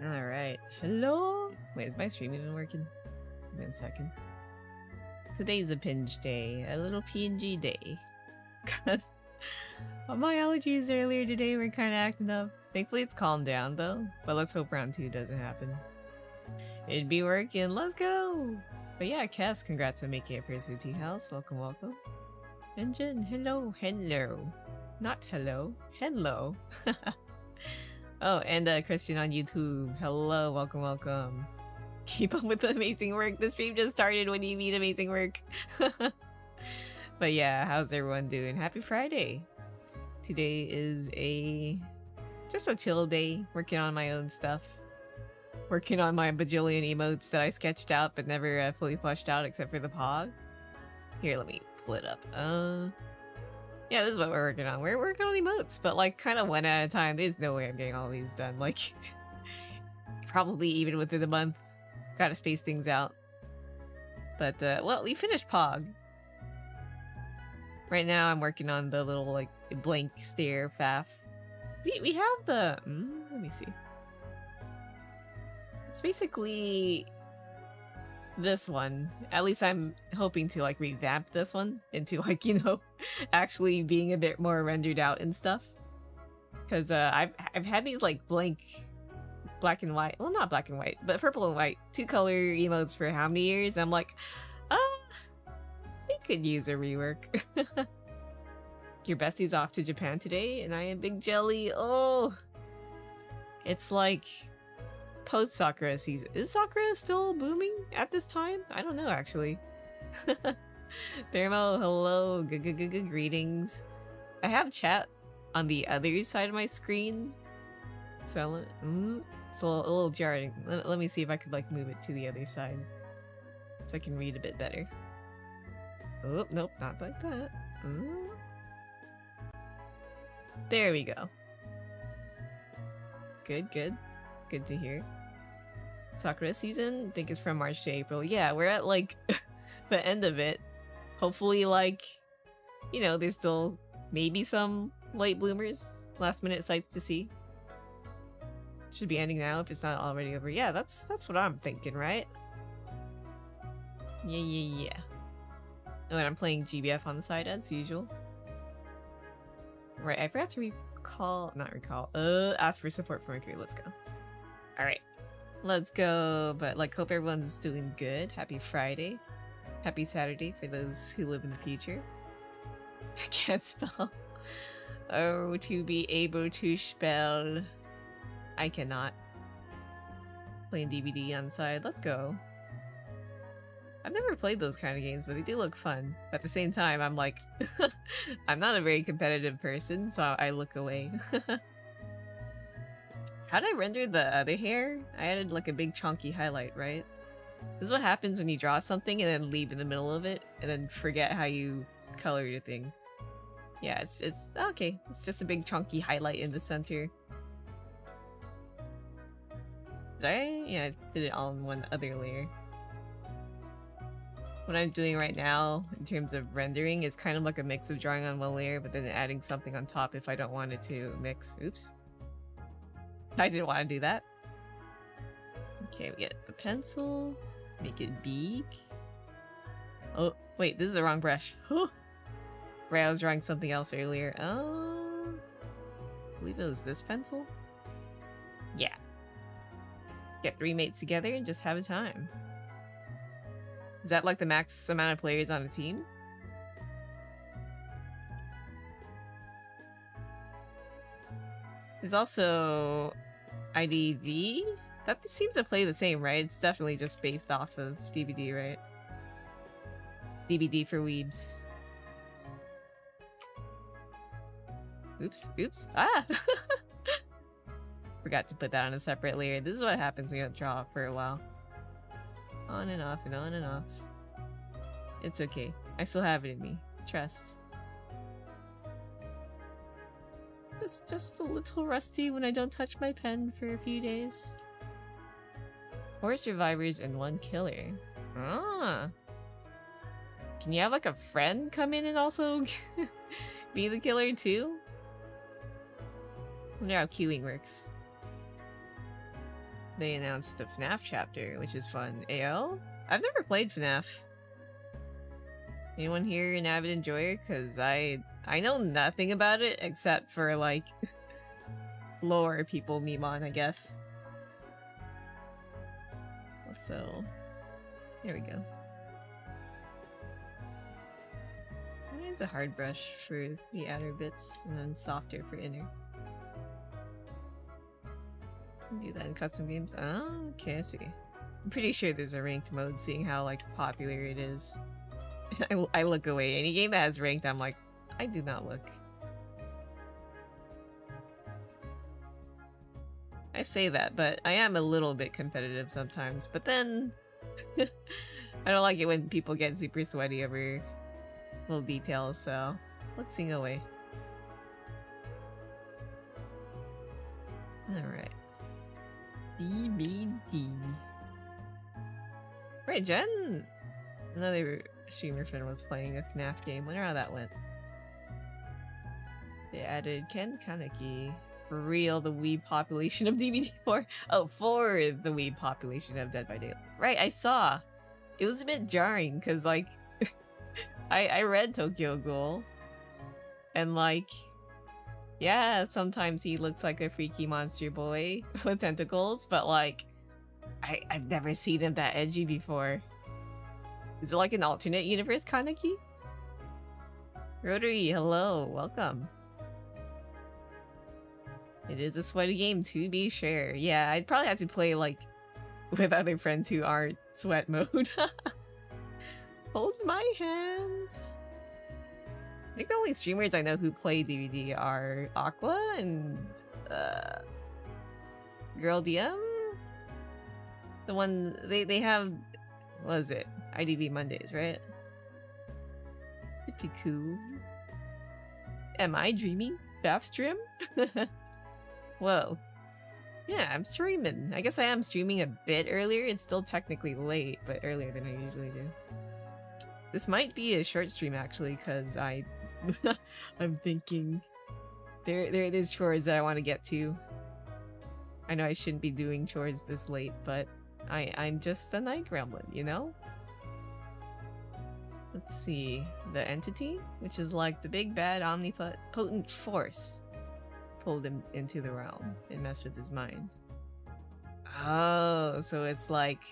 Alright. Hello? Wait, is my stream even working? Wait a second. Today's a pinch day. A little PNG day. Cause my allergies earlier today were kind of acting up. Thankfully it's calmed down though. But let's hope round 2 doesn't happen. It'd be working. Let's go! But yeah, Cass, congrats on making it for your tea house. Welcome, welcome. Engine, hello, hello. Not hello. Hello. Oh, and Christian on YouTube. Hello, welcome, welcome. Keep up with the amazing work. The stream just started when you need amazing work. But yeah, how's everyone doing? Happy Friday. Today is just a chill day. Working on my own stuff. Working on my bajillion emotes that I sketched out but never fully fleshed out except for the pog. Here, let me pull it up. Yeah, this is what we're working on. We're working on emotes, but like kind of one at a time. There's no way I'm getting all these done. Like, probably even within a month. Gotta space things out. But, well, we finished Pog. Right now I'm working on the little, like, blank stare Faf. We have the... let me see. It's basically... this one. At least I'm hoping to like revamp this one into like, you know, actually being a bit more rendered out and stuff. Cause I've had these like blank black and white, well not black and white, but purple and white 2-color emotes for how many years? And I'm like, we could use a rework. Your bestie's off to Japan today and I am big jelly. Oh, it's like post Sakura season. Is Sakura still blooming at this time? I don't know actually. Thermo, hello, greetings. I have chat on the other side of my screen, so it's a little jarring. Let me see if I could like move it to the other side so I can read a bit better. Oh nope, not like that. There we go. Good to hear. Sakura season, I think it's from March to April. Yeah, we're at like the end of it. Hopefully, like, you know, there's still maybe some late bloomers, last minute sights to see. Should be ending now if it's not already over. Yeah, that's what I'm thinking, right? Yeah. Oh, and I'm playing GBF on the side as usual. Right, I forgot to ask for support for Mercury. Let's go. Alright. Let's go, but like hope everyone's doing good. Happy Friday. Happy Saturday for those who live in the future. I can't spell. Oh, to be able to spell. I cannot. Playing DVD on the side. Let's go. I've never played those kind of games, but they do look fun. But at the same time, I'm like, I'm not a very competitive person, so I look away. How did I render the other hair? I added like a big chunky highlight, right? This is what happens when you draw something and then leave in the middle of it and then forget how you colored a thing. Yeah, it's okay. It's just a big chunky highlight in the center. Did I? Yeah, I did it all in one other layer. What I'm doing right now in terms of rendering is kind of like a mix of drawing on one layer but then adding something on top if I don't want it to mix. Oops. I didn't want to do that. Okay, we get the pencil. Make it big. Oh, wait, this is the wrong brush. Right, I was drawing something else earlier. Oh, I believe it was this pencil? Yeah. Get 3 mates together and just have a time. Is that like the max amount of players on a team? There's also IDV? That seems to play the same, right? It's definitely just based off of DVD, right? DVD for weebs. Oops. Ah! Forgot to put that on a separate layer. This is what happens when you don't draw for a while. On and off and on and off. It's okay. I still have it in me. Trust. Just a little rusty when I don't touch my pen for a few days. 4 survivors and 1 killer. Ah. Can you have like a friend come in and also be the killer too? I wonder how queuing works. they announced the FNAF chapter, which is fun. AO? I've never played FNAF. Anyone here an avid enjoyer? Because I know nothing about it except for, like, lore people meme on, I guess. So, there we go. It's a hard brush for the outer bits, and then softer for inner. Do that in custom games? Oh, okay, I see. I'm pretty sure there's a ranked mode, seeing how, like, popular it is. I look away. Any game that has ranked, I'm like, I do not look. I say that, but I am a little bit competitive sometimes. But then, I don't like it when people get super sweaty over little details, so let's sing away. Alright. DBD. Right, Jen! Another streamer friend was playing a FNAF game. Wonder how that went. They added Ken Kaneki. For real, the weeb population of DBD4. Oh, for the weeb population of Dead by Daylight. Right, I saw. It was a bit jarring, because, like, I read Tokyo Ghoul. And, like, yeah, sometimes he looks like a freaky monster boy with tentacles, but, like, I've never seen him that edgy before. Is it like an alternate universe, Kaneki? Rotary, hello, welcome. It is a sweaty game, to be sure. Yeah, I'd probably have to play, like, with other friends who aren't sweat mode. Hold my hand. I think the only streamers I know who play DVD are Aqua and, Girl DM? The one, they have, what is it? IDV Mondays, right? Pretty cool. Am I dreaming? Bathstream? Whoa. Yeah, I'm streaming. I guess I am streaming a bit earlier. It's still technically late, but earlier than I usually do. This might be a short stream actually, because I'm thinking there's chores that I want to get to. I know I shouldn't be doing chores this late, but I'm just a night gremlin, you know? Let's see. The entity, which is like the big bad omnipotent force, pulled him into the realm and messed with his mind. Oh, so it's like...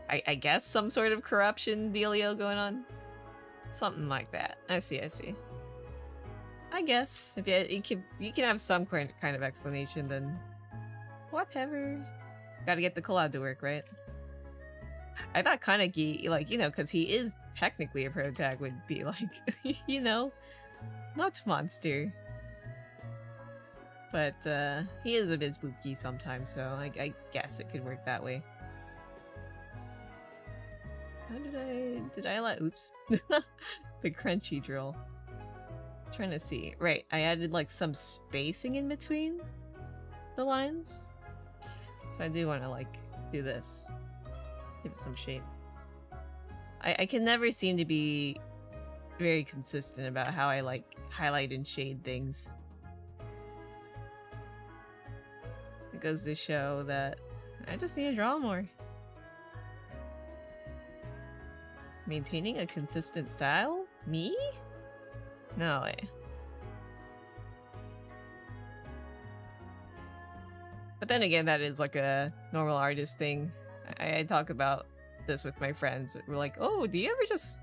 I guess some sort of corruption dealio going on? Something like that. I see. I guess. If you can have some kind of explanation, then... whatever. Gotta get the collab to work, right? I thought Kaneki, like, you know, because he is technically a protag, would be like, you know, not monster. But, he is a bit spooky sometimes, so I guess it could work that way. How did I let, oops. The crunchy drill. I'm trying to see. Right, I added, like, some spacing in between the lines. So I do want to, like, do this. Give it some shape. I can never seem to be very consistent about how I, like, highlight and shade things. It goes to show that I just need to draw more. Maintaining a consistent style? Me? No way. But then again, that is like a normal artist thing. I talk about this with my friends. We're like, oh, do you ever just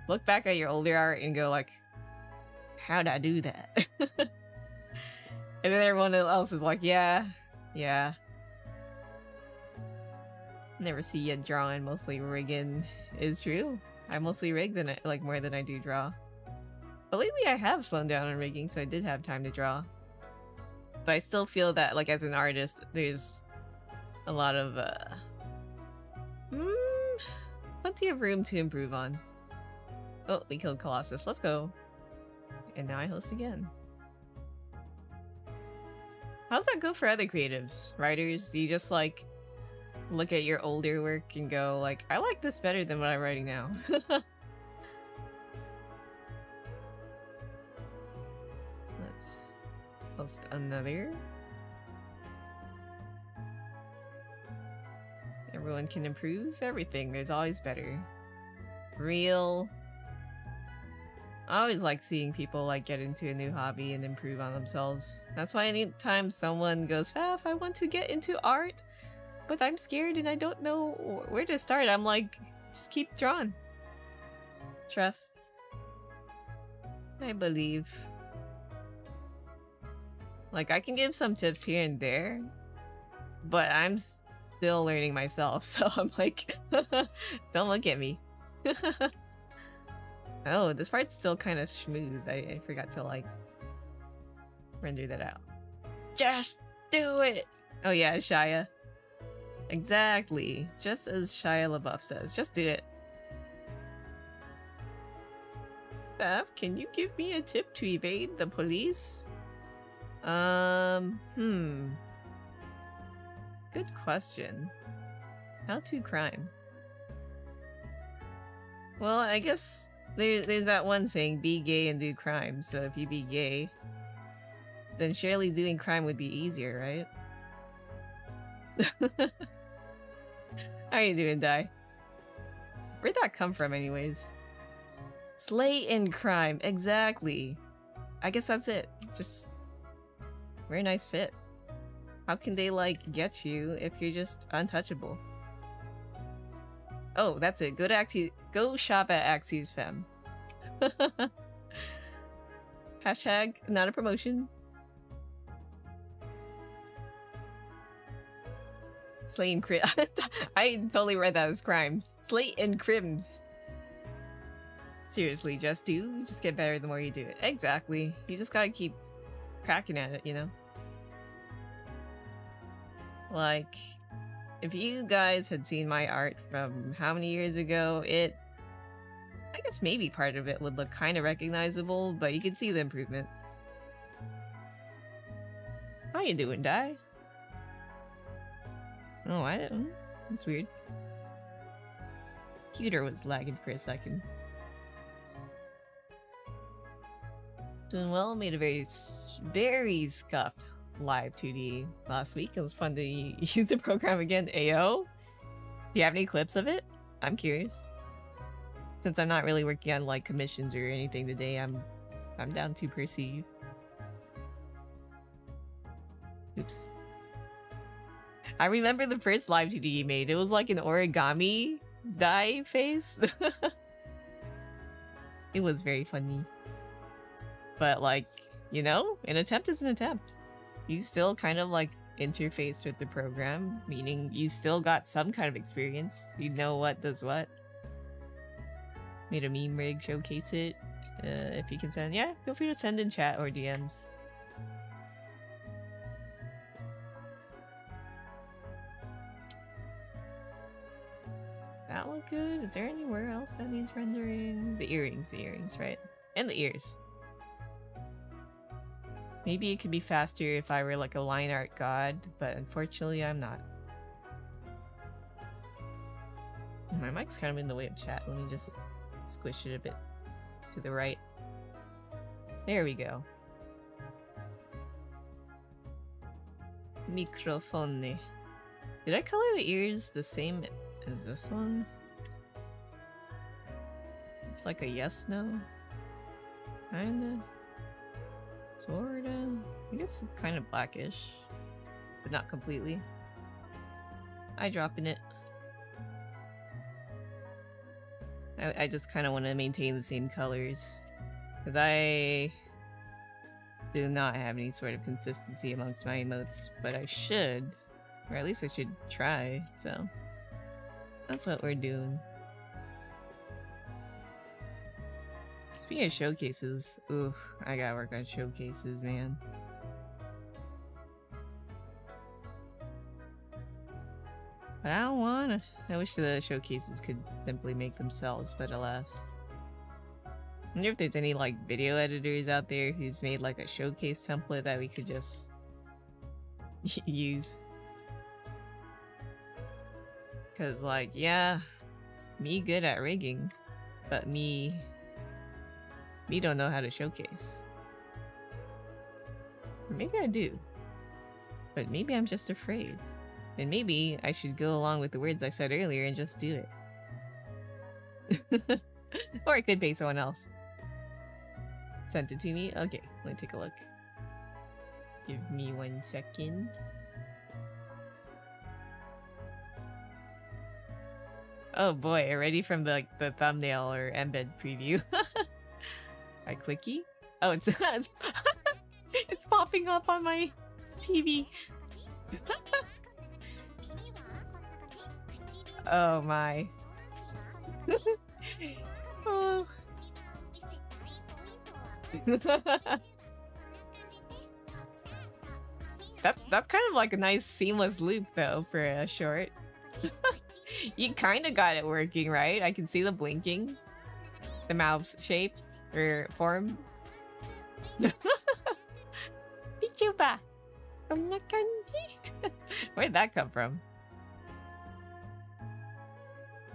look back at your older art and go like, how'd I do that? And then everyone else is like, yeah. Never see you drawing, mostly rigging. Is true. I mostly rig like more than I do draw. But lately I have slowed down on rigging, so I did have time to draw. But I still feel that, like, as an artist, there's a lot of, plenty of room to improve on. Oh, we killed Colossus. Let's go. And now I host again. How's that go for other creatives? Writers? Do you just, like, look at your older work and go, like, I like this better than what I'm writing now? Post another. Everyone can improve everything. There's always better. Real. I always like seeing people like get into a new hobby and improve on themselves. That's why anytime someone goes, Faf, I want to get into art, but I'm scared and I don't know where to start. I'm like, just keep drawing. Trust. I believe. Like, I can give some tips here and there, but I'm still learning myself, so I'm like, don't look at me. Oh, this part's still kind of smooth. I forgot to, like, render that out. Just do it! Oh yeah, Shia. Exactly. Just as Shia LaBeouf says. Just do it. Faf, can you give me a tip to evade the police? Good question. How to crime? Well, I guess there's that one saying, be gay and do crime. So if you be gay, then surely doing crime would be easier, right? How you doing, Di? Where'd that come from anyways? Slay in crime, exactly. I guess that's it. Just wear a nice fit. How can they, like, get you if you're just untouchable? Oh, that's it. Go shop at Axie's Femme. Hashtag not a promotion. Slay and crim. I totally read that as crimes. Slay and crims. Seriously, just get better the more you do it. Exactly. You just gotta keep cracking at it, you know? Like, if you guys had seen my art from how many years ago, I guess maybe part of it would look kind of recognizable, but you can see the improvement. How you doing, Di? Oh, that's weird. Computer was lagging for a second. Doing well, made a very scuffed live 2D last week. It was fun to use the program again. Ayo? Do you have any clips of it? I'm curious. Since I'm not really working on like commissions or anything today, I'm down to perceive. Oops. I remember the first live 2D you made. It was like an origami die face. It was very funny. But like, you know, an attempt is an attempt. You still kind of like interfaced with the program, meaning you still got some kind of experience. You know what does what. Made a meme rig, showcase it. If you can send, yeah, feel free to send in chat or DMs. That look good? Is there anywhere else that needs rendering? The earrings, right? And the ears. Maybe it could be faster if I were like a line art god, but unfortunately I'm not. My mic's kind of in the way of chat. Let me just squish it a bit to the right. There we go. Microphone. Did I color the ears the same as this one? It's like a yes-no. Kinda. Sorta. I guess it's kind of blackish, but not completely. Eyedropping it. I just kind of want to maintain the same colors, because I do not have any sort of consistency amongst my emotes, but I should, or at least I should try, so that's what we're doing. Speaking of showcases, ooh, I gotta work on showcases, man. But I don't wanna. I wish the showcases could simply make themselves, but alas. I wonder if there's any like video editors out there who's made like a showcase template that we could just use. Cause like, yeah, me good at rigging, but me don't know how to showcase. Or maybe I do. But maybe I'm just afraid. And maybe I should go along with the words I said earlier and just do it. Or it could be someone else. Sent it to me? Okay, let me take a look. Give me 1 second. Oh boy, already from the thumbnail or embed preview. I clicky? Oh, it's it's popping up on my TV. Oh my. Oh. That's kind of like a nice seamless loop though for a short. You kind of got it working, right? I can see the blinking, the mouth shape or form. Pichuba, where'd that come from?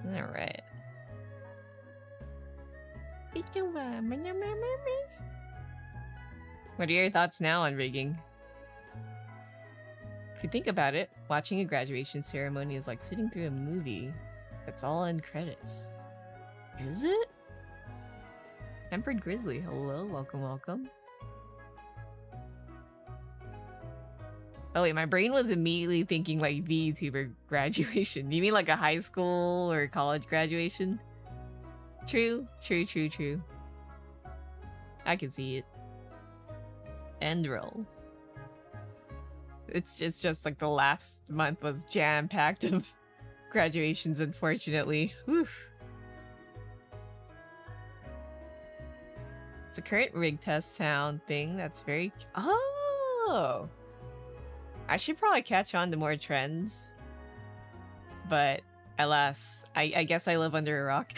All right. What are your thoughts now on rigging? If you think about it, watching a graduation ceremony is like sitting through a movie that's all in credits. Is it? Tempered Grizzly, hello, welcome, welcome. Oh wait, my brain was immediately thinking like VTuber graduation. You mean like a high school or college graduation? True. I can see it. End roll. It's just like the last month was jam-packed of graduations, unfortunately. Oof. It's a current rig test sound thing that's very... Oh! I should probably catch on to more trends. But, alas, I guess I live under a rock.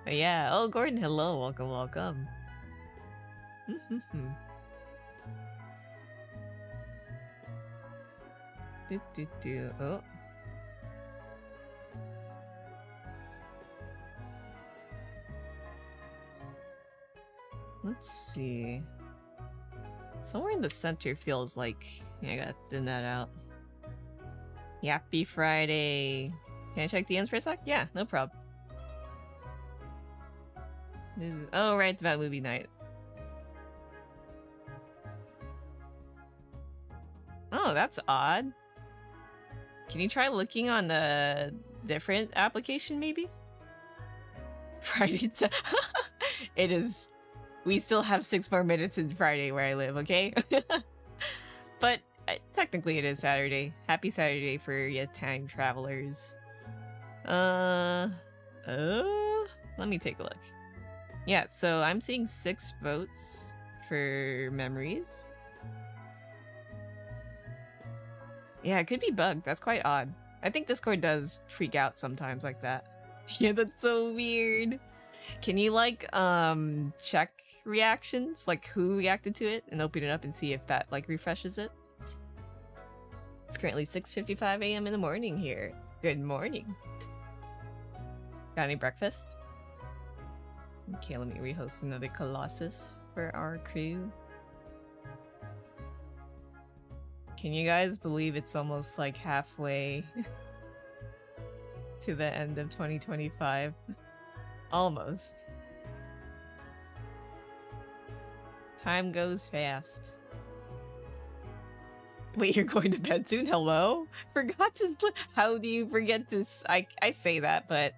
But yeah, oh Gordon, hello, welcome, welcome. Oh. Let's see. Somewhere in the center feels like... Yeah, I gotta thin that out. Yappy Friday. Can I check the ends for a sec? Yeah, no problem. Oh, right, it's about movie night. Oh, that's odd. Can you try looking on a different application, maybe? Friday. It is. We still have 6 more minutes in Friday where I live, okay? But technically it is Saturday. Happy Saturday for you time travelers. Let me take a look. Yeah, so I'm seeing 6 votes for memories. Yeah, it could be bugged. That's quite odd. I think Discord does freak out sometimes like that. Yeah, that's so weird. Can you, like, check reactions? Like, who reacted to it? And open it up and see if that, like, refreshes it? It's currently 6:55 a.m. in the morning here. Good morning. Got any breakfast? Okay, let me rehost another Colossus for our crew. Can you guys believe it's almost like halfway to the end of 2025? Almost. Time goes fast. Wait, you're going to bed soon? Hello? Forgot to... How do you forget this? I say that, but...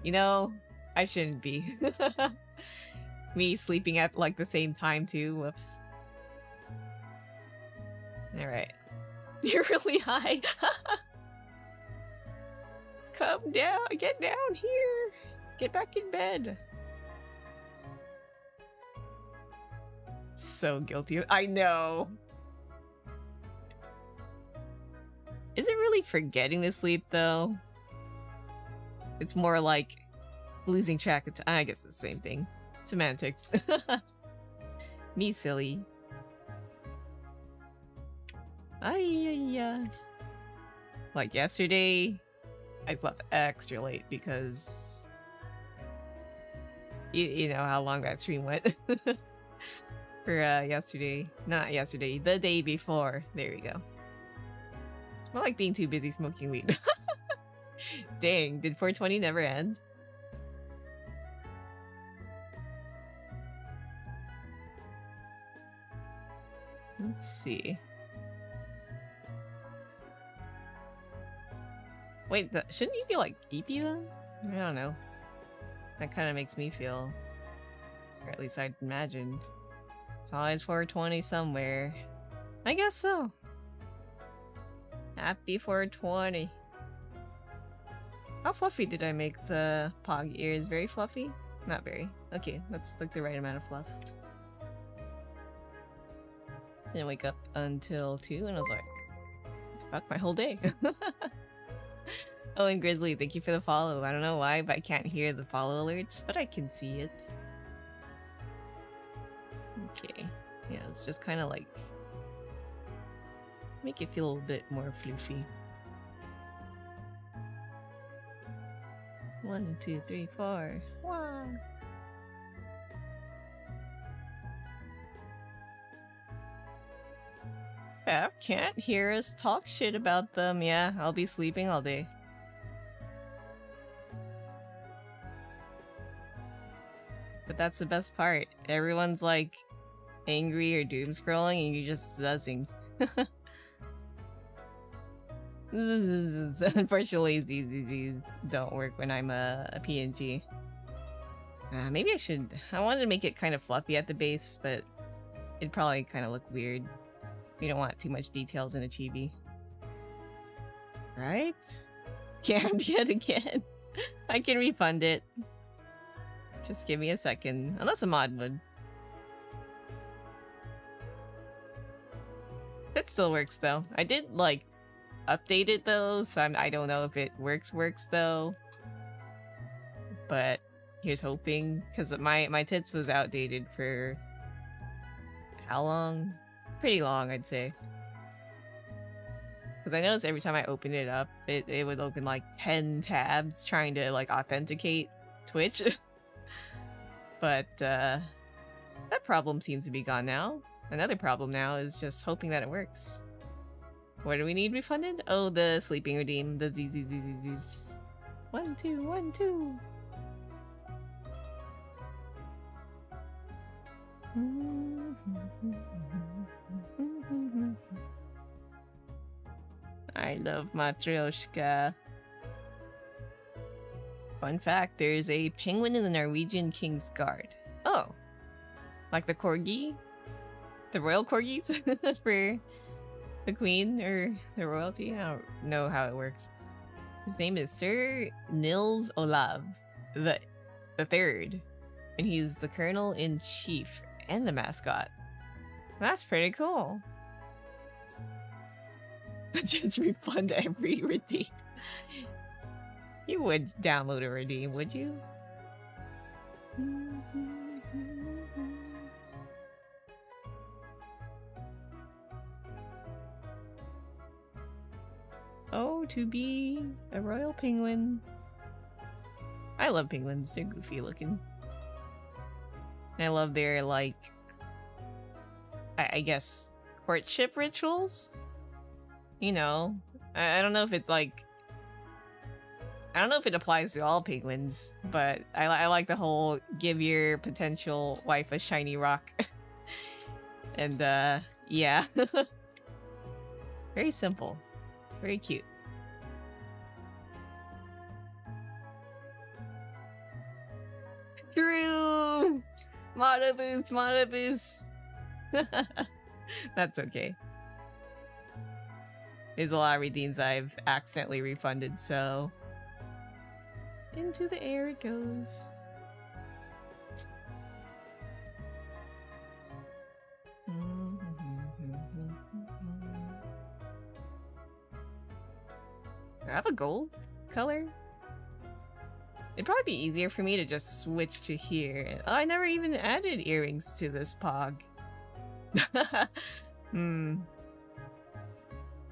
You know, I shouldn't be. Me sleeping at, like, the same time, too. Whoops. Alright. You're really high. Come down. Get down here. Get back in bed. So guilty. I know. Is it really forgetting to sleep, though? It's more like losing track of time. I guess it's the same thing. Semantics. Me silly. Like yesterday, I slept extra late because you know how long that stream went. For yesterday. Not yesterday, the day before. There we go. It's more like being too busy smoking weed. Dang, did 420 never end? Let's see. Wait, shouldn't you be like geepy then? I don't know. That kind of makes me feel, or at least I'd imagine. It's always 420 somewhere. I guess so. Happy 420. How fluffy did I make the pog ears? Very fluffy? Not very. Okay, that's like the right amount of fluff. Didn't wake up until 2 and I was like, fuck my whole day. Oh, and Grizzly, thank you for the follow. I don't know why, but I can't hear the follow alerts, but I can see it. Okay. Yeah, it's just kind of like make it feel a little bit more floofy. 1, 2, 3, 4. Wow. Bap can't hear us talk shit about them. Yeah, I'll be sleeping all day. But that's the best part. Everyone's like angry or doom scrolling and you're just zuzzing. Unfortunately, these don't work when I'm a PNG. Maybe I should. I wanted to make it kind of fluffy at the base, but it'd probably kind of look weird. You don't want too much details in a chibi. Right? Scammed yet again. I can refund it. Just give me a second. Unless a mod would. It still works though. I did like update it though, so I don't know if it works though. But here's hoping, because my tits was outdated for how long? Pretty long, I'd say. Because I noticed every time I opened it up, it would open like 10 tabs trying to like authenticate Twitch. But that problem seems to be gone now. Another problem now is just hoping that it works. What do we need refunded? Oh, the sleeping redeem, the ZZZZZs. 1, 2, 1, 2. I love Matryoshka. Fun fact, there's a penguin in the Norwegian King's Guard. Oh. Like the corgi? The royal corgis? For the queen or the royalty? I don't know how it works. His name is Sir Nils Olav the Third. And he's the colonel-in-chief and the mascot. That's pretty cool. Just refund every redeem. You would download a redeem, would you? Oh, to be a royal penguin. I love penguins, they're goofy looking. And I love their, like, I guess, courtship rituals? You know, I don't know if it's like, I don't know if it applies to all penguins, but I like the whole give your potential wife a shiny rock. And yeah. Very simple. Very cute. True! Monoboots, monoboots! That's okay. There's a lot of redeems I've accidentally refunded, so... Into the air it goes. Do I have a gold color? It'd probably be easier for me to just switch to here. Oh, I never even added earrings to this pog.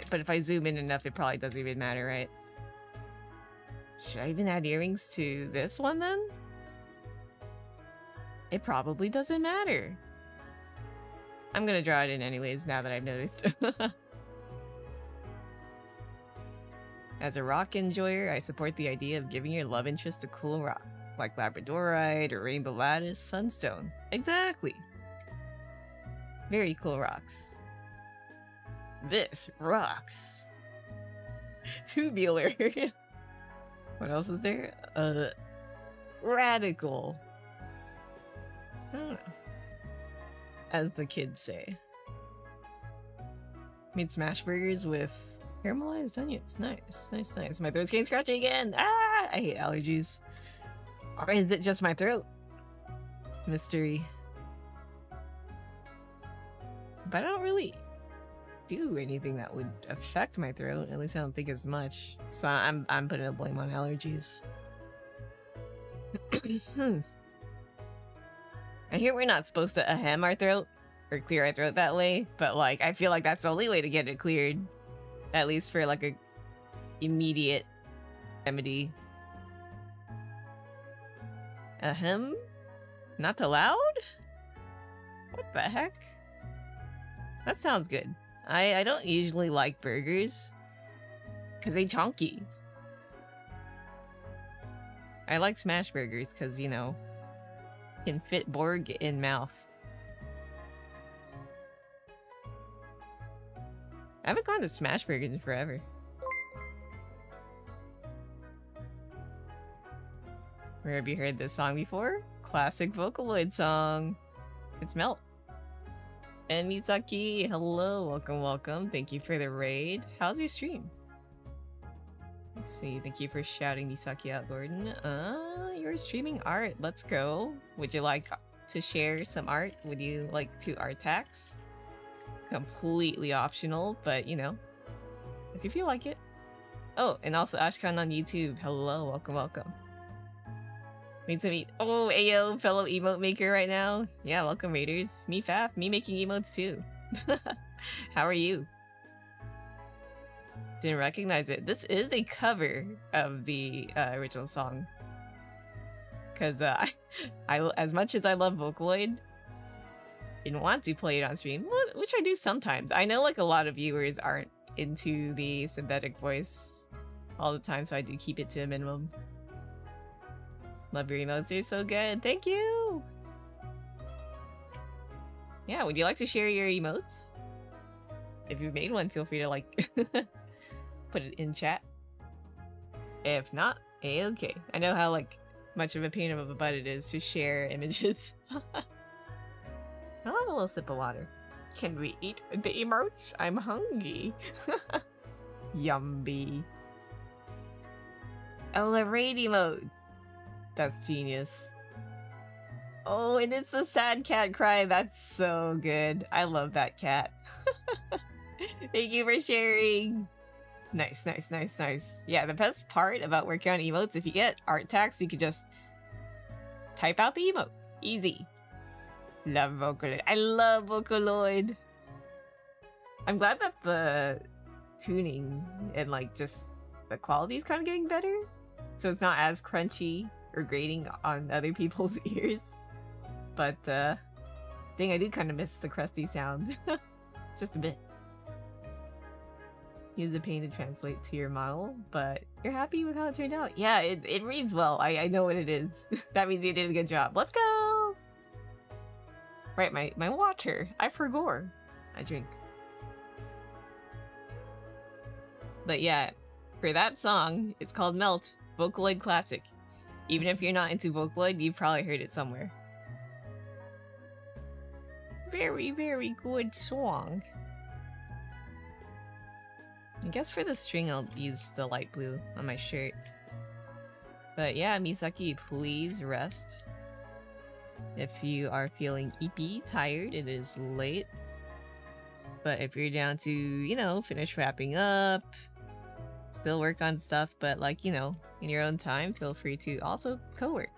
But if I zoom in enough, it probably doesn't even matter, right? Should I even add earrings to this one then? It probably doesn't matter. I'm gonna draw it in anyways now that I've noticed. As a rock enjoyer, I support the idea of giving your love interest a cool rock, like Labradorite or Rainbow Lattice Sunstone. Exactly. Very cool rocks. This rocks. Tubular. What else is there? Radical. I don't know. As the kids say. Made smash burgers with caramelized onions. Nice, nice, nice. My throat's getting scratchy again. Ah! I hate allergies. Or is it just my throat? Mystery. But I don't really do anything that would affect my throat. At least I don't think as much. So I'm putting the blame on allergies. I hear we're not supposed to ahem our throat or clear our throat that way, but like I feel like that's the only way to get it cleared. At least for like a immediate remedy. Ahem? Not allowed? What the heck? That sounds good. I don't usually like burgers because they chunky. I like smash burgers because, you know, can fit Borg in mouth. I haven't gone to smash burgers in forever. Where have you heard this song before? Classic Vocaloid song. It's Melt. And Misaki, hello, welcome, welcome. Thank you for the raid. How's your stream? Let's see, thank you for shouting Misaki out, Gordon. You're streaming art, let's go. Would you like to share some art? Would you like to art tax? Completely optional, but you know, if you feel like it. Oh, and also Ashkan on YouTube, hello, welcome, welcome. Made some oh, Ayo, fellow emote maker right now. Yeah, welcome raiders. Me Faf, me making emotes too. How are you? Didn't recognize it. This is a cover of the original song. Cause I as much as I love Vocaloid, didn't want to play it on stream, which I do sometimes. I know like a lot of viewers aren't into the synthetic voice all the time, so I do keep it to a minimum. Love your emotes, they're so good. Thank you! Yeah, would you like to share your emotes? If you've made one, feel free to like put it in chat. If not, a-okay. I know how like much of a pain of a butt it is to share images. I'll have a little sip of water. Can we eat the emotes? I'm hungry. Yummy. Oh, the raid emote. That's genius. Oh, and it's the sad cat cry. That's so good. I love that cat. Thank you for sharing. Nice, nice, nice, nice. Yeah, the best part about working on emotes, if you get art tags, you can just type out the emote. Easy. Love Vocaloid. I love Vocaloid. I'm glad that the tuning and like just the quality is kind of getting better. So it's not as crunchy or grating on other people's ears. But dang, I do kind of miss the crusty sound. Just a bit. Use the paint to translate to your model, but you're happy with how it turned out. Yeah, it reads well. I know what it is. That means you did a good job. Let's go! Right, my water. I forgot. I drink. But yeah, for that song, it's called Melt, Vocaloid Classic. Even if you're not into Vocaloid, you've probably heard it somewhere. Very, very good song. I guess for the string, I'll use the light blue on my shirt. But yeah, Misaki, please rest. If you are feeling eepy, tired, it is late. But if you're down to, you know, finish wrapping up, still work on stuff, but like, you know, in your own time, feel free to also co-work.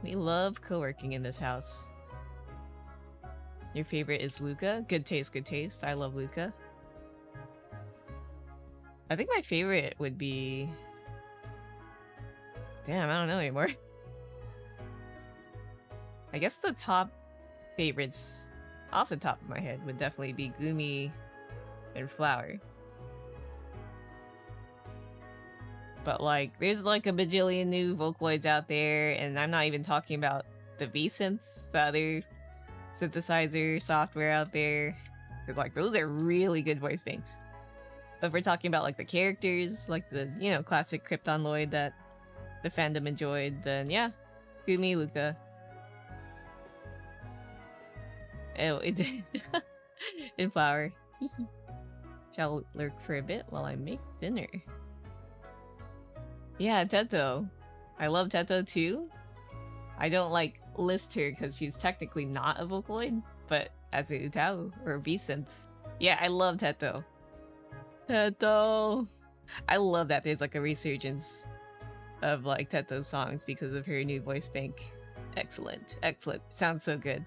We love co-working in this house. Your favorite is Luca? Good taste, good taste. I love Luca. I think my favorite would be... Damn, I don't know anymore. I guess the top favorites off the top of my head would definitely be Gumi and Flower. But like, there's like a bajillion new Vocaloids out there, and I'm not even talking about the V-Synths, the other synthesizer software out there. Like, those are really good voice banks. But if we're talking about like the characters, like the, you know, classic Krypton Lloyd that the fandom enjoyed, then yeah, Gumi, Luca. Oh, it did. In Flower. Shall lurk for a bit while I make dinner. Yeah, Teto. I love Teto too. I don't like list her because she's technically not a Vocaloid, but as a Utao or a V-Synth. Yeah, I love Teto. Teto! I love that there's like a resurgence of like Teto songs because of her new voice bank. Excellent, excellent. Sounds so good.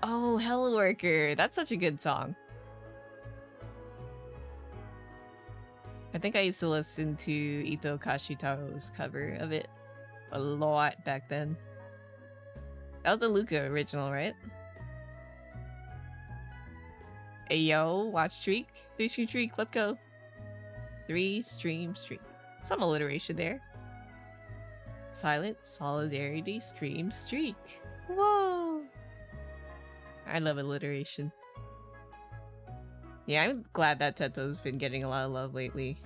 Oh, Hello Worker! That's such a good song. I think I used to listen to Ito Kashitaro's cover of it a lot back then. That was the Luca original, right? Hey yo, watch streak. 3-stream streak, let's go. 3-stream streak. Some alliteration there. Silent solidarity stream streak. Whoa! I love alliteration. Yeah, I'm glad that Teto's been getting a lot of love lately.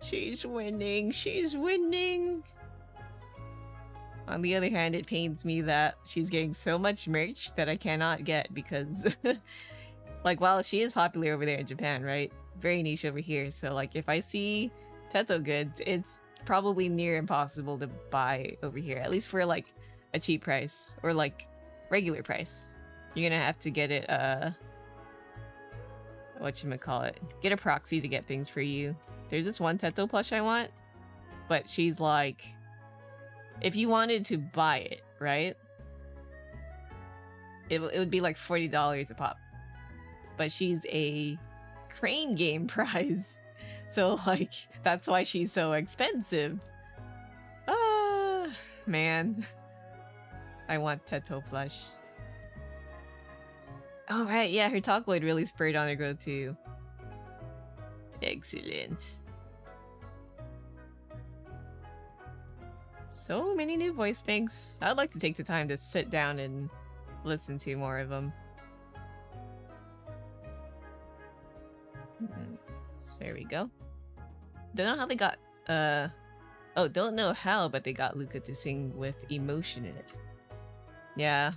She's winning, she's winning! On the other hand, it pains me that she's getting so much merch that I cannot get because... like, while she is popular over there in Japan, right? Very niche over here, so like, if I see Teto goods, it's probably near impossible to buy over here. At least for like, a cheap price. Or like, regular price. You're gonna have to get it, whatchamacallit, get a proxy to get things for you. There's this one Teto plush I want, but she's like, if you wanted to buy it, right? It would be like $40 a pop. But she's a crane game prize. So like, that's why she's so expensive. Man. I want Teto plush. Oh right, yeah, her Talkloid really spurred on her growth too. Excellent. So many new voice banks. I'd like to take the time to sit down and listen to more of them. So there we go. Don't know how they got, oh, don't know how, but they got Luca to sing with emotion in it. Yeah.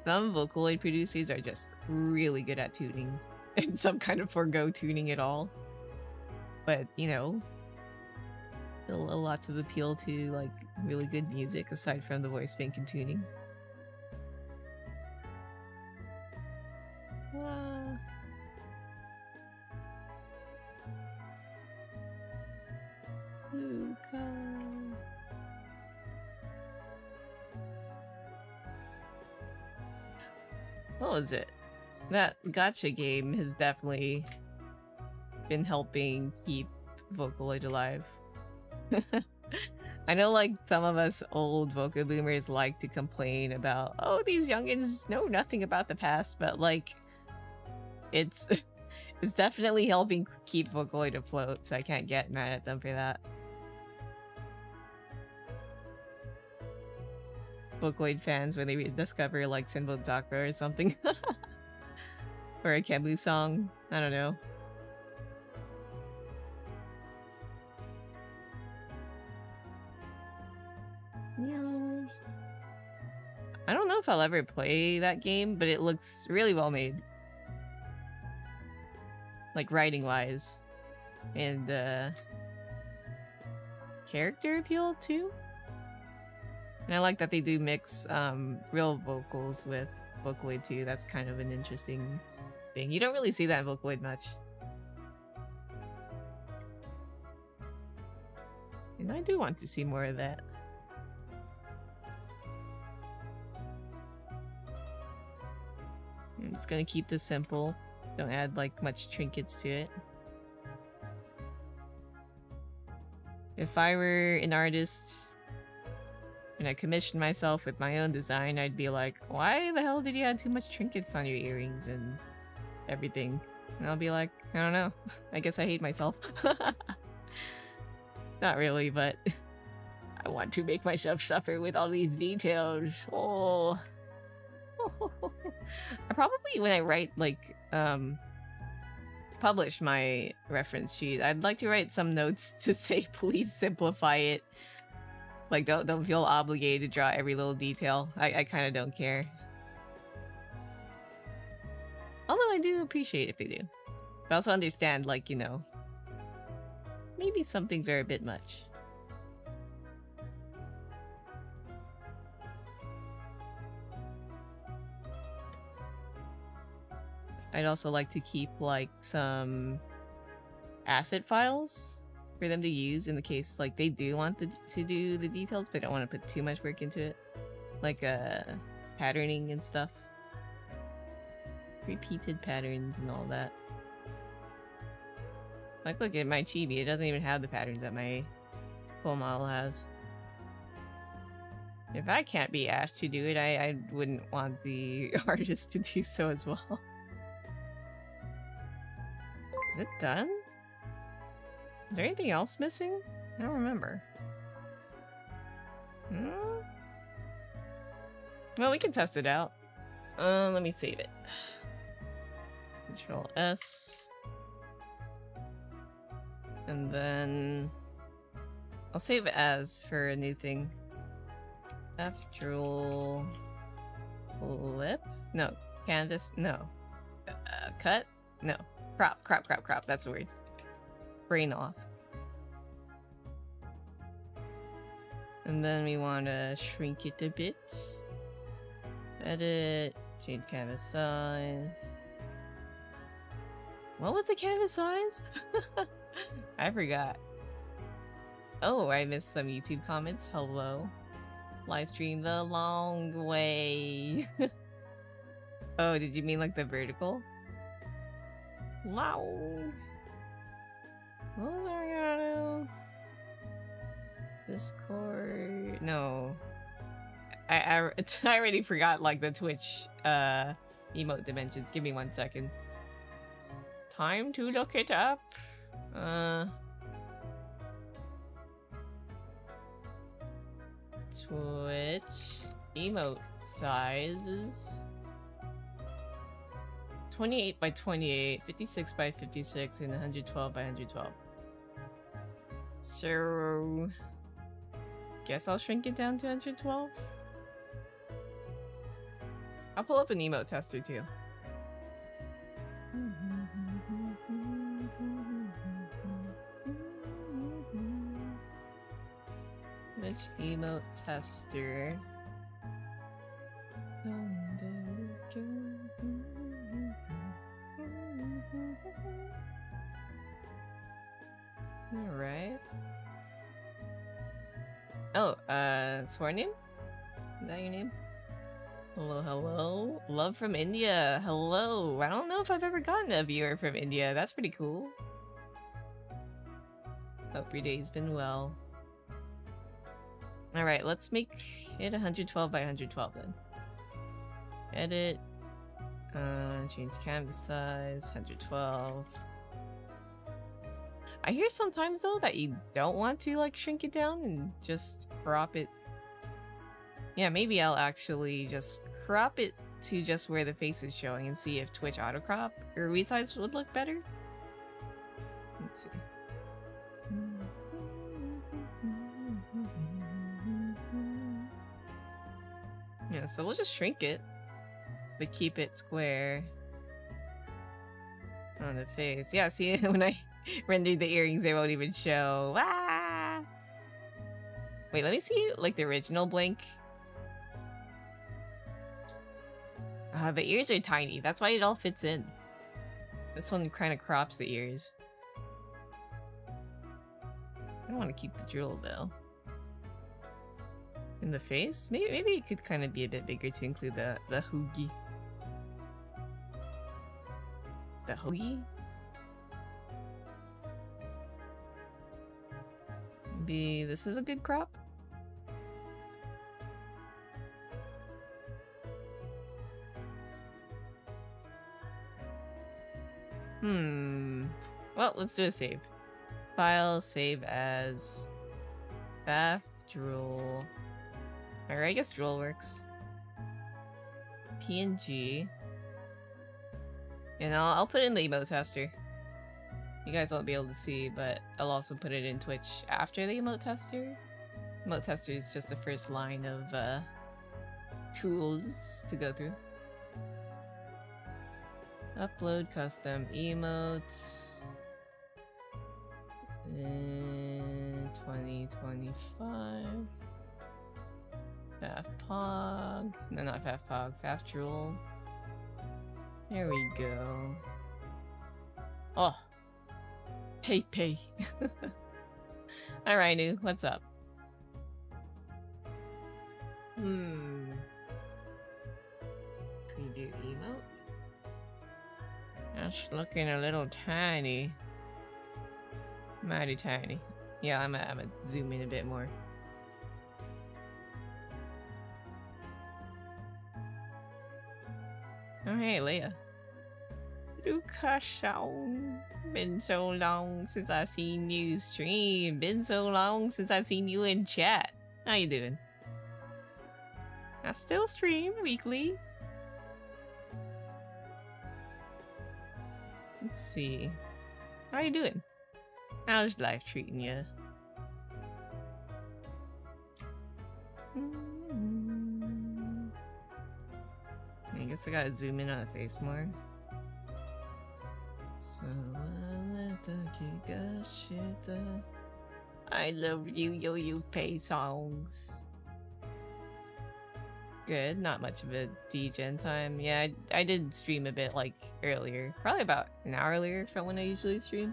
Some Vocaloid producers are just really good at tuning, and some kind of forgo tuning at all. But, you know, still lots of appeal to, like, really good music aside from the voice bank and tuning. Wow. Luca. What was it? That gacha game has definitely been helping keep Vocaloid alive. I know, like, some of us old Voca boomers like to complain about, oh, these youngins know nothing about the past, but, like, it's definitely helping keep Vocaloid afloat, so I can't get mad at them for that. Vocaloid fans when they discover like Sinbo Zakra or something. Or a Kemu song. I don't know. Yeah. I don't know if I'll ever play that game, but it looks really well made. Like writing wise. And character appeal too. And I like that they do mix real vocals with Vocaloid too. That's kind of an interesting thing. You don't really see that in Vocaloid much. And I do want to see more of that. I'm just gonna keep this simple. Don't add like much trinkets to it. If I were an artist, when I commissioned myself with my own design, I'd be like, why the hell did you add too much trinkets on your earrings and everything? And I'll be like, I don't know. I guess I hate myself. Not really, but I want to make myself suffer with all these details. Oh. I probably, when I write, like, publish my reference sheet, I'd like to write some notes to say, please simplify it. Like, don't feel obligated to draw every little detail. I kind of don't care. Although I do appreciate if they do. But I also understand, like, you know, maybe some things are a bit much. I'd also like to keep, like, some asset files for them to use in the case, like, they do want to do the details, but don't want to put too much work into it. Like, patterning and stuff. Repeated patterns and all that. Like, look at my chibi, it doesn't even have the patterns that my full model has. If I can't be asked to do it, I wouldn't want the artist to do so as well. Is it done? Is there anything else missing? I don't remember. Well, we can test it out. Let me save it. Control S. And then I'll save it as for a new thing. After flip? No. Canvas? No. Cut? No. Crop. That's the word. Brain off. And then we want to shrink it a bit. Edit. Change canvas size. What was the canvas size? I forgot. Oh, I missed some YouTube comments. Hello. Live stream the long way. Oh, did you mean like the vertical? Wow. What was I gonna do? Discord? No. I already forgot like the Twitch emote dimensions. Give me 1 second. Time to look it up. Twitch emote sizes 28 by 28, 56 by 56, and 112 by 112. So guess I'll shrink it down to 112. I'll pull up an emote tester too. Which emote tester? Alright. Oh, sworn in? Is that your name? Hello. Love from India. Hello. I don't know if I've ever gotten a viewer from India. That's pretty cool. Hope your day's been well. Alright, let's make it 112 by 112 then. Edit. Change canvas size. 112. I hear sometimes though that you don't want to like shrink it down and just crop it. Yeah, maybe I'll actually just crop it to just where the face is showing and see if Twitch auto crop or resize would look better. Let's see. Yeah, so we'll just shrink it, but keep it square on the face. Yeah, see, when I rendered the earrings, they won't even show. Ah! Wait, let me see, like, the original blank. The ears are tiny. That's why it all fits in. This one kind of crops the ears. I don't want to keep the jewel, though. In the face? Maybe it could kind of be a bit bigger to include the hoagie. The hoagie? Maybe this is a good crop? Well, let's do a save. File, save as Faf drool. Alright, I guess drool works. PNG. And I'll put it in the emote tester. You guys won't be able to see, but I'll also put it in Twitch after the emote tester. Emote tester is just the first line of tools to go through. Upload custom emotes. 2025. Fafpog. No, not Fafpog. Fafdrool. There we go. Oh. Pay. Alright, New. What's up? Preview emote. That's looking a little tiny. Mighty tiny. Yeah, I'm gonna zoom in a bit more. Oh hey, Leia. Lucas, been so long since I've seen you stream. Been so long since I've seen you in chat. How you doing? I still stream weekly. Let's see. How you doing? How's life treating you? I guess I gotta zoom in on the face more. I love you, you pay songs. Good, not much of a degen time. Yeah, I did stream a bit like earlier. Probably about an hour earlier from when I usually stream.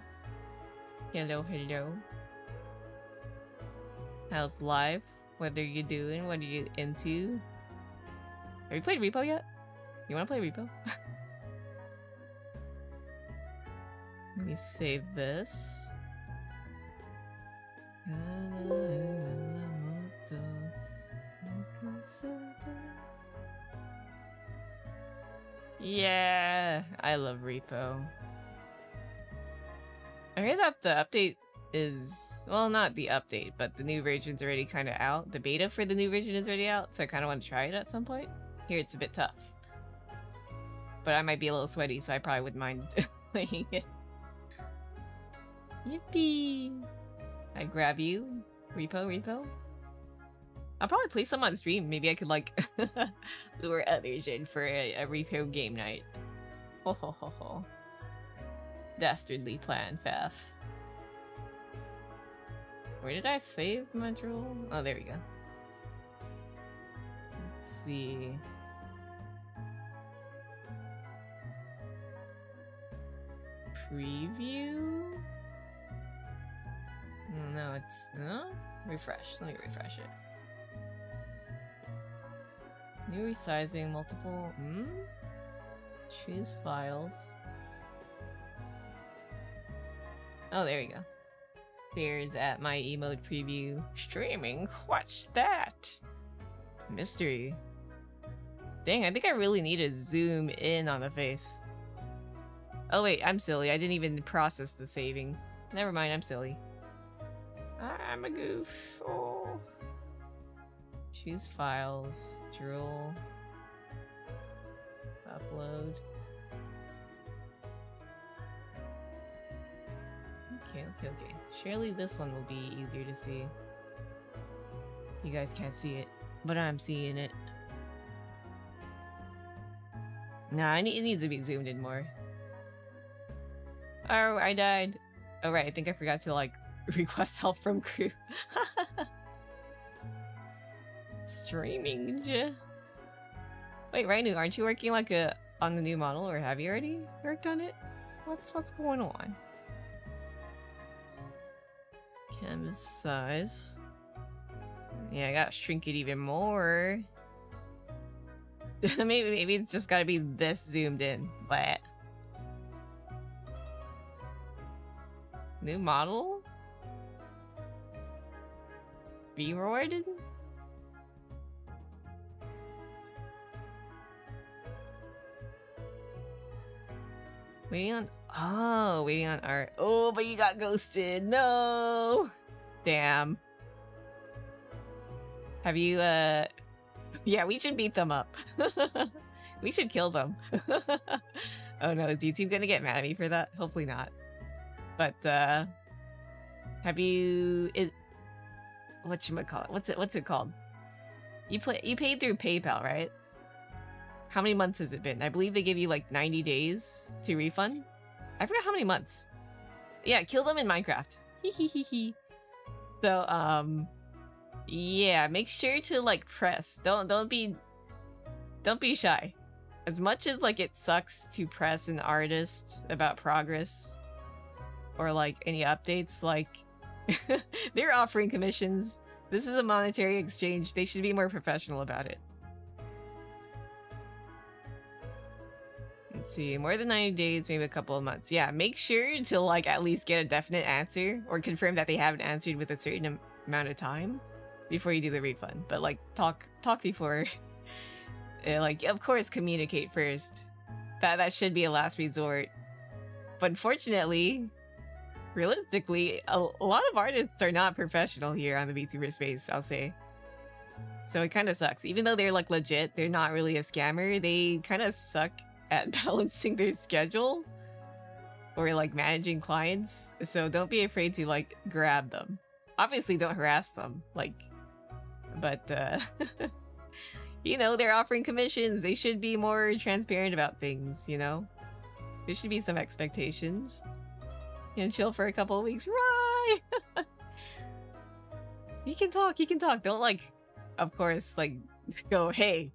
Hello. How's life? What are you doing? What are you into? Have you played Repo yet? You wanna play Repo? Let me save this. Yeah, I love Repo. I heard that the update is, well, not the update, but the new version's already kind of out. The beta for the new version is already out, so I kind of want to try it at some point. Here it's a bit tough. But I might be a little sweaty, so I probably wouldn't mind playing it. Yippee! I grab you. Repo. I'll probably play some on stream. Maybe I could, like, lure others in for a Repo game night. Ho ho ho ho. Dastardly plan, Faf. Where did I save my drool? Oh, there we go. Let's see. Preview? No, it's... No? Refresh. Let me refresh it. New resizing, multiple... Choose files. Oh, there you go. Here's at my emote preview. Streaming? What's that? Mystery. Dang, I think I really need to zoom in on the face. Oh wait, I'm silly. I didn't even process the saving. Never mind, I'm silly. I'm a goof. Oh. Choose files. Drool. Upload. Okay. Surely this one will be easier to see. You guys can't see it, but I'm seeing it. Nah, it needs to be zoomed in more. Oh, I died. Oh right, I think I forgot to like request help from crew. Streaming. Wait, Rainu, aren't you working like on the new model, or have you already worked on it? What's going on? Canvas size. Yeah, I gotta shrink it even more. maybe it's just gotta be this zoomed in, but new model? V-roided? Waiting on Oh, waiting on art. Oh, but you got ghosted. No. Damn. Have you, Yeah, we should beat them up. We should kill them. Oh no, is YouTube gonna get mad at me for that? Hopefully not. But, have you... Whatchamacallit? What's it called? You paid through PayPal, right? How many months has it been? I believe they give you like 90 days to refund. I forgot how many months. Yeah, kill them in Minecraft. So, yeah, make sure to like press. Don't be shy. As much as like it sucks to press an artist about progress or like any updates, like they're offering commissions. This is a monetary exchange. They should be more professional about it. Let's see, more than 90 days, maybe a couple of months. Yeah, make sure to like at least get a definite answer or confirm that they haven't answered with a certain amount of time before you do the refund. But like talk before. Like, of course, communicate first. That should be a last resort. But unfortunately, realistically, a lot of artists are not professional here on the VTuber space, I'll say. So it kind of sucks. Even though they're like legit, they're not really a scammer. They kind of suck at balancing their schedule or like managing clients. So don't be afraid to like grab them. Obviously, don't harass them. Like, but you know, they're offering commissions. They should be more transparent about things, you know? There should be some expectations. You can chill for a couple of weeks. Right! You can talk. Don't like, of course, like, go, hey.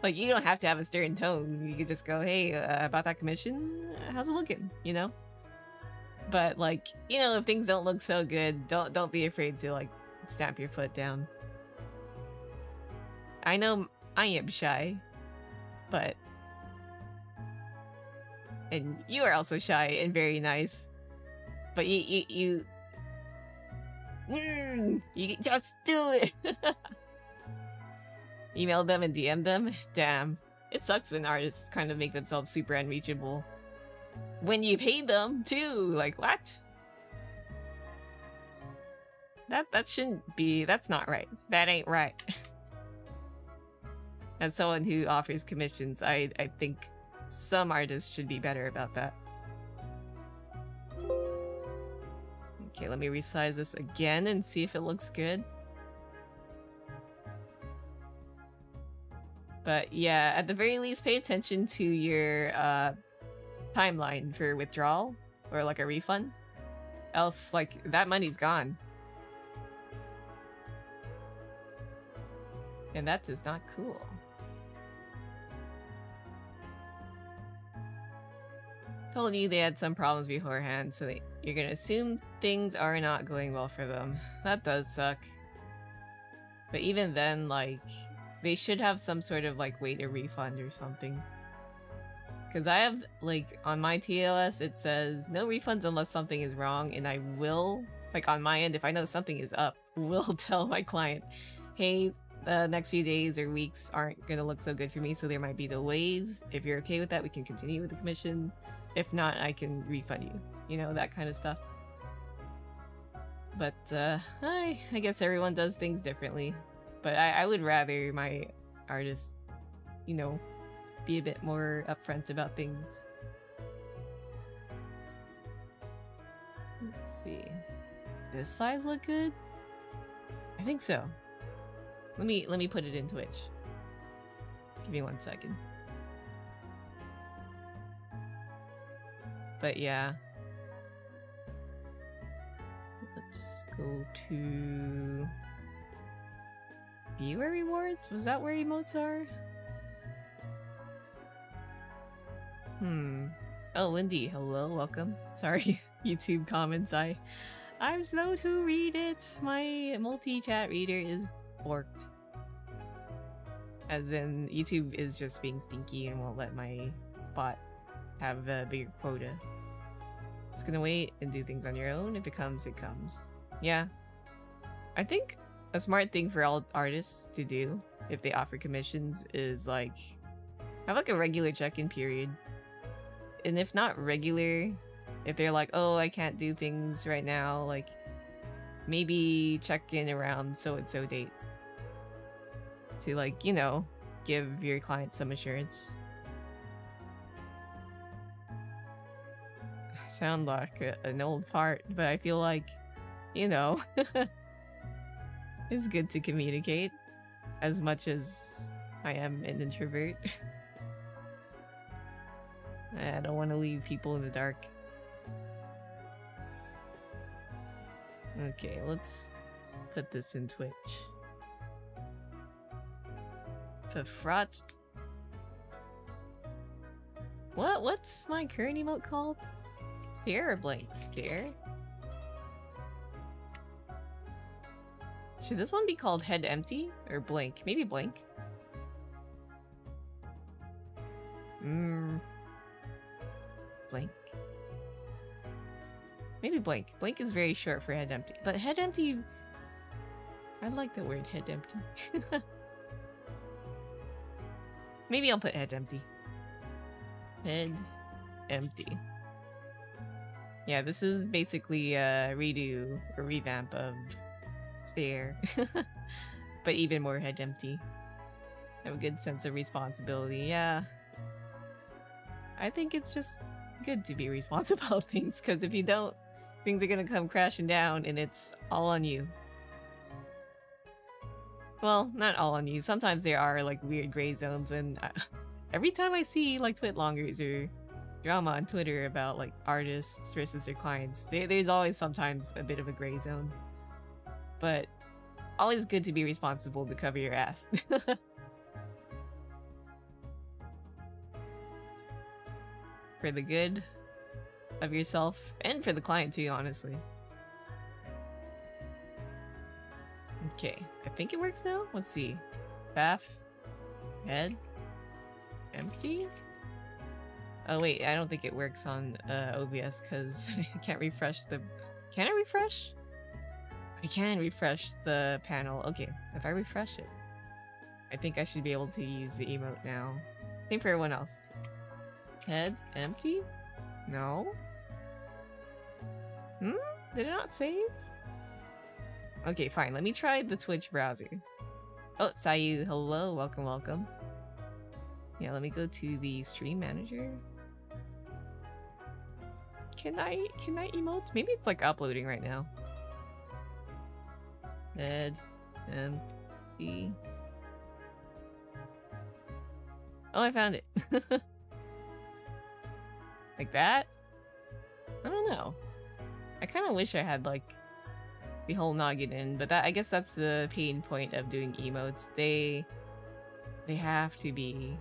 Like, you don't have to have a stern tone. You could just go, hey, about that commission, how's it looking, you know? But, like, you know, if things don't look so good, don't be afraid to, like, stamp your foot down. I know I am shy, but... And you are also shy and very nice. But you just do it! Email them and DM them? Damn. It sucks when artists kind of make themselves super unreachable. When you pay them, too! Like, what? That shouldn't be... That's not right. That ain't right. As someone who offers commissions, I think some artists should be better about that. Okay, let me resize this again and see if it looks good. But yeah, at the very least, pay attention to your timeline for withdrawal or like a refund. Else, like, that money's gone. And that is not cool. Told you they had some problems beforehand, so you're gonna assume things are not going well for them. That does suck. But even then, like, they should have some sort of, like, way to refund or something. Because I have, like, on my TOS, it says, no refunds unless something is wrong, and I will, like, on my end, if I know something is up, will tell my client, hey, the next few days or weeks aren't gonna look so good for me, so there might be delays. If you're okay with that, we can continue with the commission. If not, I can refund you. You know, that kind of stuff. But, I guess everyone does things differently. But I would rather my artists, you know, be a bit more upfront about things. Let's see. Does this size look good? I think so. Let me put it in Twitch. Give me 1 second. But yeah. Let's go to viewer rewards? Was that where emotes are? Oh, Lindy, hello, welcome. Sorry, YouTube comments. I'm slow to read it. My multi-chat reader is borked. As in, YouTube is just being stinky and won't let my bot have a bigger quota. Just gonna wait and do things on your own. If it comes, it comes. Yeah. I think a smart thing for all artists to do, if they offer commissions, is like have like a regular check-in period. and if not regular, if they're like, oh, I can't do things right now, like maybe check in around so and so date to, like, you know, give your client some assurance. I sound like an old fart, but I feel like, you know, it's good to communicate as much as I am an introvert. I don't want to leave people in the dark. Okay, let's put this in Twitch. Fafrot. What's my current emote called? Stare or blank? Stare? Should this one be called head empty or blank? Maybe blank. Blank. Maybe blank. Blank is very short for head empty. But head empty... I like the word head empty. Maybe I'll put head empty. Head empty. Yeah, this is basically a redo or revamp of Stare. But even more head empty. I have a good sense of responsibility, yeah. I think it's just good to be responsible about things, because if you don't, things are gonna come crashing down and it's all on you. Well, not all on you. Sometimes there are like weird gray zones when every time I see like twitlongers or drama on Twitter about like artists versus their clients, there's always sometimes a bit of a gray zone. But always good to be responsible to cover your ass. For the good of yourself and for the client too, honestly. Okay, I think it works now. Let's see. Bath, head, empty. Oh wait, I don't think it works on OBS because I can't refresh the... Can I refresh? I can refresh the panel. Okay, if I refresh it, I think I should be able to use the emote now. Same for everyone else. Head empty? No? Did it not save? Okay, fine. Let me try the Twitch browser. Oh, Sayu, hello. Welcome, welcome. Yeah, let me go to the stream manager. Can I emote? Maybe it's like uploading right now. Head empty. Oh, I found it. Like that? I don't know. I kind of wish I had like the whole noggin in, but I guess that's the pain point of doing emotes. They have to be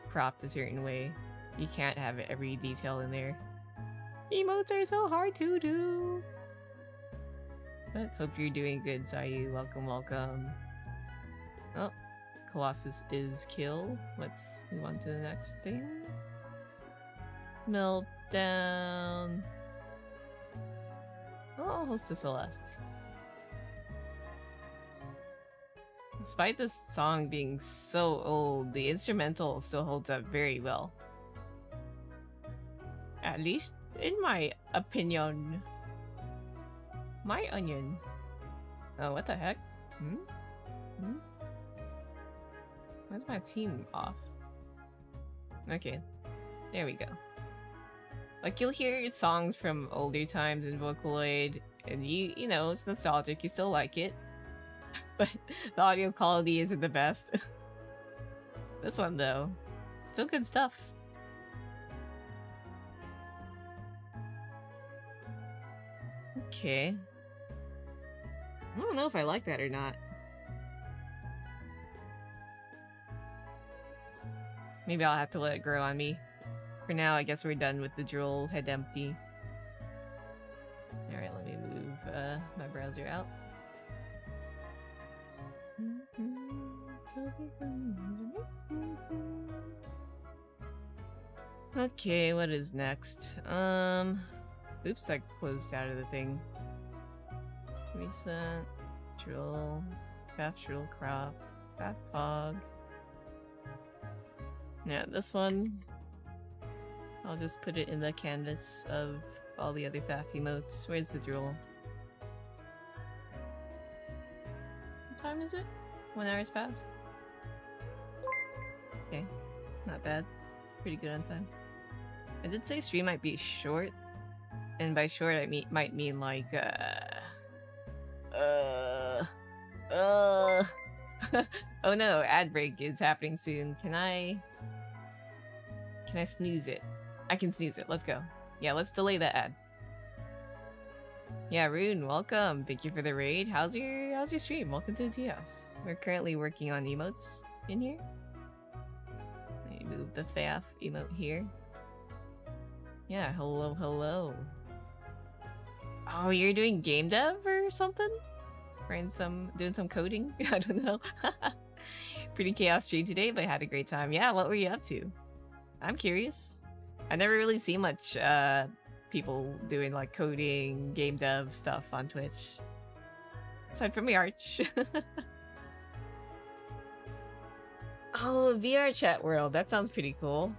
cropped a certain way. You can't have every detail in there. Emotes are so hard to do. But hope you're doing good, Sayu. Welcome, welcome. Oh, Colossus is killed. Let's move on to the next thing. Meltdown. Oh, Hostess Celeste. Despite this song being so old, the instrumental still holds up very well. At least in my opinion. My onion. Oh, what the heck? Why's my team off? Okay, there we go. Like, you'll hear songs from older times in Vocaloid, and you know, it's nostalgic, you still like it. But the audio quality isn't the best. This one, though, still good stuff. Okay. I don't know if I like that or not. Maybe I'll have to let it grow on me. For now, I guess we're done with the drool head empty. Alright, let me move my browser out. Okay, what is next? Oops, I closed out of the thing. Recent, drool, Faf drool crop, Faf pog. Yeah, this one. I'll just put it in the canvas of all the other Faf emotes. Where's the drool? What time is it? 1 hour's passed? Okay, not bad. Pretty good on time. I did say stream might be short, and by short I might mean like oh no, ad break is happening soon. Can I snooze it? I can snooze it. Let's go. Yeah, let's delay that ad. Yeah, Rune, welcome. Thank you for the raid. How's your stream? Welcome to the tea house. We're currently working on emotes in here. Let me move the Faf emote here. Yeah, hello, hello. Oh, you're doing game dev or something? Doing some coding? I don't know. Pretty chaos stream today, but had a great time. Yeah, what were you up to? I'm curious. I never really seen much people doing like coding, game dev stuff on Twitch. Aside from the arch. Oh, VR chat world. That sounds pretty cool.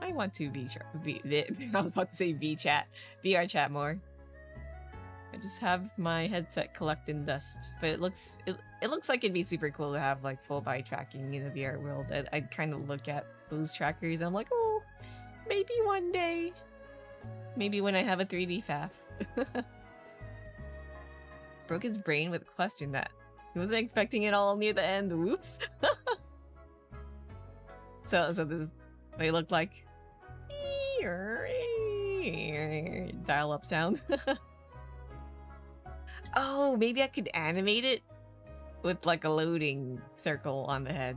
I want to I was about to say VR chat more. I just have my headset collecting dust, but it looks like it'd be super cool to have like full body tracking in the VR world. I kind of look at those trackers and I'm like, oh, maybe one day, maybe when I have a 3D Faf. Broke his brain with a question that he wasn't expecting it all near the end. Whoops. So this is what it looked like. Dial-up sound. Oh, maybe I could animate it with like a loading circle on the head.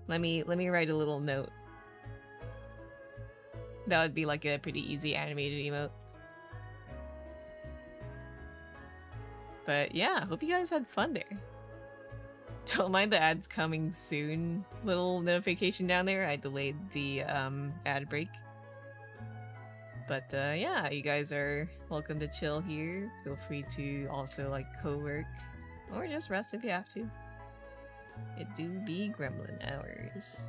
Let me write a little note. That would be like a pretty easy animated emote. But yeah, hope you guys had fun there. Don't mind the ads coming soon. Little notification down there. I delayed the ad break. But yeah, you guys are welcome to chill here. Feel free to also like co-work or just rest if you have to. It do be gremlin hours.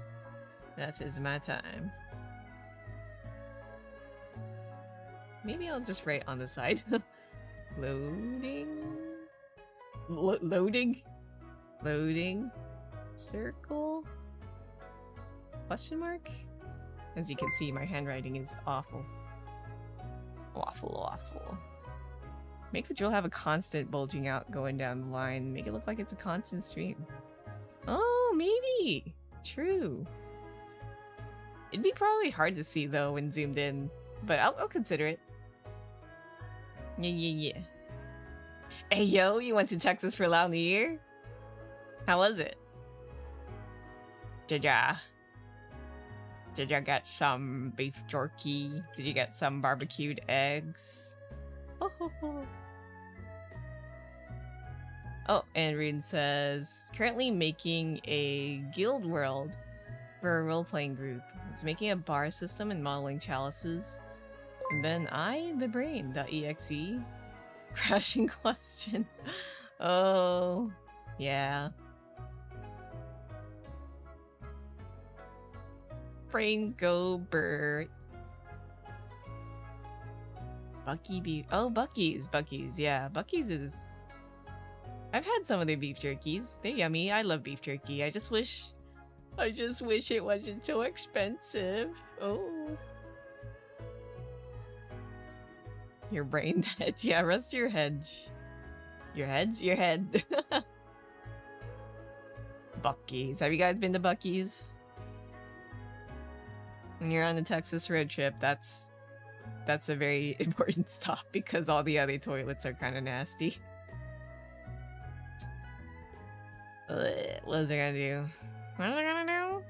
That is my time. Maybe I'll just write on the side. Loading. Loading. Circle. Question mark? As you can see, my handwriting is awful. Awful. Make the drill have a constant bulging out going down the line. Make it look like it's a constant stream. Oh, maybe. True. It'd be probably hard to see though when zoomed in, but I'll consider it. Yeah. Hey yo, you went to Texas for Lao New Year? How was it? Did ya get some beef jerky? Did you get some barbecued eggs? Oh, and Rune says, currently making a guild world for a role-playing group. It's making a bar system and modeling chalices. And then the brain.exe. Crashing question. Oh, yeah. Brain go bird. Bucky beef. Oh, Bucky's. Yeah, Bucky's is... I've had some of their beef jerkies. They're yummy. I love beef jerky. I just wish it wasn't so expensive. Oh. Your brain dead. Yeah, rest your head. Your head. Bucky's. Have you guys been to Bucky's? When you're on the Texas road trip, that's a very important stop because all the other toilets are kind of nasty. What is it gonna do? What is it gonna do?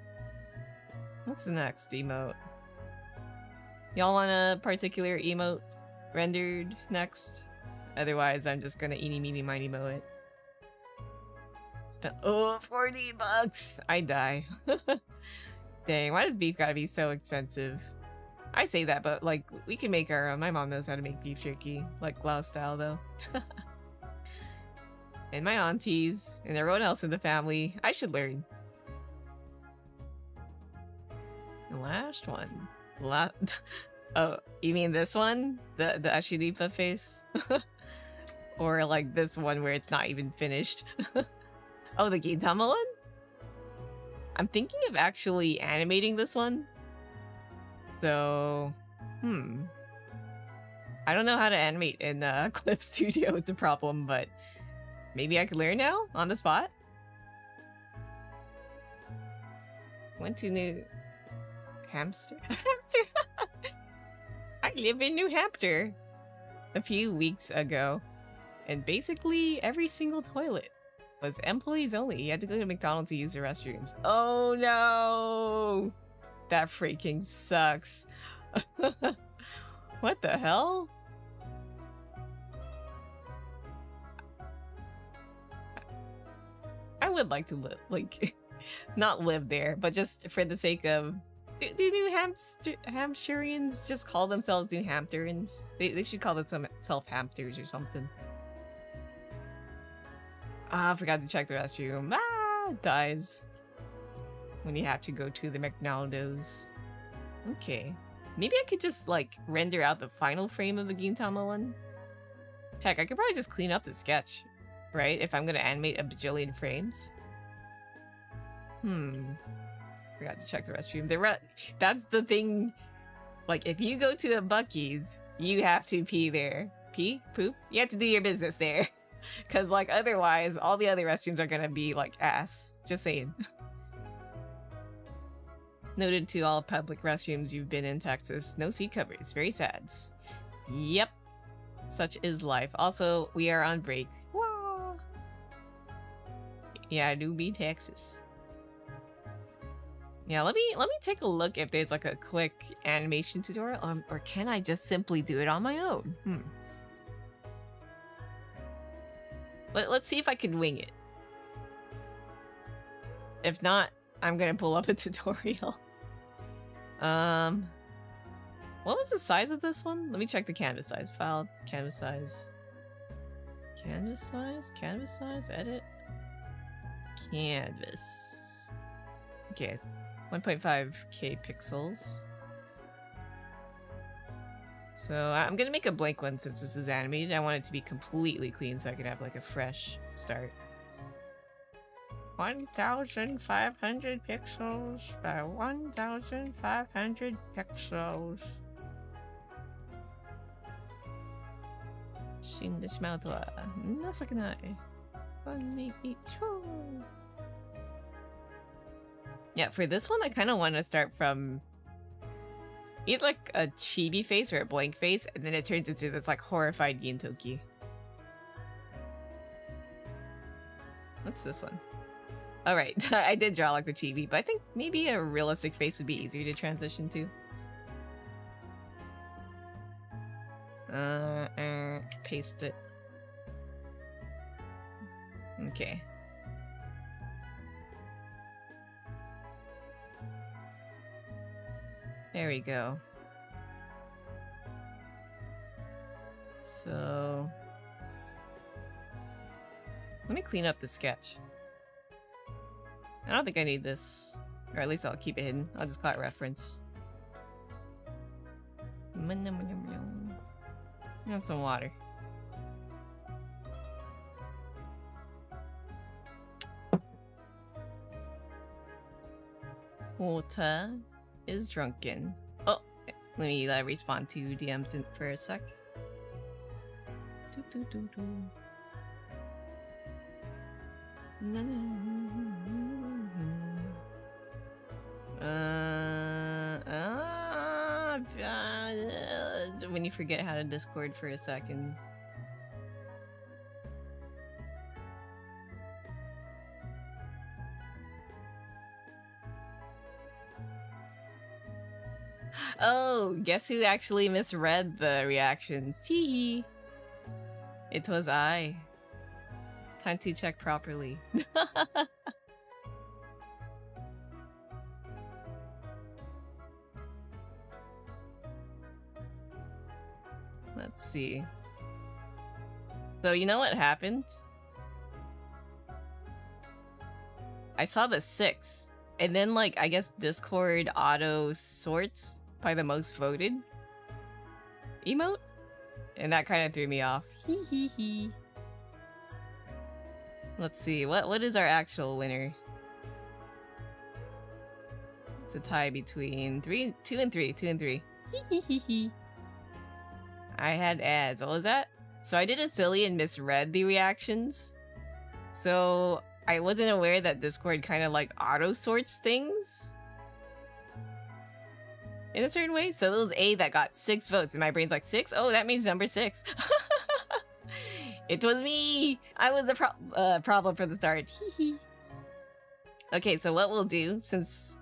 What's the next emote? Y'all want a particular emote rendered next? Otherwise, I'm just gonna eeny meeny miny moe it. Spent $40. I die. Dang, why does beef gotta be so expensive? I say that, but like we can make our own. My mom knows how to make beef jerky, like Lao style though. And my aunties and everyone else in the family. I should learn. Last one. Oh, you mean this one? The Ashiripa face? Or like this one where it's not even finished? Oh, the Gintama one? I'm thinking of actually animating this one. So, I don't know how to animate in Clip Studio. It's a problem, but maybe I could learn now on the spot. Went to New Hampshire. I live in New Hampshire a few weeks ago, and basically every single toilet was employees only. You had to go to McDonald's to use the restrooms. Oh no! That freaking sucks. What the hell? I would like to live, like, not live there, but just for the sake of... Do New Hampshireans just call themselves New Hamptons? They should call themselves Hampters or something. Ah, I forgot to check the restroom. Ah, it dies when you have to go to the McDonald's. Okay. Maybe I could just, like, render out the final frame of the Gintama one? Heck, I could probably just clean up the sketch, right? If I'm gonna animate a bajillion frames. Forgot to check the restroom. That's the thing. Like, if you go to a Buc-ee's, you have to pee there. Pee? Poop? You have to do your business there. Because, like, otherwise, all the other restrooms are gonna be, like, ass. Just saying. Noted to all public restrooms you've been in Texas. No seat covers. Very sad. Yep. Such is life. Also, we are on break. Wah! Yeah, I do be Texas. Yeah, let me take a look if there's like a quick animation tutorial, or can I just simply do it on my own? Let's see if I can wing it. If not, I'm gonna pull up a tutorial. What was the size of this one? Let me check the canvas size. File, canvas size. Canvas size, edit. Canvas. Okay. 1.5k pixels. So I'm gonna make a blank one since this is animated. I want it to be completely clean so I can have like a fresh start. 1,500 pixels by 1,500 pixels. 死んでしまうとは情けない。Yeah, for this one, I kind of want to start from either like a chibi face or a blank face, and then it turns into this like horrified Gintoki. What's this one? All right, I did draw like the chibi, but I think maybe a realistic face would be easier to transition to. Paste it. Okay. There we go. So... let me clean up the sketch. I don't think I need this. Or at least I'll keep it hidden. I'll just call it reference. And some water. Water is drunken. Oh, let me respond to DMs for a sec. When you forget how to Discord for a second. Oh, guess who actually misread the reactions? Teehee. It was I. Time to check properly. Let's see. So you know what happened? I saw the 6, And then, like, I guess Discord auto sorts by the most voted emote. And that kind of threw me off. Hee hee hee. Let's see, what is our actual winner? It's a tie between 2 and 3. Hee hee hee hee. I had ads. What was that? So I did it silly and misread the reactions. So I wasn't aware that Discord kind of like auto sorts things in a certain way. So it was A that got 6 votes, and my brain's like, 6? Oh, that means number 6. It was me. I was the problem for the start. Okay, so what we'll do, since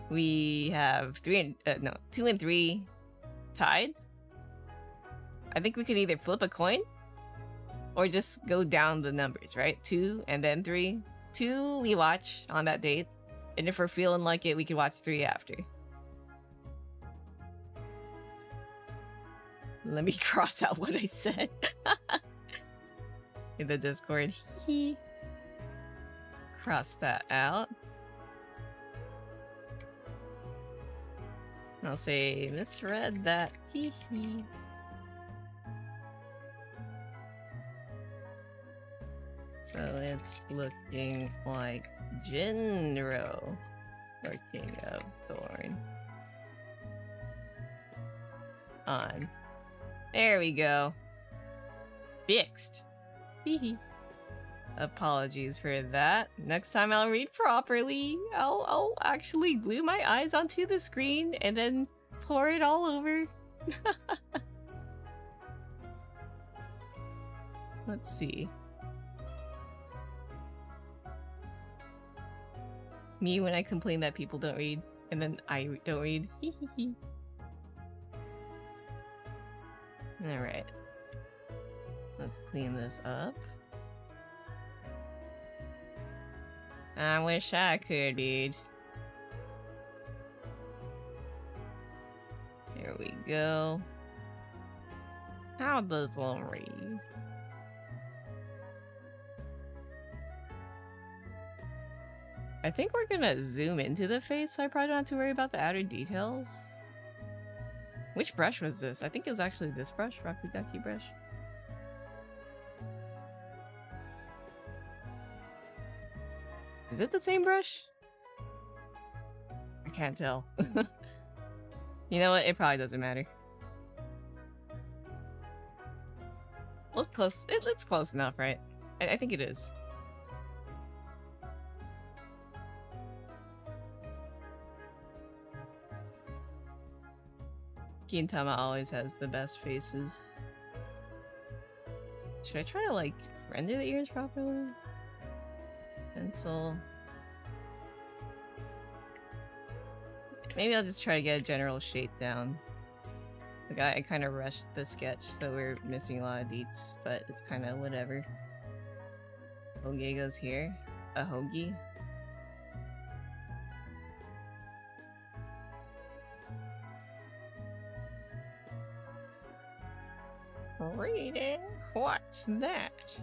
we have 2 and 3 tied, I think we could either flip a coin or just go down the numbers, right? 2 and then 3. 2 we watch on that date, and if we're feeling like it, we could watch 3 after. Let me cross out what I said in the Discord. Cross that out. I'll say misread that. So it's looking like Jinro or King of Thorn on. There we go. Fixed. Apologies for that. Next time I'll read properly. I'll actually glue my eyes onto the screen and then pour it all over. Let's see. Me when I complain that people don't read, and then I don't read. Alright. Let's clean this up. I wish I could read. Here we go. How does one read? I think we're gonna zoom into the face, so I probably don't have to worry about the outer details. Which brush was this? I think it was actually this brush, Rakudaki brush. Is it the same brush? I can't tell. You know what? It probably doesn't matter. Well, close. It's close enough, right? I think it is. Gintama always has the best faces. Should I try to, like, render the ears properly? Pencil. Maybe I'll just try to get a general shape down. Like, I kind of rushed the sketch, so we're missing a lot of deets, but it's kind of whatever. Hoge goes here. A hoagie. Reading? What's that?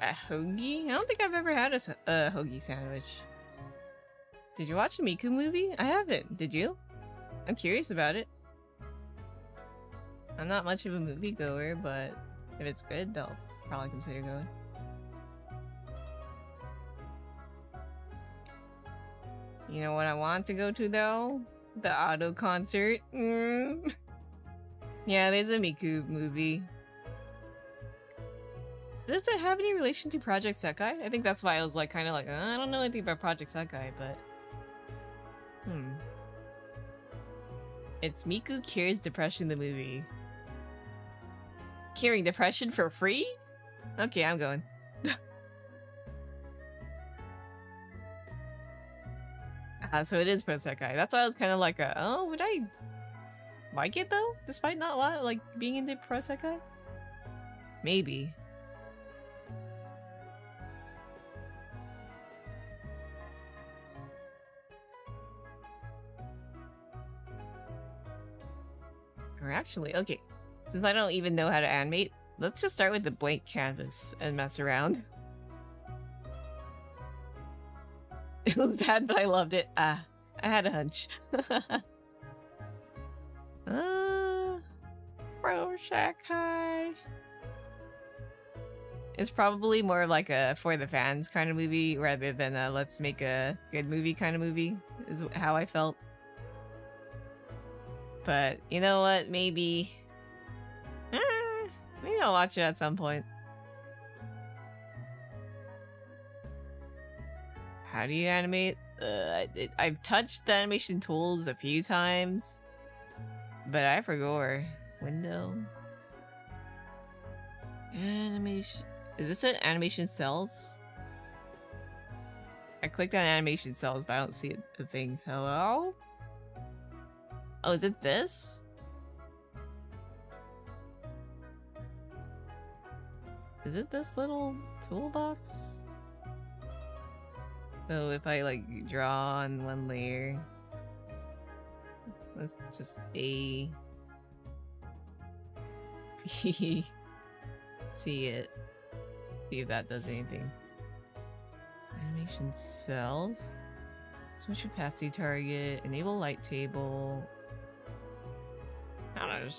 A hoagie? I don't think I've ever had a hoagie sandwich. Did you watch a Miku movie? I haven't. Did you? I'm curious about it. I'm not much of a movie goer, but if it's good, I'll probably consider going. You know what I want to go to though? The auto concert. Yeah, there's a Miku movie. Does it have any relation to Project Sekai? I think that's why I was like, kind of like, I don't know anything about Project Sekai, but... It's Miku Cures Depression the movie. Curing depression for free? Okay, I'm going. So it is Pro Sekai. That's why I was kind of like, oh, would I like it though? Despite not like being into Pro Sekai? Maybe. Or actually, okay, since I don't even know how to animate, let's just start with the blank canvas and mess around. It was bad, but I loved it. Ah, I had a hunch. Fafrotsky. It's probably more of like a for the fans kind of movie rather than a let's make a good movie kind of movie, is how I felt. But you know what? Maybe I'll watch it at some point. How do you animate? I've touched the animation tools a few times, but I forgot. Window. Animation. Is this an animation cells? I clicked on animation cells, but I don't see a thing. Hello? Oh, is it this? Is it this little toolbox? So if I like draw on one layer, let's just A. See it. See if that does anything. Animation cells. Switch opacity target. Enable light table. How the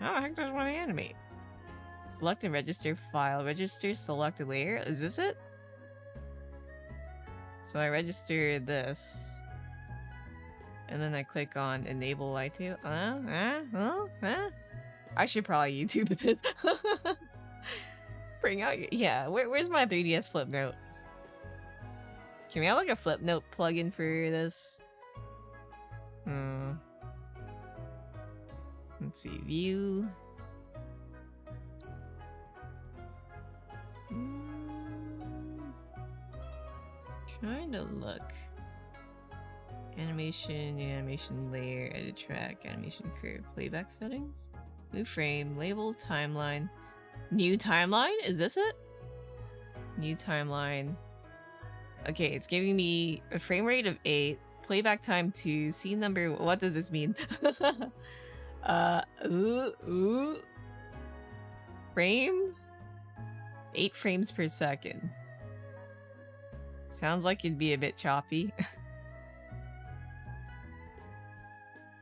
heck does one animate? Select and register file. Register selected layer. Is this it? So I register this. And then I click on enable light table. I should probably YouTube this. Bring out, yeah. Where's my 3DS flip note? Can we have like a flip note plugin for this? Let's see, view. Trying to look. Animation, new animation layer, edit track, animation curve, playback settings, new frame, label, timeline. New timeline? Is this it? New timeline. Okay, it's giving me a frame rate of 8, playback time 2, scene number. What does this mean? Frame? 8 frames per second. Sounds like it'd be a bit choppy.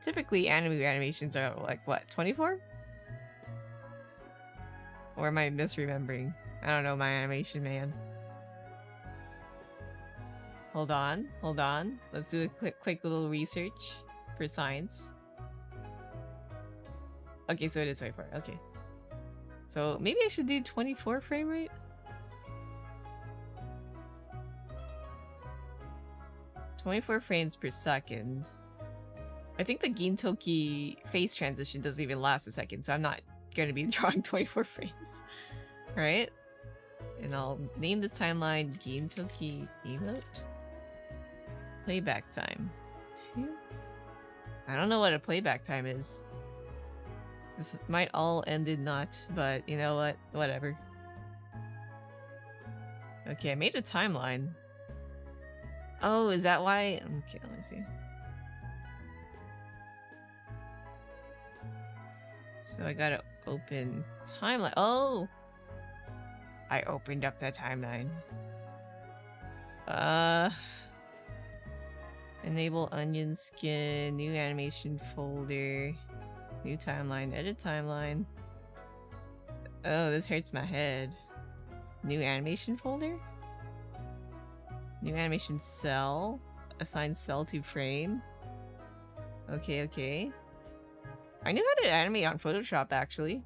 Typically, anime animations are like, what, 24? Or am I misremembering? I don't know my animation, man. Hold on. Let's do a quick little research for science. Okay, so it is 24. Okay. So maybe I should do 24 frame rate? "24 frames per second. I think the Gintoki face transition doesn't even last a second, so I'm not going to be drawing 24 frames. Right? And I'll name this timeline Gintoki emote. Playback time. 2? I don't know what a playback time is. This might all end in not, but you know what? Whatever. Okay, I made a timeline. Oh, is that why? Okay, let me see. So I gotta open timeline. Oh! I opened up that timeline. Enable onion skin, new animation folder, new timeline, edit timeline. Oh, this hurts my head. New animation folder? New animation cell. Assign cell to frame. Okay. I knew how to animate on Photoshop, actually.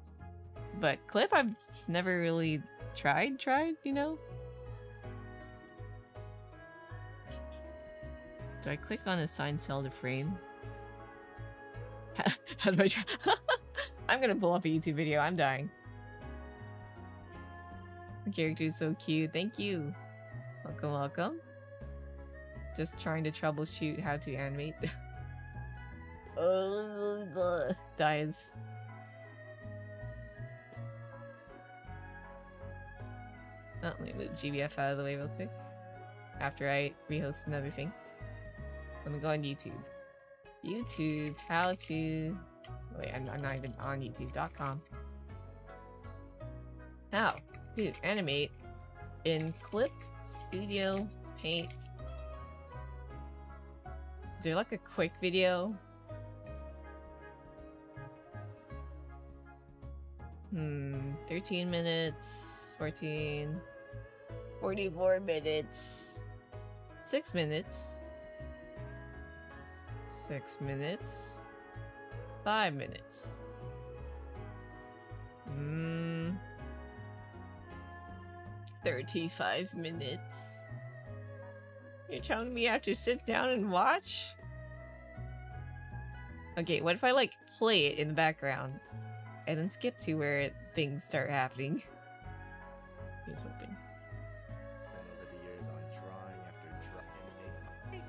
But clip, I've never really tried, you know? Do I click on assign cell to frame? How do I try? I'm gonna pull up a YouTube video. I'm dying. The character is so cute. Thank you. Welcome. Just trying to troubleshoot how to animate. Dies. Oh, let me move GBF out of the way real quick. After I rehost another thing. Let me go on YouTube. YouTube, how to... Wait, I'm not even on YouTube.com. How to animate in Clip Studio Paint Is there like a quick video? 13 minutes, 14, 44 minutes, 6 minutes, 6 minutes, 5 minutes. 35 minutes. You're telling me I have to sit down and watch? Okay, what if I like play it in the background and then skip to where things start happening? Here's hoping. Over the years on drawing after drawing.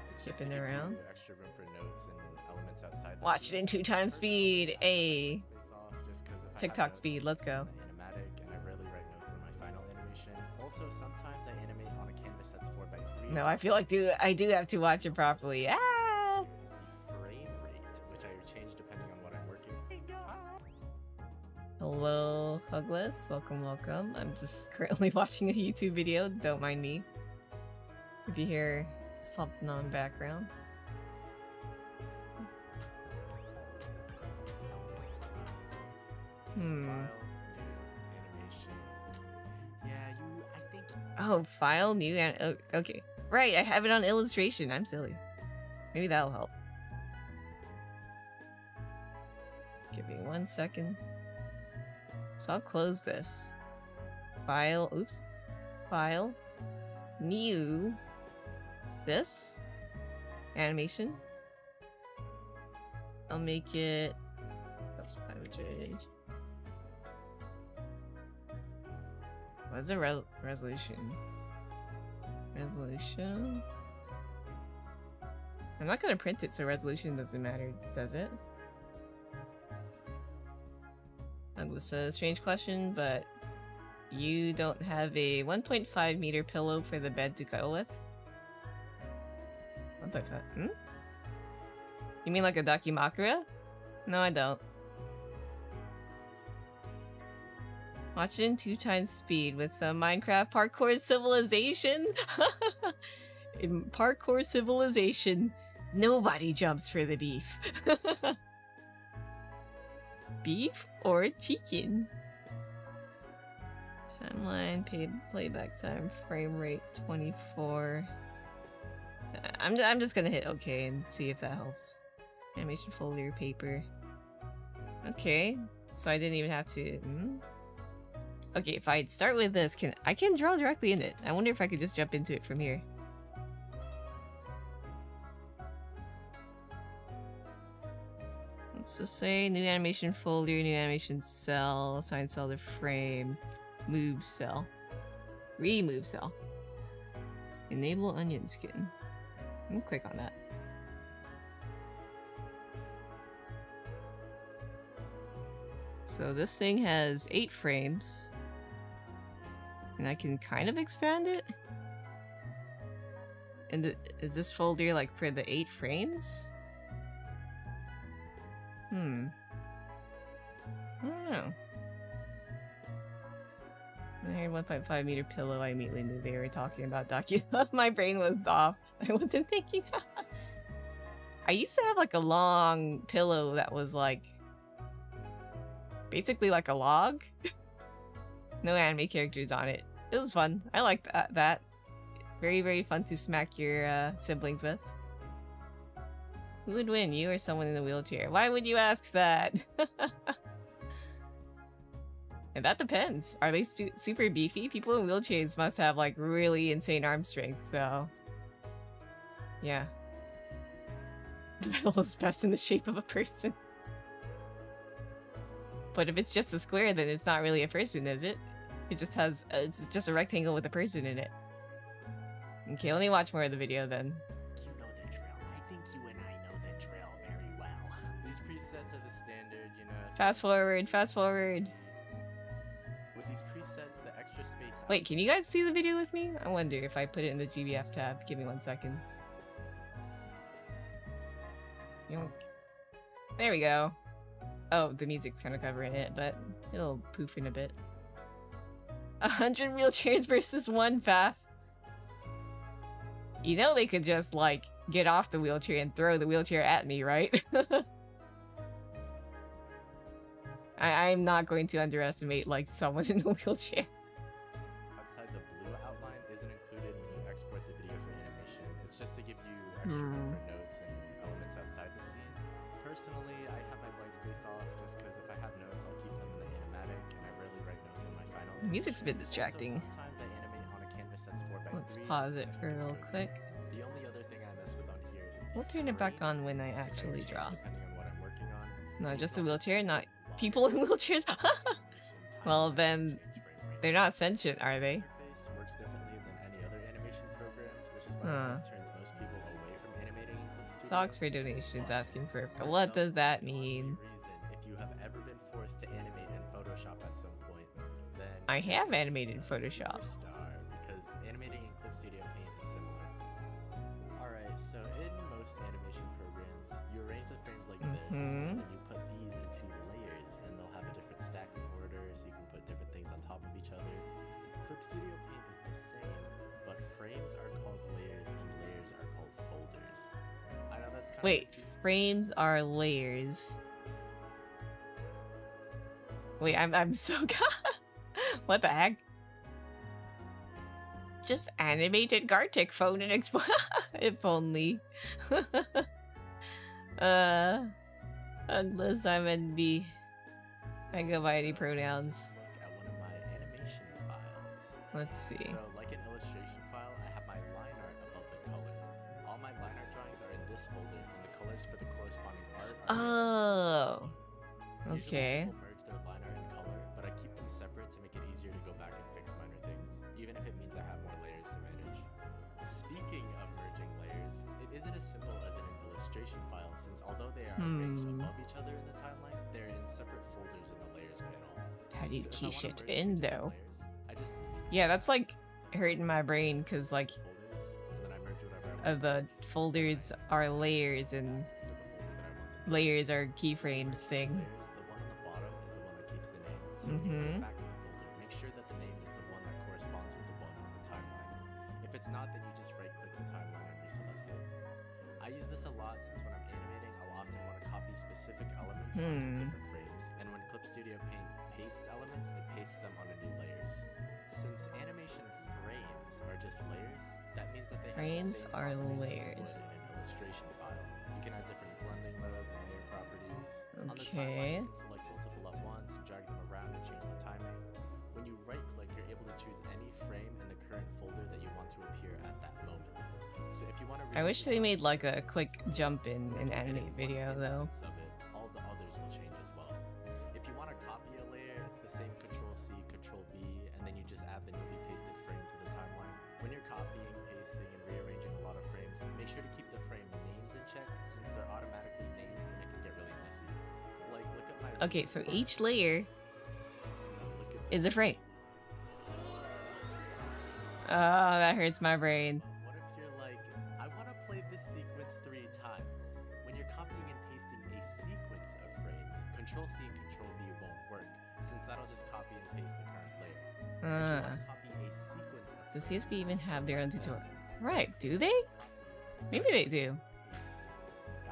Skipping around. Extra room for notes and elements outside. Watch it in 2x speed. A TikTok speed. Let's go. Animatic, and I rarely write notes in my final animation. Also, sometimes I animate on a canvas that's 4x3. No, I feel like I do have to watch it properly. Ah! Is the frame rate, which I change depending on what I'm working. Hello, Hugless. Welcome, welcome. I'm just currently watching a YouTube video. Don't mind me if you hear something on background. File, new animation. Yeah, I think. Oh, file, new, and okay. Right, I have it on illustration. I'm silly. Maybe that'll help. Give me 1 second. So I'll close this. File, oops. File, new, this, animation. I'll make it, that's 500. What's the resolution? Resolution? I'm not gonna print it, so resolution doesn't matter, does it? This is a strange question, but you don't have a 1.5 meter pillow for the bed to cuddle with? 1.5? You mean like a Dakimakura? No, I don't. Watch it in 2x speed with some Minecraft parkour civilization. In parkour civilization, nobody jumps for the beef. Beef or chicken? Timeline, playback time, frame rate 24. I'm just gonna hit OK and see if that helps. Animation folder, paper. Okay, so I didn't even have to. Okay, if I start with this, I can draw directly in it. I wonder if I could just jump into it from here. Let's just say new animation folder, new animation cell, assign cell to frame, move cell, remove cell, enable onion skin. I'm gonna click on that. So this thing has 8 frames, and I can kind of expand it. And is this folder like for the 8 frames? I don't know. I heard 1.5 meter pillow, I immediately knew they were talking about Daki. My brain was off. I wasn't thinking. I used to have like a long pillow that was like basically like a log. No anime characters on it. It was fun. I liked that. Very, very fun to smack your siblings with. Who would win, you or someone in a wheelchair? Why would you ask that? And that depends. Are they super beefy? People in wheelchairs must have like really insane arm strength, so... yeah. The metal is best in the shape of a person. But if it's just a square, then it's not really a person, is it? It just has... it's just a rectangle with a person in it. Okay, let me watch more of the video then. You know the drill. I think you and I know the drill very well. These presets are the standard, you know. Fast forward, fast forward. With these presets, the extra space... Wait, can you guys see the video with me? I wonder if I put it in the GBF tab. Give me 1 second. There we go. Oh, the music's kind of covering it, but it'll poof in a bit. 100 wheelchairs versus 1 Faf. You know they could just, like, get off the wheelchair and throw the wheelchair at me, right? I'm not going to underestimate, like, someone in a wheelchair. Outside the blue outline isn't included when you export the video for animation. It's just to give you extra room for notes and elements outside the scene. Personally, I have my blank space off just because if I have notes, I'll keep them in the animatic, and I rarely write notes in my final. The music's a bit distracting. Also, sometimes I animate on a canvas that's 4x3. Let's pause it for real quick. The only other thing I mess with on here is We'll turn it back on when I actually draw. Depending on what I'm working on. No, just a wheelchair, not people in wheelchairs. Well, then they're not sentient, are they? Works differently than any other animation programs, which is why it turns most people away from animating in Clip Studio. Socks for donations, asking for. What does that mean? If you have ever been forced to animate in Photoshop at some point, then I have animated in Photoshop. Because animating in Clip Studio Paint is similar. Alright, so in most animation programs, you arrange the frames like this, and then you put these into layers, and they'll have a different stacking order, so you can put different things on top of each other. Clip Studio Paint is the same, but frames are called layers, and layers are called folders. I know that's kind Wait, of frames are layers. Wait, I'm so what the heck? Just animated Gartic phone and if only. Unless I'm NB. I go by any pronouns. Look at one of my animation files. Let's see. So, like an illustration file, I have my line art above the color. All my line art drawings are in this folder, and the colors for the corresponding art are okay. Usually people merge their line art and color, but I keep them separate to make it easier to go back and fix minor things, even if it means I have more layers to manage. Speaking of merging layers, it isn't as simple as in an illustration file, since although they are arranged above each other in the timeline, they're in separate folders in the layers panel. How do you So if I key wanna shit merge in two different though? layers, I just Yeah, that's like hurting my brain because like folders, and then I merge whatever I want the folders are layers and with the folder that I want them. layers are keyframes thing. Layers, the one on the bottom is the one that keeps the name. So when you put it back in the folder, make sure that the name is the one that corresponds with the one on the timeline. If it's not, then you just right-click the timeline and reselect it. I use this a lot since when I'm animating, I'll often want to copy specific elements onto different frames, and when Clip Studio Paint pastes elements, it pastes them onto new layers. Since animation frames are just layers, that means that they have Frames the same are properties that layers. you would in an illustration file. You can have different blending modes and layer properties. On the Okay. timeline, you can select multiple at once and drag them around and change the timing. When you right-click, you're able to choose any frame in the current folder that you want to appear at that moment. So if you want to I wish they made like a quick jump in an animated video though. of it, all the others will change as well. If you want to copy a layer, it's the same Control-C, Control-V, and then you just add the newly pasted frame to the timeline. When you're copying, pasting, and rearranging a lot of frames, make sure to keep the frame names in check since they're automatically named and it can get really messy. Like, look at my Okay, so recent each layer and then look at is a this. frame. Oh, that hurts my brain. What if you're like, I want to play this sequence 3 times? When you're copying and pasting a sequence of frames, Control-C and Control-V won't work, since that'll just copy and paste the current layer. If you want to copy a sequence of Does frames, CSP even have their own tutorial? then Right, do they? Maybe they do.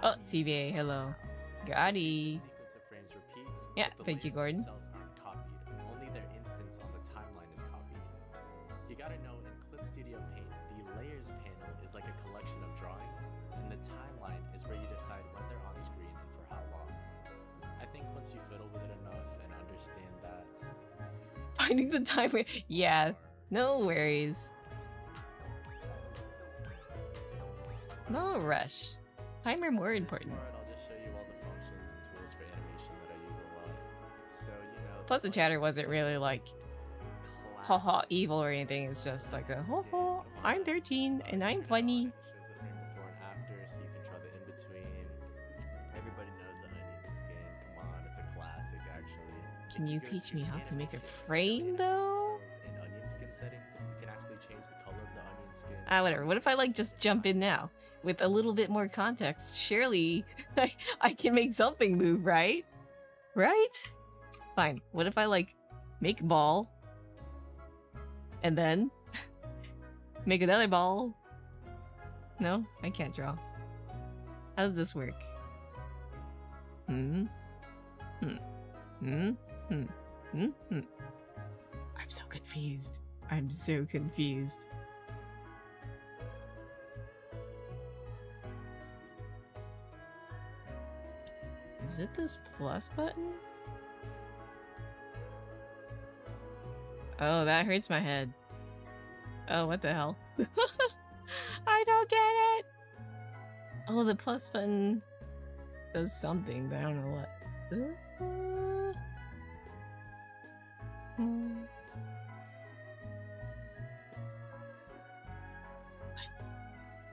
Oh, CVA, hello. Gotti. Sequence of frames repeats, Yeah, but the thank you, layers Gordon. themselves aren't copied. Only their instance on the timeline is copied. You gotta know in Clip Studio Paint, the layers panel is like a collection of drawings, and the timeline is where you decide when they're on screen and for how long. I think once you fiddle with it enough and understand that, Finding the timer. Yeah, no worries. No rush. Timer more important. this part, I'll just show you all the functions and tools for animation that I use a lot. So, you know, Plus the chatter wasn't really like haha classic evil or anything. It's just like a ho ho. I'm 13 and I'm funny. It shows the frame before and after, so you can draw the in-between. Everybody knows the onion skin. Come on, it's a classic, actually. Can If you go teach to me how to make a animation, show frame, though? cells in onion skin settings, you can actually change the color of the onion skin. Whatever. What if I like just jump in now with a little bit more context? Surely I can make something move, right? Right? Fine. What if I like make ball and then make another ball No, I can't draw. How does this work? I'm so confused. I'm so confused. Is it this plus button? Oh, that hurts my head. Oh, what the hell? I don't get it! Oh, the plus button does something, but I don't know what.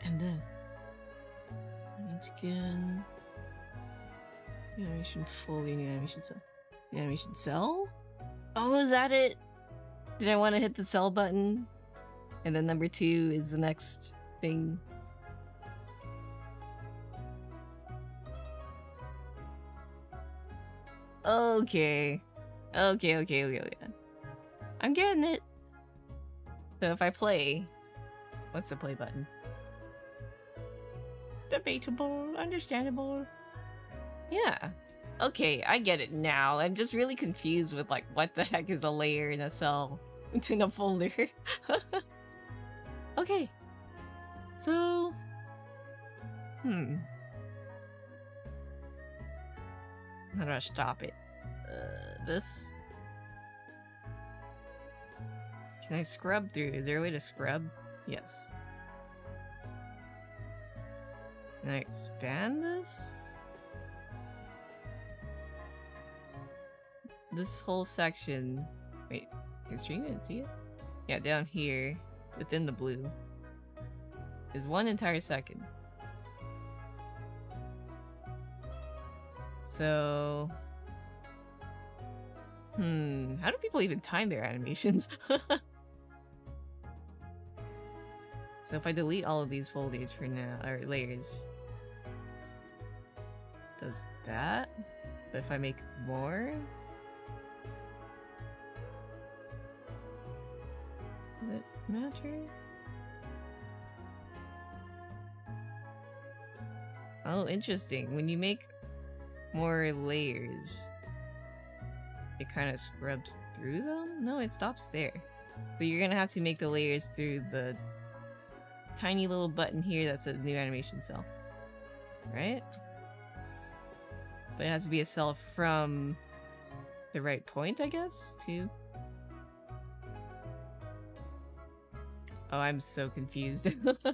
And then once again, animation fully, animation cell. Animation cell? Oh, is that it? Did I want to hit the cell button? And then number 2 is the next thing. Okay. Okay. I'm getting it. So if I play, what's the play button? Debatable, understandable. Yeah. Okay, I get it now. I'm just really confused with like what the heck is a layer in a cell in a folder. Okay. So how do I stop it? This. Can I scrub through? Is there a way to scrub? Yes. Can I expand this? This whole section. Wait, can stream it? See it? Yeah, down here, within the blue, is 1 entire second. So, how do people even time their animations? So if I delete all of these folders for now, or layers, does that? But if I make more? Does it matter? Oh, interesting. When you make more layers, it kind of scrubs through them? No, it stops there. So you're gonna have to make the layers through the tiny little button here that says new animation cell. Right? But it has to be a cell from the right point, I guess, too. Oh, I'm so confused. Can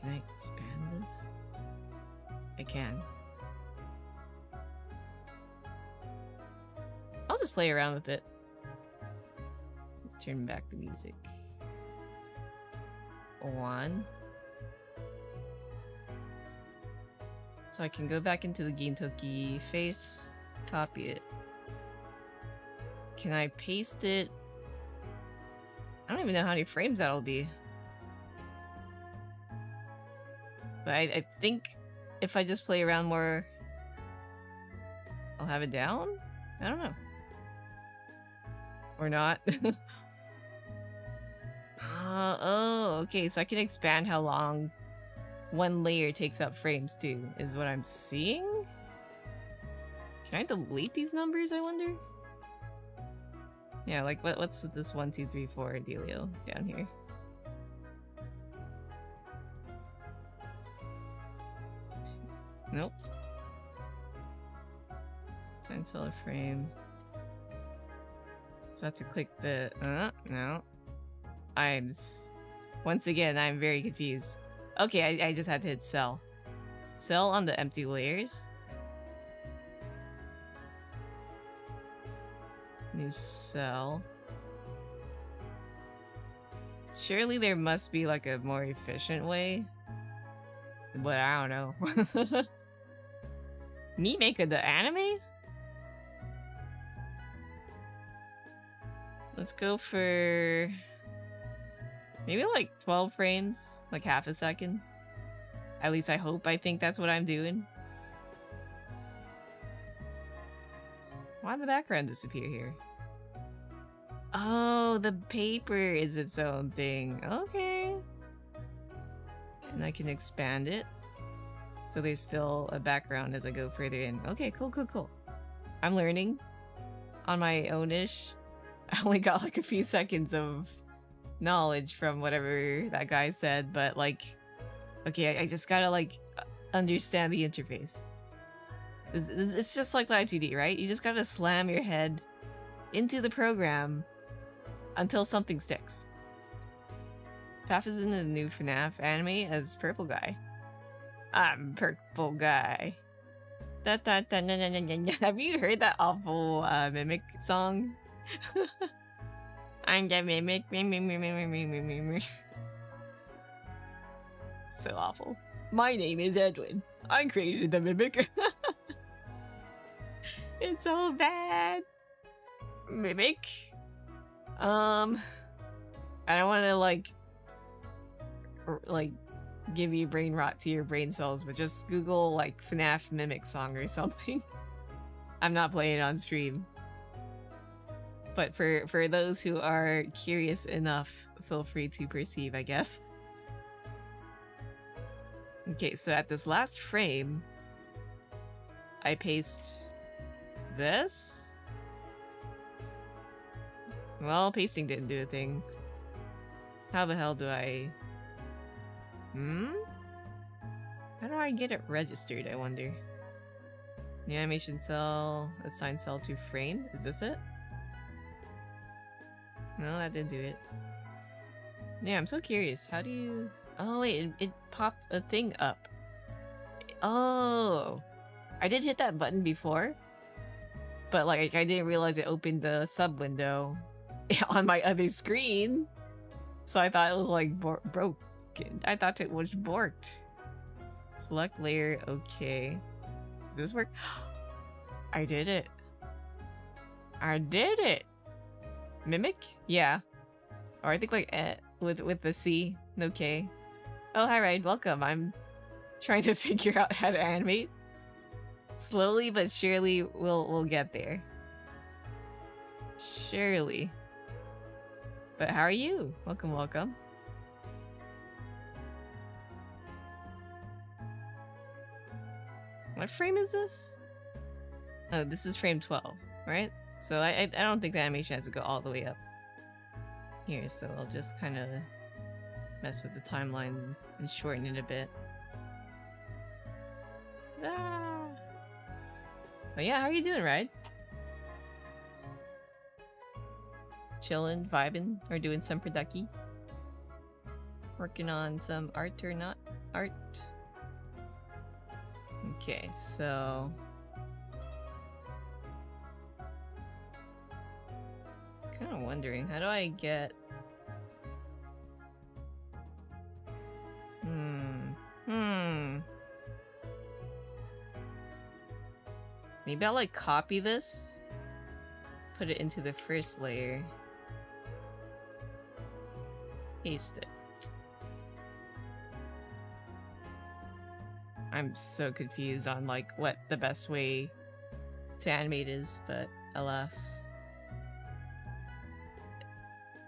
I expand this? I can. I'll just play around with it. Let's turn back the music. 1. So I can go back into the Gintoki face, copy it. Can I paste it? I don't even know how many frames that'll be. But I think if I just play around more, I'll have it down? I don't know. Or not. Oh, okay, so I can expand how long one layer takes up frames too, is what I'm seeing? Can I delete these numbers, I wonder? Yeah, like what's this 1, 2, 3, 4 dealio down here? Nope. Time cell a frame. So I have to click the no. Once again, I'm very confused. Okay, I just had to hit cell. Cell on the empty layers. New cell. Surely there must be like a more efficient way. But I don't know. Me making the anime? Let's go for maybe like 12 frames, like half a second. At least I hope. I think that's what I'm doing. Why did the background disappear here? Oh, the paper is its own thing. Okay. And I can expand it. So there's still a background as I go further in. Okay, cool, cool, cool. I'm learning on my own-ish. I only got like a few seconds of knowledge from whatever that guy said, but like, okay, I just gotta like understand the interface. It's just like Live 2D, right? You just gotta slam your head into the program until something sticks. Paf is in the new FNAF anime as Purple Guy. I'm Purple Guy. Have you heard that awful Mimic song? I'm the Mimic. So awful. My name is Edwin. I created the Mimic. It's so bad. Mimic. I don't want to like give you brain rot to your brain cells, but just Google like FNAF Mimic song or something. I'm not playing it on stream. But for those who are curious enough, feel free to perceive, I guess. Okay, so at this last frame, I paste this. Well, pasting didn't do a thing. How the hell do I... How do I get it registered, I wonder? The animation cell, assign cell to frame? Is this it? No, that didn't do it. Yeah, I'm so curious. How do you... Oh wait, it popped a thing up. Oh! I did hit that button before, but like I didn't realize it opened the sub window on my other screen. So I thought it was like broken. I thought it was borked. Select layer, okay. Does this work? I did it. I did it! Mimic? Yeah. Or I think like with the C, no K. Oh, hi Ryan, welcome. I'm trying to figure out how to animate. Slowly but surely we'll get there. Surely. But how are you? Welcome, welcome. What frame is this? Oh, this is frame 12, right? So I don't think the animation has to go all the way up here, so I'll just kind of mess with the timeline and shorten it a bit. Ah. But yeah, how are you doing, Ride? Chillin', vibing, or doing some producky? Working on some art or not art? Okay, so... kind of wondering, how do I get... Maybe I'll like copy this, put it into the first layer, paste it. I'm so confused on like what the best way to animate is, but alas.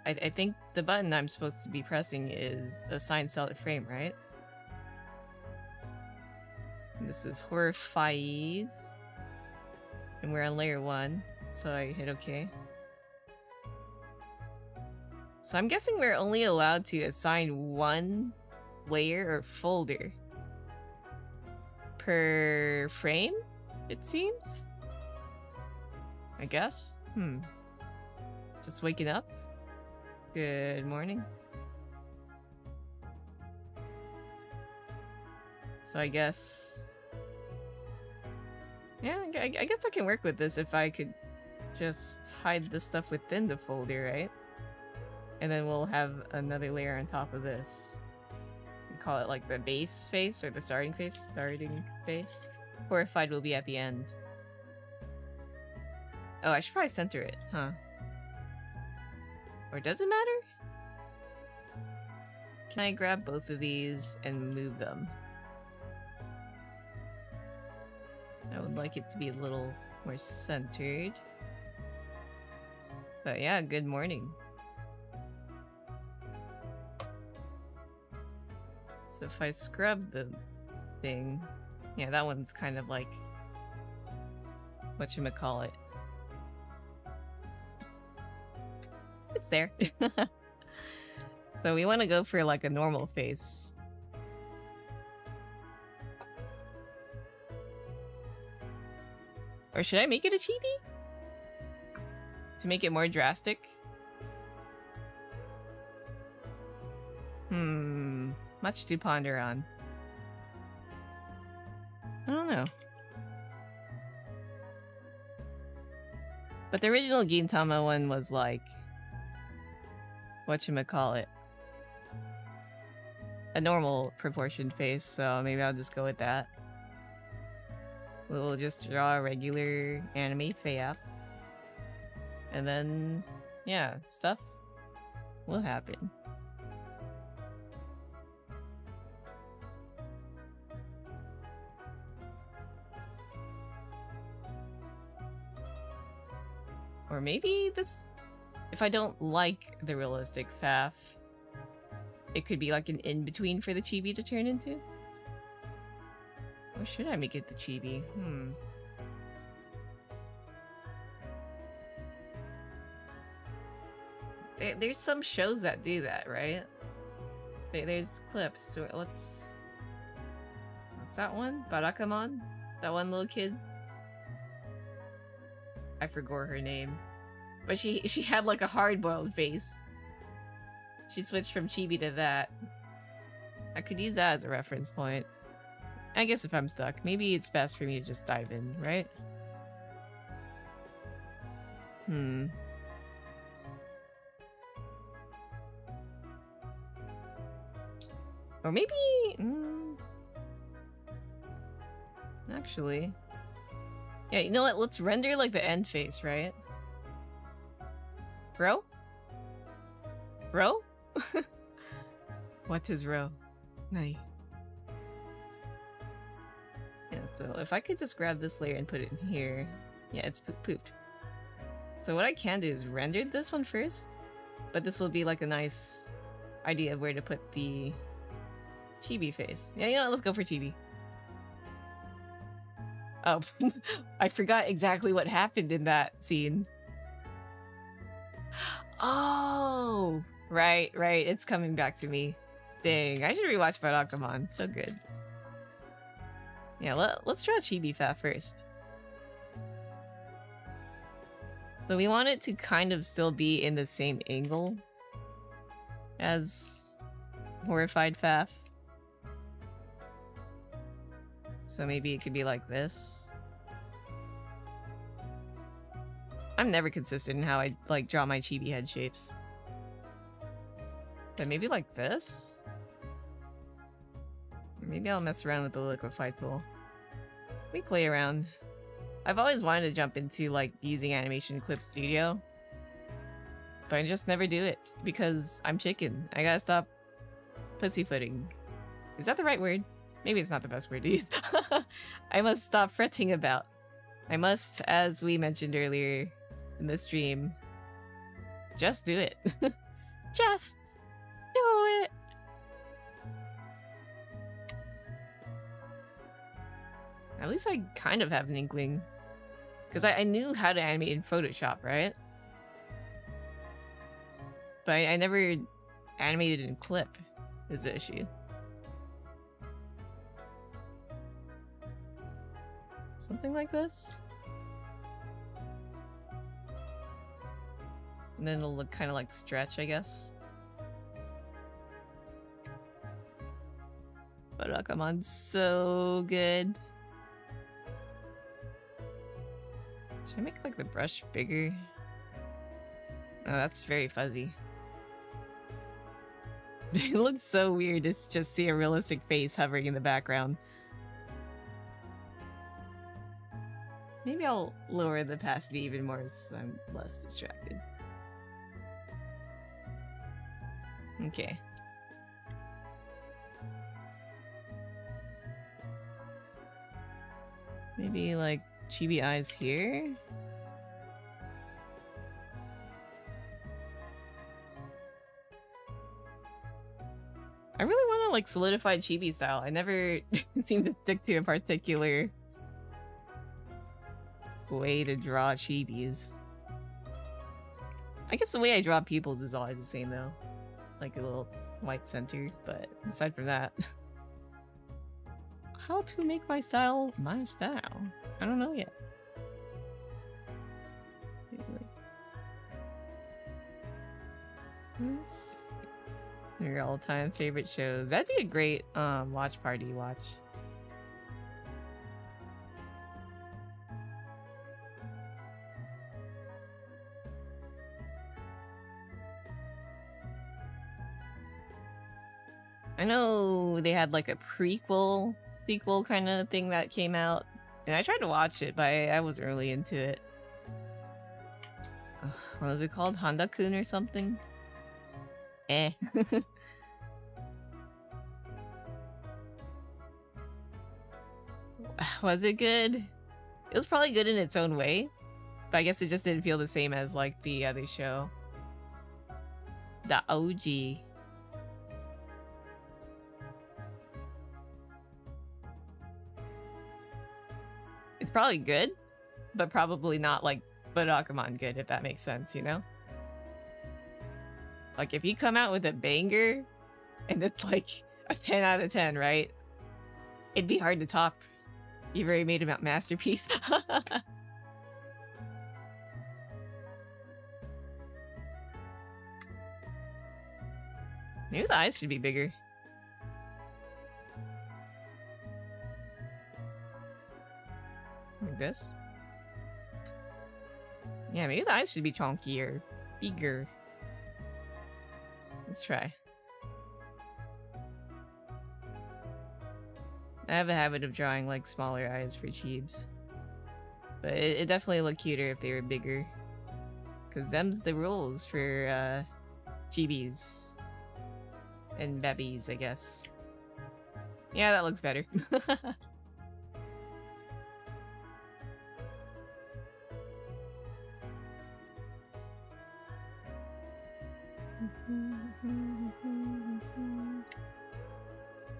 I think the button I'm supposed to be pressing is assign cell to frame, right? And this is horrified. And we're on layer 1, so I hit OK. So I'm guessing we're only allowed to assign one layer or folder per frame, it seems? I guess? Just waking up? Good morning. So I guess... yeah, I guess I can work with this if I could just hide the stuff within the folder, right? And then we'll have another layer on top of this. We call it like the base face or the starting face. Horrified will be at the end. Oh, I should probably center it, huh? Or does it matter? Can I grab both of these and move them? I would like it to be a little more centered. But yeah, good morning. So if I scrub the thing, yeah, that one's kind of like whatchamacallit. It's there. So we want to go for like a normal face. Or should I make it a chibi? To make it more drastic? Much to ponder on. I don't know. But the original Gintama one was like... whatchamacallit? A normal proportioned face, so maybe I'll just go with that. We'll just draw a regular anime Fayap. And then, yeah, stuff will happen. Or maybe this... if I don't like the realistic Faf, it could be like an in-between for the chibi to turn into? Or should I make it the chibi? There's some shows that do that, right? There's clips. So what's that one? Barakamon? That one little kid? I forgot her name. But she had like a hard-boiled face. She switched from chibi to that. I could use that as a reference point. I guess if I'm stuck, maybe it's best for me to just dive in, right? Or maybe... actually... yeah, you know what? Let's render like the end face, right? Ro? Ro? What is Ro? Nai. Yeah, so if I could just grab this layer and put it in here. Yeah, it's pooped. So what I can do is render this one first. But this will be like a nice idea of where to put the chibi face. Yeah, you know what? Let's go for chibi. Oh, I forgot exactly what happened in that scene. Oh, right. It's coming back to me. Dang, I should rewatch Barakamon. So good. Yeah, let's draw Chibi Fat first. So we want it to kind of still be in the same angle as Horrified Faf. So maybe it could be like this. I'm never consistent in how I like draw my chibi head shapes. But maybe like this? Or maybe I'll mess around with the liquify tool. We play around. I've always wanted to jump into like using Animation Clip Studio. But I just never do it because I'm chicken. I gotta stop pussyfooting. Is that the right word? Maybe it's not the best word to use. I must stop fretting about. I must, as we mentioned earlier in the stream, just do it. Just do it! At least I kind of have an inkling. Because I knew how to animate in Photoshop, right? But I never animated in Clip, is the issue. Something like this? And then it'll look kind of like Stretch, I guess. But come on, so good. Should I make like the brush bigger? Oh, that's very fuzzy. It looks so weird to just see a realistic face hovering in the background. Maybe I'll lower the opacity even more so I'm less distracted. Okay. Maybe like chibi eyes here? I really want to like solidified chibi style. I never seem to stick to a particular way to draw chibis. I guess the way I draw peoples is always the same though. Like a little white center, but aside from that. How to make my style my style? I don't know yet. Your all-time favorite shows. That'd be a great watch party watch. I know they had like a prequel, sequel kind of thing that came out, and I tried to watch it, but I wasn't really into it. What was it called? Honda-kun or something? Eh. Was it good? It was probably good in its own way, but I guess it just didn't feel the same as like the other show. The OG. It's probably good, but probably not like Barakamon good, if that makes sense, you know? Like, if you come out with a banger, and it's like a 10 out of 10, right? It'd be hard to top. You've already made a masterpiece. Maybe the eyes should be bigger. Like this? Yeah, maybe the eyes should be chunkier. Bigger. Let's try. I have a habit of drawing like smaller eyes for cheebs. But it definitely looked cuter if they were bigger. Cause them's the rules for chibis. And bebbies, I guess. Yeah, that looks better.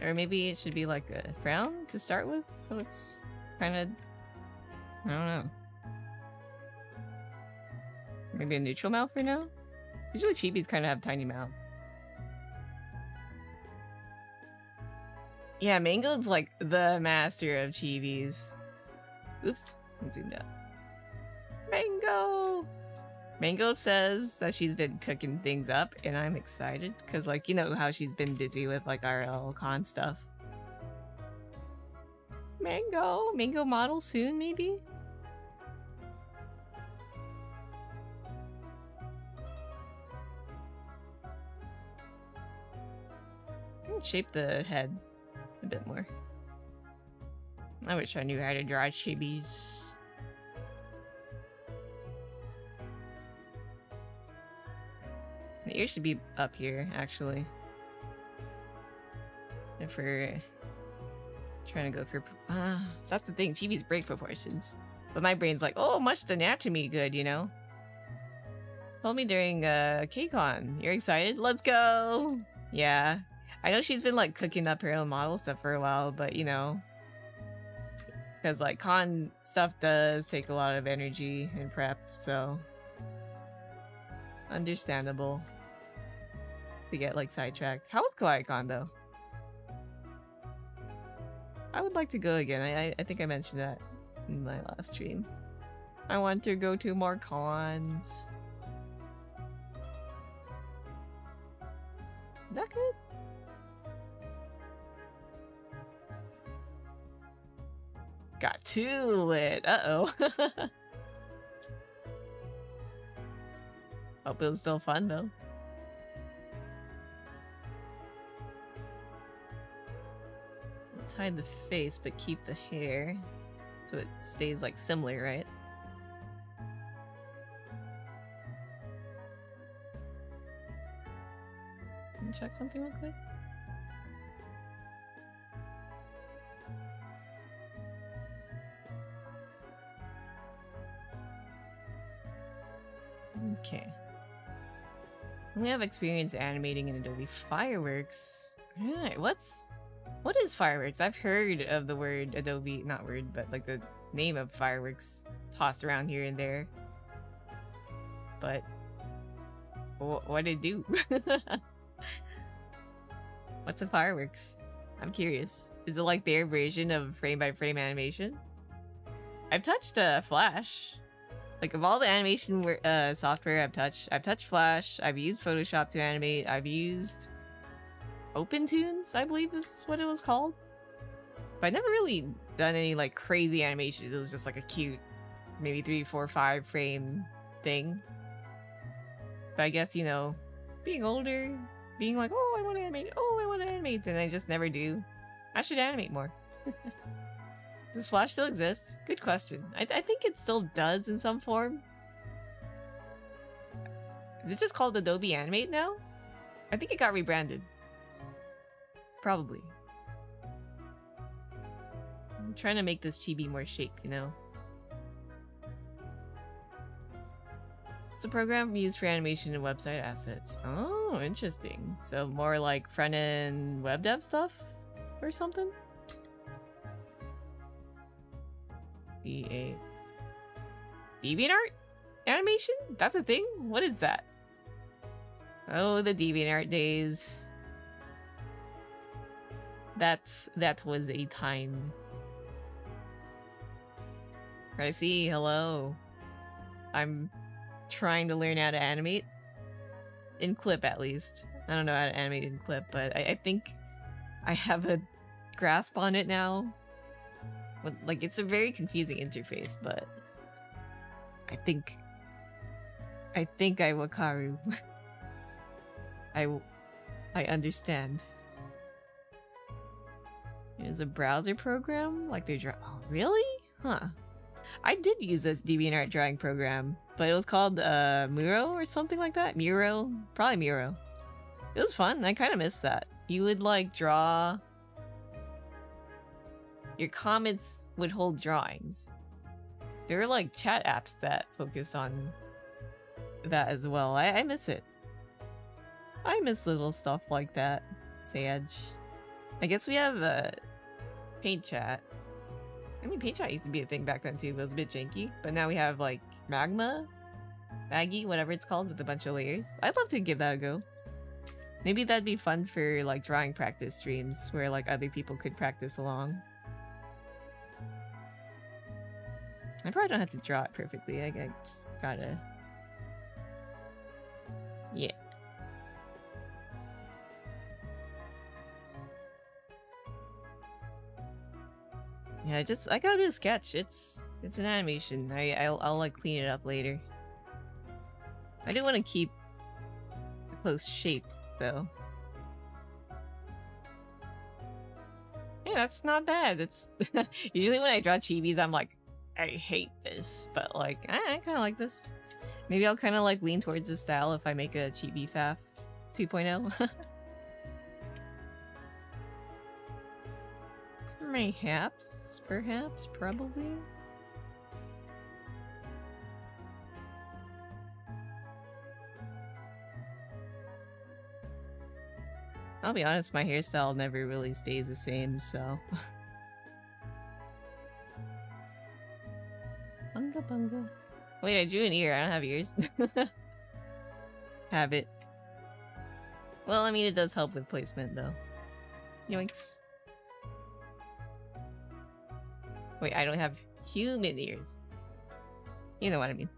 Or maybe it should be like a frown to start with, so it's kind of, I don't know. Maybe a neutral mouth for now? Usually chibis kind of have tiny mouths. Yeah, Mango's like the master of chibis. Oops, I zoomed out. Mango! Mango says that she's been cooking things up, and I'm excited, because, like, you know how she's been busy with, like, RL con stuff. Mango! Mango model soon, maybe? I can shape the head a bit more. I wish I knew how to draw chibis. The ear should be up here, actually. If we're trying to go for... that's the thing, chibis break proportions. But my brain's like, oh, must anatomy good, you know? Told me during KCON. You're excited? Let's go! Yeah. I know she's been, like, cooking up her own model stuff for a while, but, you know... Because, like, con stuff does take a lot of energy and prep, so... Understandable. To get, like, sidetracked. How was KawaiiCon, though? I would like to go again. I think I mentioned that in my last stream. I want to go to more cons. Is that good? Got too lit. Uh-oh. Hope it was still fun, though. Let's hide the face, but keep the hair. So it stays, like, similar, right? Let me check something real quick. Okay. We have experience animating in Adobe Fireworks. Alright, what is fireworks? I've heard of the word Adobe, not word, but like the name of fireworks tossed around here and there. But what did it do? What's a fireworks? I'm curious. Is it like their version of frame-by-frame animation? I've touched Flash. Like, of all the animation software I've touched Flash, I've used Photoshop to animate, I've used OpenTunes, I believe is what it was called. But I've never really done any, like, crazy animations. It was just, like, a cute, maybe 3, 4, 5 frame thing. But I guess, you know, being older, being like, oh, I want to animate, and I just never do. I should animate more. Does Flash still exist? Good question. I think it still does in some form. Is it just called Adobe Animate now? I think it got rebranded. Probably. I'm trying to make this chibi more shape, you know? It's a program used for animation and website assets. Oh, interesting. So more like front-end web dev stuff or something? DeviantArt animation? That's a thing? What is that? Oh, the DeviantArt days. That was a time. I see, hello. I'm trying to learn how to animate. In Clip, at least. I don't know how to animate in Clip, but I think I have a grasp on it now. Like, it's a very confusing interface, but I think I wakaru. I understand. It's a browser program? Like they draw. Oh, really? Huh. I did use a DeviantArt drawing program, but it was called Muro or something like that. Muro? Probably Muro. It was fun. I kind of missed that. You would like draw. Your comments would hold drawings. There were like chat apps that focus on that as well. I miss it. I miss little stuff like that. Sage. I guess we have Paint Chat. I mean, Paint Chat used to be a thing back then too, but it was a bit janky. But now we have like Maggie, whatever it's called, with a bunch of layers. I'd love to give that a go. Maybe that'd be fun for like drawing practice streams where like other people could practice along. I probably don't have to draw it perfectly. I just gotta... Yeah. Yeah, I gotta do a sketch. It's an animation. I'll like clean it up later. I do want to keep a close shape though. Yeah, that's not bad. It's usually when I draw chibis, I'm like, I hate this, but like I kind of like this. Maybe I'll kind of like lean towards this style if I make a chibi Faf 2.0. Perhaps, probably. I'll be honest, my hairstyle never really stays the same, so. Bunga. Wait, I drew an ear. I don't have ears. Have it. Well, I mean, it does help with placement, though. Yoinks. Wait, I don't have human ears. You know what I mean.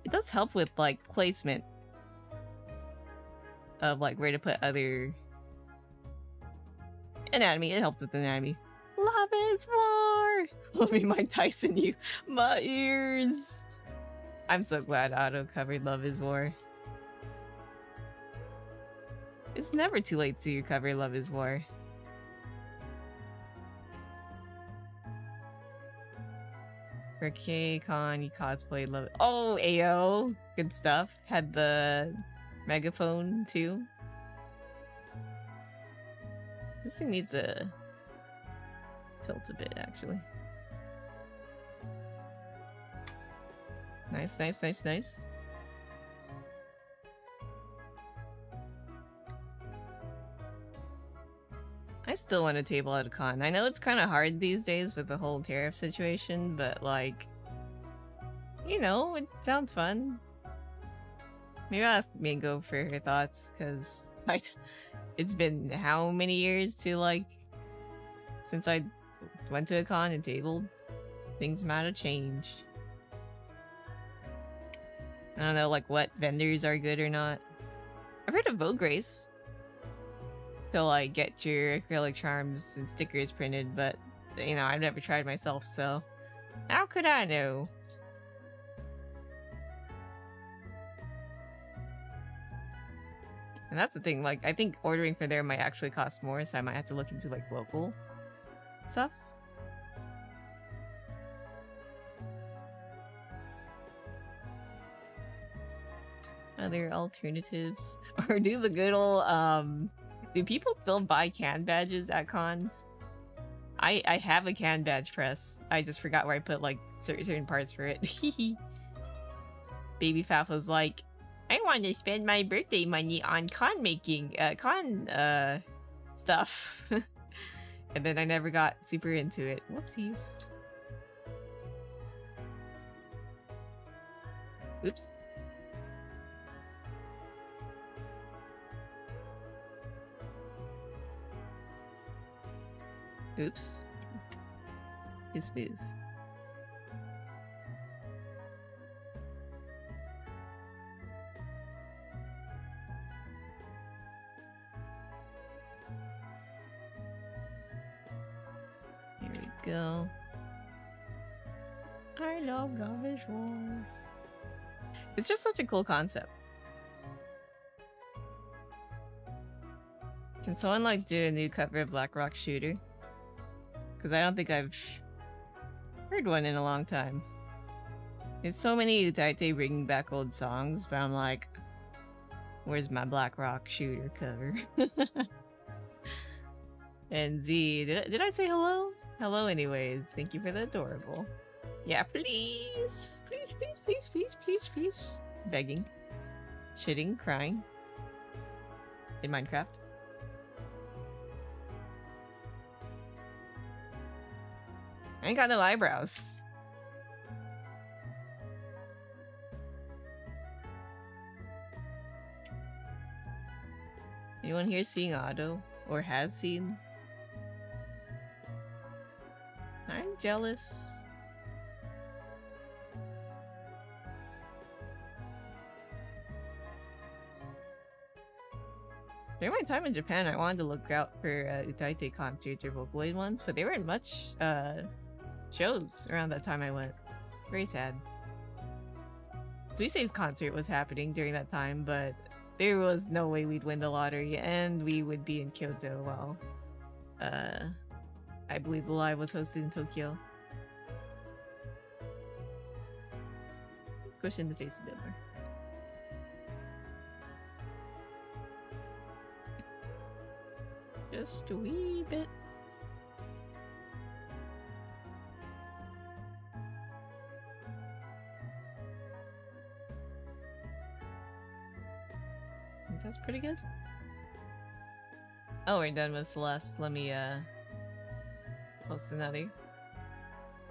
It does help with, like, placement. Of, like, where to put other... anatomy. It helps with anatomy. Love is war! Let me Mike Tyson you. My ears! I'm so glad Otto covered Love is War. It's never too late to cover Love is War. For K-Con, you cosplayed Love. Oh, Ayo! Good stuff. Had the megaphone too. This thing needs a tilt a bit, actually. Nice, nice, nice, nice. I still want a table at a con. I know it's kind of hard these days with the whole tariff situation, but like, you know, it sounds fun. Maybe I'll ask Mingo for her thoughts, because it's been how many years to like since I went to a con and tabled? Things might have changed. I don't know, like, what vendors are good or not. I've heard of Vogue Race to, like, get your acrylic charms and stickers printed, but, you know, I've never tried myself, so how could I know? And that's the thing, like, I think ordering for there might actually cost more, so I might have to look into, like, local stuff. Other alternatives? Or do the good old, do people still buy can badges at cons? I have a can badge press. I just forgot where I put, like, certain parts for it. Baby Faf was like, I want to spend my birthday money on con making, stuff. And then I never got super into it. Whoopsies. Oops. Oops. Too smooth. Here we go. I love visual. It's just such a cool concept. Can someone like do a new cover of Black Rock Shooter? Because I don't think I've heard one in a long time. There's so many Etiquette bringing back old songs, but I'm like, where's my Black Rock Shooter cover? And Z, did I say hello? Hello anyways. Thank you for the adorable. Yeah, please. Please, please, please, please, please, please. Begging. Shitting, crying. In Minecraft. I ain't got no eyebrows. Anyone here seeing Otto? Or has seen? I'm jealous. During my time in Japan, I wanted to look out for Utaite concerts or Vocaloid ones, but they weren't much shows around that time I went. Very sad. Suisei's concert was happening during that time, but there was no way we'd win the lottery, and we would be in Kyoto while I believe the live was hosted in Tokyo. Push in the face a bit more. Just a wee bit. I think that's pretty good. Oh, we're done with Celeste. Let me post another.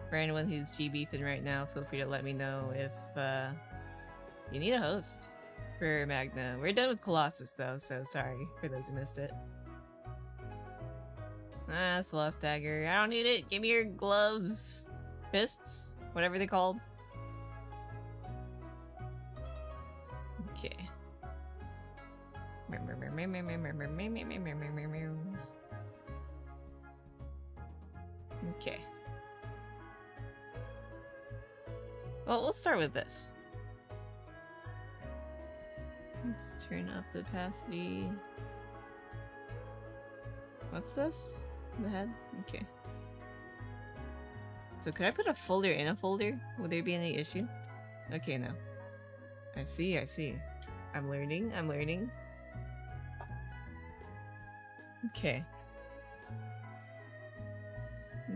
For anyone who's gbeefing right now, feel free to let me know if you need a host for Magna. We're done with Colossus though, so sorry for those who missed it. Ah, Celeste Dagger. I don't need it. Give me your gloves. Fists? Whatever they're called. Okay. Okay. Well, let's start with this. Let's turn up the opacity. What's this? The head? Okay. So could I put a folder in a folder? Would there be any issue? Okay, no. I see, I see. I'm learning, I'm learning. Okay.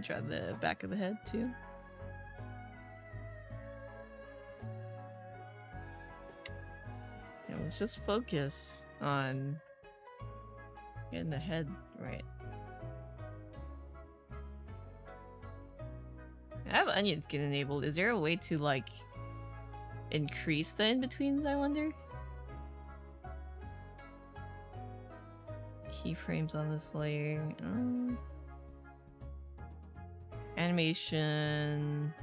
Draw the back of the head too. let's just focus on getting the head right. I have onion skin enabled. Is there a way to, like, increase the in-betweens, I wonder? Keyframes on this layer. Animation.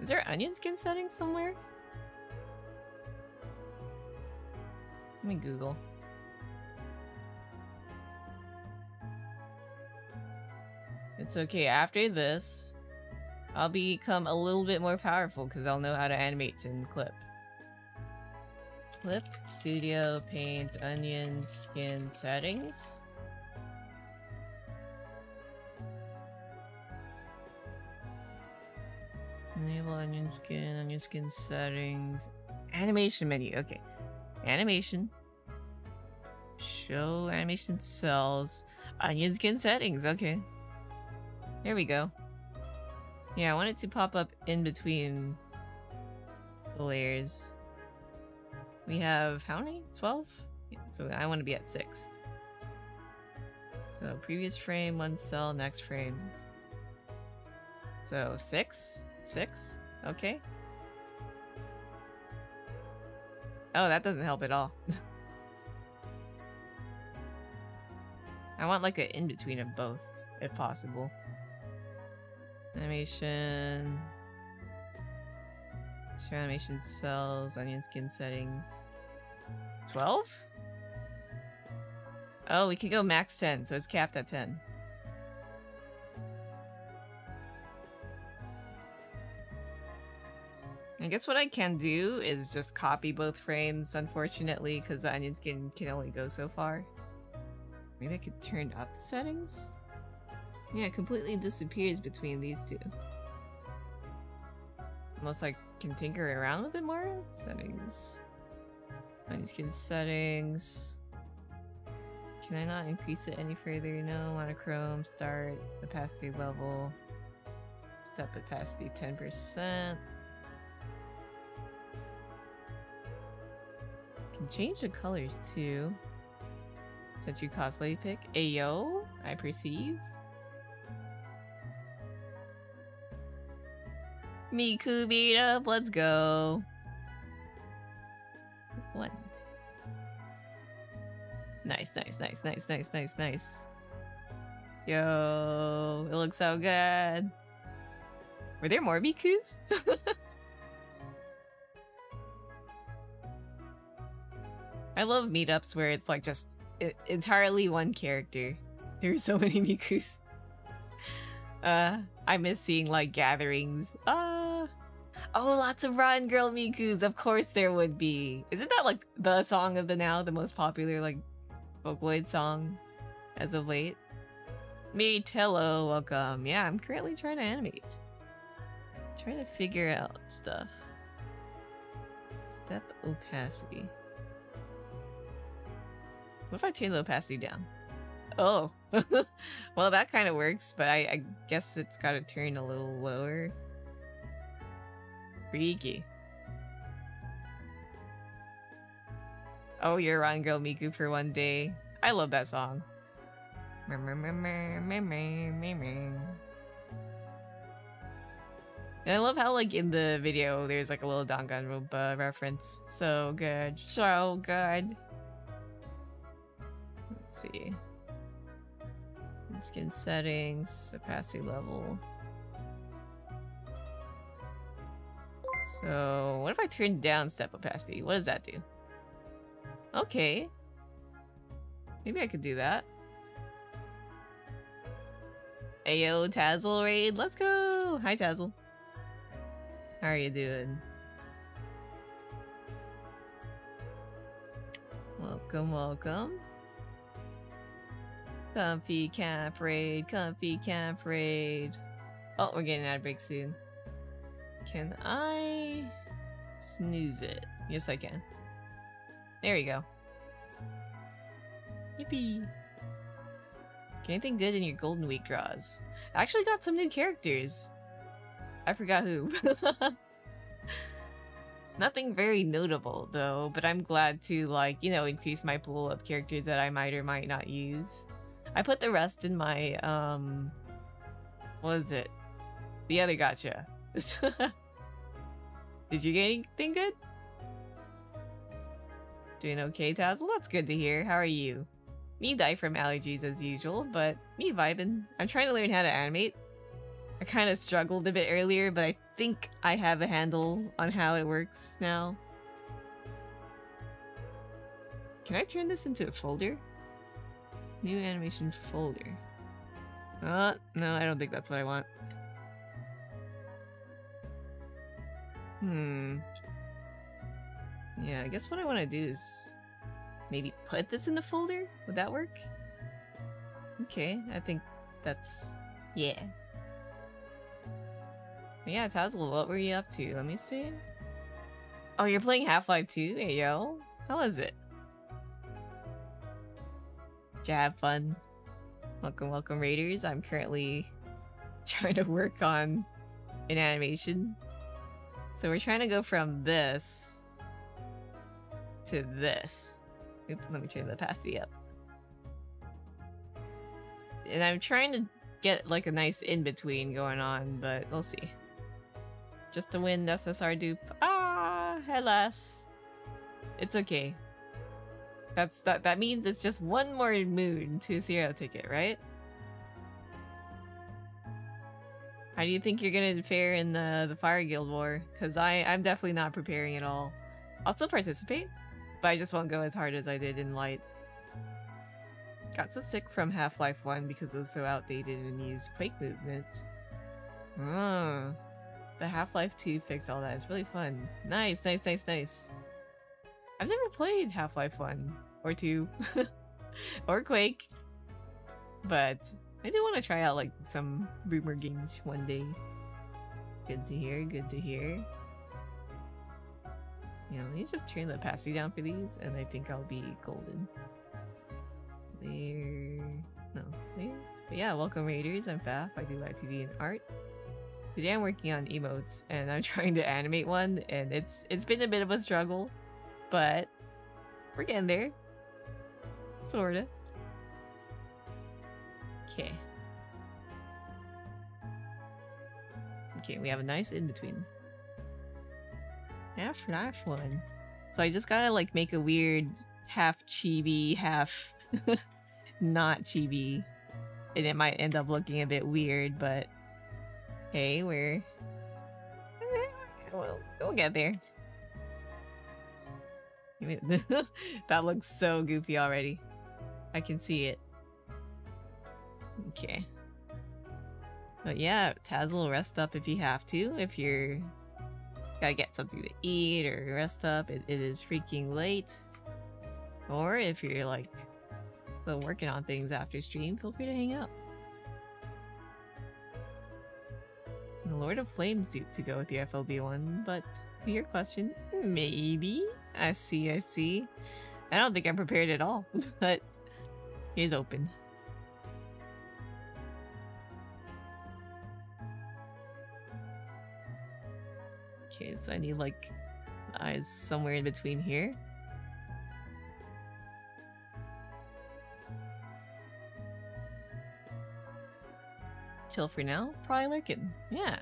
Is there onion skin settings somewhere? Let me Google. It's okay, after this, I'll become a little bit more powerful because I'll know how to animate in Clip. Clip, Studio, Paint, Onion, Skin, Settings. Enable onion skin settings. Animation menu, okay. Animation. Show animation cells. Onion skin settings, okay. There we go. Yeah, I want it to pop up in between the layers. We have how many? 12? Yeah, so I want to be at 6. So previous frame, 1 cell, next frame. So 6? 6? Okay. Oh, that doesn't help at all. I want like an in-between of both, if possible. Animation. Show animation cells, onion skin settings. 12? Oh, we could go max 10, so it's capped at 10. I guess what I can do is just copy both frames, unfortunately, because the onion skin can only go so far. Maybe I could turn up the settings? Yeah, it completely disappears between these two. Unless I can tinker around with it more? Settings. Onion skin settings. Can I not increase it any further? No. Monochrome, start, opacity level. Step opacity 10%. Can change the colors too. Set your cosplay pick. Ayo, I perceive. Miku beat up, let's go. What? Nice, nice, nice, nice, nice, nice, nice. Yo, it looks so good. Were there more Mikus? I love meetups where it's like just entirely one character. There are so many Mikus. I miss seeing like gatherings. Oh, lots of Rotten Girl Mikus. Of course there would be. Isn't that like the song of the now, the most popular like Vocaloid song as of late? Meet, hello, welcome. Yeah, I'm currently trying to animate. Trying to figure out stuff. Step opacity. What if I turn the opacity down? Oh, well that kind of works, but I guess it's gotta turn a little lower. Freaky. Oh, you're Ron Girl Miku for one day. I love that song. And I love how like in the video there's like a little Danganronpa reference. So good. So good. Let's see. Skin settings, opacity level. So, what if I turn down step opacity? What does that do? Okay. Maybe I could do that. Ayo, Tazzle raid, let's go! Hi, Tazzle. How are you doing? Welcome, welcome. Comfy camp raid, comfy camp raid. Oh, we're getting ad break soon. Can I snooze it? Yes, I can. There we go. Yippee. Get anything good in your Golden Week draws? I actually got some new characters. I forgot who. Nothing very notable though, but I'm glad to, like, you know, increase my pool of characters that I might or might not use. I put the rest in my, what is it? The other gacha. Did you get anything good? Doing okay, Tazzle? That's good to hear. How are you? Me die from allergies as usual, but me vibing. I'm trying to learn how to animate. I kind of struggled a bit earlier, but I think I have a handle on how it works now. Can I turn this into a folder? New animation folder. No, I don't think that's what I want. Yeah, I guess what I want to do is maybe put this in the folder? Would that work? Okay, I think that's... yeah. Yeah, Tazzle, what were you up to? Let me see. Oh, you're playing Half-Life 2? Hey, yo. How is it? Did you have fun? Welcome, welcome, Raiders. I'm currently trying to work on an animation. So we're trying to go from this to this. Oop, let me turn the opacity up. And I'm trying to get like a nice in-between going on, but we'll see. Just to win SSR dupe. Ah, alas. It's okay. That means it's just one more moon to 0 ticket, right? How do you think you're gonna fare in the Fire Guild War? Because I'm definitely not preparing at all. I'll still participate, but I just won't go as hard as I did in Light. Got so sick from Half-Life 1 because it was so outdated and used Quake movement. Oh, but Half-Life 2 fixed all that. It's really fun. Nice, nice, nice, nice. I've never played Half-Life 1 or 2 or Quake, but I do want to try out like some boomer games one day. Good to hear, good to hear. Yeah, let me just turn the opacity down for these and I think I'll be golden. There. No, there. But yeah, welcome Raiders, I'm Faf, I do live TV and art. Today I'm working on emotes and I'm trying to animate one and it's been a bit of a struggle, but we're getting there. Sorta. Okay. Okay, we have a nice in-between. Half flash one. So I just gotta like make a weird half chibi, half not chibi. And it might end up looking a bit weird, but hey, we'll get there. That looks so goofy already. I can see it. Okay. But yeah, Tazzle, rest up if you have to. If you're gotta get something to eat or rest up, it is freaking late. Or if you're like still working on things after stream, feel free to hang out. The Lord of Flames dupe to go with the FLB one, but to your question, maybe. I see, I see. I don't think I'm prepared at all, but here's open. Okay, so I need like eyes somewhere in between here. Chill for now, probably lurking. Yeah.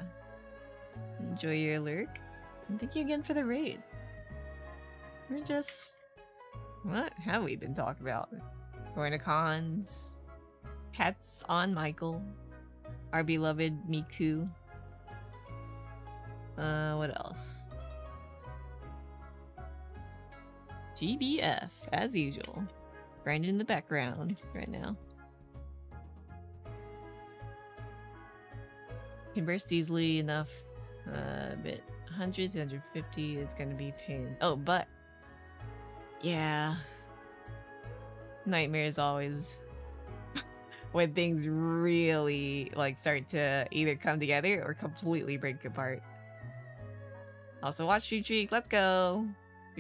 Enjoy your lurk. And thank you again for the raid. We're just... what have we been talking about? Going to cons. Hats on Michael. Our beloved Miku. What else? GBF, as usual. Grinding in the background right now. Can burst easily enough, but 100 to 150 is gonna be pain. Oh, but yeah, nightmares always when things really like start to either come together or completely break apart. Also, watch Street Streak. Let's go.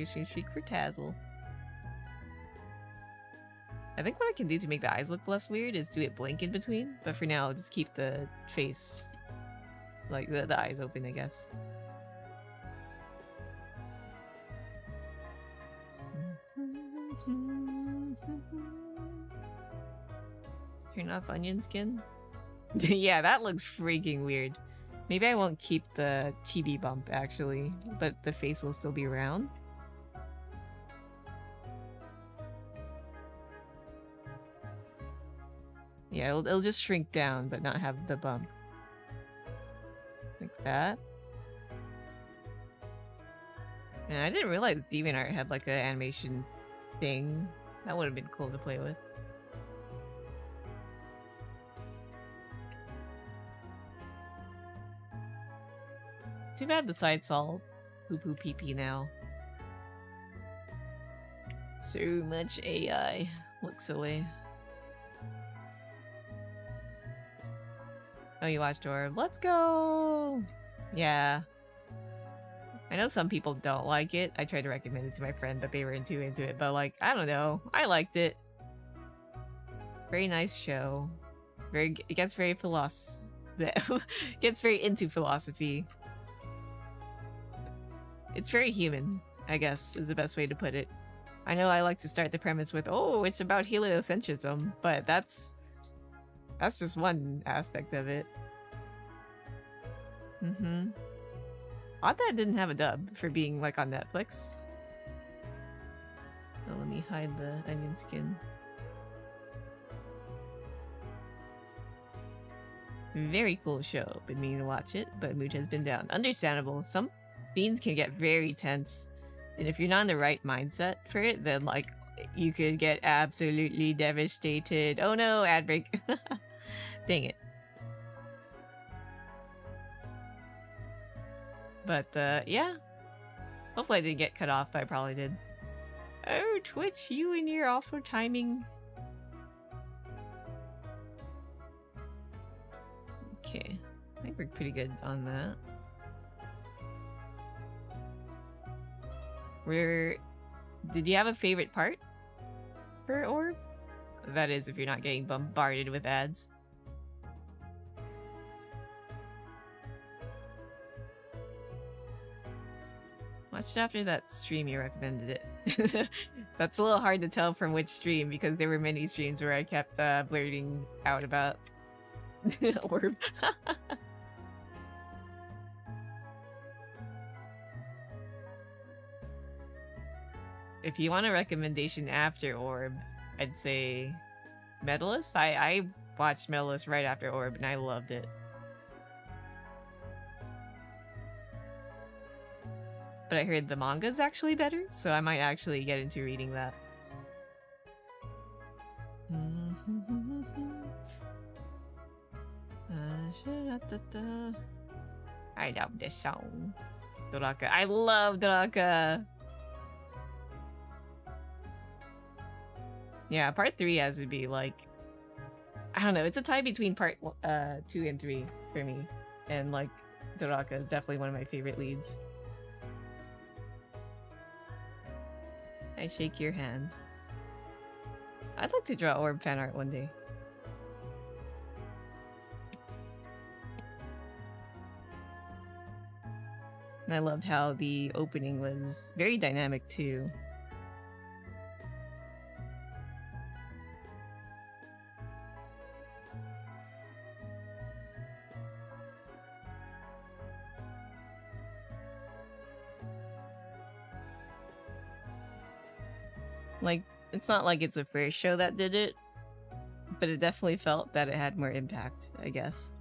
Street Streak for Tazzle. I think what I can do to make the eyes look less weird is do it blink in between, but for now I'll just keep the face Like the eyes open, I guess. Let's turn off onion skin. Yeah, that looks freaking weird. Maybe I won't keep the chibi bump, actually, but the face will still be round. Yeah, it'll just shrink down, but not have the bump. Like that. And I didn't realize DeviantArt had like an animation thing. That would have been cool to play with. Too bad the site's all poo-poo pee-pee now. So much AI looks away. Oh, you watched Orb. Let's go! Yeah. I know some people don't like it. I tried to recommend it to my friend, but they weren't too into it. But like, I don't know. I liked it. Very nice show. It gets very gets very into philosophy. It's very human, I guess, is the best way to put it. I know I like to start the premise with, oh, it's about heliocentrism, but that's just one aspect of it. Odd that it didn't have a dub for being like on Netflix. Oh, let me hide the onion skin. Very cool show. Been meaning to watch it, but mood has been down. Understandable. Some scenes can get very tense, and if you're not in the right mindset for it, then like you could get absolutely devastated. Oh no, ad break. Dang it. But yeah. Hopefully I didn't get cut off, but I probably did. Oh, Twitch, you and your awful timing. Okay. I think we're pretty good on that. Did you have a favorite part for Orb? That is, if you're not getting bombarded with ads. Watched it after that stream you recommended it. That's a little hard to tell from which stream because there were many streams where I kept blurting out about Orb. If you want a recommendation after Orb, I'd say Medalist. I watched Medalist right after Orb and I loved it. But I heard the manga's actually better, so I might actually get into reading that. I love this song. Doraka. I love Doraka! Yeah, part 3 has to be like... I don't know, it's a tie between part 2 and 3 for me. And like, Doraka is definitely one of my favorite leads. I shake your hand. I'd like to draw Orb fan art one day. And I loved how the opening was very dynamic too. Like, it's not like it's the first show that did it, but it definitely felt that it had more impact, I guess.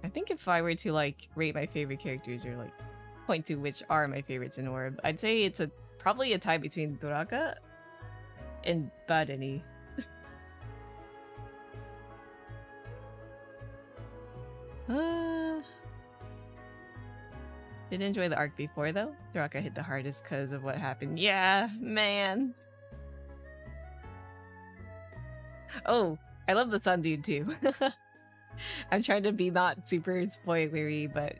I think if I were to like rate my favorite characters or like point to which are my favorites in Orb, I'd say it's probably a tie between Doraka and Badeni. Didn't enjoy the arc before though. Doraka hit the hardest because of what happened. Yeah, man. Oh, I love the sun dude too. I'm trying to be not super spoilery, but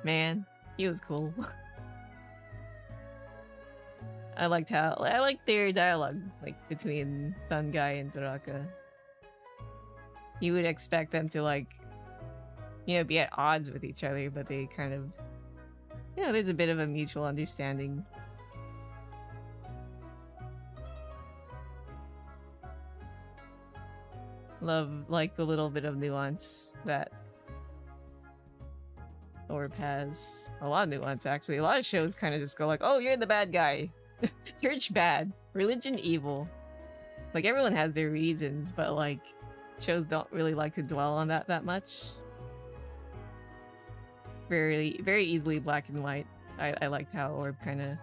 man, He was cool. I liked their dialogue, like between Sun Guy and Toraka. You would expect them to like, you know, be at odds with each other, but they kind of, you know, there's a bit of a mutual understanding. Love like the little bit of nuance that Orb has. A lot of nuance actually. A lot of shows kind of just go like, oh, you're the bad guy. Church bad. Religion evil. Like everyone has their reasons, but like shows don't really like to dwell on that much. Very easily black and white. I liked how Orb kind of,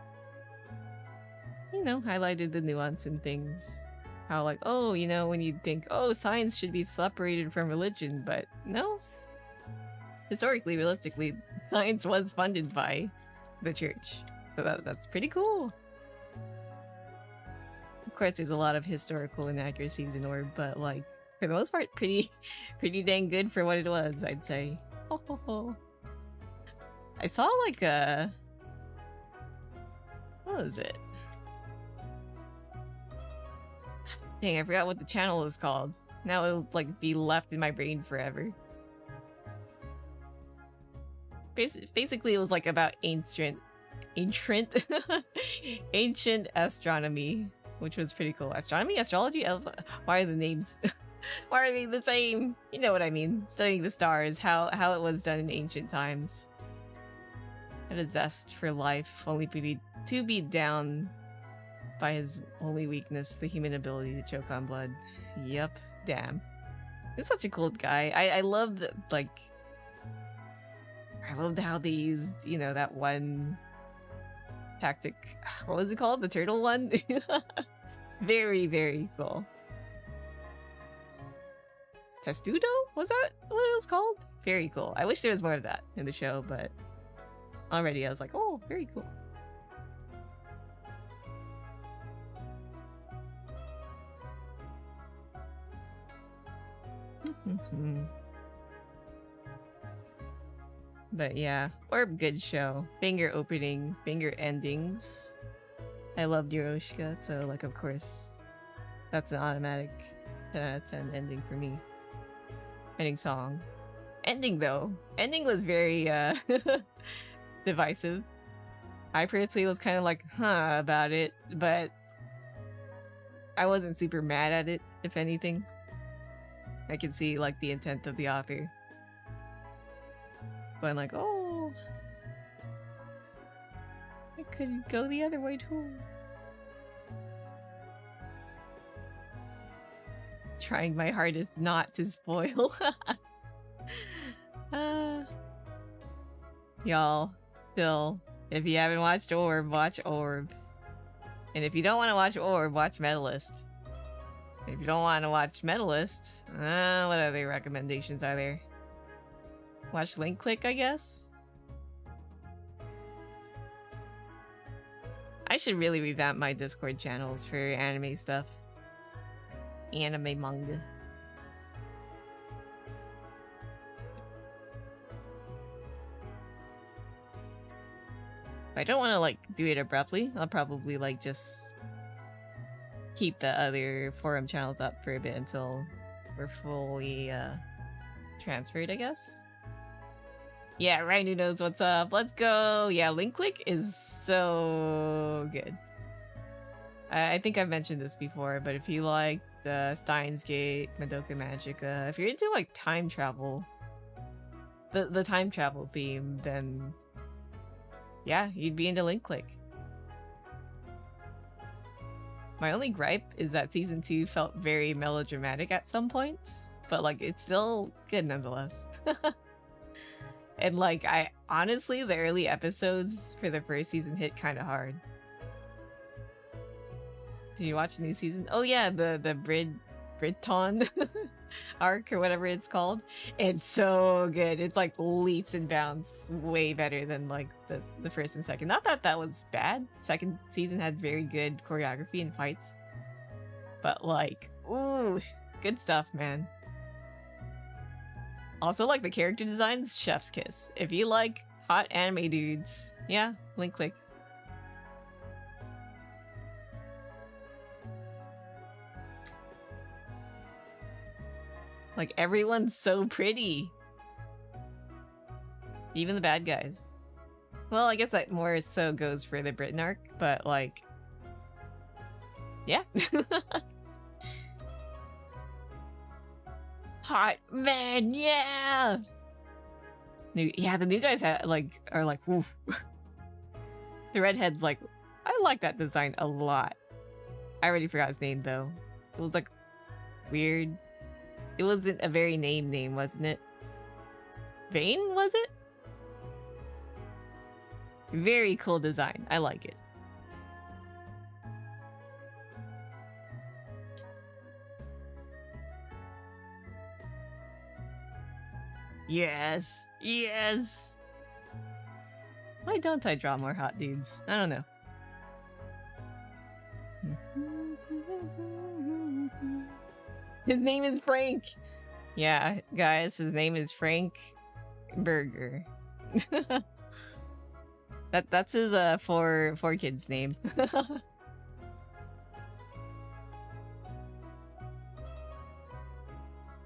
you know, highlighted the nuance in things. How like, oh, you know, when you think, oh, science should be separated from religion, but no. Historically, realistically, science was funded by the church. So that's pretty cool. Of course, there's a lot of historical inaccuracies in Orb, but like, for the most part, pretty dang good for what it was, I'd say. Ho, ho, ho. I saw like a... What was it? Dang, I forgot what the channel is called. Now it'll like be left in my brain forever. Basically, it was like about ancient astronomy, which was pretty cool. Astronomy? Astrology? I was like, why are the names... why are they the same? You know what I mean. Studying the stars, how it was done in ancient times. Had a zest for life, only to be down by his only weakness, the human ability to choke on blood. Yep, damn. He's such a cool guy. I love that, like... I loved how they used, you know, that one tactic. What was it called? The turtle one? Very, very cool. Testudo? Was that what it was called? Very cool. I wish there was more of that in the show, but already I was like, oh, very cool. But yeah, Orb, good show. Banger opening, banger endings. I loved Yorushka, so like of course that's an automatic 10 out of 10 ending for me. Ending song. Ending though. Ending was very divisive. I personally was kind of like, huh, about it, but I wasn't super mad at it, if anything. I can see like the intent of the author. But I'm like, oh, I could go the other way too. Trying my hardest not to spoil. Y'all, still, if you haven't watched Orb, watch Orb. And if you don't want to watch Orb, watch Medalist. And if you don't want to watch Medalist, what other recommendations are there? Watch Link Click, I guess? I should really revamp my Discord channels for anime stuff. Anime manga. If I don't want to like do it abruptly, I'll probably like just keep the other forum channels up for a bit until we're fully transferred, I guess. Yeah, Rhino knows what's up. Let's go. Yeah, Link Click is so good. I think I've mentioned this before, but if you like the Steins Gate, Madoka Magica, if you're into like time travel, the time travel theme, then yeah, you'd be into Link Click. My only gripe is that season 2 felt very melodramatic at some points, but like it's still good nonetheless. And like, I honestly, the early episodes for the first season hit kind of hard. Did you watch the new season? Oh yeah, the Briton arc or whatever it's called. It's so good. It's like leaps and bounds way better than like the first and second. Not that that was bad. Second season had very good choreography and fights. But like, ooh, good stuff, man. Also, like, the character designs, chef's kiss. If you like Hot anime dudes. Yeah, link click. Like, everyone's so pretty. Even the bad guys. Well, I guess that more so goes for the Britain arc, but like... yeah. Hot man, yeah! Yeah, the new guys are like, woof. The redhead's like, I like that design a lot. I already forgot his name though. It was like weird. It wasn't a very name, wasn't it? Vane, was it? Very cool design. I like it. Yes. Yes. Why don't I draw more hot dudes? I don't know. His name is Frank. Yeah, guys, his name is Frank Burger. That's his four kids name.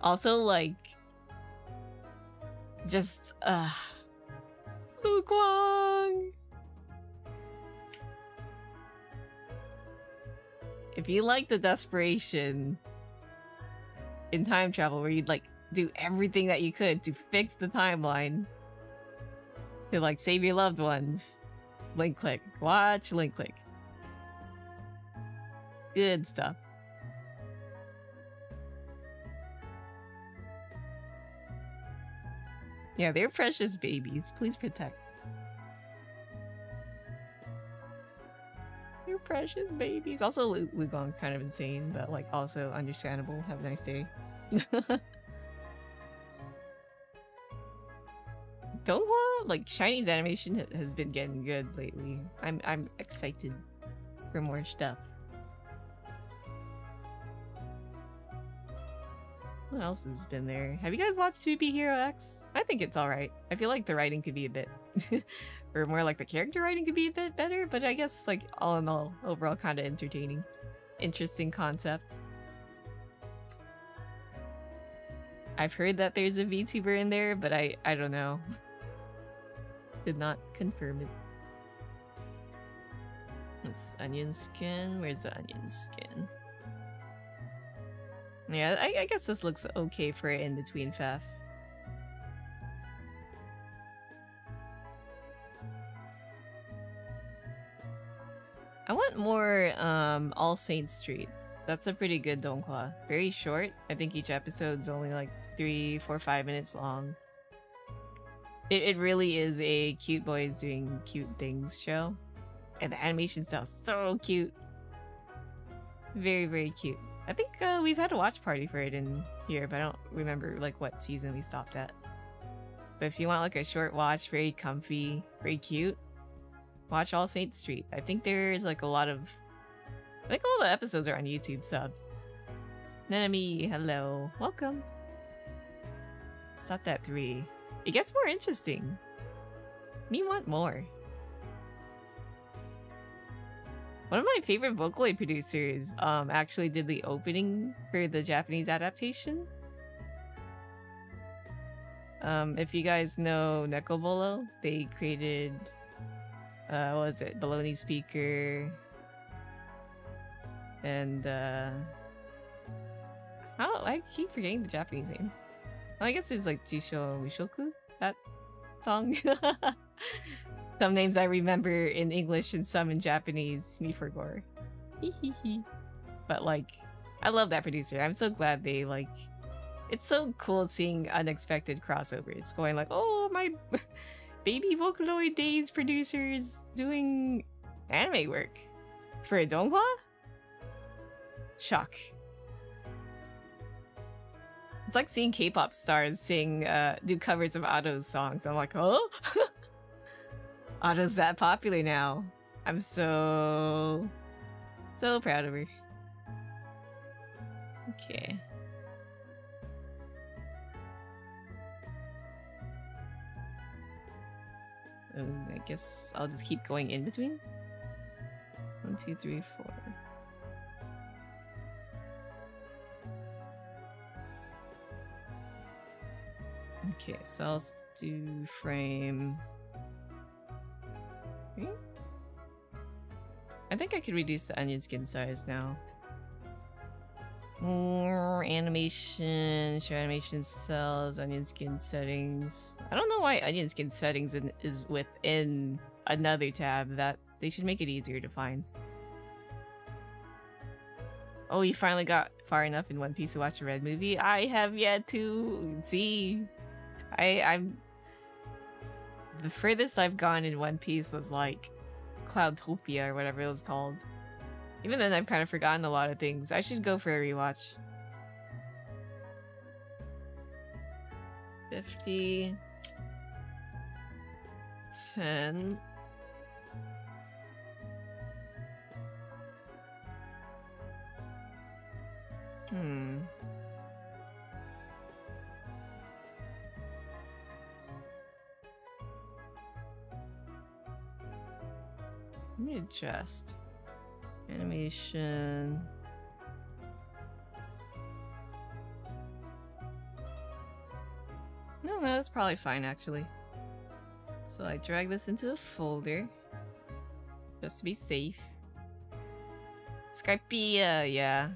Also, like, just Lu Guang. If you like the desperation in time travel where you'd like do everything that you could to fix the timeline to like save your loved ones, link click. Watch link click. Good stuff. Yeah, they're precious babies. Please protect. They're precious babies. Also, Lu Gong kind of insane, but like also understandable. Have a nice day. Donghua, like Chinese animation has been getting good lately. I'm excited for more stuff. What else has been there? Have you guys watched 2B Hero X? I think it's alright. I feel like the writing could be a bit... or more like the character writing could be a bit better, but I guess like all in all, overall kind of entertaining. Interesting concept. I've heard that there's a VTuber in there, but I don't know. Did not confirm it. It's onion skin. Where's the onion skin? Yeah, I guess this looks okay for an in-between Faf. I want more All Saints Street. That's a pretty good donghua. Very short. I think each episode's only like 3, 4, 5 minutes long. It really is a cute boys doing cute things show. And the animation style's so cute. Very, very cute. I think we've had a watch party for it in here, but I don't remember like what season we stopped at. But if you want like a short watch, very comfy, very cute, watch All Saints Street. I think there's like a lot of... I think all the episodes are on YouTube subbed. Nanami, hello. Welcome. Stopped at 3. It gets more interesting. Me want more. One of my favorite Vocaloid producers actually did the opening for the Japanese adaptation. If you guys know Nekobolo, they created what was it? Baloney Speaker and I keep forgetting the Japanese name. Well, I guess there's like Jisho Mishoku, that song. Some names I remember in English and some in Japanese. Me for gore. But like, I love that producer. I'm so glad they like... It's so cool seeing unexpected crossovers. Going like, oh, my baby Vocaloid Days producers doing anime work for a donghua? Shock. It's like seeing K-pop stars sing, do covers of Otto's songs. I'm like, oh? Otto's that popular now. I'm so proud of her. Okay. I guess I'll just keep going in between. 1, 2, 3, 4. Okay, so I'll do frame. Okay. I think I could reduce the onion skin size now. More animation, show animation cells, onion skin settings. I don't know why onion skin settings is within another tab. That they should make it easier to find. Oh, you finally got far enough in One Piece to watch a Red movie? I have yet to see. I'm the furthest I've gone in One Piece was like Cloudtopia or whatever it was called. Even then, I've kind of forgotten a lot of things. I should go for a rewatch. 50. 10. Let me adjust. Animation. No, that's probably fine actually. So I drag this into a folder. Just to be safe. Skypea, yeah.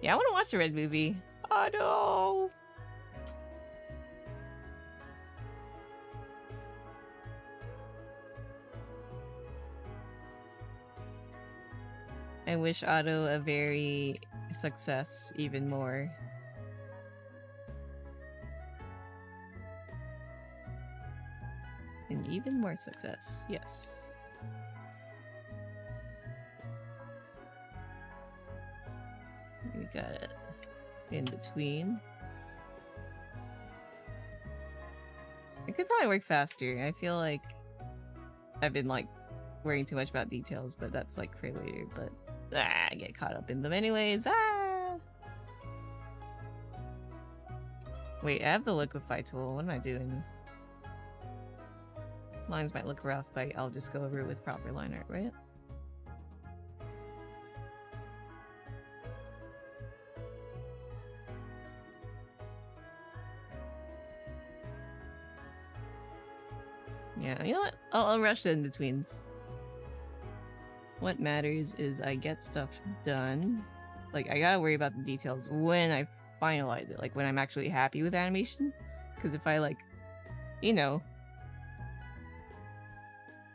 Yeah, I want to watch a Red movie. Oh no! I wish Otto a very success even more. And even more success, yes. We got it in between. It could probably work faster. I feel like I've been like worrying too much about details, but that's like for later. But I get caught up in them anyways. Wait, I have the liquify tool. What am I doing? Lines might look rough, but I'll just go over it with proper line art, right? Yeah, you know what? I'll rush the in-betweens. What matters is I get stuff done. Like, I gotta worry about the details when I finalize it. Like, when I'm actually happy with animation. Because if I, like, you know...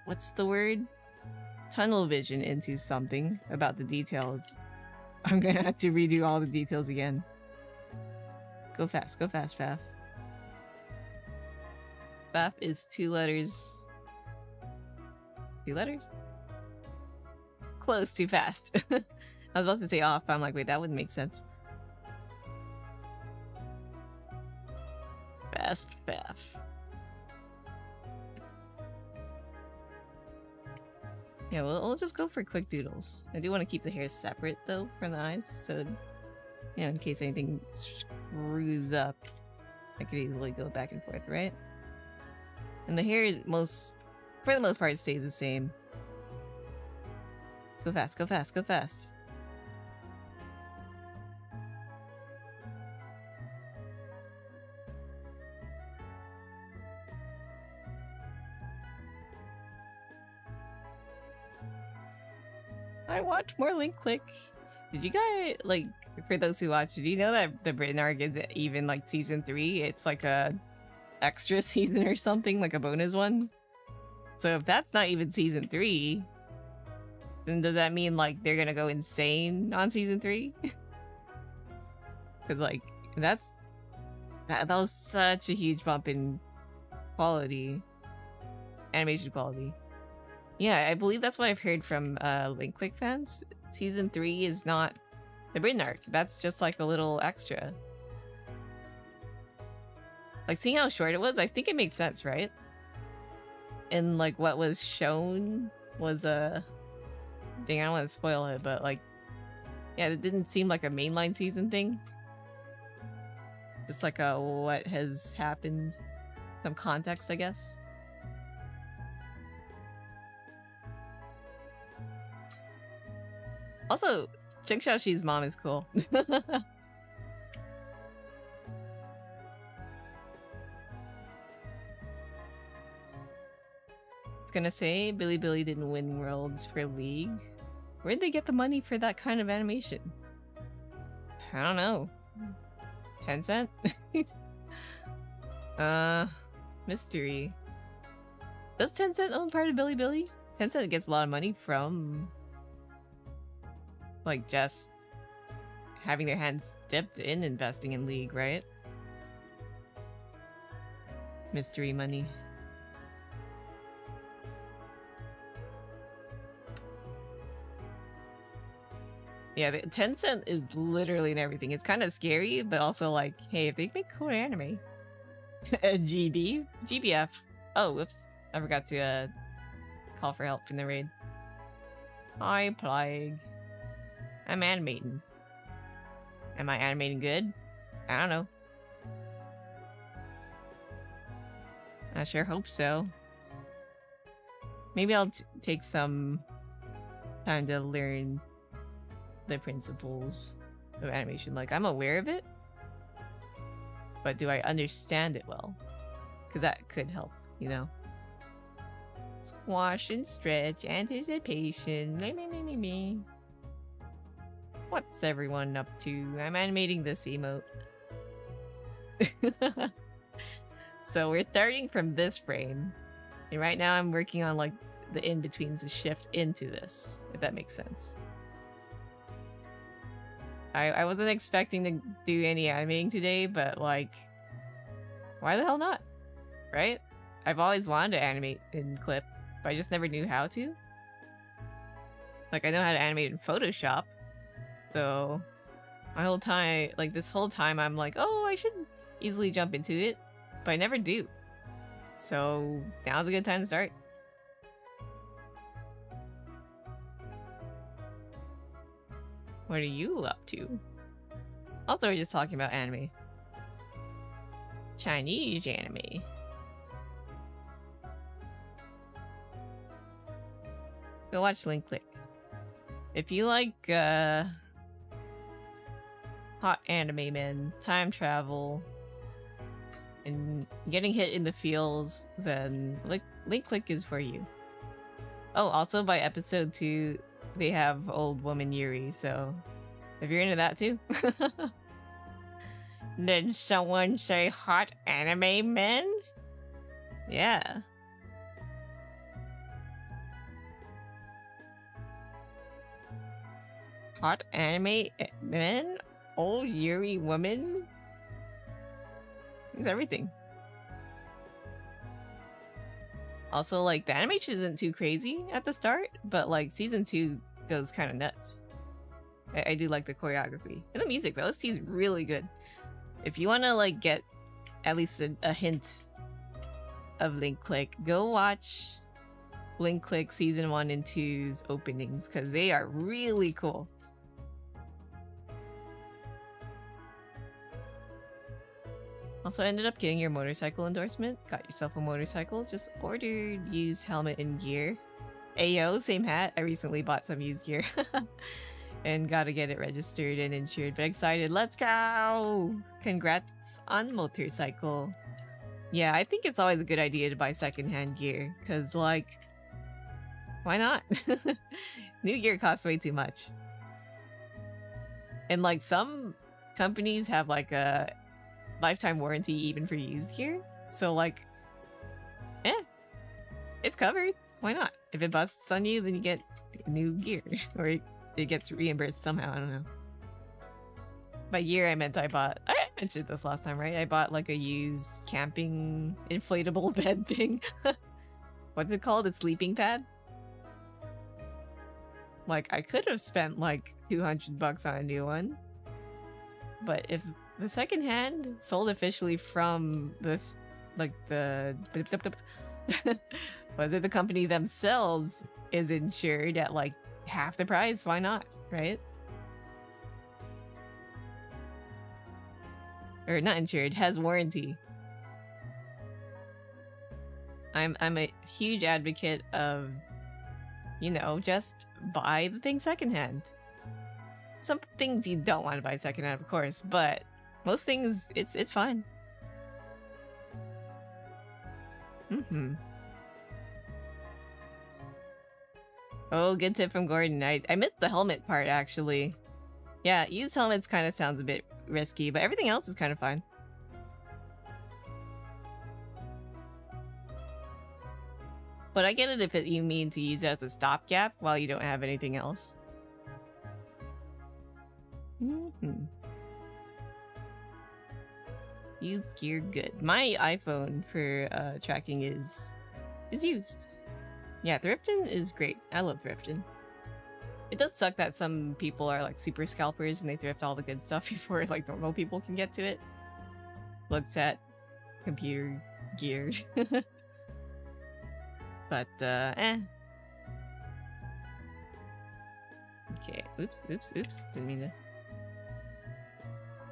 What's the word? Tunnel vision into something about the details. I'm gonna have to redo all the details again. Go fast, Faf. Faf is 2 letters. 2 letters? Close, too fast. I was about to say off, but I'm like, wait, that wouldn't make sense. Fast Faf. Yeah, we'll just go for quick doodles. I do want to keep the hair separate, though, from the eyes, so, you know, in case anything screws up, I could easily go back and forth, right? And the hair, for the most part, stays the same. Go fast, go fast, go fast. I watch more Link Click. Did you guys, like, for those who watch, did you know that the Britain arc is even, like, season 3? It's like a extra season or something, like a bonus one? So if that's not even season 3, then does that mean, like, they're gonna go insane on season 3? Because, like, that was such a huge bump in quality. Animation quality. Yeah, I believe that's what I've heard from Link Click fans. Season 3 is not the Britain arc. That's just like a little extra. Like, seeing how short it was, I think it makes sense, right? And, like, what was shown was a... Dang, I don't want to spoil it, but, like... Yeah, it didn't seem like a mainline season thing. Just like a what has happened. Some context, I guess. Also, Cheng Xiaoxi's mom is cool. Gonna say Bilibili didn't win worlds for League. Where'd they get the money for that kind of animation? I don't know. Tencent? Mystery. Does Tencent own part of Bilibili? Tencent gets a lot of money from like just having their hands dipped in investing in League, right? Mystery money. Yeah, Tencent is literally in everything. It's kind of scary, but also like, hey, if they make cool anime. GBF. Oh, whoops. I forgot to call for help from the raid. Hi, Plague. I'm animating. Am I animating good? I don't know. I sure hope so. Maybe I'll take some time to learn the principles of animation. Like, I'm aware of it, but do I understand it well? Because that could help, you know? Squash and stretch, anticipation, me. What's everyone up to? I'm animating this emote. So we're starting from this frame, and right now I'm working on like the in-betweens to shift into this, if that makes sense. I wasn't expecting to do any animating today, but like, why the hell not? Right? I've always wanted to animate in Clip, but I just never knew how to. Like, I know how to animate in Photoshop, so my whole time, like this whole time, I'm like, oh, I should easily jump into it, but I never do. So now's a good time to start. What are you up to? Also, we're just talking about anime. Chinese anime. Go watch Link Click. If you like hot anime men, time travel, and getting hit in the feels, then Link Click is for you. Oh, also by episode 2, they have old woman Yuri, so if you're into that too. Did someone say hot anime men? Yeah. Hot anime men? Old Yuri woman? It's everything. Also, like, the animation isn't too crazy at the start, but like season 2 goes kind of nuts. I do like the choreography. And the music though, this is really good. If you want to like get at least a hint of Link Click, go watch Link Click season 1 and 2's openings, because they are really cool. Also ended up getting your motorcycle endorsement. Got yourself a motorcycle. Just ordered used helmet and gear. Ayo, same hat. I recently bought some used gear. And gotta get it registered and insured. But excited. Let's go! Congrats on motorcycle. Yeah, I think it's always a good idea to buy secondhand gear. Because, like, why not? New gear costs way too much. And, like, some companies have, like, a lifetime warranty even for used gear, so like, it's covered. Why not? If it busts on you, then you get new gear, or it gets reimbursed somehow. I don't know. By year, I meant I mentioned this last time, right? I bought like a used camping inflatable bed thing. What's it called? A sleeping pad. Like, I could have spent like $200 on a new one, but if the second hand sold officially from this, like the was it the company themselves is insured at like half the price? Why not, right? Or not insured, has warranty. I'm a huge advocate of, you know, just buy the thing secondhand. Some things you don't want to buy secondhand, of course, but most things, it's fine. Oh, good tip from Gordon. I missed the helmet part, actually. Yeah, used helmets kind of sounds a bit risky, but everything else is kind of fine. But I get it if you mean to use it as a stopgap while you don't have anything else. Used gear good. My iPhone for tracking is used. Yeah, thrifting is great. I love thrifting. It does suck that some people are like super scalpers and they thrift all the good stuff before like normal people can get to it. Blood set, computer gear. But Okay, oops. Didn't mean to.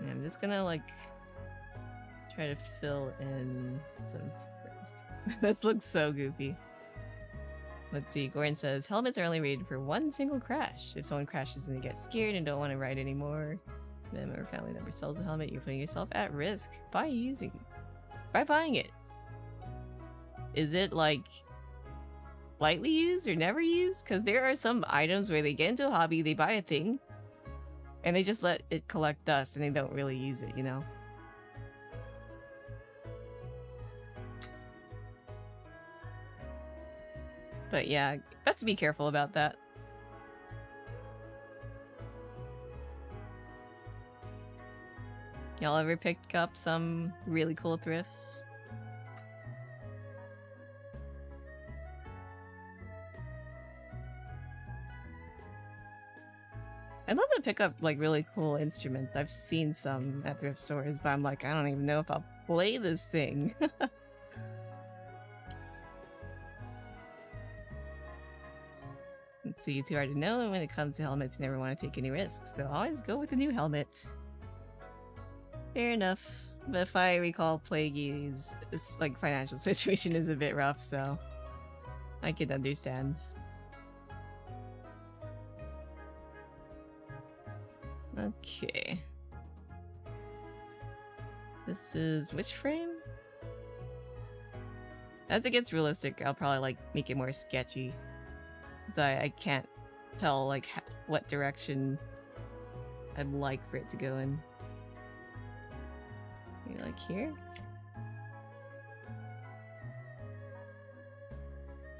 I'm just gonna like try to fill in some frames. This looks so goofy. Let's see, Gordon says, helmets are only rated for one single crash. If someone crashes and they get scared and don't want to ride anymore, them or family member sells a helmet, you're putting yourself at risk by buying it. Is it like lightly used or never used? Because there are some items where they get into a hobby, they buy a thing, and they just let it collect dust and they don't really use it, you know? But yeah, best to be careful about that. Y'all ever picked up some really cool thrifts? I'd love to pick up like really cool instruments. I've seen some at thrift stores, but I'm like, I don't even know if I'll play this thing. Let's see, it's too hard to know, and when it comes to helmets, you never want to take any risks, so always go with a new helmet. Fair enough. But if I recall, Plaguey's like financial situation is a bit rough, so I can understand. Okay. This is which frame? As it gets realistic, I'll probably like make it more sketchy. Because I can't tell like what direction I'd like for it to go in. Maybe like here?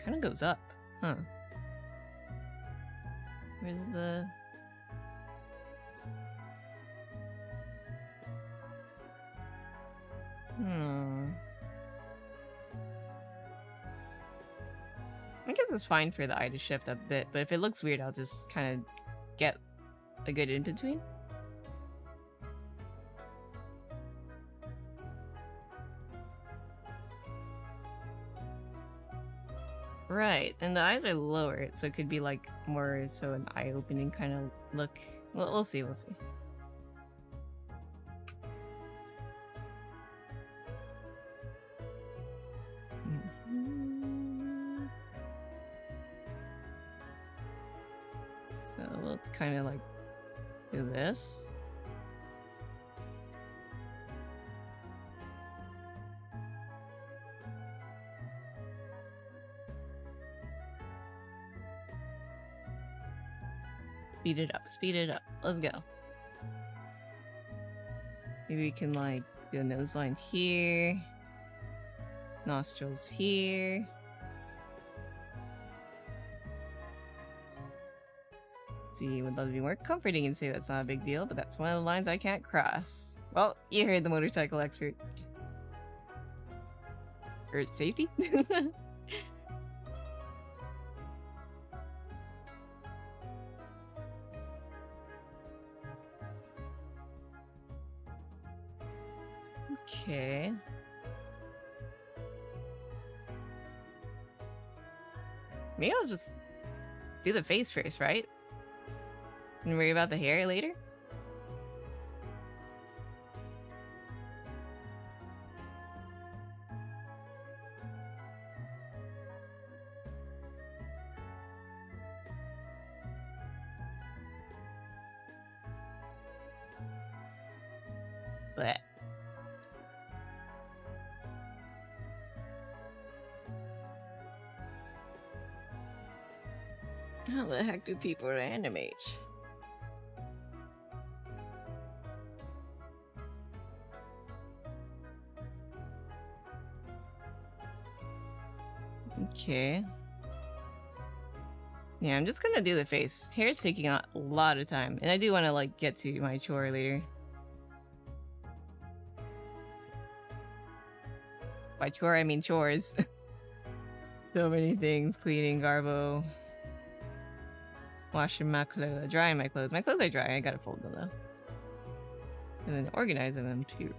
Kind of goes up, huh? Where's the... I guess it's fine for the eye to shift a bit, but if it looks weird, I'll just kind of get a good in-between. Right, and the eyes are lower, so it could be like more so an eye-opening kind of look. Well, we'll see. So we'll kind of like do this. Speed it up. Let's go. Maybe we can like do a nose line here. Nostrils here. See, would love to be more comforting and say that's not a big deal, but that's one of the lines I can't cross. Well, you heard the motorcycle expert. Or safety? Okay. Maybe I'll just do the face first, right? And worry about the hair later? Blech. How the heck do people animate? Okay. Yeah, I'm just gonna do the face. Hair's taking a lot of time, and I do want to like get to my chore later. By chore, I mean chores. So many things. Cleaning, garbo. Washing my clothes. Drying my clothes. My clothes are dry. I gotta fold them though. And then organizing them too.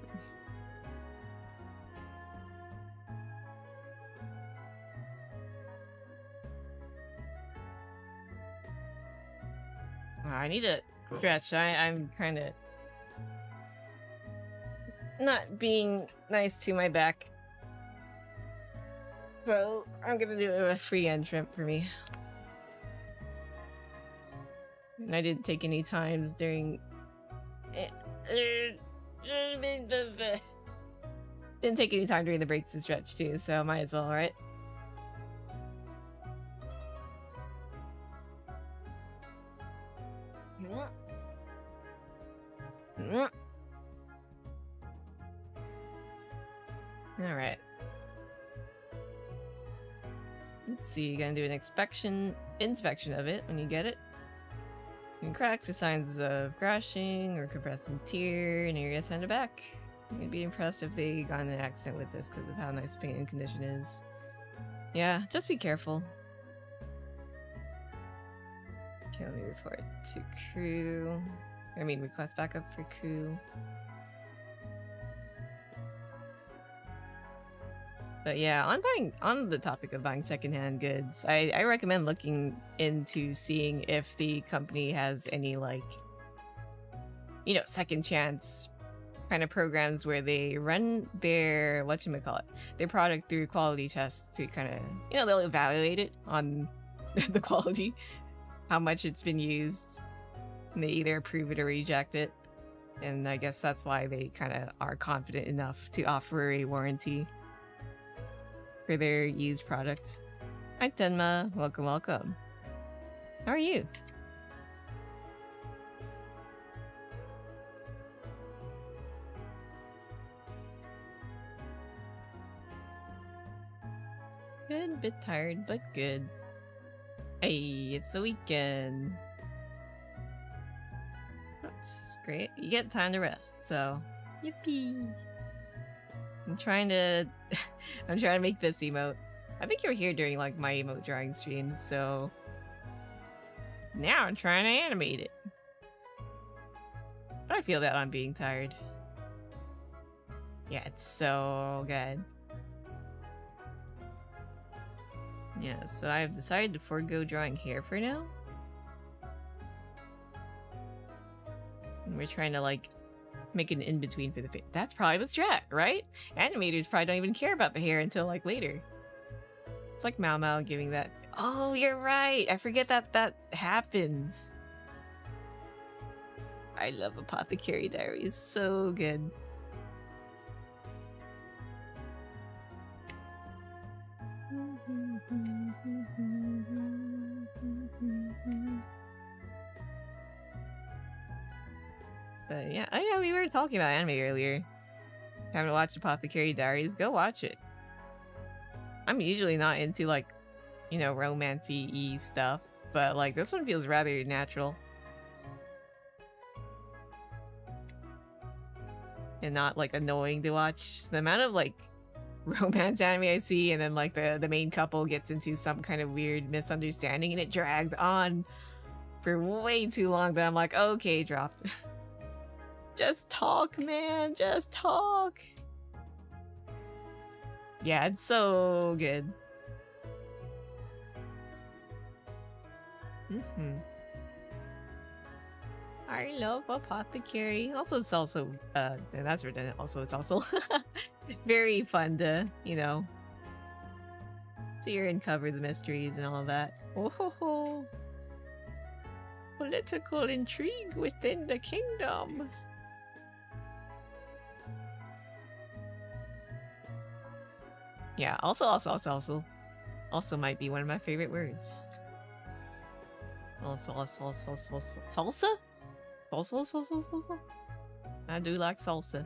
Oh, I need to stretch. I'm kind of not being nice to my back. So I'm gonna do a free end shrimp for me. And I didn't take any times during... Didn't take any time during the breaks to stretch too, so might as well, right? Alright. Let's see, you're gonna do an inspection of it when you get it. And cracks or signs of crashing or compressing tear, and you're gonna send it back. You'd be impressed if they got in an accident with this because of how nice the paint and condition is. Yeah, just be careful. Okay, let me report to crew. I mean, request backup for crew. But yeah, on the topic of buying secondhand goods, I recommend looking into seeing if the company has any, like, you know, second chance kind of programs where they run their, whatchamacallit, their product through quality tests to kind of, you know, they'll evaluate it on the quality, how much it's been used, and they either approve it or reject it. And I guess that's why they kind of are confident enough to offer a warranty for their used product. Hi Tenma, welcome, welcome. How are you? Good, bit tired, but good. Hey, it's the weekend. That's great. You get time to rest, so yippee. I'm trying to make this emote. I think you were here during like my emote drawing streams, so now I'm trying to animate it. But I feel that I'm being tired. Yeah, it's so good. Yeah, so I've decided to forego drawing hair for now. And we're trying to like make an in-between for the face. That's probably the strat, right? Animators probably don't even care about the hair until like later. It's like Mau Mau giving that. Oh, you're right. I forget that happens. I love Apothecary Diaries. So good. But yeah, oh yeah, we were talking about anime earlier. Haven't watched Apothecary Diaries? Go watch it. I'm usually not into like, you know, romancy-y stuff, but like this one feels rather natural. And not like annoying to watch. The amount of like romance anime I see, and then like the main couple gets into some kind of weird misunderstanding and it drags on for way too long that I'm like, okay, dropped. Just talk, man. Just talk. Yeah, it's so good. I love Apothecary. Also, it's also, and that's redundant. Also, it's also very fun to, you know, see or uncover the mysteries and all of that. Oh ho ho. Political intrigue within the kingdom. Yeah, also might be one of my favorite words. Salsa? Salsa? I do like salsa.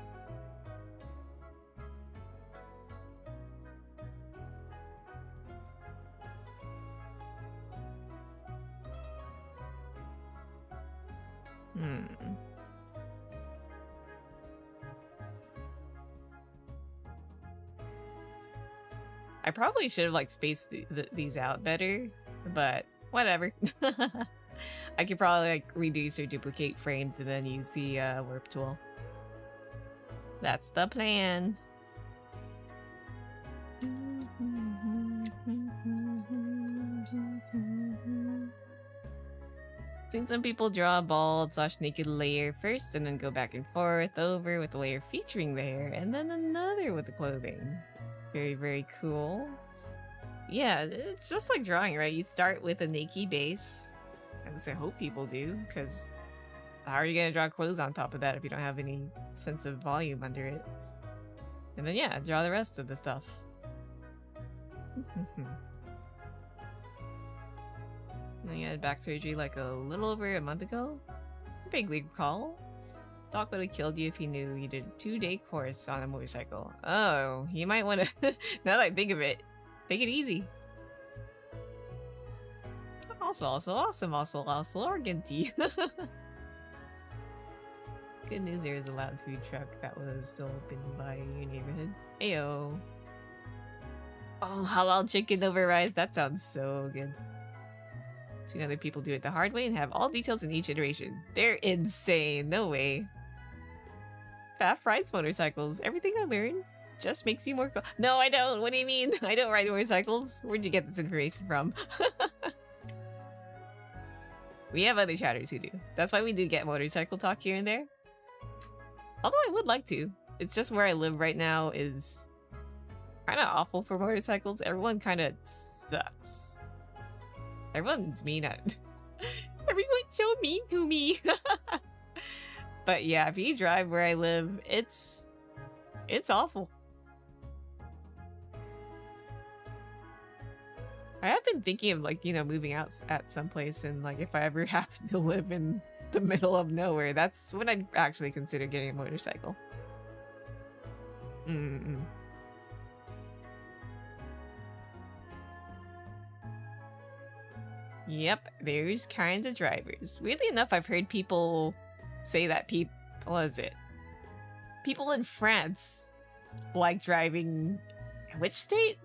I probably should have like spaced these out better, but whatever. I could probably like reduce or duplicate frames and then use the warp tool. That's the plan. Seen some people draw a bald/naked layer first and then go back and forth over with the layer featuring the hair and then another with the clothing. Very, very cool. Yeah, it's just like drawing, right? You start with a naked base. At least I hope people do, because how are you going to draw clothes on top of that if you don't have any sense of volume under it? And then, yeah, draw the rest of the stuff. I had back surgery like a little over a month ago. Vaguely recall. Doc would have killed you if he knew you did a 2-day course on a motorcycle. Oh, you might want to, now that I think of it, take it easy. Also, organ tea. Good news, there is a loud food truck that was still open by your neighborhood. Ayo. Oh, halal chicken over rice. That sounds so good. Seen other people do it the hard way and have all details in each iteration. They're insane. No way. Faf rides motorcycles. Everything I learned just makes you more cool. No, I don't. What do you mean? I don't ride motorcycles. Where'd you get this information from? We have other chatters who do. That's why we do get motorcycle talk here and there. Although I would like to. It's just where I live right now is kind of awful for motorcycles. Everyone kind of sucks. Everyone's mean at... Everyone's so mean to me. But yeah, if you drive where I live, it's awful. I have been thinking of like, you know, moving out at some place, and like if I ever happen to live in the middle of nowhere, that's when I'd actually consider getting a motorcycle. Yep, there's kinds of drivers. Weirdly enough, I've heard people say that what is it? People in France like driving. Which state?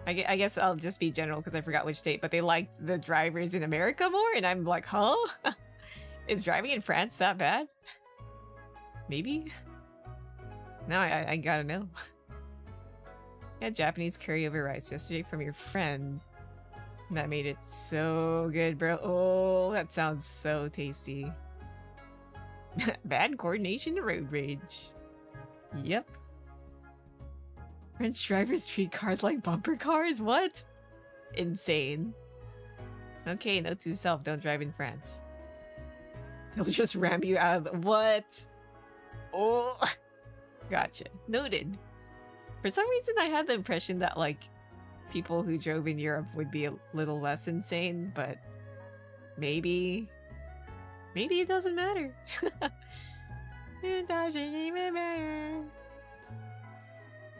I guess I'll just be general because I forgot which state, but they like the drivers in America more, and I'm like, huh? Is driving in France that bad? Maybe? No, I gotta know. I had Japanese curry over rice yesterday from your friend. That made it so good, bro. Oh, that sounds so tasty. Bad coordination and road rage. Yep. French drivers treat cars like bumper cars? What? Insane. Okay, note to self, don't drive in France. They'll just ram you out of what? Oh, gotcha. Noted. For some reason, I had the impression that, like, people who drove in Europe would be a little less insane, but maybe it doesn't matter. It doesn't even matter.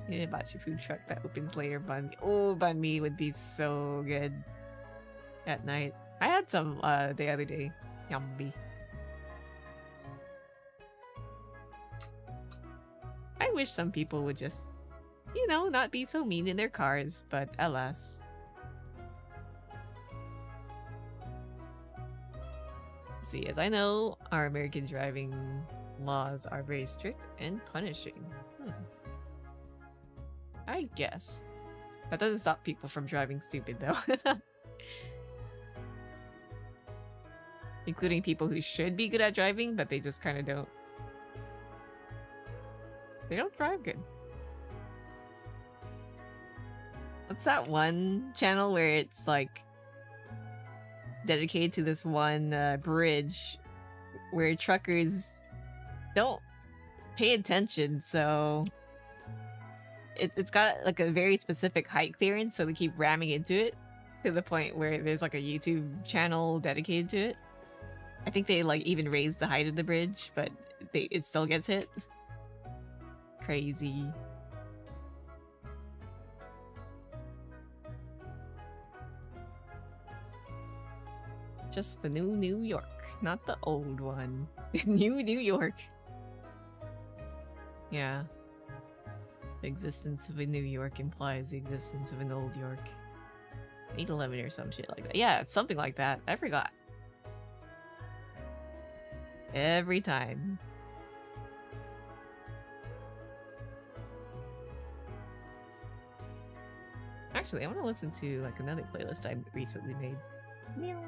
You bought your food truck that opens later. Banh mi. Oh, banh mi would be so good at night. I had some the other day. Yummy. I wish some people would just, you know, not be so mean in their cars, but alas. See, as I know, our American driving laws are very strict and punishing. I guess. That doesn't stop people from driving stupid, though. Including people who should be good at driving, but they just kind of don't. They don't drive good. What's that one channel where it's like dedicated to this one bridge where truckers don't pay attention, so it's got like a very specific height clearance, so they keep ramming into it to the point where there's like a YouTube channel dedicated to it. I think they like even raised the height of the bridge, but it still gets hit. Crazy. Just the new New York, not the old one. New New York. Yeah. The existence of a New York implies the existence of an old York. 811 or some shit like that. Yeah, it's something like that. I forgot. Every time. Actually, I want to listen to like another playlist I recently made. Meow.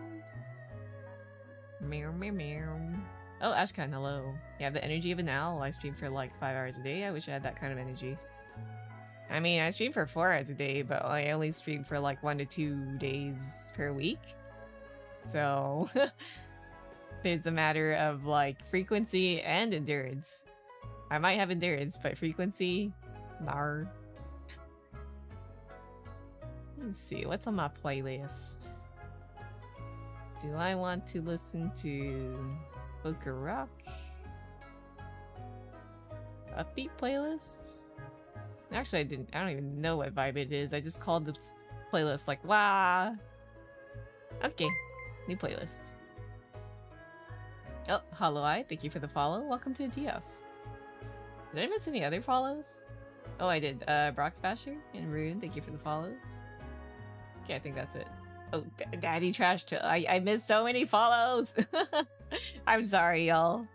Meow, meow, meow. Oh, Ashkan, hello. Yeah, the energy of an owl. I stream for like 5 hours a day. I wish I had that kind of energy. I mean, I stream for 4 hours a day, but I only stream for like 1 to 2 days per week. So, there's the matter of like frequency and endurance. I might have endurance, but frequency? Nar. Let's see, what's on my playlist? Do I want to listen to Poker Rock? Upbeat playlist? Actually, I don't even know what vibe it is. I just called the playlist like, wah! Okay, new playlist. Oh, Hollow Eye, thank you for the follow. Welcome to the tea house. Did I miss any other follows? Oh, I did. Brox Basher and Rune, thank you for the follows. Okay, I think that's it. Oh, Daddy Trash. I missed so many follows. I'm sorry, y'all.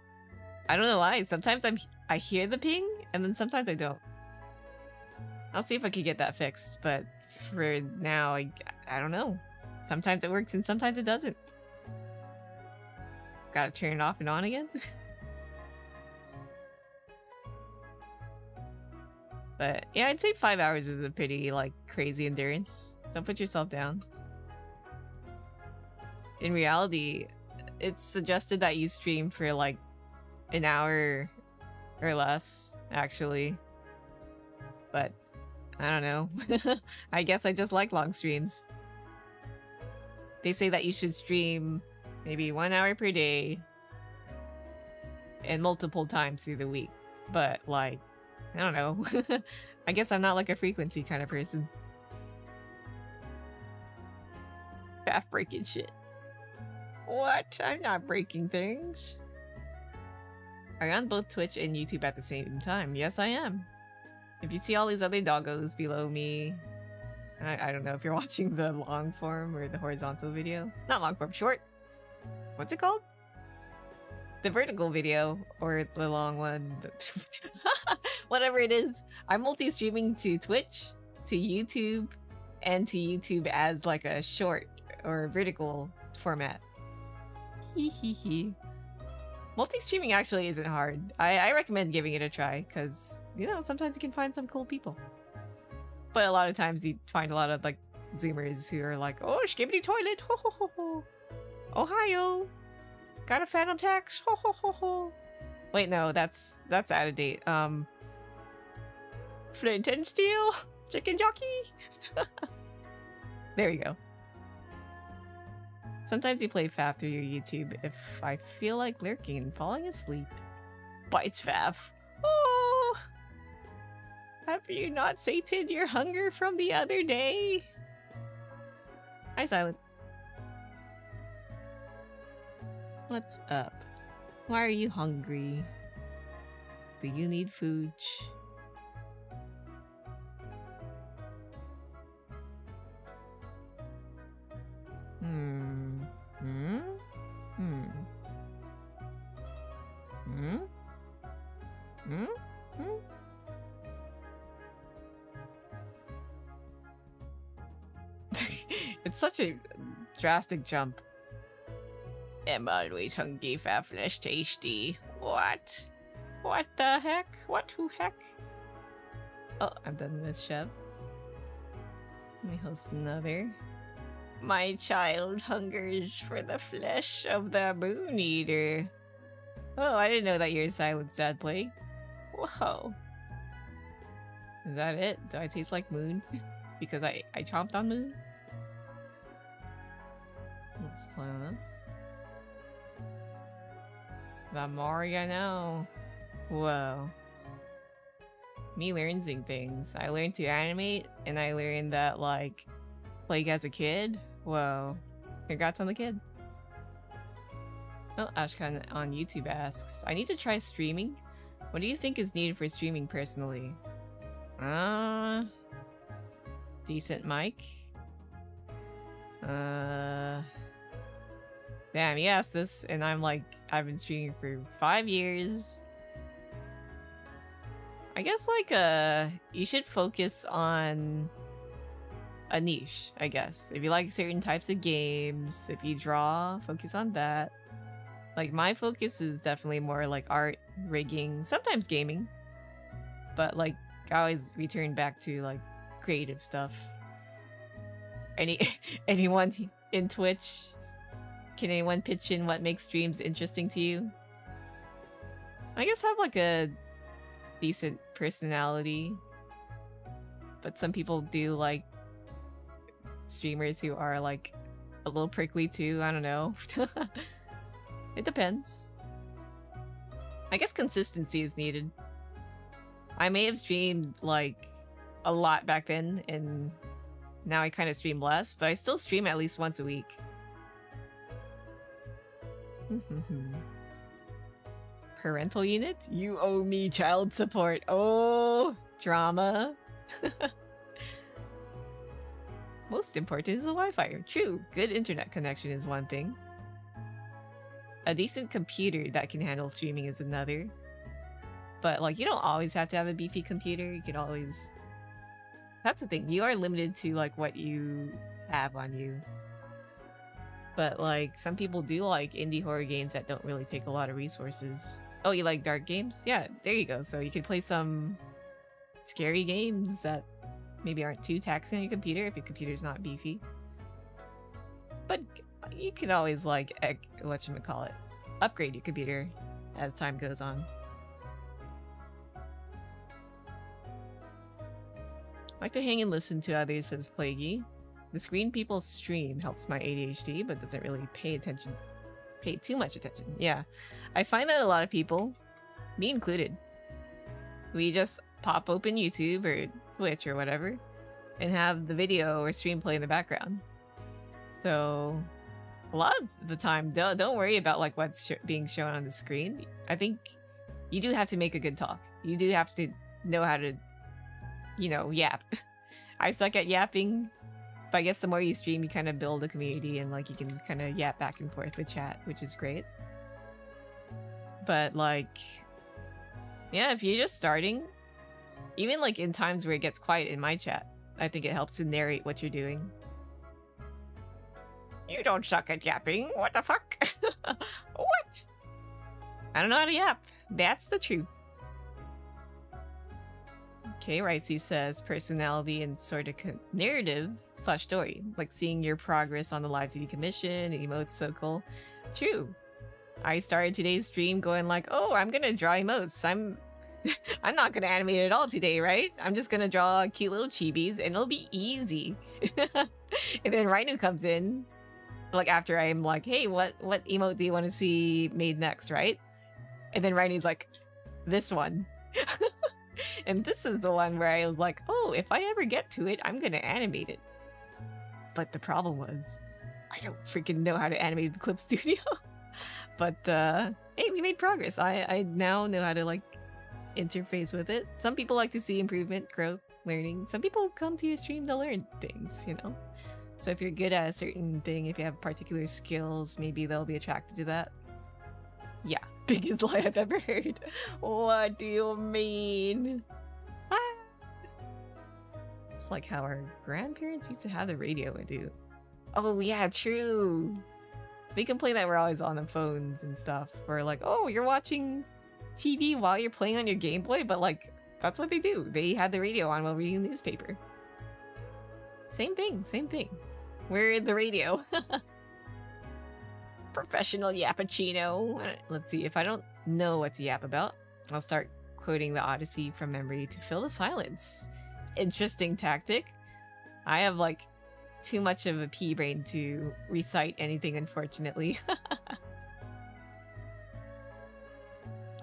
I don't know why. Sometimes I hear the ping, and then sometimes I don't. I'll see if I can get that fixed, but for now, I don't know. Sometimes it works and sometimes it doesn't. Gotta turn it off and on again. But yeah, I'd say 5 hours is a pretty like crazy endurance. Don't put yourself down. In reality, it's suggested that you stream for like an hour or less, actually. But I don't know. I guess I just like long streams. They say that you should stream maybe 1 hour per day and multiple times through the week. But like, I don't know. I guess I'm not like a frequency kind of person. Half breaking shit. What? I'm not breaking things. Are you on both Twitch and YouTube at the same time? Yes, I am. If you see all these other doggos below me, I don't know if you're watching the long form or the horizontal video. Not long form, short. What's it called? The vertical video or the long one. Whatever it is. I'm multi-streaming to Twitch, to YouTube, and to YouTube as like a short or vertical format. Hee. Multi-streaming actually isn't hard. I recommend giving it a try because, you know, sometimes you can find some cool people. But a lot of times you find a lot of like Zoomers who are like, oh, skibbity toilet, ho ho ho ho. Ohio, got a phantom tax, ho ho ho ho. Wait, no, that's out of date. Flint and steel, chicken jockey. There you go. Sometimes you play Faf through your YouTube if I feel like lurking and falling asleep. Bites Faf. Oh! Have you not sated your hunger from the other day? Hi, Silent. What's up? Why are you hungry? Do you need food? It's such a drastic jump. I'm always hungry for flesh tasty. What? What the heck? What who heck? Oh, I'm done with Chef. Let me host another. My child hungers for the flesh of the moon eater. Oh, I didn't know that you're a silent sad plague. Whoa. Is that it? Do I taste like moon? Because I chomped on moon? Let's play on this. The more you know. Whoa. Me learning things. I learned to animate, and I learned that, like, Plague as a kid. Whoa. Congrats on the kid. Oh, Ashkan on YouTube asks, I need to try streaming. What do you think is needed for streaming personally? Decent mic. Damn, he asked this, and I'm like, I've been streaming for 5 years. I guess, like, you should focus on a niche, I guess. If you like certain types of games, if you draw, focus on that. Like, my focus is definitely more like art, rigging, sometimes gaming. But, like, I always return back to, like, creative stuff. Anyone in Twitch? Can anyone pitch in what makes streams interesting to you? I guess have, like, a decent personality. But some people do like streamers who are, like, a little prickly too. I don't know. It depends. I guess consistency is needed. I may have streamed, like, a lot back then, and now I kind of stream less, but I still stream at least once a week. Parental unit? You owe me child support. Oh, drama. Most important is the Wi-Fi. True, good internet connection is one thing. A decent computer that can handle streaming is another. But, like, you don't always have to have a beefy computer. You can always... That's the thing. You are limited to, like, what you have on you. But, like, some people do like indie horror games that don't really take a lot of resources. Oh, you like dark games? Yeah, there you go. So you can play some scary games that maybe aren't too taxing on your computer if your computer's not beefy. But you can always, like, whatchamacallit, upgrade your computer as time goes on. I like to hang and listen to others, says Plaguey. The screen people stream helps my ADHD, but doesn't really pay too much attention. Yeah, I find that a lot of people, me included, we just pop open YouTube or Twitch or whatever and have the video or stream play in the background. So a lot of the time, don't worry about, like, what's being shown on the screen. I think you do have to make a good talk. You do have to know how to, you know, yap. I suck at yapping, but I guess the more you stream, you kind of build a community and, like, you can kind of yap back and forth with chat, which is great. But, like, yeah, if you're just starting, even, like, in times where it gets quiet in my chat, I think it helps to narrate what you're doing. You don't suck at yapping. What the fuck? What? I don't know how to yap. That's the truth. Okay, Ricey says personality and sort of narrative/story, like seeing your progress on the lives you commission, emotes, so cool. True. I started today's stream going like, oh, I'm gonna draw emotes. I'm not gonna animate it all today, right? I'm just gonna draw cute little chibis and it'll be easy. And then Rhino comes in, like, after I'm like, hey, what emote do you want to see made next, right? And then Rhino's like, this one. And this is the one where I was like, oh, if I ever get to it, I'm gonna animate it. But the problem was, I don't freaking know how to animate the Clip Studio. But, hey, we made progress. I now know how to, like, interface with it. Some people like to see improvement, growth, learning. Some people come to your stream to learn things, you know? So if you're good at a certain thing, if you have particular skills, maybe they'll be attracted to that. Yeah, biggest lie I've ever heard. What do you mean? Ah. It's like how our grandparents used to have the radio and do. Oh yeah, true. They complain that we're always on the phones and stuff. We're like, oh, you're watching TV while you're playing on your Game Boy, but, like, that's what they do. They had the radio on while reading the newspaper. Same thing, same thing. We're the radio. Professional yappuccino. Let's see, if I don't know what to yap about, I'll start quoting the Odyssey from memory to fill the silence. Interesting tactic. I have like too much of a pea brain to recite anything, unfortunately.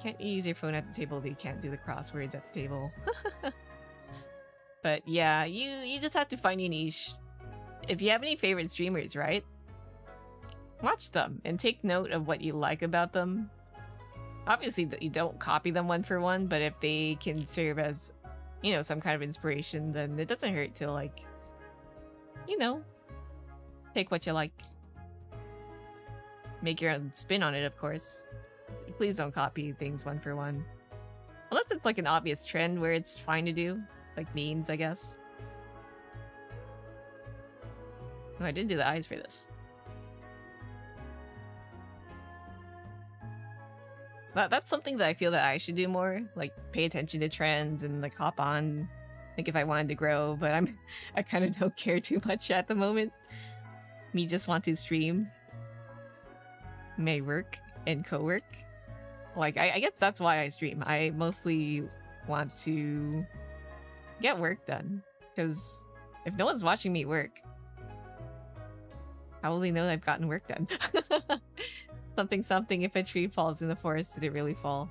Can't you use your phone at the table, but you can't do the crosswords at the table. But yeah, you just have to find your niche. If you have any favorite streamers, right? Watch them and take note of what you like about them. Obviously, you don't copy them one for one, but if they can serve as, you know, some kind of inspiration, then it doesn't hurt to, like, you know, take what you like. Make your own spin on it, of course. Please don't copy things one for one. Unless it's like an obvious trend where it's fine to do. Like memes, I guess. Oh, I didn't do the eyes for this. That's something that I feel that I should do more. Like, pay attention to trends and, like, hop on. Like, if I wanted to grow. But I kind of don't care too much at the moment. Me just want to stream. May work and co-work. Like, I guess that's why I stream. I mostly want to get work done. Because if no one's watching me work, how will they know that I've gotten work done? Something, if a tree falls in the forest, did it really fall?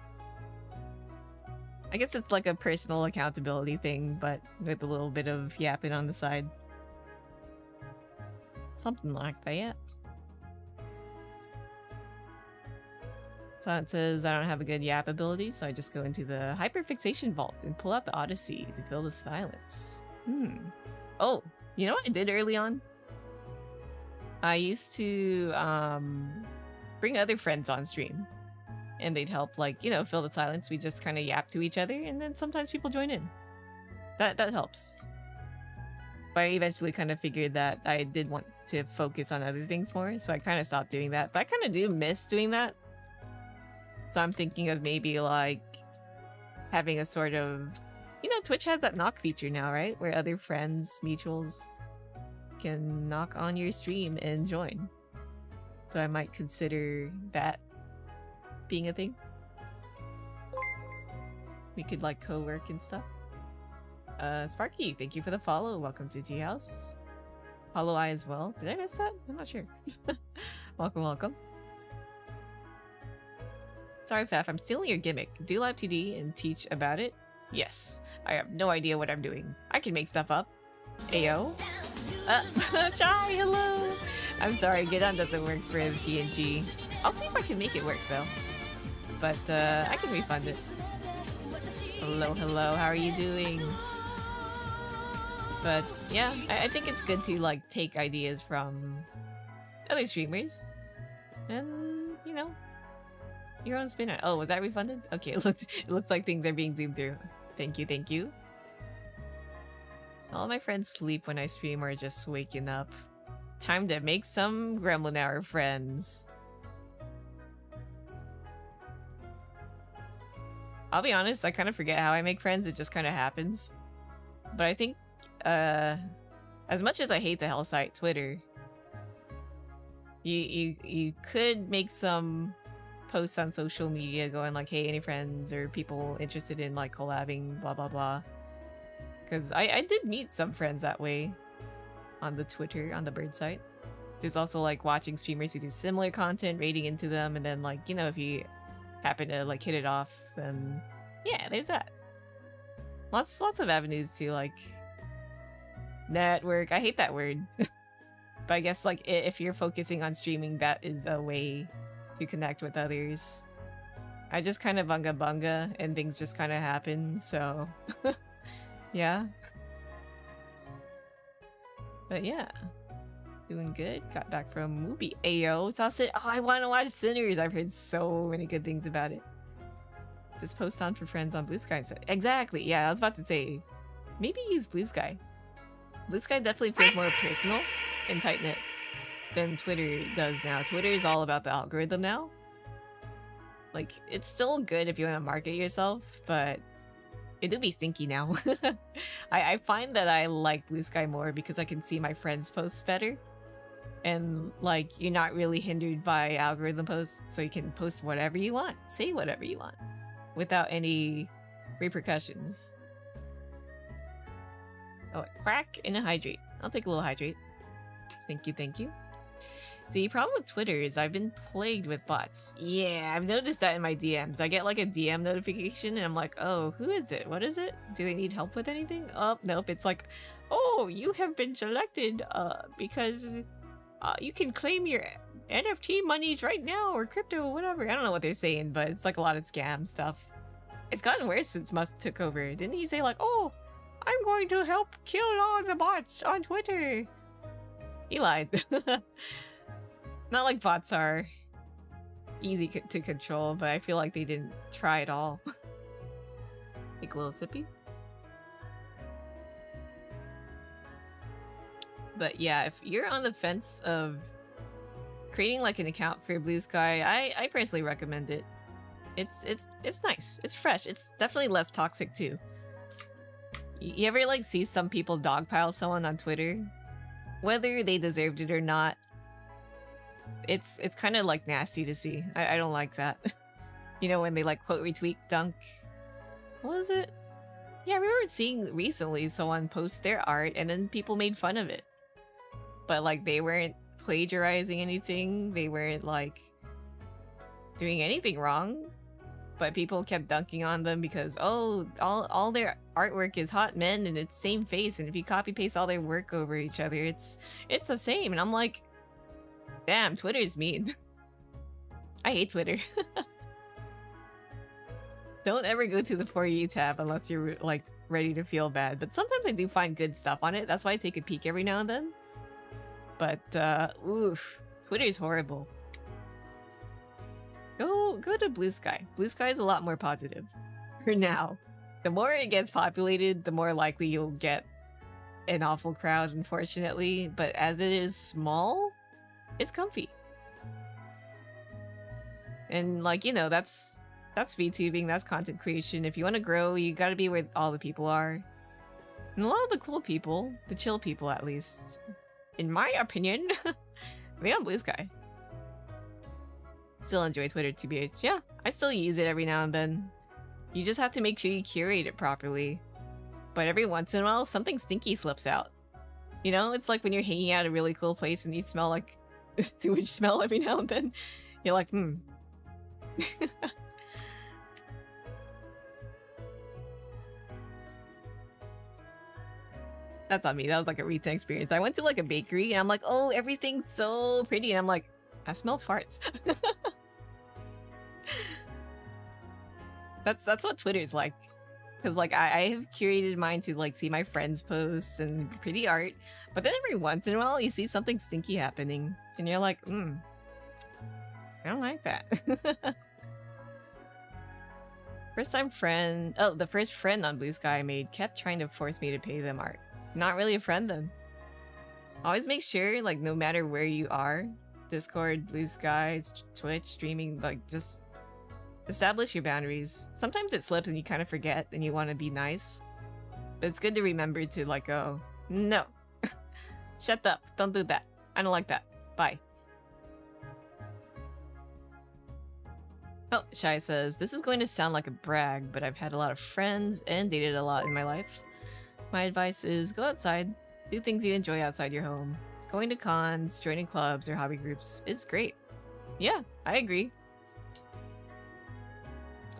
I guess it's like a personal accountability thing, but with a little bit of yapping on the side. Something like that. So it says I don't have a good yap ability, so I just go into the hyperfixation vault and pull out the Odyssey to fill the silence. Oh, you know what I did early on? I used to bring other friends on stream, and they'd help, like, you know, fill the silence. We just kind of yap to each other, and then sometimes people join in. That helps. But I eventually kind of figured that I did want to focus on other things more, so I kind of stopped doing that. But I kind of do miss doing that. So I'm thinking of maybe, like, having a sort of... You know, Twitch has that knock feature now, right? Where other friends, mutuals, can knock on your stream and join. So I might consider that being a thing. We could, like, co-work and stuff. Sparky, thank you for the follow. Welcome to Tea House. Hollow Eye as well. Did I miss that? I'm not sure. Welcome, welcome. Sorry, Faf, I'm stealing your gimmick. Do live 2D and teach about it? Yes. I have no idea what I'm doing. I can make stuff up. Ayo. Chai, hello! I'm sorry, Get On doesn't work for the PNG. I'll see if I can make it work, though. But, I can refund it. Hello, hello, how are you doing? But, yeah, I think it's good to, like, take ideas from other streamers. And, you know, your own spin on it. Oh, was that refunded? Okay, it looked like things are being zoomed through. Thank you, thank you. All my friends sleep when I stream or just waking up. Time to make some Gremlin Hour friends. I'll be honest, I kind of forget how I make friends. It just kind of happens. But I think, as much as I hate the hell site, Twitter, you could make some posts on social media going like, hey, any friends or people interested in, like, collabing, blah, blah, blah. Because I did meet some friends that way on the Twitter, on the bird site. There's also, like, watching streamers who do similar content, rating into them, and then, like, you know, if you happen to, like, hit it off, then yeah, there's that. Lots of avenues to, like, network. I hate that word. But I guess, like, if you're focusing on streaming, that is a way to connect with others. I just kind of bunga, and things just kind of happen, so... yeah. But yeah. Doing good. Got back from a movie. Ayo, saw it. Oh, I want to watch Sinners. I've heard so many good things about it. Just post on for friends on Blue Sky. Exactly. Yeah, I was about to say. Maybe use Blue Sky. Blue Sky definitely feels more personal and tight-knit than Twitter does now. Twitter is all about the algorithm now. Like, it's still good if you want to market yourself, but it do be stinky now. I find that I like Blue Sky more because I can see my friends' posts better. And, like, you're not really hindered by algorithm posts, so you can post whatever you want, say whatever you want, without any repercussions. Oh, crack and a hydrate. I'll take a little hydrate. Thank you, thank you. See, problem with Twitter is I've been plagued with bots. Yeah, I've noticed that in my DMs. I get like a DM notification and I'm like, oh, who is it? What is it? Do they need help with anything? Oh, nope. It's like, oh, you have been selected because you can claim your NFT monies right now or crypto or whatever. I don't know what they're saying, but it's like a lot of scam stuff. It's gotten worse since Musk took over. Didn't he say like, oh, I'm going to help kill all the bots on Twitter? He lied. Not like bots are easy to control, but I feel like they didn't try at all. Take a little sippy. But yeah, if you're on the fence of creating like an account for Blue Sky, I personally recommend it. It's nice. It's fresh. It's definitely less toxic too. You ever like see some people dogpile someone on Twitter? Whether they deserved it or not, it's kind of like nasty to see. I don't like that. You know, when they like quote retweet dunk. What was it? Yeah, I remember seeing recently someone post their art and then people made fun of it. But like they weren't plagiarizing anything. They weren't like doing anything wrong. But people kept dunking on them because, oh, all their artwork is hot men and it's same face, and if you copy paste all their work over each other, it's the same. And I'm like, damn, Twitter's mean. I hate Twitter. Don't ever go to the For You tab unless you're like ready to feel bad. But sometimes I do find good stuff on it. That's why I take a peek every now and then. But oof, Twitter's horrible. Go to Blue Sky. Blue Sky is a lot more positive. For now. The more it gets populated, the more likely you'll get an awful crowd, unfortunately. But as it is small, it's comfy. And like, you know, that's VTubing, that's content creation. If you want to grow, you gotta be where all the people are. And a lot of the cool people, the chill people at least, in my opinion, they're on Blue Sky. Still enjoy Twitter, TBH. Yeah, I still use it every now and then. You just have to make sure you curate it properly. But every once in a while, something stinky slips out. You know, it's like when you're hanging out at a really cool place and you smell like sewage smell every now and then. You're like, hmm. That's on me. That was like a recent experience. I went to like a bakery and I'm like, oh, everything's so pretty. And I'm like, I smell farts. That's what Twitter's like. Because like I have curated mine to like see my friends' posts and pretty art. But then every once in a while you see something stinky happening. And you're like, I don't like that. The first friend on Blue Sky I made kept trying to force me to pay them art. Not really a friend then. Always make sure, like, no matter where you are, Discord, Blue Sky, Twitch, streaming, like, just establish your boundaries. Sometimes it slips and you kind of forget and you want to be nice. But it's good to remember to, like, go, no. Shut up. Don't do that. I don't like that. Bye. Oh, Shai says, this is going to sound like a brag, but I've had a lot of friends and dated a lot in my life. My advice is go outside. Do things you enjoy outside your home. Going to cons, joining clubs or hobby groups is great. Yeah, I agree.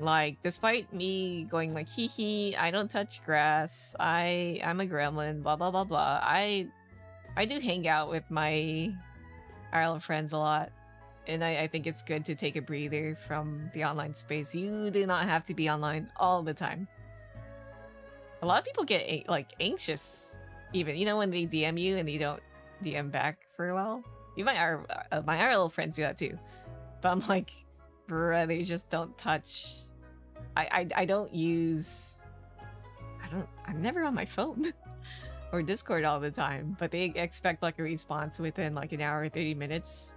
Like, despite me going like, hee hee, I don't touch grass, I'm a gremlin, blah blah blah blah, I do hang out with my IRL friends a lot. And I think it's good to take a breather from the online space. You do not have to be online all the time. A lot of people get like anxious, even, you know, when they DM you and you don't DM back for a while. My IRL friends do that too. But I'm like, bruh, they just don't touch. I don't use. I'm never on my phone or Discord all the time. But they expect like a response within like an hour or 30 minutes.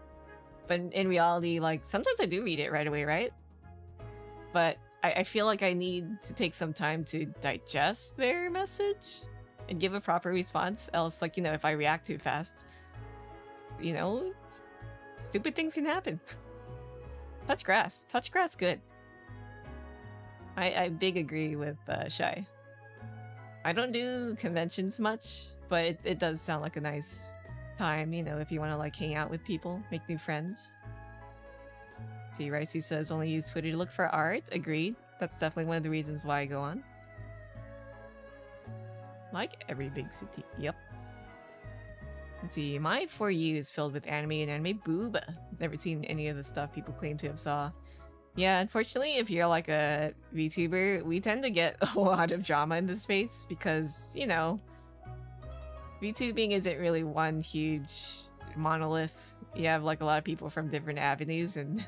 But in reality, like sometimes I do read it right away, right? But I feel like I need to take some time to digest their message and give a proper response. Else, like, you know, if I react too fast, you know, stupid things can happen. Touch grass. Touch grass good. I big agree with Shy. I don't do conventions much, but it does sound like a nice time, you know, if you want to like hang out with people, make new friends. See, Ricey says only use Twitter to look for art. Agreed. That's definitely one of the reasons why I go on. Like every big city. Yep. Let's see, my For You is filled with anime and anime booba. Never seen any of the stuff people claim to have saw. Yeah, unfortunately, if you're like a VTuber, we tend to get a lot of drama in this space because, you know, VTubing isn't really one huge monolith. You have like a lot of people from different avenues, and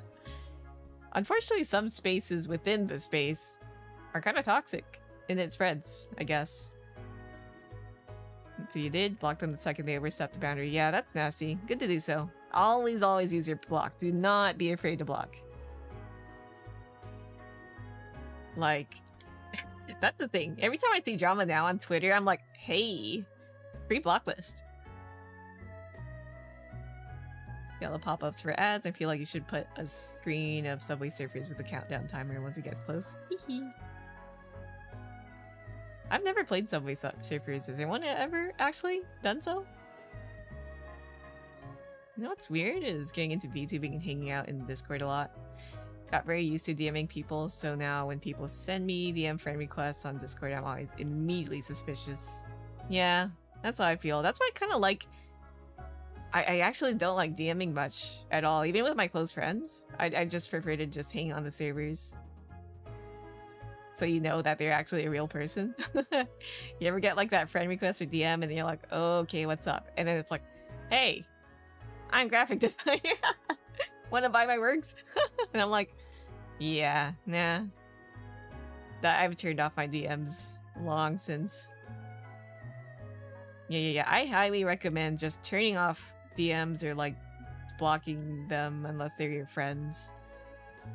unfortunately some spaces within the space are kind of toxic, and it spreads, I guess. So you did block them the second they overstepped the boundary. Yeah, that's nasty. Good to do so. Always use your block. Do not be afraid to block. Like, that's the thing. Every time I see drama now on Twitter, I'm like, hey, free block list. Yellow pop-ups for ads. I feel like you should put a screen of Subway Surfers with a countdown timer once it gets close. I've never played Subway Surfers. Has anyone ever actually done so? You know what's weird is getting into VTubing and hanging out in Discord a lot. Got very used to DMing people, so now when people send me DM friend requests on Discord, I'm always immediately suspicious. Yeah, that's how I feel. That's why I kind of like... I actually don't like DMing much at all, even with my close friends. I just prefer to just hang on the servers. So you know that they're actually a real person. You ever get like that friend request or DM and you're like, oh, okay, what's up? And then it's like, hey, I'm graphic designer. Want to buy my works? And I'm like, yeah, nah. I've turned off my DMs long since. Yeah. I highly recommend just turning off DMs or like blocking them unless they're your friends.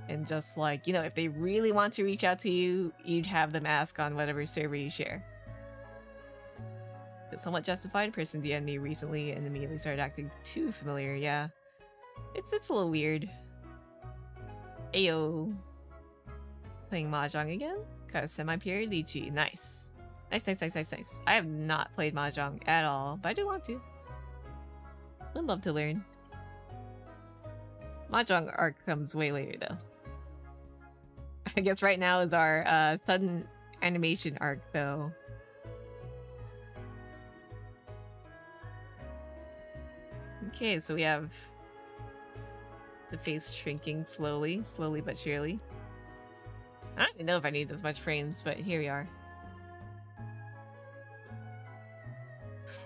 And just like, you know, if they really want to reach out to you, you'd have them ask on whatever server you share. It's somewhat justified. Person DM'd me recently and immediately started acting too familiar. Yeah. It's a little weird. Ayo. Playing Mahjong again? Got a semi-pure lychee. Nice. Nice. I have not played Mahjong at all, but I do want to. Would love to learn. Mahjong arc comes way later though. I guess right now is our sudden animation arc though. Okay, so we have the face shrinking slowly but surely. I don't even know if I need this much frames, but here we are.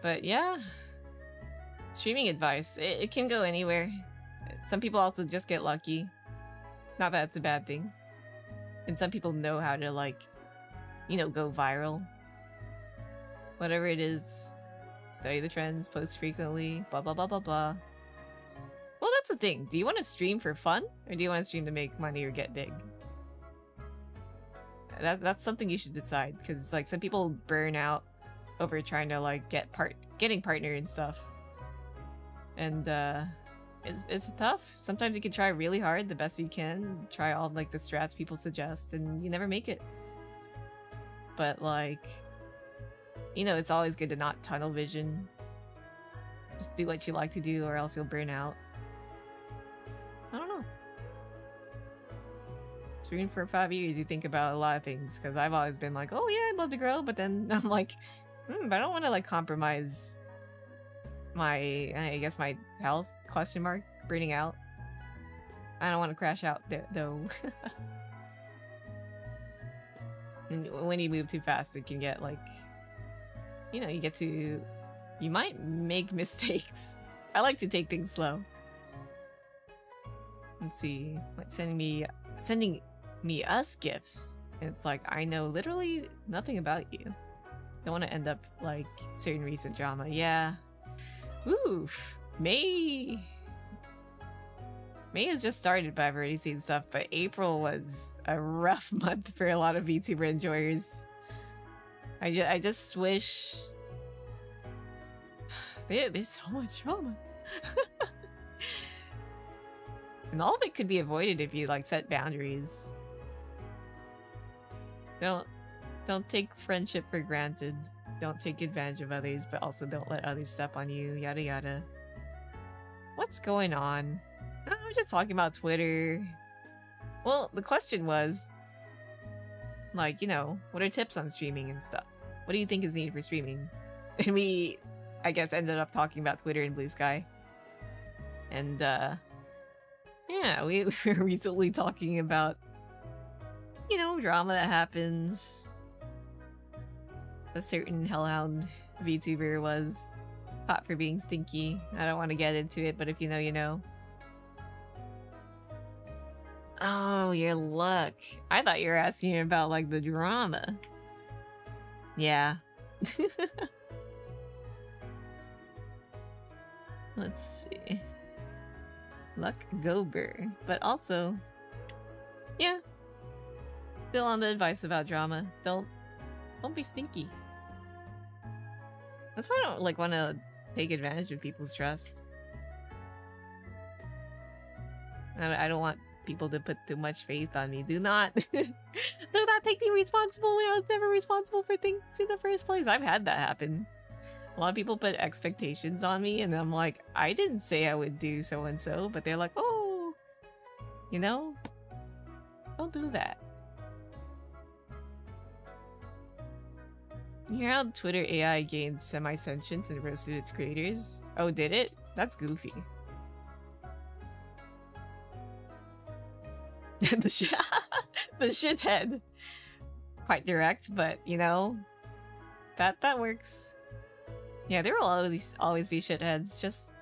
But yeah, streaming advice, it can go anywhere. Some people also just get lucky. Not that it's a bad thing. And some people know how to, like, you know, go viral. Whatever it is, study the trends, post frequently, blah blah blah blah blah. Well, that's the thing. Do you want to stream for fun? Or do you want to stream to make money or get big? That's something you should decide. Because, like, some people burn out over trying to, like, getting partner and stuff. And, it's tough. Sometimes you can try really hard, the best you can, try all like the strats people suggest, and you never make it. But like, you know, it's always good to not tunnel vision. Just do what you like to do, or else you'll burn out. I don't know. Streaming for 5 years, you think about a lot of things, because I've always been like, oh yeah, I'd love to grow, but then I'm like, but I don't want to like compromise my, I guess my health. ? Burning out. I don't want to crash out though. And when you move too fast, it can get like, you know, you might make mistakes. I like to take things slow. Let's see, like sending me us gifts, and it's like, I know literally nothing about you. Don't want to end up like certain recent drama. Yeah. Oof. May has just started, but I've already seen stuff. But April was a rough month for a lot of VTuber enjoyers. I just wish there's so much drama. And all of it could be avoided if you like set boundaries. Don't take friendship for granted. Don't take advantage of others, but also don't let others step on you, yada yada. What's going on? I was just talking about Twitter. Well, the question was, like, you know, what are tips on streaming and stuff? What do you think is needed for streaming? And we, I guess, ended up talking about Twitter and Blue Sky. And, yeah, we were recently talking about, you know, drama that happens. A certain Hellhound VTuber was caught for being stinky. I don't want to get into it, but if you know, you know. Oh, your luck. I thought you were asking about, like, the drama. Yeah. Let's see. Luck Gober. But also, yeah. Still on the advice about drama. Don't be stinky. That's why I don't, like, want to take advantage of people's trust. I don't want people to put too much faith on me. Do not do not take me responsible when I was never responsible for things in the first place. I've had that happen. A lot of people put expectations on me and I'm like, I didn't say I would do so and so, but they're like, oh, you know, don't do that. You hear how Twitter AI gained semi-sentience and roasted its creators? Oh, did it? That's goofy. the shithead. Quite direct, but you know, that works. Yeah, there will always be shitheads. Just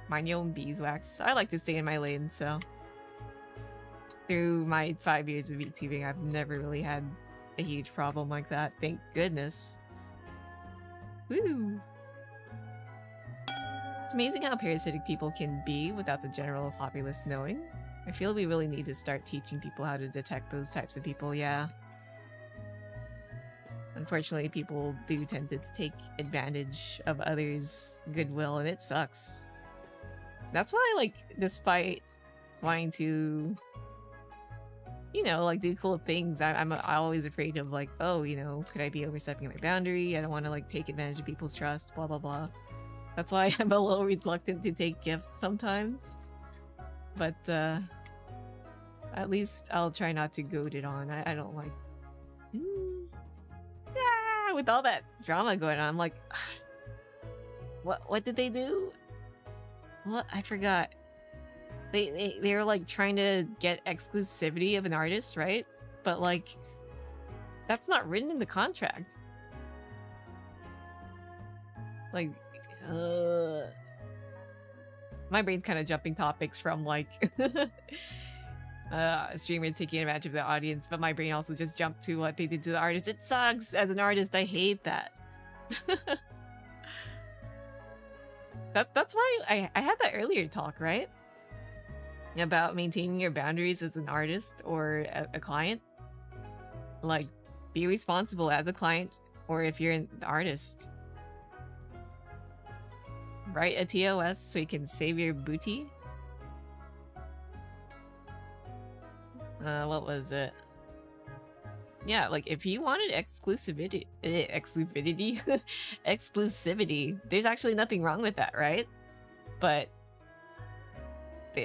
mind your own beeswax. I like to stay in my lane, so through my 5 years of VTubing, I've never really had a huge problem like that. Thank goodness. Woo! It's amazing how parasitic people can be without the general populace knowing. I feel we really need to start teaching people how to detect those types of people, yeah. Unfortunately, people do tend to take advantage of others' goodwill, and it sucks. That's why, like, despite wanting to, you know, like, do cool things, I'm always afraid of, like, oh, you know, could I be overstepping my boundary? I don't want to, like, take advantage of people's trust, blah, blah, blah. That's why I'm a little reluctant to take gifts sometimes. But, at least I'll try not to goad it on. I don't like... Yeah, with all that drama going on, I'm like... What did they do? What? I forgot. They were like trying to get exclusivity of an artist, right? But like, that's not written in the contract. Like, my brain's kind of jumping topics from like a streamer taking advantage of the audience, but my brain also just jumped to what they did to the artist. It sucks. As an artist, I hate that. That's why I had that earlier talk, right? About maintaining your boundaries as an artist or a client. Like, be responsible as a client or if you're an artist. Write a TOS so you can save your booty. What was it? Yeah, like if you wanted exclusivity, exclusivity, there's actually nothing wrong with that, right? But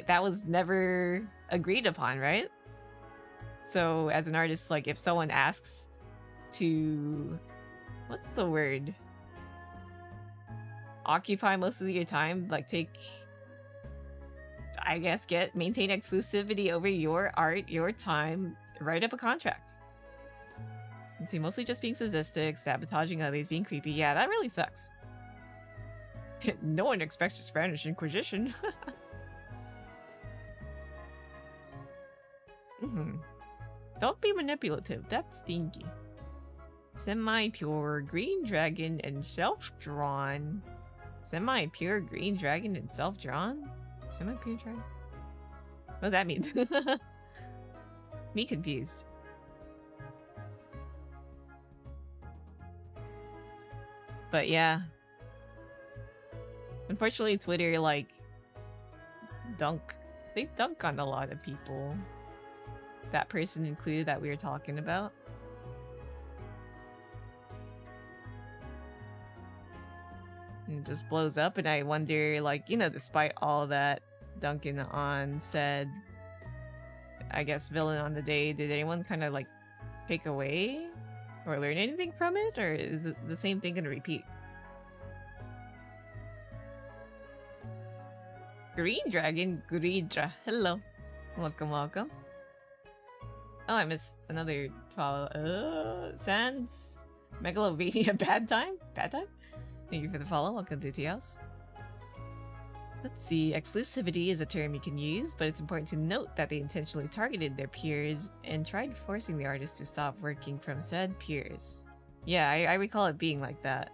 that was never agreed upon, right? So as an artist, like if someone asks to, what's the word? Occupy most of your time, like take, I guess, maintain exclusivity over your art, your time, write up a contract. And see, mostly just being sadistic, sabotaging others, being creepy. Yeah, that really sucks. No one expects a Spanish Inquisition. Don't be manipulative, that's stinky. Semi-pure green dragon and self-drawn. Semi-pure green dragon and self-drawn? Semi-pure dragon? What does that mean? Me confused. But yeah. Unfortunately, Twitter, like, they dunk on a lot of people. That person included that we were talking about. And it just blows up, and I wonder, like, you know, despite all that Duncan on said, I guess, villain on the day, did anyone kind of, like, take away or learn anything from it? Or is it the same thing gonna repeat? Green Dragon, Greedra. Hello. Welcome, welcome. Oh, I missed another follow. Sans Megalovania. Bad time? Bad time? Thank you for the follow. Welcome to Tea House. Let's see. Exclusivity is a term you can use, but it's important to note that they intentionally targeted their peers and tried forcing the artist to stop working from said peers. Yeah, I recall it being like that.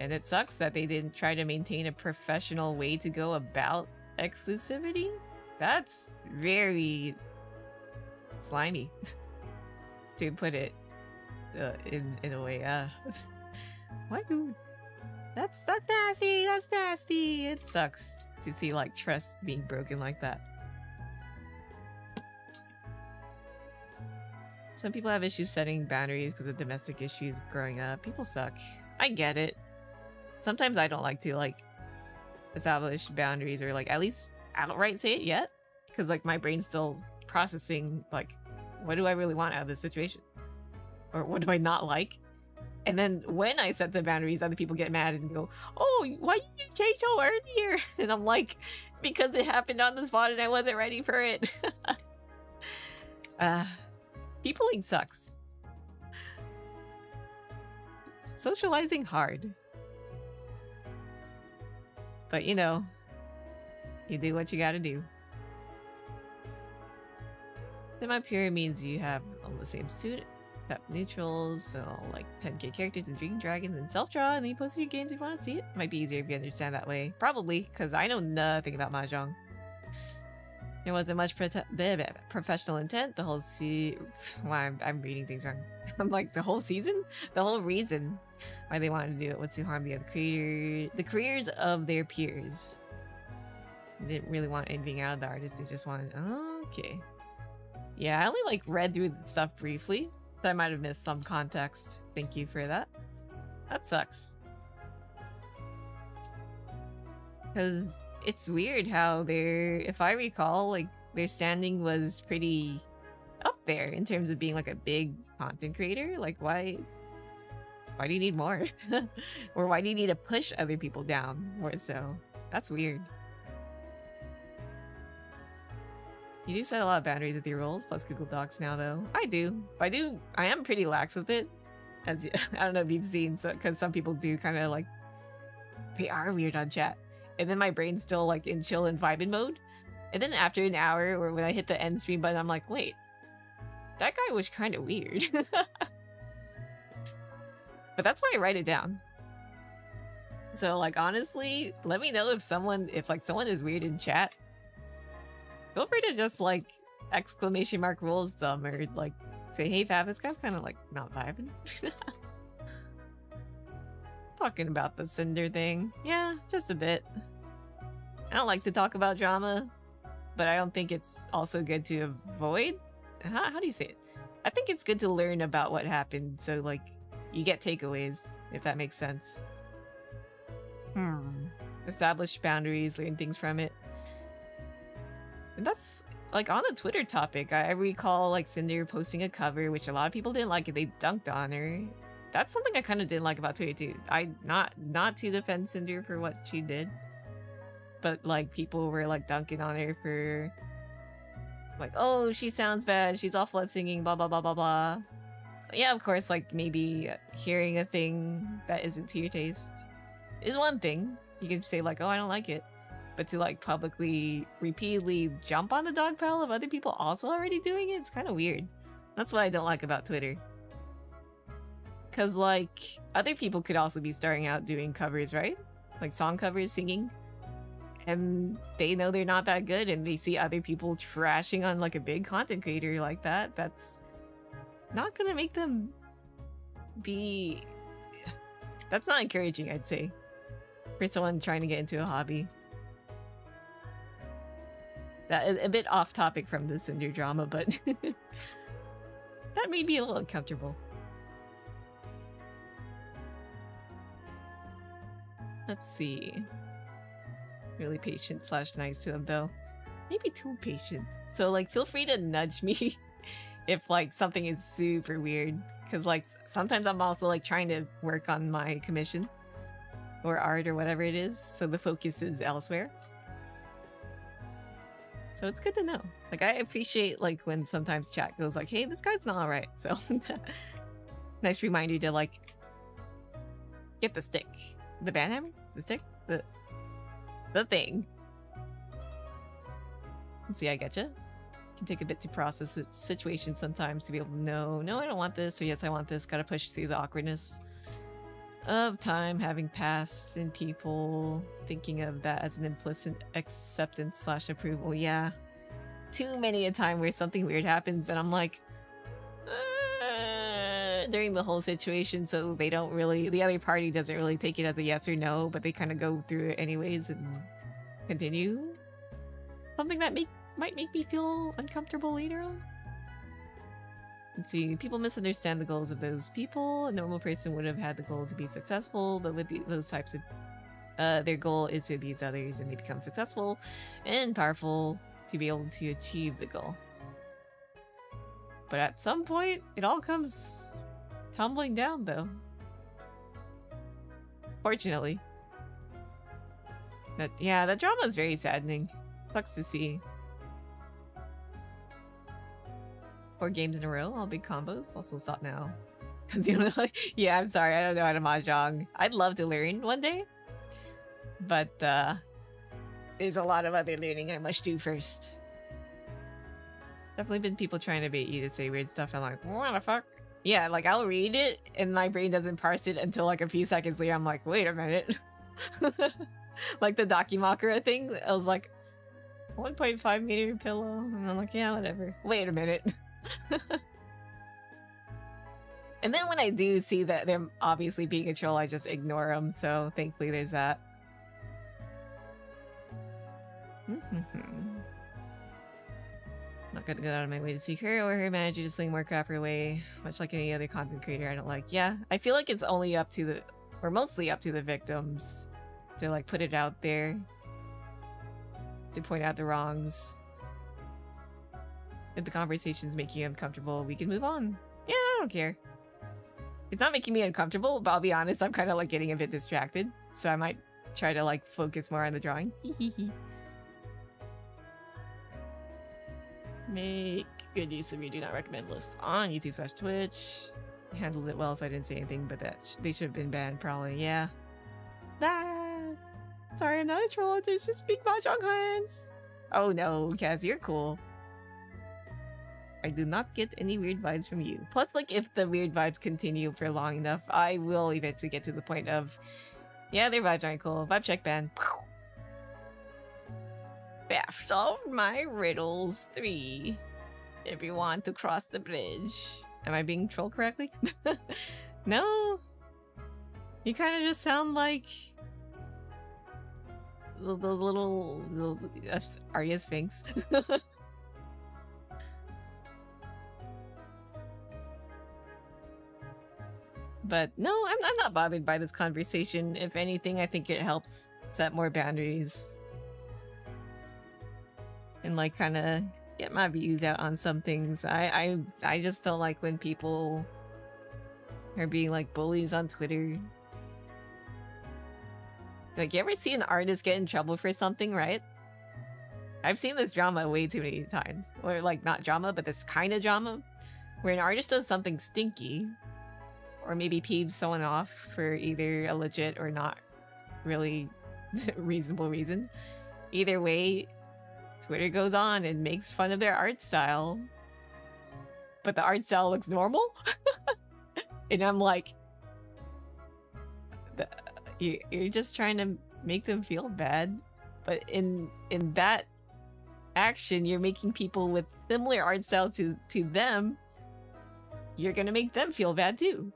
And it sucks that they didn't try to maintain a professional way to go about exclusivity. That's very slimy, to put it in a way. Why do? That's nasty. That's nasty. It sucks to see like trust being broken like that. Some people have issues setting boundaries because of domestic issues growing up. People suck. I get it. Sometimes I don't like to like establish boundaries or like at least outright say it yet, because like my brain's still processing like, what do I really want out of this situation, or what do I not like? And then when I set the boundaries, other people get mad and go, "Oh, why did you change so earlier?" And I'm like, because it happened on the spot and I wasn't ready for it. Peopling sucks. Socializing hard. But you know, you do what you gotta do. Semi-pure means you have all the same student, neutrals, so like 10k characters in Dream Dragon, and self-draw, and then you post your games if you want to see it. Might be easier if you understand that way. Probably, because I know nothing about Mahjong. There wasn't much professional intent. The whole Why I'm reading things wrong. I'm like, the whole season? The whole reason why they wanted to do it was to harm the other the careers of their peers. They didn't really want anything out of the artist. They just wanted, okay. Yeah, I only like read through the stuff briefly, so I might have missed some context. Thank you for that. That sucks. Because it's weird how if I recall, like their standing was pretty up there in terms of being like a big content creator. Like why do you need more? Or why do you need to push other people down more so? That's weird. You do set a lot of boundaries with your roles, plus Google Docs now though. I do. I am pretty lax with it. As I don't know if you've seen, because some people do kind of like, they are weird on chat. And then my brain's still like in chill and vibing mode. And then after an hour, or when I hit the end screen button, I'm like, wait, that guy was kind of weird. But that's why I write it down. So like, honestly, let me know if someone is weird in chat. Feel free to just like exclamation mark rules them, or like say, hey Fab, this guy's kind of like not vibing. Talking about the Cinder thing. Yeah, just a bit. I don't like to talk about drama, but I don't think it's also good to avoid. How do you say it? I think it's good to learn about what happened, so like you get takeaways, if that makes sense. Establish boundaries, learn things from it. And that's like on the Twitter topic. I recall like Cinder posting a cover, which a lot of people didn't like, and they dunked on her. That's something I kind of didn't like about Twitter too. Not to defend Cinder for what she did, but like people were like dunking on her for like, oh, she sounds bad, she's awful at singing, blah blah blah blah blah. Yeah, of course, like maybe hearing a thing that isn't to your taste is one thing. You can say like, oh, I don't like it. But to like publicly, repeatedly jump on the dog pile of other people also already doing it, it's kind of weird. That's what I don't like about Twitter. Because like, other people could also be starting out doing covers, right? Like song covers, singing. And they know they're not that good, and they see other people trashing on like a big content creator like that. That's not gonna make them be... That's not encouraging, I'd say, for someone trying to get into a hobby. That a bit off topic from the Cinder drama, but that made me a little uncomfortable. Let's see. Really patient / nice to them though. Maybe too patient. So like feel free to nudge me if like something is super weird. Cause like sometimes I'm also like trying to work on my commission or art or whatever it is. So the focus is elsewhere. So it's good to know. Like I appreciate like when sometimes chat goes like, hey, this guy's not alright. So nice reminder to like get the stick. The banhammer? The stick? The thing. See, I getcha. Can take a bit to process the situation sometimes to be able to know, no, I don't want this, or yes, I want this. Gotta push through the awkwardness of time having passed and people thinking of that as an implicit acceptance / approval. Yeah. Too many a time where something weird happens and I'm like, during the whole situation, so they don't really, the other party doesn't really take it as a yes or no, but they kind of go through it anyways and continue. Something that might make me feel uncomfortable later on. Let's see, people misunderstand the goals of those people. A normal person would have had the goal to be successful, but with those types of, their goal is to abuse others and they become successful and powerful to be able to achieve the goal. But at some point, it all comes tumbling down though. Fortunately. But yeah, that drama is very saddening. Sucks to see. 4 games in a row, all big combos. Also stop now. Cause you know, like, yeah, I'm sorry, I don't know how to mahjong. I'd love to learn one day. But there's a lot of other learning I must do first. Definitely been people trying to bait you to say weird stuff. I'm like, what the fuck? Yeah, like I'll read it and my brain doesn't parse it until like a few seconds later. I'm like, wait a minute. Like the Dakimakura thing. I was like, 1.5 meter pillow. And I'm like, yeah, whatever. Wait a minute. And then when I do see that they're obviously being a troll, I just ignore them. So thankfully there's that. Not gonna go out of my way to seek her or her manager to sling more crap her way. Much like any other content creator I don't like. Yeah, I feel like it's only up to the, or mostly up to the victims to like put it out there. To point out the wrongs. If the conversation's making you uncomfortable, we can move on. Yeah, I don't care. It's not making me uncomfortable, but I'll be honest, I'm kind of like getting a bit distracted. So I might try to like focus more on the drawing. Make good use of your do not recommend list on YouTube / Twitch. Handled it well, so I didn't say anything, but that they should have been banned probably. Yeah. Sorry, I'm not a troll. There's just big mahjong hands. Oh no, Kaz, you're cool. I do not get any weird vibes from you. Plus, like, if the weird vibes continue for long enough, I will eventually get to the point of, yeah, their vibes aren't cool. Vibe check ban. Beth solved my riddles 3. Everyone to cross the bridge. Am I being trolled correctly? No. You kind of just sound like the little Arya Sphinx. But no, I'm not bothered by this conversation. If anything, I think it helps set more boundaries. And like kind of get my views out on some things. I just don't like when people are being like bullies on Twitter. Like, you ever see an artist get in trouble for something, right? I've seen this drama way too many times. Or like, not drama, but this kind of drama. Where an artist does something stinky. Or maybe peeves someone off for either a legit or not really reasonable reason. Either way, Twitter goes on and makes fun of their art style. But the art style looks normal? And I'm like, you're just trying to make them feel bad. But in that action, you're making people with similar art style to them, you're gonna make them feel bad too.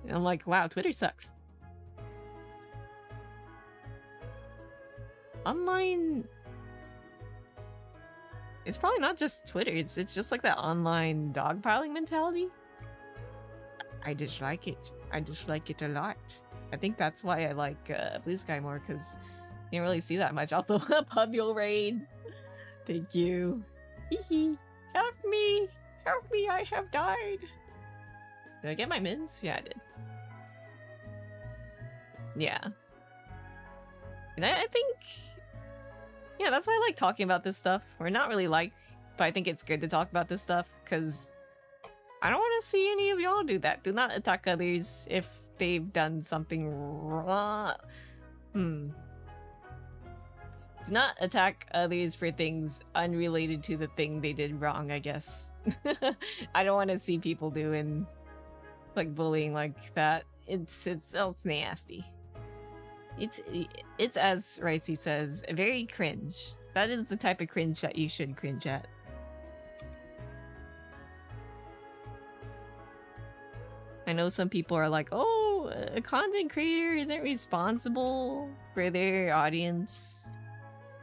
And I'm like, wow, Twitter sucks. Online... It's probably not just Twitter, it's just like that online dogpiling mentality. I dislike it. I dislike it a lot. I think that's why I like Blue Sky more, because you don't really see that much. Also, Pubule Raid. Thank you. Hehe. Help me! Help me, I have died! Did I get my mins? Yeah, I did. Yeah. And I think... yeah, that's why I like talking about this stuff. Or not really like, but I think it's good to talk about this stuff, because I don't want to see any of y'all do that. Do not attack others if they've done something wrong. Do not attack others for things unrelated to the thing they did wrong, I guess. I don't want to see people doing, like, bullying like that. It's nasty. It's as Ricey says, very cringe. That is the type of cringe that you should cringe at. I know some people are like, oh, a content creator isn't responsible for their audience.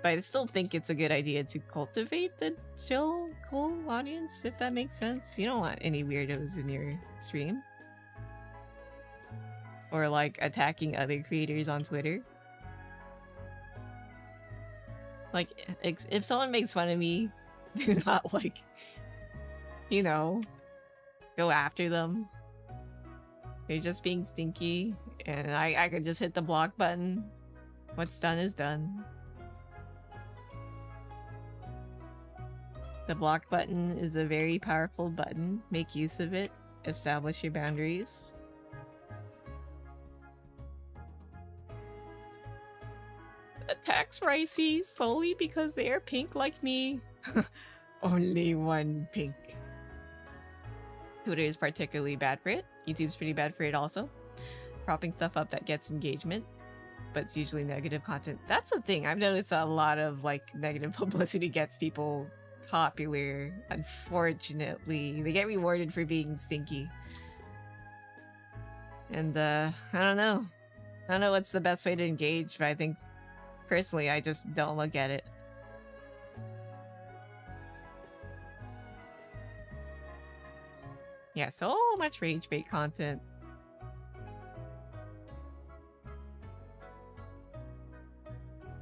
But I still think it's a good idea to cultivate the chill, cool audience, if that makes sense. You don't want any weirdos in your stream. Or like attacking other creators on Twitter. Like, if someone makes fun of me, do not, like, you know, go after them. They're just being stinky, and I could just hit the block button. What's done is done. The block button is a very powerful button. Make use of it. Establish your boundaries. Attacks Ricey solely because they are pink like me. Only one pink. Twitter is particularly bad for it. YouTube's pretty bad for it also. Propping stuff up that gets engagement, but it's usually negative content. That's the thing. I've noticed a lot of like negative publicity gets people popular. Unfortunately, they get rewarded for being stinky. And I don't know. I don't know what's the best way to engage, but I think personally I just don't look at it. Yeah, so much rage bait content.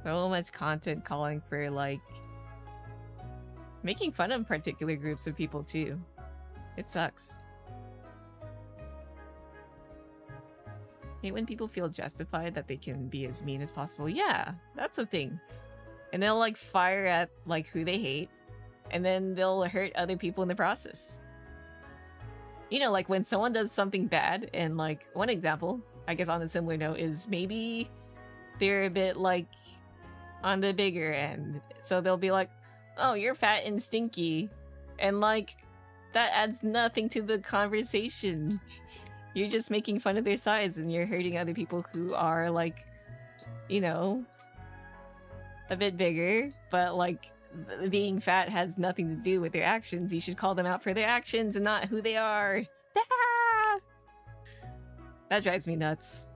So much content calling for, like, making fun of particular groups of people, too. It sucks. Hate when people feel justified that they can be as mean as possible. Yeah, that's a thing. And they'll, like, fire at, like, who they hate. And then they'll hurt other people in the process. You know, like when someone does something bad, and like one example, I guess on a similar note, is maybe they're a bit like on the bigger end. So they'll be like, oh, you're fat and stinky. And like, that adds nothing to the conversation. You're just making fun of their size and you're hurting other people who are like, you know, a bit bigger, but like, being fat has nothing to do with their actions. You should call them out for their actions and not who they are. Ah! That drives me nuts.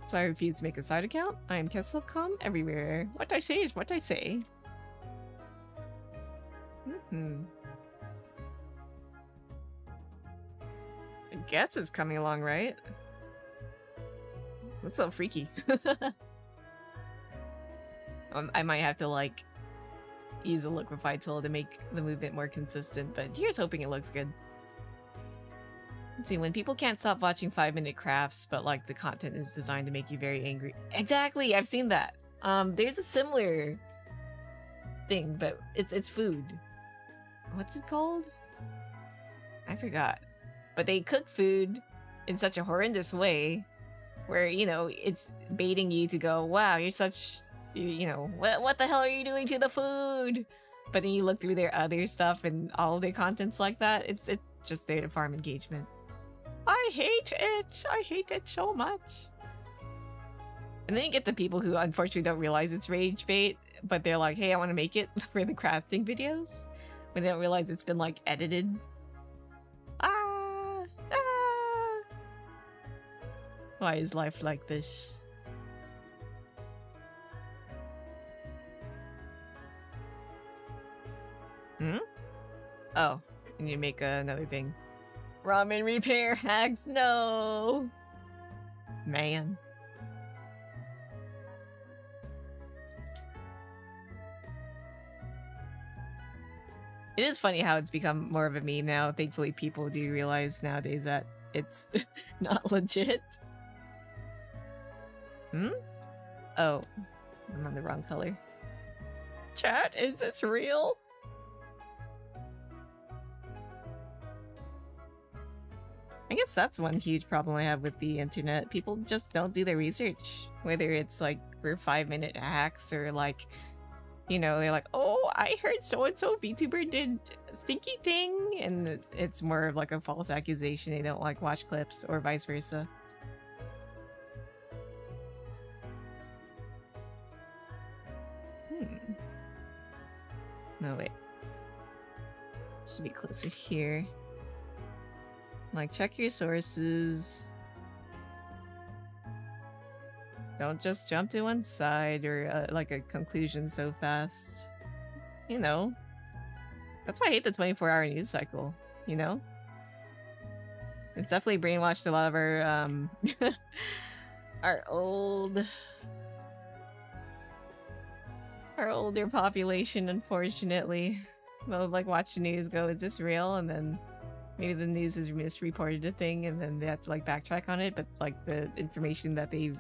So I refuse to make a side account. I am Kesselcom everywhere. What I say is what I say. I guess it's coming along, right? That's so freaky. I might have to, like, use a liquify tool to make the movement more consistent, but here's hoping it looks good. Let's see, when people can't stop watching 5-minute crafts, but, like, the content is designed to make you very angry. Exactly! I've seen that! There's a similar thing, but it's food. What's it called? I forgot. But they cook food in such a horrendous way where, you know, it's baiting you to go, wow, you're such, you know, what the hell are you doing to the food? But then you look through their other stuff and all of their content's like that. It's just there to farm engagement. I hate it! I hate it so much! And then you get the people who unfortunately don't realize it's rage bait, but they're like, hey, I want to make it for the crafting videos. When they don't realize it's been, like, edited. Why is life like this? Oh. I need to make another thing. Ramen repair hacks, no! Man. It is funny how it's become more of a meme now. Thankfully, people do realize nowadays that it's not legit. Hmm? Oh. I'm on the wrong color. Chat, is this real? I guess that's one huge problem I have with the internet. People just don't do their research. Whether it's like for 5-minute hacks or like, you know, they're like, oh, I heard so-and-so VTuber did a stinky thing. And it's more of like a false accusation. They don't like watch clips or vice versa. No, wait. Should be closer here. Like, check your sources. Don't just jump to one side or like a conclusion so fast. You know. That's why I hate the 24-hour news cycle, you know? It's definitely brainwashed a lot of our, our older population, unfortunately. They'll like watch the news, go, is this real? And then maybe the news has misreported a thing and then they have to like backtrack on it, but like the information that they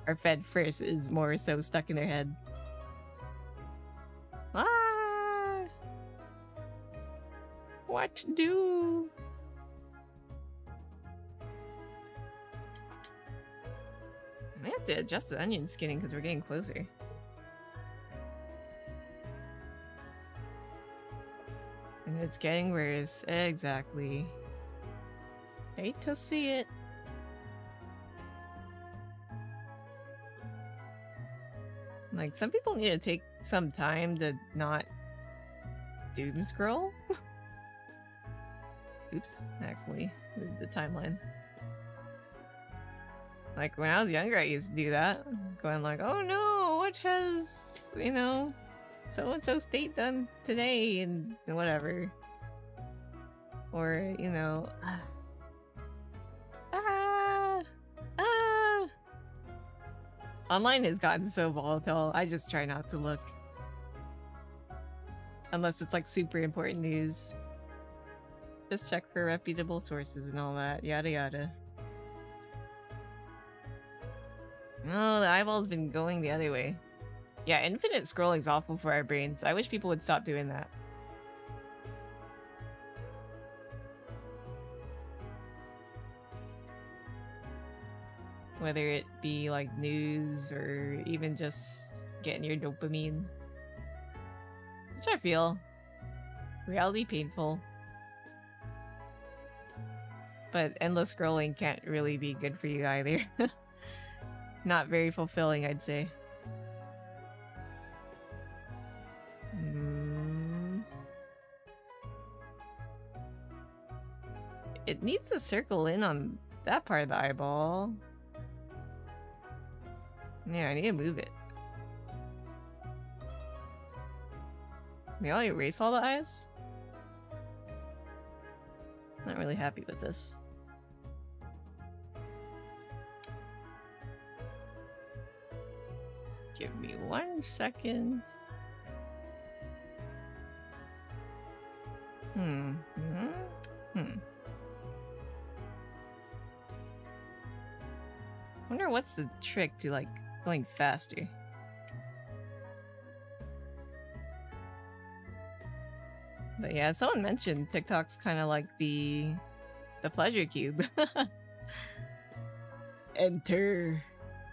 are fed first is more so stuck in their head. Ah! What to do? I have to adjust the onion skinning because we're getting closer. And it's getting worse. Exactly. Hate to see it. Like, some people need to take some time to not doom scroll. Oops, actually, moved the timeline. Like, when I was younger, I used to do that. Going like, oh no, what has, you know, so-and-so state done today and whatever. Or, you know, Online has gotten so volatile, I just try not to look. Unless it's like super important news. Just check for reputable sources and all that, yada yada. Oh, the eyeball's been going the other way. Yeah, infinite scrolling's awful for our brains. I wish people would stop doing that. Whether it be like news or even just getting your dopamine. Which I feel. Reality painful. But endless scrolling can't really be good for you either. Not very fulfilling, I'd say. It needs to circle in on that part of the eyeball. Yeah, I need to move it. May I erase all the eyes? Not really happy with this. Give me 1 second. Wonder what's the trick to like going faster. But yeah, someone mentioned TikTok's kind of like the pleasure cube. Enter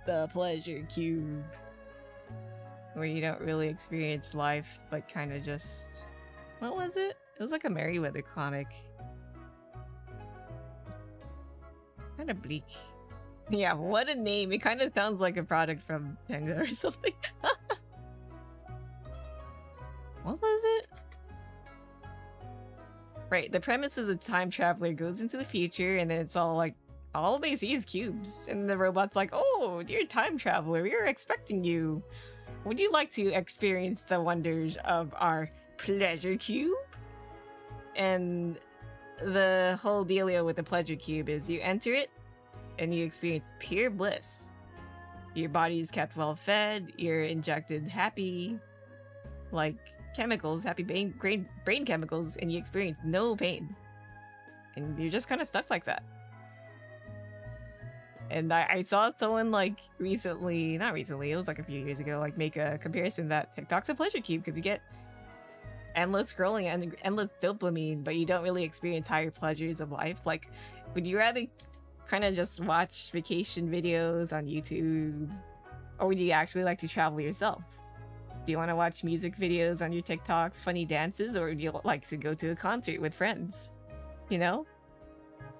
the pleasure cube. Where you don't really experience life, but kind of just... What was it? It was like a Merryweather comic. Kind of bleak. Yeah, what a name. It kind of sounds like a product from Tenga or something. What was it? Right, the premise is a time traveler goes into the future and then it's all like, all they see is cubes. And the robot's like, oh, dear time traveler, we are expecting you. Would you like to experience the wonders of our pleasure cube? And the whole dealio with the pleasure cube is you enter it and you experience pure bliss. Your body is kept well fed, you're injected happy, like, chemicals, happy brain chemicals, and you experience no pain. And you're just kind of stuck like that. And I saw someone, like, recently, not recently, it was like a few years ago, like, make a comparison that TikTok's a pleasure cube, because you get endless scrolling and endless dopamine, but you don't really experience higher pleasures of life. Like, would you rather kind of just watch vacation videos on YouTube, or would you actually like to travel yourself? Do you want to watch music videos on your TikToks, funny dances, or do you like to go to a concert with friends? You know?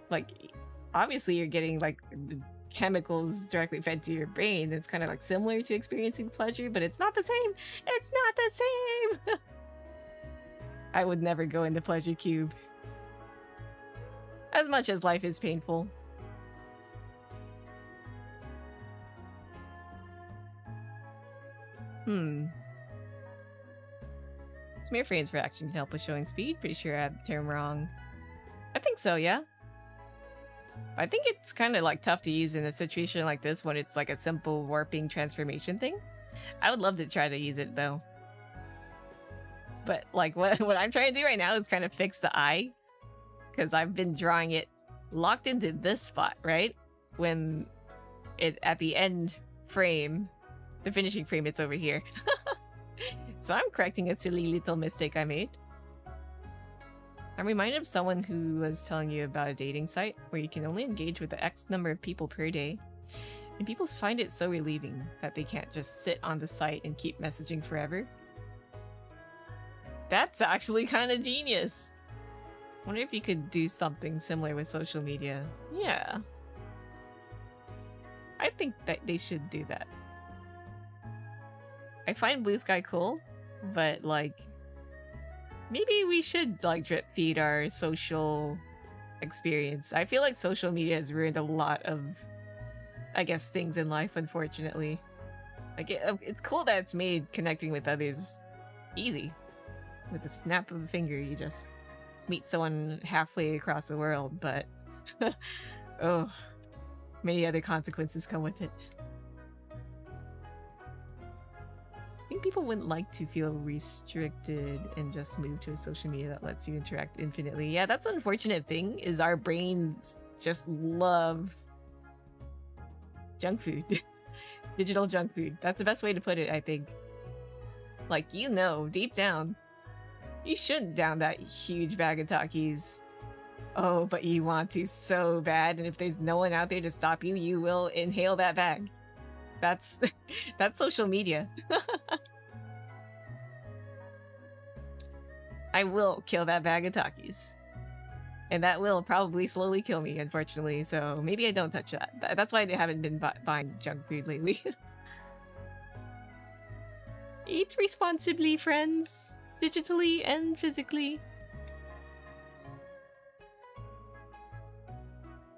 Like, obviously you're getting, like, the chemicals directly fed to your brain. It's kind of, like, similar to experiencing pleasure, but it's not the same! It's not the same! I would never go in the pleasure cube. As much as life is painful. Smear frames for action can help with showing speed. Pretty sure I had the term wrong. I think so, yeah. I think it's kind of like tough to use in a situation like this when it's like a simple warping transformation thing. I would love to try to use it though. But like what I'm trying to do right now is kind of fix the eye. Because I've been drawing it locked into this spot, right? When it at the end frame, the finishing frame, it's over here. So I'm correcting a silly little mistake I made. I'm reminded of someone who was telling you about a dating site where you can only engage with the X number of people per day. And people find it so relieving that they can't just sit on the site and keep messaging forever. That's actually kind of genius. Wonder if you could do something similar with social media. Yeah. I think that they should do that. I find Blue Sky cool, but like, maybe we should like drip feed our social experience. I feel like social media has ruined a lot of, I guess, things in life, unfortunately. Like, it's cool that it's made connecting with others easy. With a snap of a finger, you just meet someone halfway across the world, but oh, many other consequences come with it. I think people wouldn't like to feel restricted and just move to a social media that lets you interact infinitely. Yeah, that's an unfortunate thing, is our brains just love junk food. Digital junk food. That's the best way to put it, I think. Like, you know, deep down, you shouldn't down that huge bag of Takis. Oh, but you want to so bad, and if there's no one out there to stop you, you will inhale that bag. That's social media. I will kill that bag of Takis. And that will probably slowly kill me, unfortunately, so maybe I don't touch that. That's why I haven't been buying junk food lately. Eat responsibly, friends. Digitally and physically.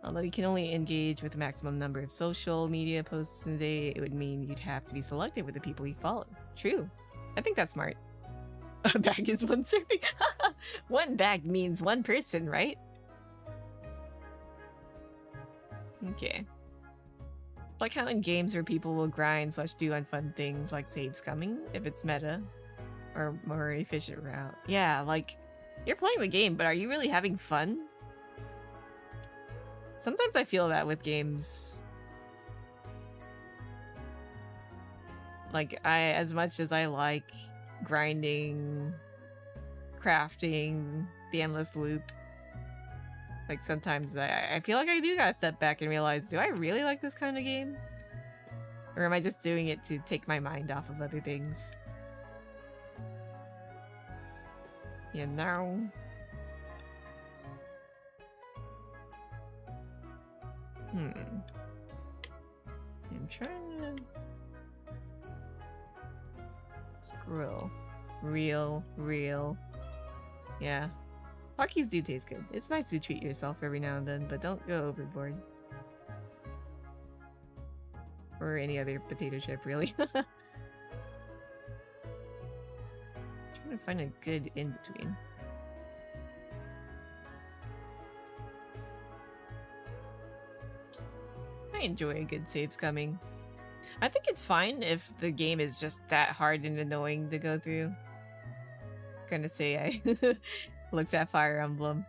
Although you can only engage with the maximum number of social media posts in a day, it would mean you'd have to be selective with the people you follow. True. I think that's smart. A bag is one serving. One bag means one person, right? Okay. Like how in games where people will grind / do unfun things like save scumming, if it's meta, or more efficient route. Yeah, like, you're playing the game, but are you really having fun? Sometimes I feel that with games. Like, as much as I like grinding, crafting, the endless loop, like sometimes I feel like I do gotta step back and realize, do I really like this kind of game? Or am I just doing it to take my mind off of other things? You know? I'm trying to scroll. Real. Yeah. Hotkeys do taste good. It's nice to treat yourself every now and then, but don't go overboard. Or any other potato chip, really. Trying to find a good in-between. enjoy a good save scumming. I think it's fine if the game is just that hard and annoying to go through. Gonna say I looks at Fire Emblem.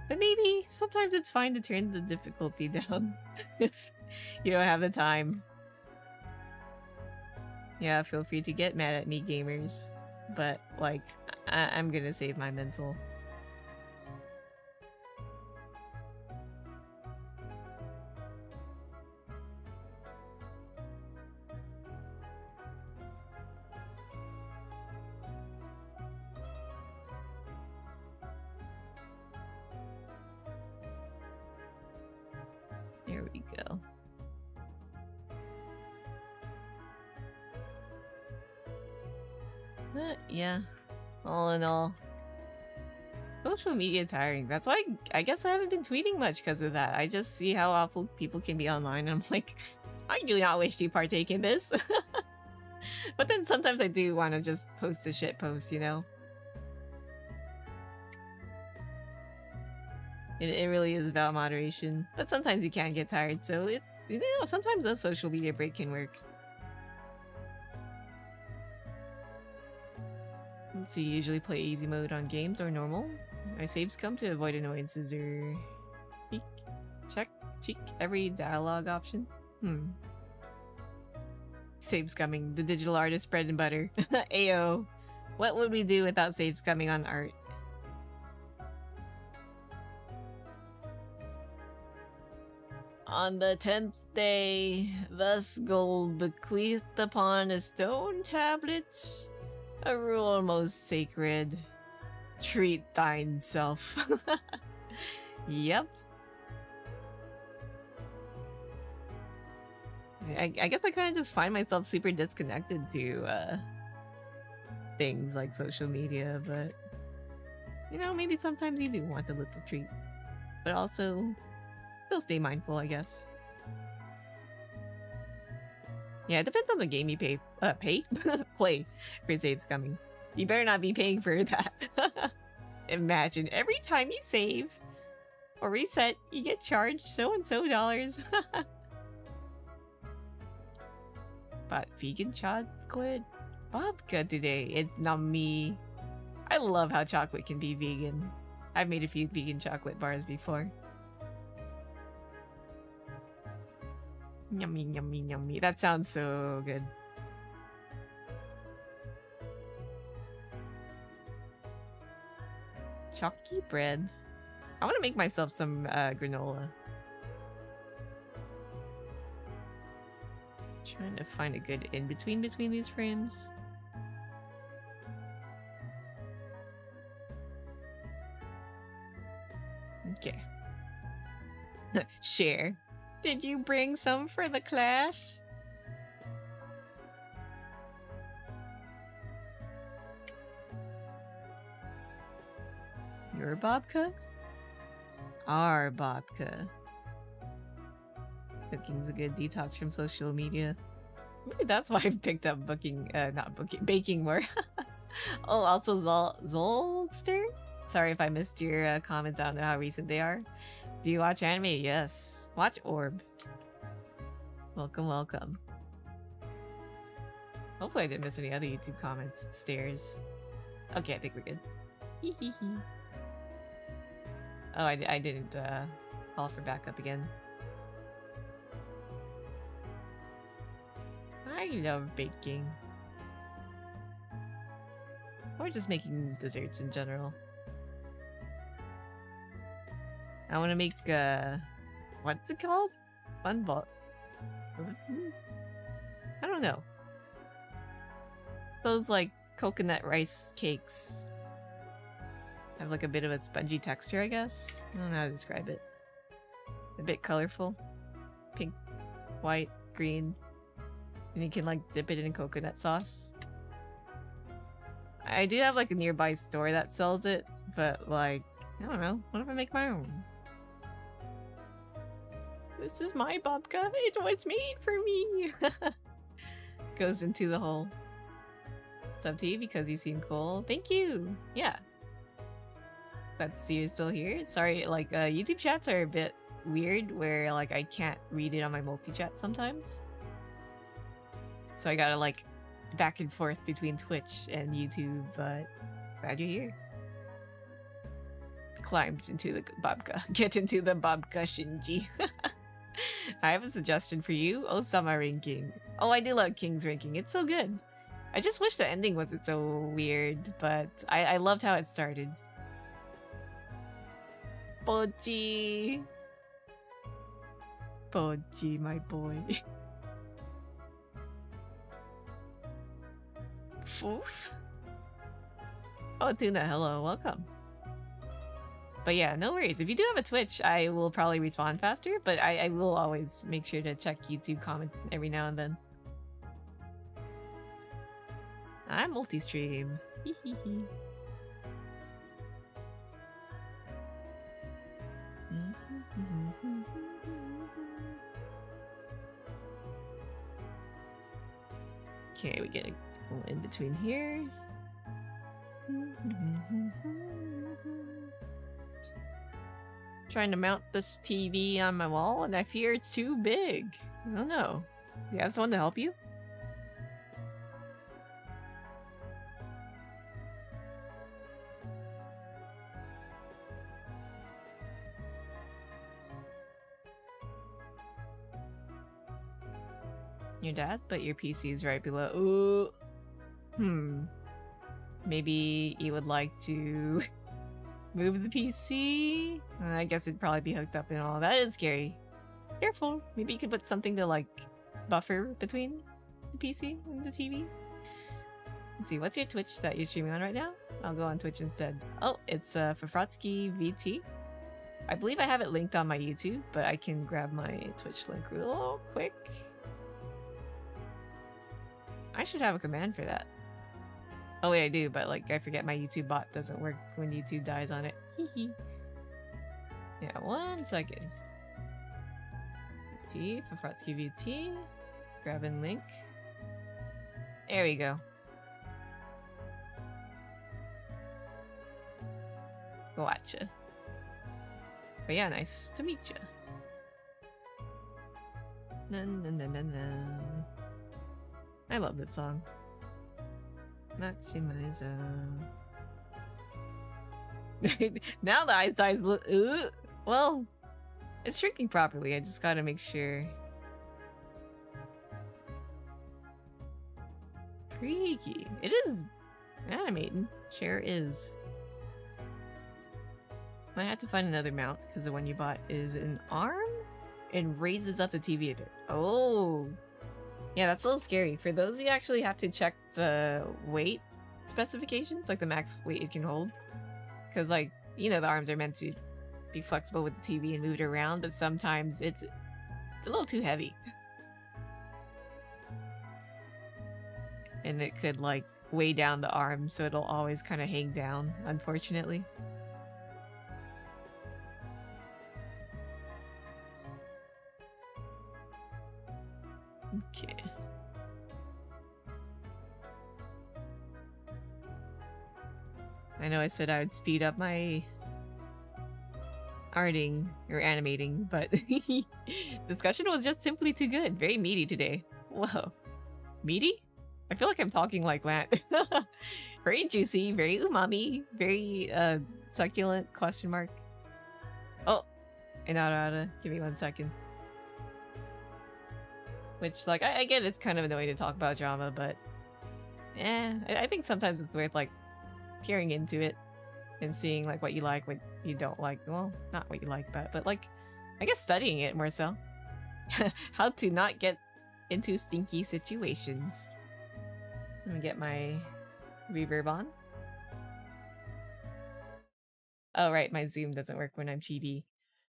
But maybe sometimes it's fine to turn the difficulty down if you don't have the time. Yeah, feel free to get mad at me, gamers. But, like, I'm gonna save my mental. There we go. But yeah, all in all, social media tiring. That's why I guess I haven't been tweeting much because of that. I just see how awful people can be online and I'm like, I do not wish to partake in this. But then sometimes I do want to just post a shit post, you know? It really is about moderation. But sometimes you can get tired, so you know, sometimes a social media break can work. Let's see, usually play easy mode on games or normal. My saves come to avoid annoyances or check every dialogue option. Save scumming, the digital artist bread and butter. Ayo. What would we do without save scumming on art? On the 10th day, thus gold bequeathed upon a stone tablet, a rule most sacred. Treat thine self. Yep. I guess I kind of just find myself super disconnected to things like social media, but you know, maybe sometimes you do want a little treat, but also still stay mindful, I guess. Yeah, it depends on the game you play for saves coming. You better not be paying for that. Imagine every time you save or reset, you get charged so and so dollars. But vegan chocolate babka today. It's nummy. I love how chocolate can be vegan. I've made a few vegan chocolate bars before. Yummy, yummy, yummy. That sounds so good. Chalky bread. I want to make myself some granola. Trying to find a good in-between between these frames. Okay. Share. Did you bring some for the class? Your babka? Our babka. Cooking's a good detox from social media. Maybe that's why I picked up baking more. Oh, also Zolgster? Sorry if I missed your comments. I don't know how recent they are. Do you watch anime? Yes. Watch Orb. Welcome, welcome. Hopefully I didn't miss any other YouTube comments. Stairs. Okay, I think we're good. Oh, I didn't call for backup again. I love baking. Or just making desserts in general. I want to make, what's it called? Fun ball. I don't know. Those, like, coconut rice cakes. Have, like, a bit of a spongy texture, I guess? I don't know how to describe it. A bit colorful. Pink, white, green. And you can, like, dip it in coconut sauce. I do have, like, a nearby store that sells it, but, like, I don't know. What if I make my own? This is my babka. It was made for me. Goes into the hole. It's up to you because you seem cool. Thank you. Yeah. Glad to see you're still here. Sorry, like, YouTube chats are a bit weird where like I can't read it on my multi-chat sometimes. So I gotta like back and forth between Twitch and YouTube, but glad you're here. Climbed into the babka. Get into the babka, Shinji. I have a suggestion for you. Osama ranking. Oh, I do love King's ranking. It's so good. I just wish the ending wasn't so weird, but I loved how it started. Pochi. Pochi, my boy. Foof. Oh, Tuna, hello, welcome. But yeah, no worries. If you do have a Twitch, I will probably respond faster, but I will always make sure to check YouTube comments every now and then. I'm multi-stream. Okay, we get a little in between here. Trying to mount this TV on my wall, and I fear it's too big. I don't know. Do you have someone to help you? Your dad, but your PC is right below. Ooh. Maybe you would like to move the PC? I guess it'd probably be hooked up and all. That is scary. Careful. Maybe you could put something to like buffer between the PC and the TV. Let's see, what's your Twitch that you're streaming on right now? I'll go on Twitch instead. Oh, it's Fafrotsky VT. I believe I have it linked on my YouTube, but I can grab my Twitch link real quick. I should have a command for that. Oh wait, I do, but like I forget my YouTube bot doesn't work when YouTube dies on it. Hehe. Yeah, 1 second. VT, Fafrotsky VT. Grabbing link. There we go. Gotcha. But yeah, nice to meet you. I love that song. Maximizer. Now the eyes dies look. Well, it's shrinking properly. I just gotta make sure. Freaky. It is animating. Sure is. I had to find another mount because the one you bought is an arm and raises up the TV a bit. Oh. Yeah, that's a little scary. For those, you actually have to check the weight specifications, like the max weight it can hold. Because, like, you know, the arms are meant to be flexible with the TV and move it around, but sometimes it's a little too heavy. And it could, like, weigh down the arm, so it'll always kind of hang down, unfortunately. Okay. I know I said I would speed up my arting or animating, but discussion was just simply too good. Very meaty today. Whoa. Meaty? I feel like I'm talking like that. Very juicy, very umami, very succulent, question mark. Oh, Inarara, give me 1 second. Which, like, I get it's kind of annoying to talk about drama, but yeah, I think sometimes it's worth, like, peering into it and seeing, like, what you like, what you don't like. Well, not what you like about it, but, like, I guess studying it more so. How to not get into stinky situations. Let me get my reverb on. Oh, right, my zoom doesn't work when I'm chibi.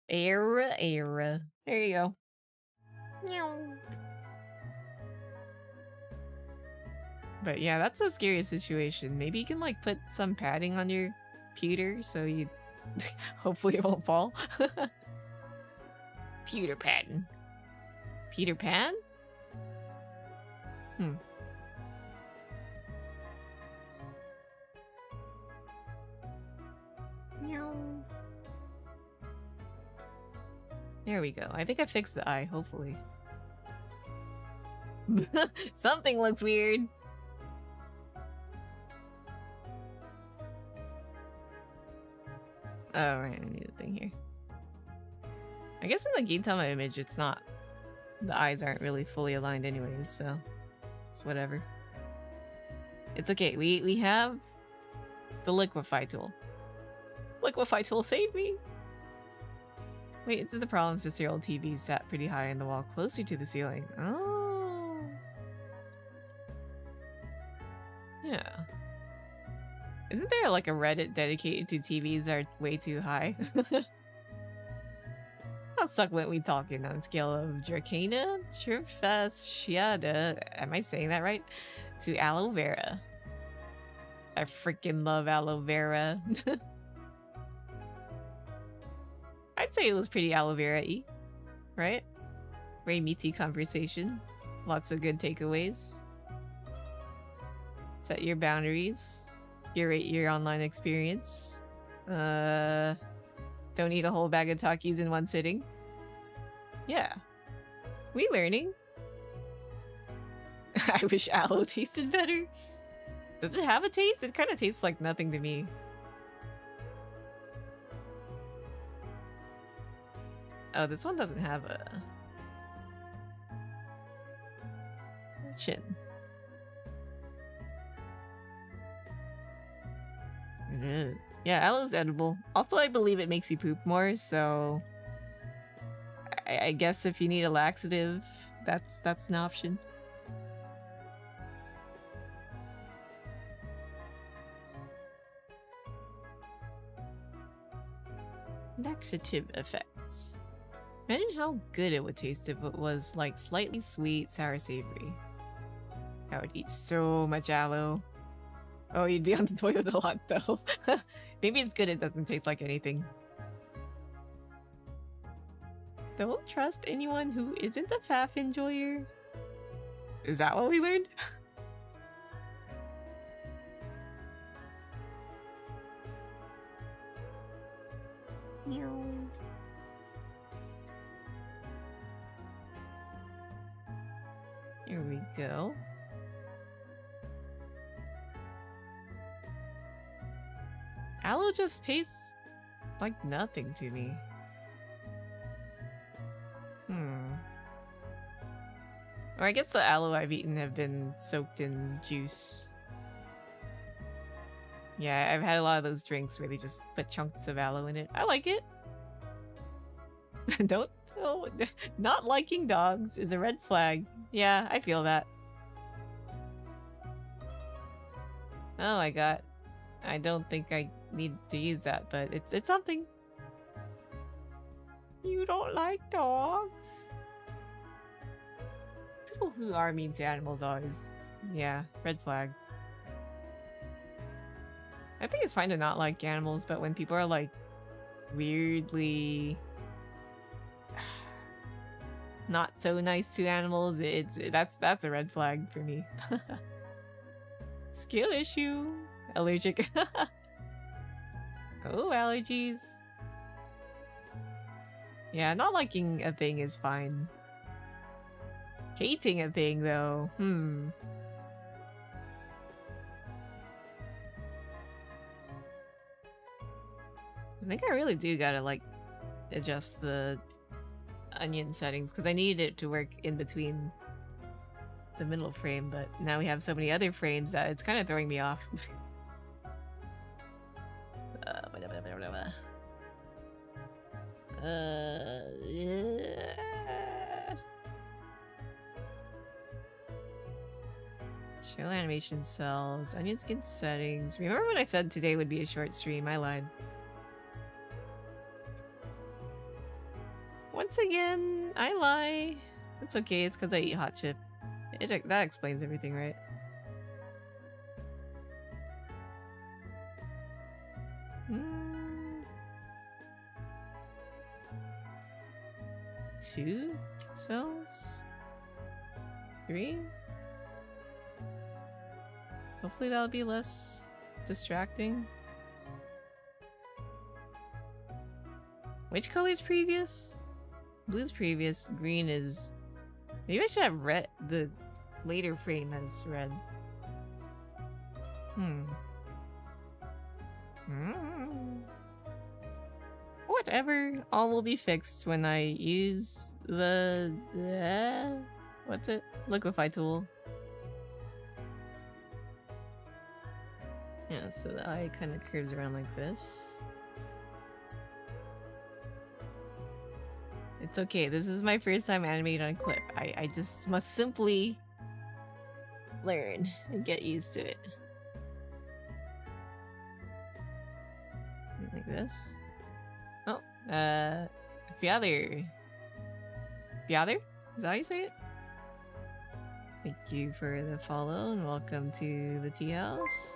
Era. There you go. But yeah, that's a scary situation. Maybe you can like put some padding on your pewter so you hopefully it won't fall. Pewter padding. Peter Pan? There we go. I think I fixed the eye, hopefully. Something looks weird. Oh, right, I need a thing here. I guess in the Gintama image, it's not... The eyes aren't really fully aligned anyways, so... It's whatever. It's okay, we have... the liquefy tool. Liquefy tool, save me! Wait, the problem is just your old TV sat pretty high in the wall, closer to the ceiling. Oh... Yeah. Isn't there like a Reddit dedicated to TVs that are way too high? How succulent we talking on a scale of Dracana, Trifasciata, am I saying that right? To aloe vera. I freaking love aloe vera. I'd say it was pretty aloe vera-y, right? Very meaty conversation. Lots of good takeaways. Set your boundaries. Curate your online experience. Don't eat a whole bag of Takis in one sitting. Yeah. We learning. I wish aloe tasted better. Does it have a taste? It kind of tastes like nothing to me. Oh, this one doesn't have a chin. Yeah, aloe's edible. Also, I believe it makes you poop more, so I guess if you need a laxative, that's an option. Laxative effects. Imagine how good it would taste if it was like slightly sweet, sour, savory. I would eat so much aloe. Oh, you'd be on the toilet a lot though. Maybe it's good it doesn't taste like anything. Don't trust anyone who isn't a Faf enjoyer. Is that what we learned? Here we go. Aloe just tastes like nothing to me. Or I guess the aloe I've eaten have been soaked in juice. Yeah, I've had a lot of those drinks where they just put chunks of aloe in it. I like it. Not liking dogs is a red flag. Yeah, I feel that. Oh, I don't think I need to use that, but it's something. You don't like dogs? People who are mean to animals always, yeah, red flag. I think it's fine to not like animals, but when people are like weirdly not so nice to animals, that's a red flag for me. Skill issue. Allergic. Oh, allergies. Yeah, not liking a thing is fine. Hating a thing, though. I think I really do gotta, like, adjust the onion settings, because I needed it to work in between the middle frame, but now we have so many other frames that it's kind of throwing me off. Show animation cells, onion skin settings. Remember when I said today would be a short stream? I lied. Once again, I lie. It's okay, it's because I eat hot chip. That explains everything, right? Two cells? 3? Hopefully that'll be less distracting. Which color's previous? Blue's previous, green is... Maybe I should have red, the later frame as red. Whatever, all will be fixed when I use the... what's it? Liquify tool. Yeah, so the eye kind of curves around like this. It's okay, this is my first time animating on a clip. I just must simply learn and get used to it. Like this. Oh, Fjother. Fjother? Is that how you say it? Thank you for the follow and welcome to the tea house.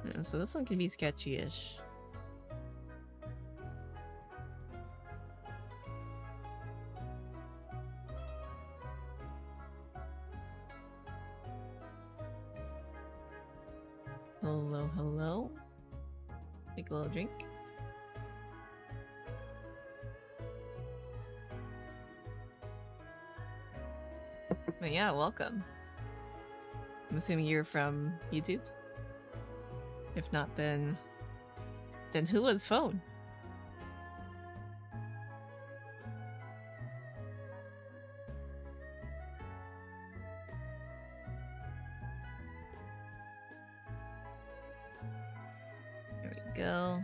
Yeah, so this one can be sketchy-ish. Hello, hello. Take a little drink. But yeah, welcome. I'm assuming you're from YouTube? If not, then who was phone? There we go.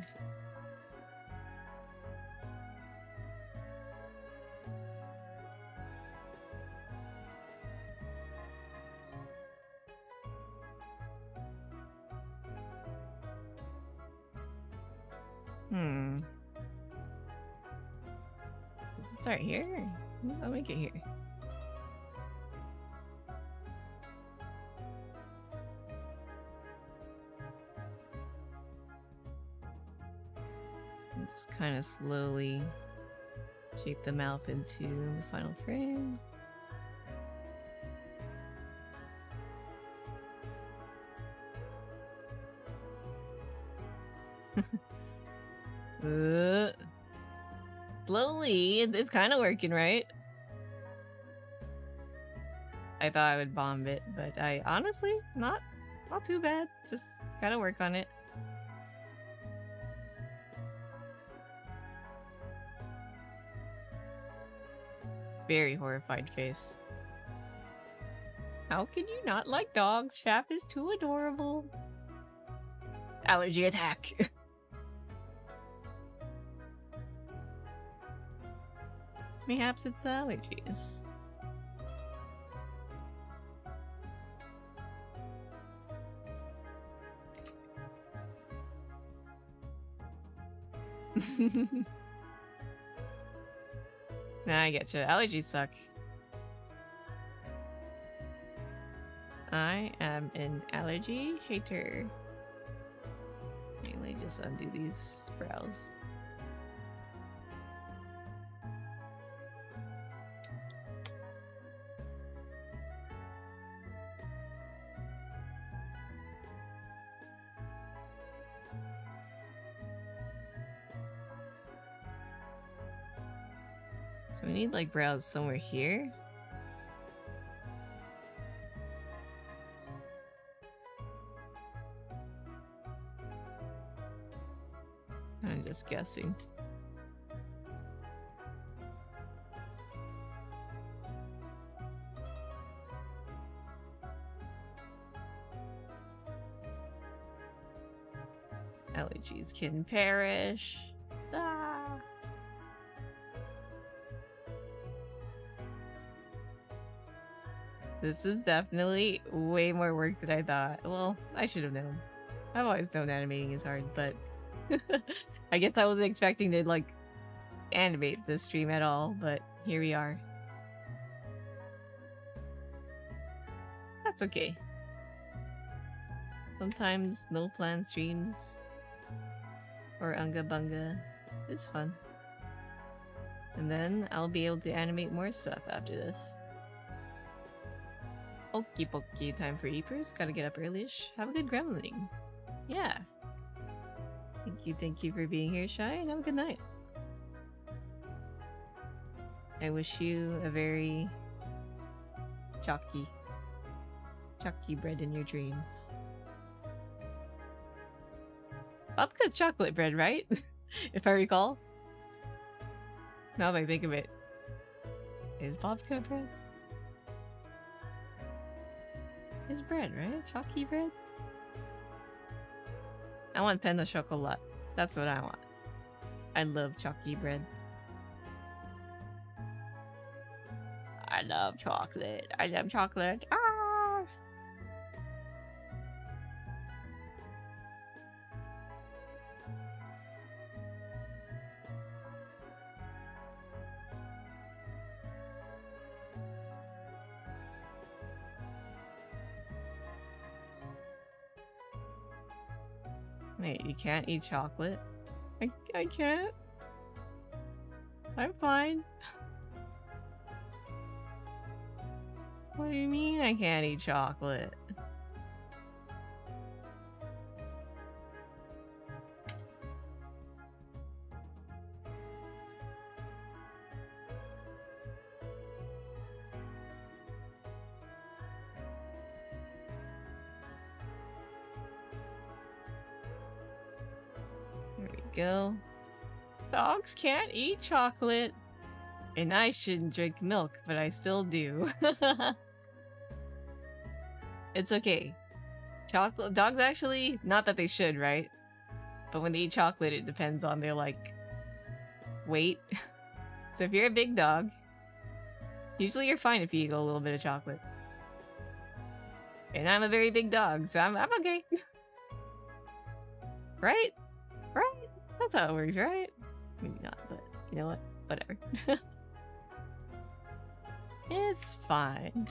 Does it start here? I'll make it here. And just kind of slowly shape the mouth into the final frame. Slowly, it's kind of working, right? I thought I would bomb it, but I honestly, not too bad. Just gotta work on it. Very horrified face. How can you not like dogs? Chap is too adorable. Allergy attack. Mayhaps it's allergies. Nah, I get you. Allergies suck. I am an allergy hater. Okay, let me just undo these brows. So we need like brows somewhere here. I'm just guessing. Allergies can perish. Ah. This is definitely way more work than I thought. Well, I should have known. I've always known animating is hard, but I guess I wasn't expecting to, like, animate this stream at all, but here we are. That's okay. Sometimes no plan streams or Unga Bunga is fun. And then I'll be able to animate more stuff after this. Okie pokey, time for Eepers. Gotta get up early-ish. Have a good gremlining. Yeah. Thank you for being here, Shy, and have a good night. I wish you a very chalky bread in your dreams. Babka's chocolate bread, right? If I recall. Now that I think of it. Is babka bread? It's bread, right? Chalky bread? I want pain de chocolat. That's what I want. I love chalky bread. I love chocolate. I love chocolate. Ah! Wait, you can't eat chocolate? I can't? I'm fine. What do you mean I can't eat chocolate? There we go. Dogs can't eat chocolate. And I shouldn't drink milk, but I still do. It's okay. Chocolate dogs actually, not that they should, right? But when they eat chocolate, it depends on their like weight. So if you're a big dog, usually you're fine if you eat a little bit of chocolate. And I'm a very big dog, so I'm okay. Right? Right? That's how it works, right? Maybe not, but you know what? Whatever. It's fine.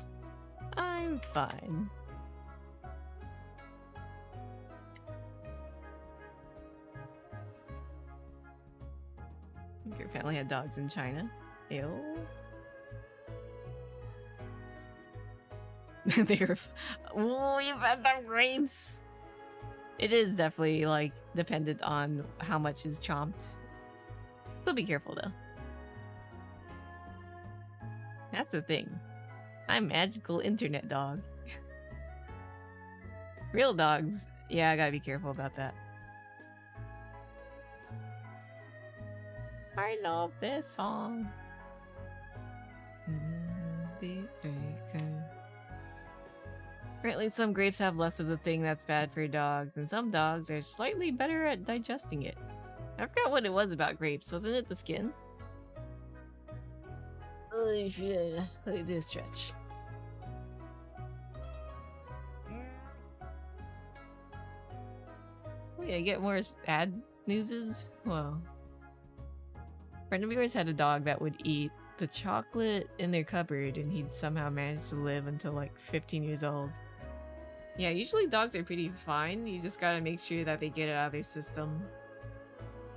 I'm fine. Your family had dogs in China? Ew. They're... Oh, you've had the grapes! It is definitely, like, dependent on how much is chomped. Still be careful, though. That's the thing. I'm magical internet dog. Real dogs, yeah, I gotta be careful about that. I love this song. Apparently some grapes have less of the thing that's bad for dogs, and some dogs are slightly better at digesting it. I forgot what it was about grapes. Wasn't it the skin? Let me do a stretch. Yeah, get more ad snoozes? Whoa. A friend of yours had a dog that would eat the chocolate in their cupboard, and he'd somehow managed to live until like 15 years old. Yeah, usually dogs are pretty fine. You just gotta make sure that they get it out of their system.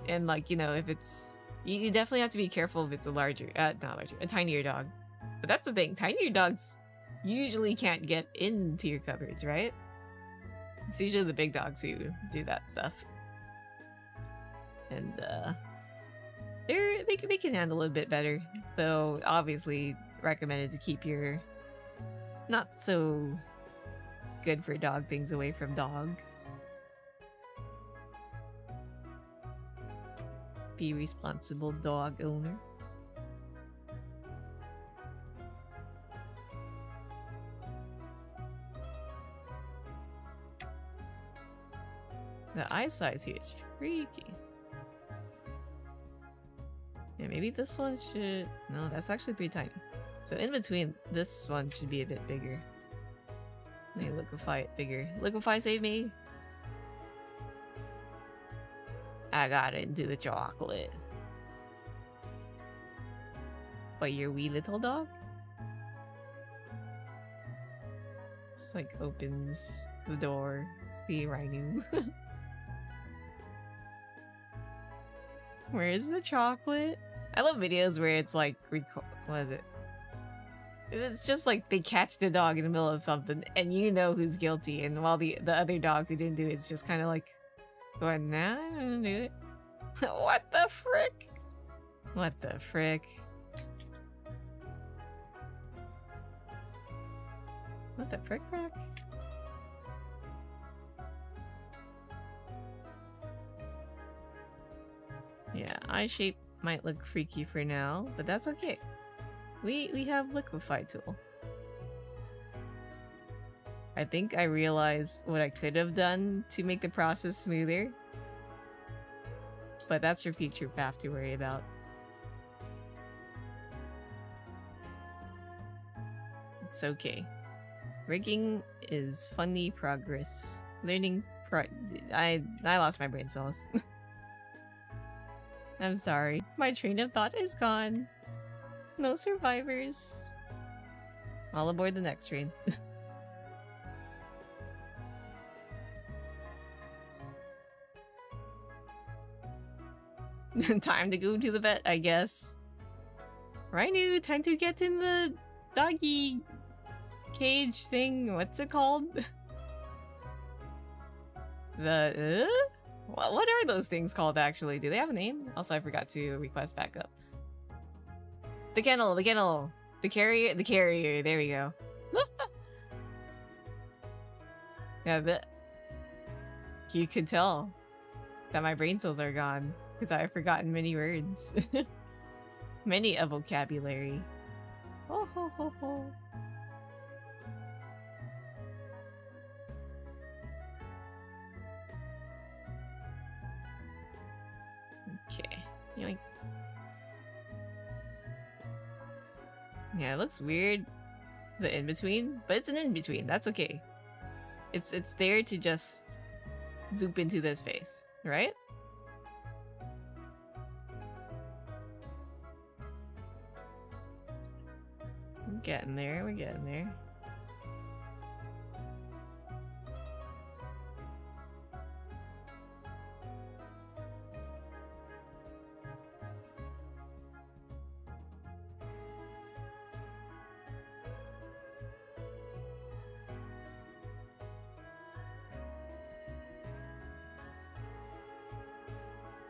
And like, you know, if it's... You definitely have to be careful if it's a larger... not larger, a tinier dog. But that's the thing, tinier dogs usually can't get into your cupboards, right? It's usually the big dogs who do that stuff. And, they can handle it a bit better. Though, obviously, recommended to keep your not so good for dog things away from dog. Be responsible dog owner. The eye size here is freaky. Yeah, maybe this one should... No, that's actually pretty tiny. So in between, this one should be a bit bigger. Let me liquefy it bigger. Liquefy, save me! I got into the chocolate. What, your wee little dog? Just like opens the door. See Rhino. Where is the chocolate? I love videos where it's like, what is it? It's just like they catch the dog in the middle of something and you know who's guilty, and while the other dog who didn't do it's just kind of like What now? I don't do it. What the frick? What the frick? What the frick, frick? Yeah, eye shape might look freaky for now, but that's okay. We have liquefy tool. I think I realized what I could have done to make the process smoother. But that's your future path to worry about. It's okay. Rigging is funny progress. Learning I lost my brain cells. I'm sorry. My train of thought is gone. No survivors. All aboard the next train. Time to go to the vet, I guess. Rhino, time to get in the doggy cage thing. What's it called? The what are those things called actually? Do they have a name? Also, I forgot to request backup. The kennel, the kennel, the carrier, the carrier. There we go. Yeah, you could tell that my brain cells are gone because I've forgotten many words, many a vocabulary. Ho ho ho ho. Okay. Yoink. Yeah, it looks weird, the in-between, but it's an in-between. That's okay. It's there to just zoop into this face, right? We're getting there, we're getting there.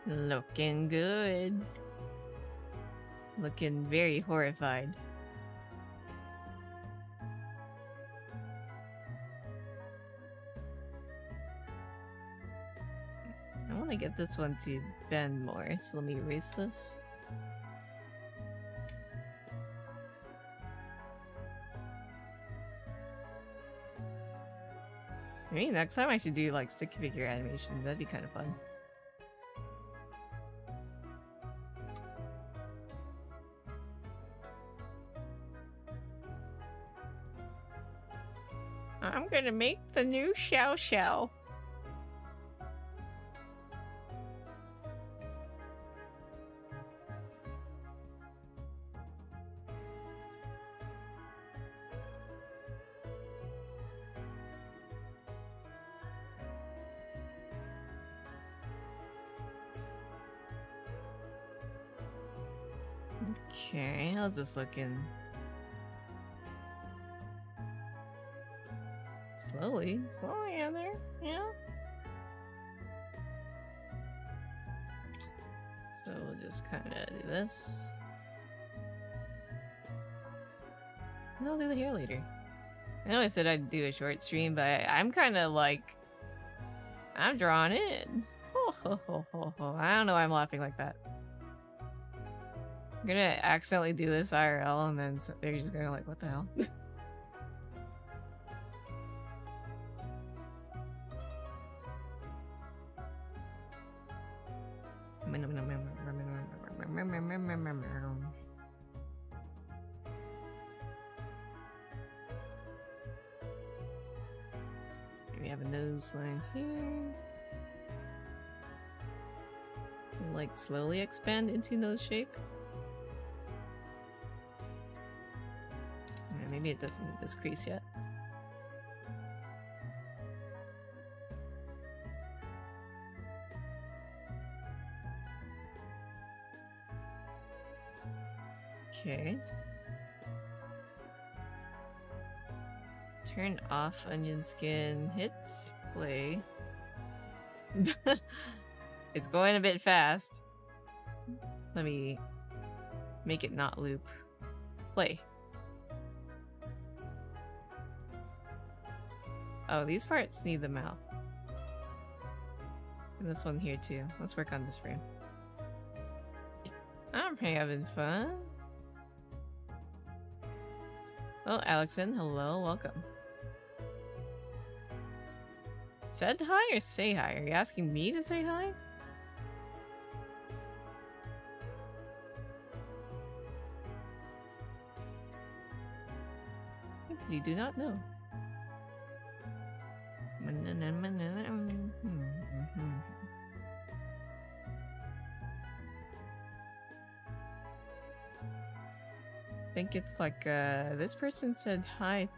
Looking good. Looking very horrified. I want to get this one to bend more, so let me erase this. Maybe next time I should do like stick figure animation. That'd be kind of fun. I'm gonna make the new Xiao Xiao. Okay, how's this looking? Slowly in there, yeah. So we'll just kind of do this. And I'll do the hair later. I know I said I'd do a short stream, but I'm kind of like, I'm drawn in. Ho, ho, ho, ho, ho. I don't know why I'm laughing like that. I'm gonna accidentally do this IRL, and then they're just gonna like, what the hell? We have a nose line here. Like slowly expand into nose shape. Yeah, maybe it doesn't need this crease yet. Okay. Turn off onion skin, hit play. It's going a bit fast. Let me make it not loop. Play. Oh, these parts need the mouth. And this one here too. Let's work on this frame. I'm having fun. Oh, Alexon, hello, welcome. Said hi or say hi? Are you asking me to say hi? You do not know. I think it's like, this person said hi.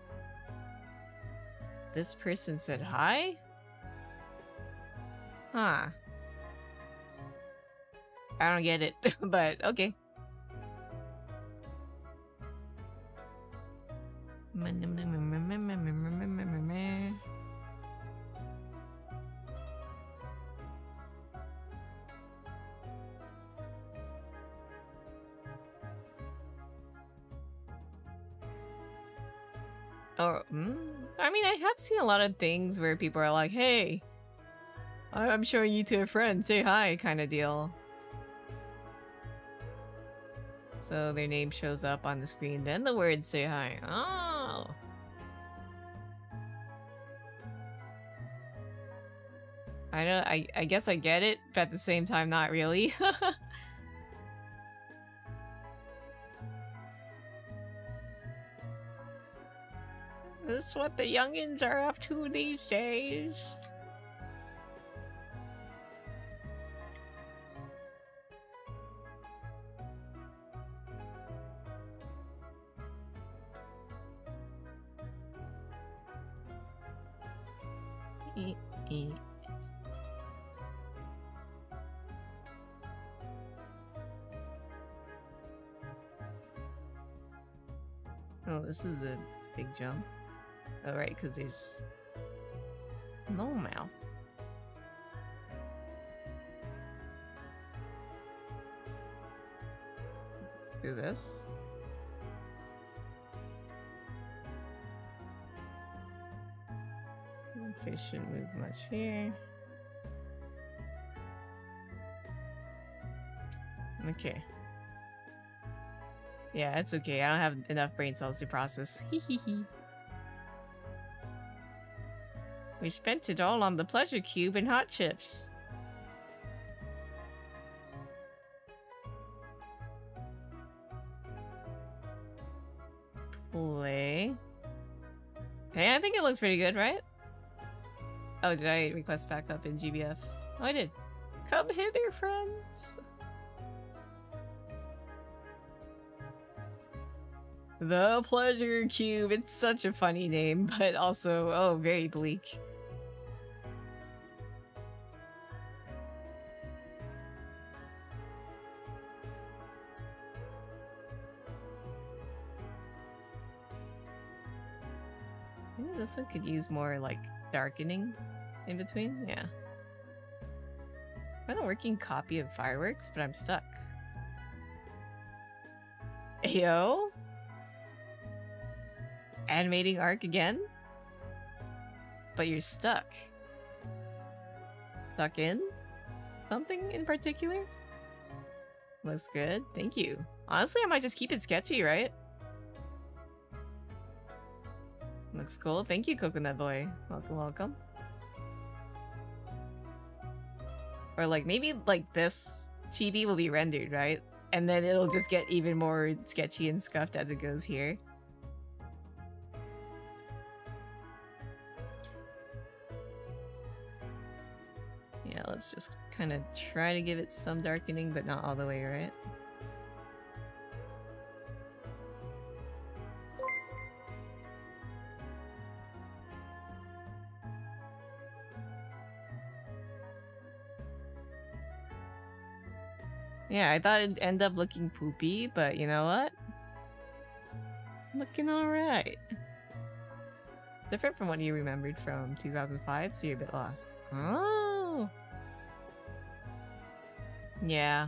This person said hi? Huh. I don't get it, but okay. Or, I mean, I have seen a lot of things where people are like, hey, I'm showing you to a friend, say hi, kind of deal. So their name shows up on the screen, then the words say hi. Oh! I know, I guess I get it, but at the same time, not really. This is what the youngins are up to these days. Oh, this is a big jump. Oh, right, because there's no mouth. Let's do this. Fish shouldn't move much here. Okay. Yeah, it's okay. I don't have enough brain cells to process. Hehehe. We spent it all on the pleasure cube and hot chips. Play. Hey, I think it looks pretty good, right? Oh, did I request backup in GBF? Oh, I did. Come hither, friends. The Pleasure Cube. It's such a funny name, but also, oh, very bleak. Maybe this one could use more, like, darkening in between. Yeah. I have a working copy of Fireworks, but I'm stuck. Ayo? Animating arc again? But you're stuck. Stuck in? Something in particular? Looks good. Thank you. Honestly, I might just keep it sketchy, right? Looks cool. Thank you, Coconut Boy. Welcome, welcome. Or like, maybe like this chibi will be rendered, right? And then it'll just get even more sketchy and scuffed as it goes here. Yeah, let's just kind of try to give it some darkening, but not all the way, right? Yeah, I thought it'd end up looking poopy, but you know what? Looking alright. Different from what you remembered from 2005, so you're a bit lost. Oh! Yeah.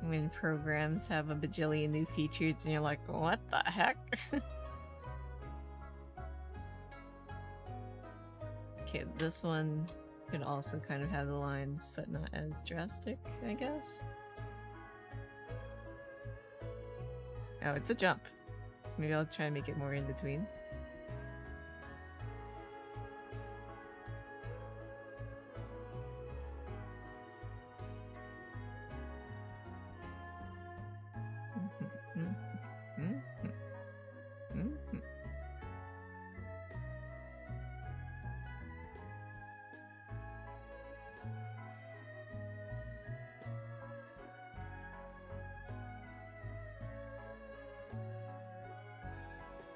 When programs have a bajillion new features and you're like, what the heck? Okay, this one could also kind of have the lines, but not as drastic, I guess. Oh, it's a jump. So maybe I'll try and make it more in between.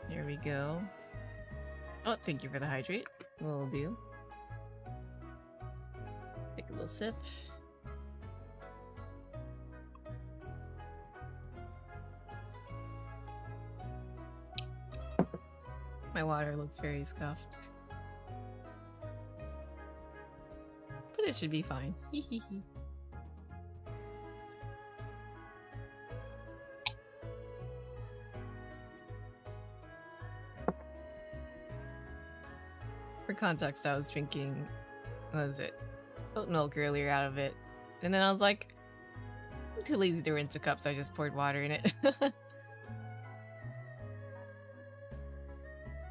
There we go. Oh, thank you for the hydrate. Will do. Take a little sip. My water looks very scuffed. But it should be fine. Hehehe. For context, I was drinking, what was it? Oat milk earlier out of it. And then I was like, I'm too lazy to rinse a cup, so I just poured water in it.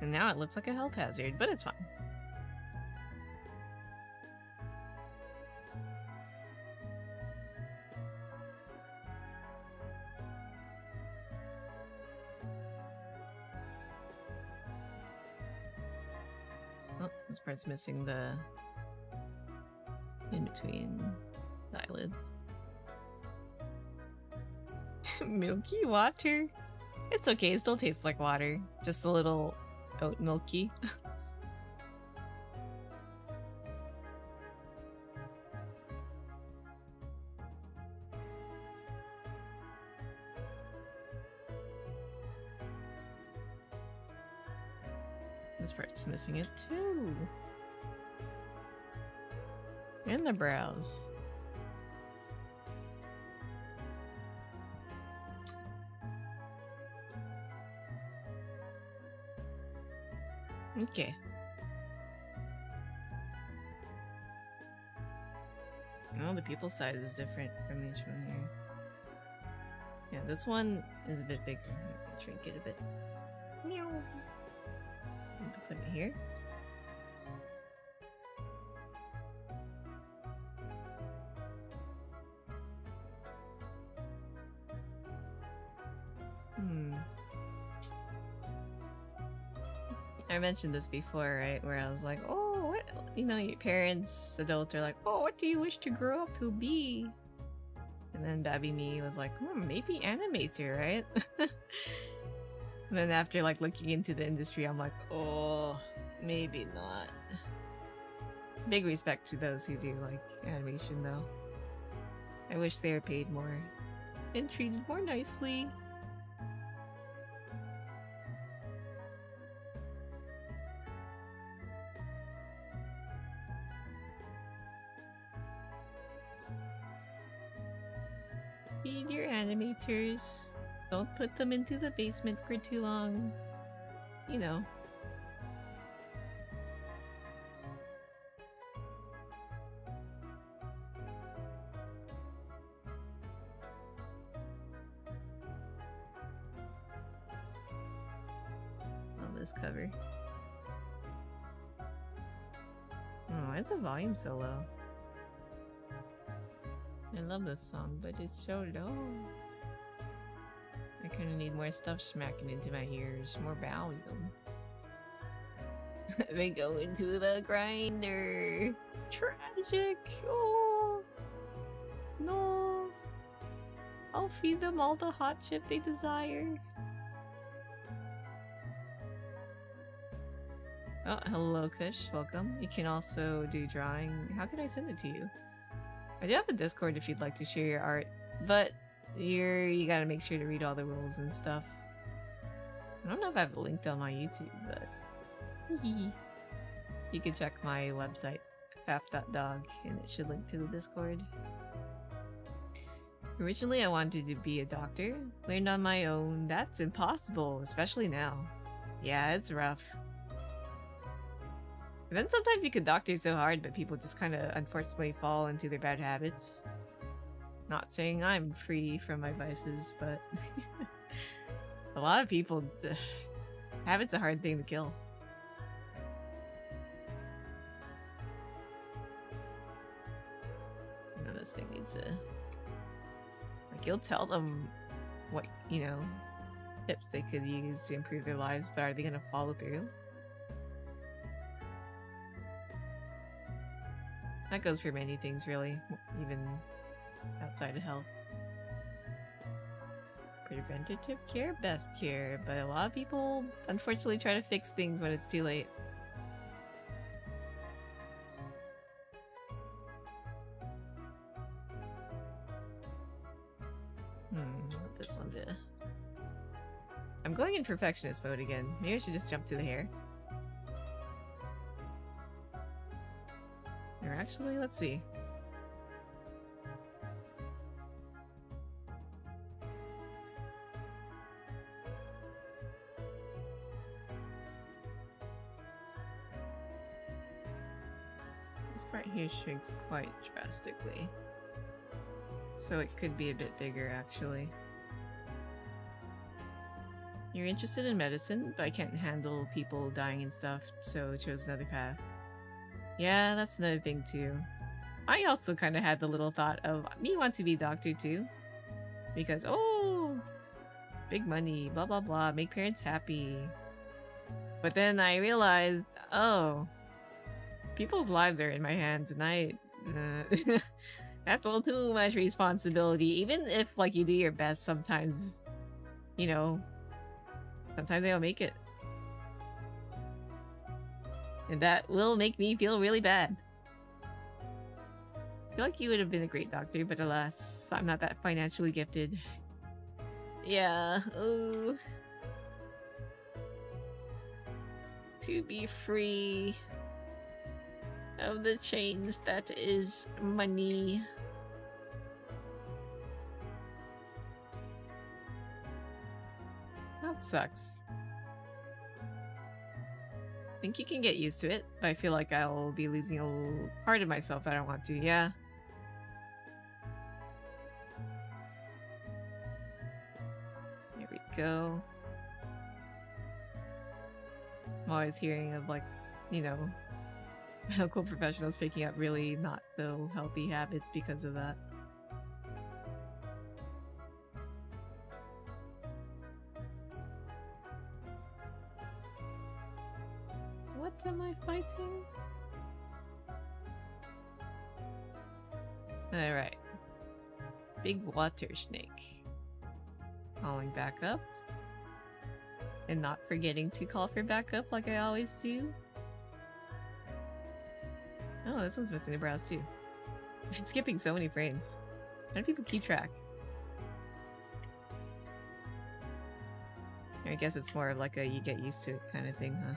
And now it looks like a health hazard, but it's fine. Oh, this part's missing the in between the eyelid. Milky water. It's okay, it still tastes like water. Just a little oat milky. This part's missing it too. And the brows. Okay. Oh, the pupil size is different from each one here. Yeah, this one is a bit bigger. Shrink it a bit. Meow. Put it here. I mentioned this before, right? Where I was like, oh, what? You know, your parents, adults are like, oh, what do you wish to grow up to be? And then Babby Me was like, maybe animator, right? And then after like looking into the industry, I'm like, oh, maybe not. Big respect to those who do like animation though. I wish they were paid more and treated more nicely. Feed your animators. Don't put them into the basement for too long. You know. Oh, this cover. Oh, why is the volume so low? I love this song, but it's so low. I kind of need more stuff smacking into my ears, more volume. They go into the grinder. Tragic. Oh no. I'll feed them all the hot chip they desire. Oh, hello Kush, welcome. You can also do drawing. How can I send it to you? I do have a Discord if you'd like to share your art, but you gotta make sure to read all the rules and stuff. I don't know if I have it linked on my YouTube, but you can check my website, faf.dog, and it should link to the Discord. Originally, I wanted to be a doctor. Learned on my own. That's impossible, especially now. Yeah, it's rough. And then sometimes you can doctor so hard, but people just kind of unfortunately fall into their bad habits. Not saying I'm free from my vices, but a lot of people, habit's a hard thing to kill. No, this thing needs to... Like, you'll tell them what, you know, tips they could use to improve their lives, but are they gonna follow through? That goes for many things, really, even outside of health. Preventative care, best care, but a lot of people unfortunately try to fix things when it's too late. Want this one to... I'm going in perfectionist mode again. Maybe I should just jump to the hair. Or actually, let's see. This part here shrinks quite drastically. So it could be a bit bigger, actually. You're interested in medicine, but I can't handle people dying and stuff, so chose another path. Yeah, that's another thing too. I also kind of had the little thought of me want to be a doctor too. Because, oh, big money, blah blah blah, make parents happy. But then I realized, oh, people's lives are in my hands and that's a little too much responsibility. Even if, like, you do your best, sometimes, you know, sometimes they don't make it. And that will make me feel really bad. I feel like you would have been a great doctor, but alas, I'm not that financially gifted. Yeah, ooh. To be free of the chains that is money. That sucks. I think you can get used to it, but I feel like I'll be losing a little part of myself that I don't want to, yeah. Here we go. I'm always hearing of, like, you know, medical professionals picking up really not so healthy habits because of that. What am I fighting? Alright. Big water snake. Calling back up. And not forgetting to call for backup like I always do. Oh, this one's missing a brows too. I'm skipping so many frames. How do people keep track? I guess it's more of like a you get used to it kind of thing, huh?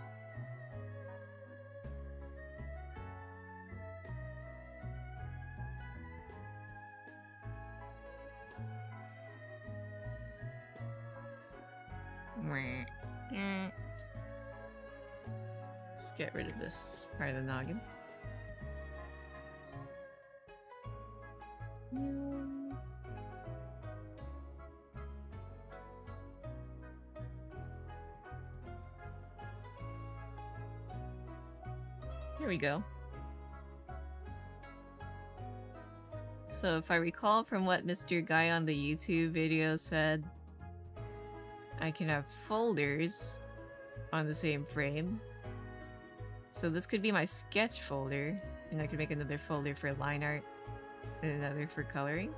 Let's get rid of this part of the noggin. Here we go. So if I recall from what Mr. Guy on the YouTube video said, I can have folders on the same frame. So this could be my sketch folder, and I could make another folder for line art and another for coloring.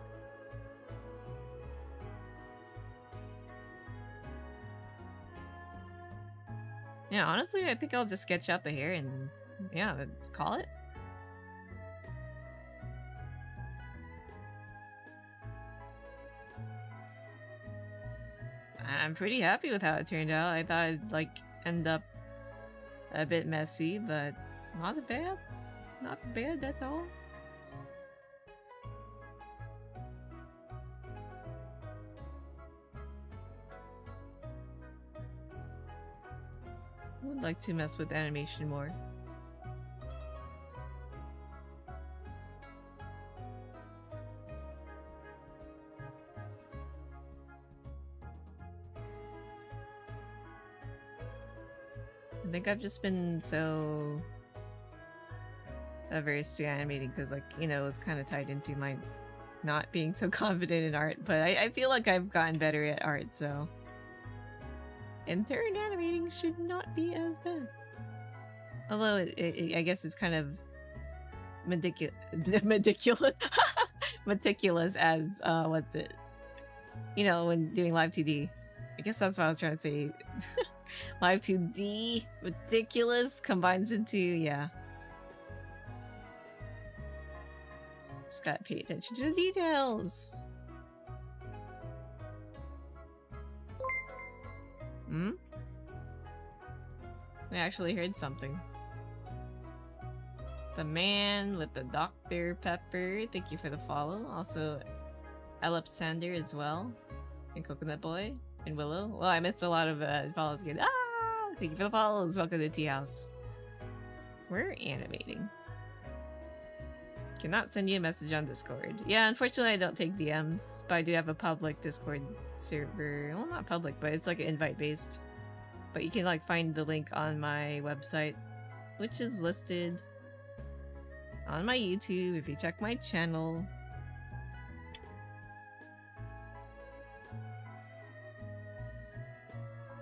Yeah, honestly, I think I'll just sketch out the hair and, yeah, call it. I'm pretty happy with how it turned out. I thought it'd like end up a bit messy, but not bad. Not bad at all. I would like to mess with animation more. I think I've just been so averse to animating because, like, you know, it's kind of tied into my not being so confident in art, but I feel like I've gotten better at art, so... In turn, animating should not be as bad. Although, I guess it's kind of meticulous meticulous as, what's it? You know, when doing live 2D. I guess that's what I was trying to say. Live 2D, meticulous, combines into, yeah. Just gotta pay attention to the details. Hmm? I actually heard something. The man with the Dr. Pepper, thank you for the follow. Also, Alexander as well. And Coconut Boy. And Willow. Well, I missed a lot of follows again. Ah! Thank you for the follows. Welcome to the tea house. We're animating. Cannot send you a message on Discord. Yeah, unfortunately I don't take DMs, but I do have a public Discord server. Well, not public, but it's like invite based. But you can like find the link on my website, which is listed on my YouTube if you check my channel.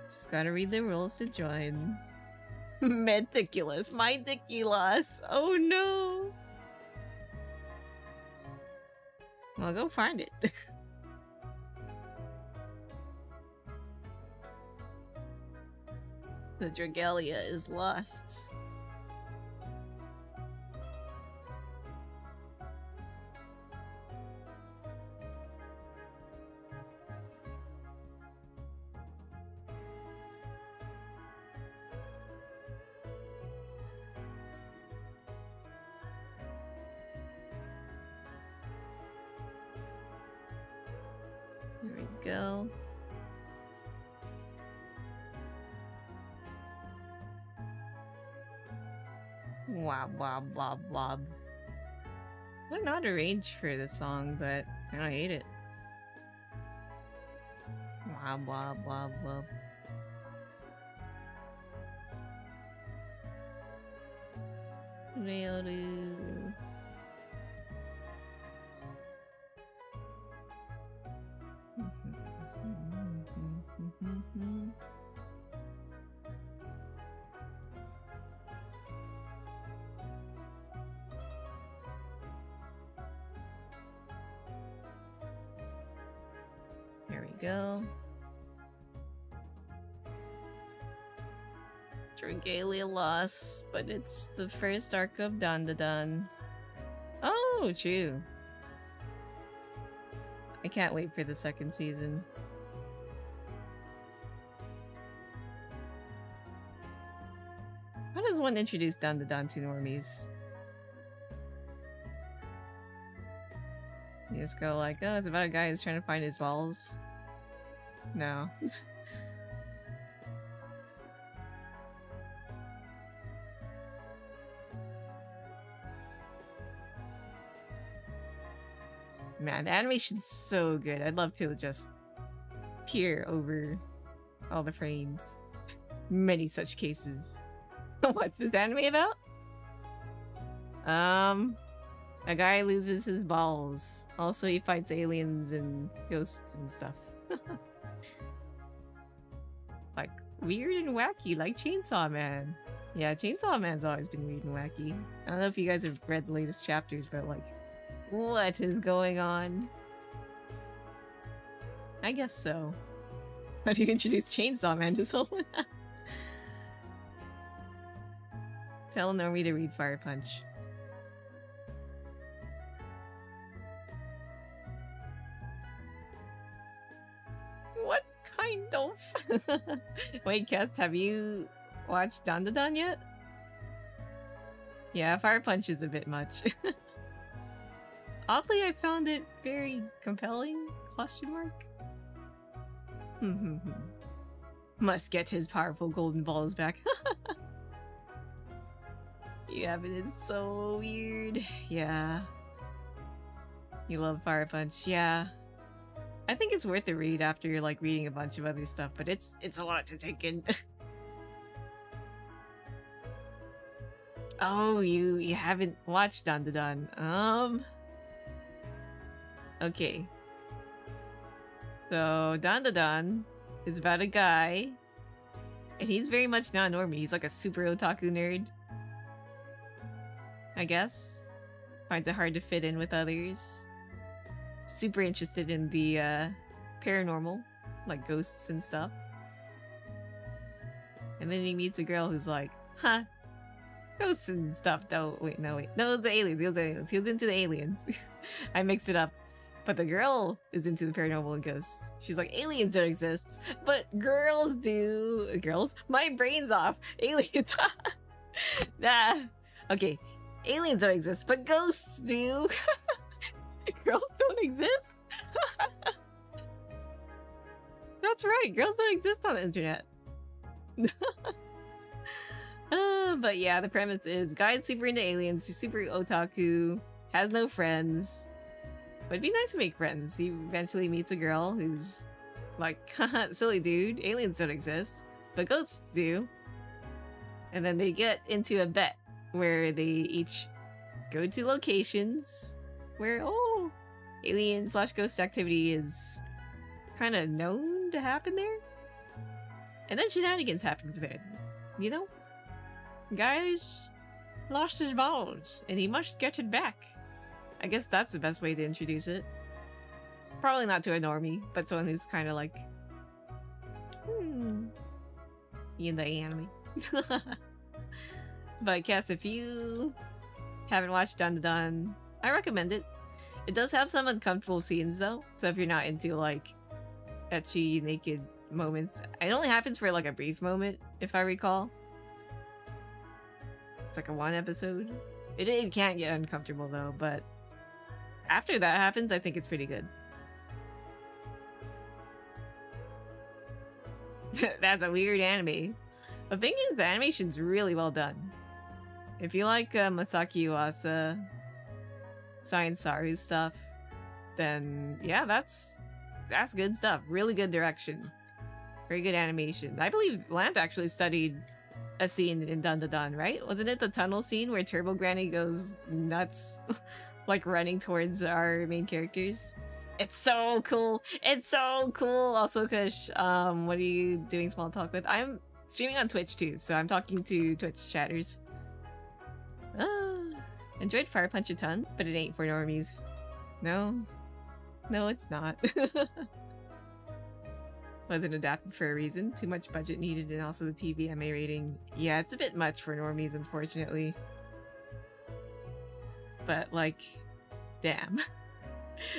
Just gotta read the rules to join. Meticulous. Meticulous. Oh no. Well, go find it. The Dragalia is lost. Here we go. Wob wob wob wob. I'm not arranged for this song, but I don't hate it. Wob wob wob wob. Reoru. There we go. Dragalia lost, but it's the first arc of Dandadan. Oh, true. I can't wait for the second season. How does one introduce Dandadan to normies? You just go like, oh, it's about a guy who's trying to find his balls. No. Man, the animation's so good. I'd love to just peer over all the frames. Many such cases. What's this anime about? A guy loses his balls. Also, he fights aliens and ghosts and stuff. Like, weird and wacky, like Chainsaw Man. Yeah, Chainsaw Man's always been weird and wacky. I don't know if you guys have read the latest chapters, but like, what is going on? I guess so. How do you introduce Chainsaw Man to someone? Tell Normie to read Fire Punch. What kind of Wait, Kest, have you watched Dandadan yet? Yeah, Fire Punch is a bit much. Oddly, I found it very compelling? Question mark? Must get his powerful golden balls back. Yeah, but it's so weird. Yeah. You love Fire Punch, yeah. I think it's worth a read after you're like reading a bunch of other stuff, but it's a lot to take in. Oh, you haven't watched Dandadan. Okay. So Dandadan is about a guy, and he's very much not normie. He's like a super otaku nerd, I guess. Finds it hard to fit in with others. Super interested in the paranormal, like ghosts and stuff. And then he meets a girl who's like, huh, ghosts and stuff. No, the aliens. He was into the aliens. I mixed it up. But the girl is into the paranormal and ghosts. She's like, aliens don't exist, but girls do. Girls? My brain's off. Aliens. Okay. Aliens don't exist, but ghosts do. Girls don't exist? That's right, girls don't exist on the internet. But yeah, the premise is guy's super into aliens, he's super otaku, has no friends. But it'd be nice to make friends. He eventually meets a girl who's like, haha, silly dude, aliens don't exist, but ghosts do. And then they get into a bet where they each go to locations where, oh, alien/ghost activity is kind of known to happen there. And then shenanigans happen for there. You know? Guys lost his balls, and he must get it back. I guess that's the best way to introduce it. Probably not to a normie, but someone who's kind of like, in the anime. But Cass, if you haven't watched Dandadan, I recommend it. It does have some uncomfortable scenes though, so if you're not into like ecchi naked moments, it only happens for like a brief moment, if I recall. It's like a one episode. It can't get uncomfortable though, but after that happens, I think it's pretty good. That's a weird anime. The thing is, the animation's really well done. If you like Masaki Uasa, Science Saru stuff, then yeah, that's good stuff. Really good direction. Very good animation. I believe Lant actually studied a scene in Dandadan, right? Wasn't it the tunnel scene where Turbo Granny goes nuts, like running towards our main characters? It's so cool. It's so cool. Also, Kush, what are you doing small talk with? I'm streaming on Twitch too, so I'm talking to Twitch chatters. Enjoyed Fire Punch a ton, but it ain't for normies. No, it's not. Wasn't adapted for a reason. Too much budget needed, and also the TVMA rating. Yeah, it's a bit much for normies, unfortunately. But like, damn.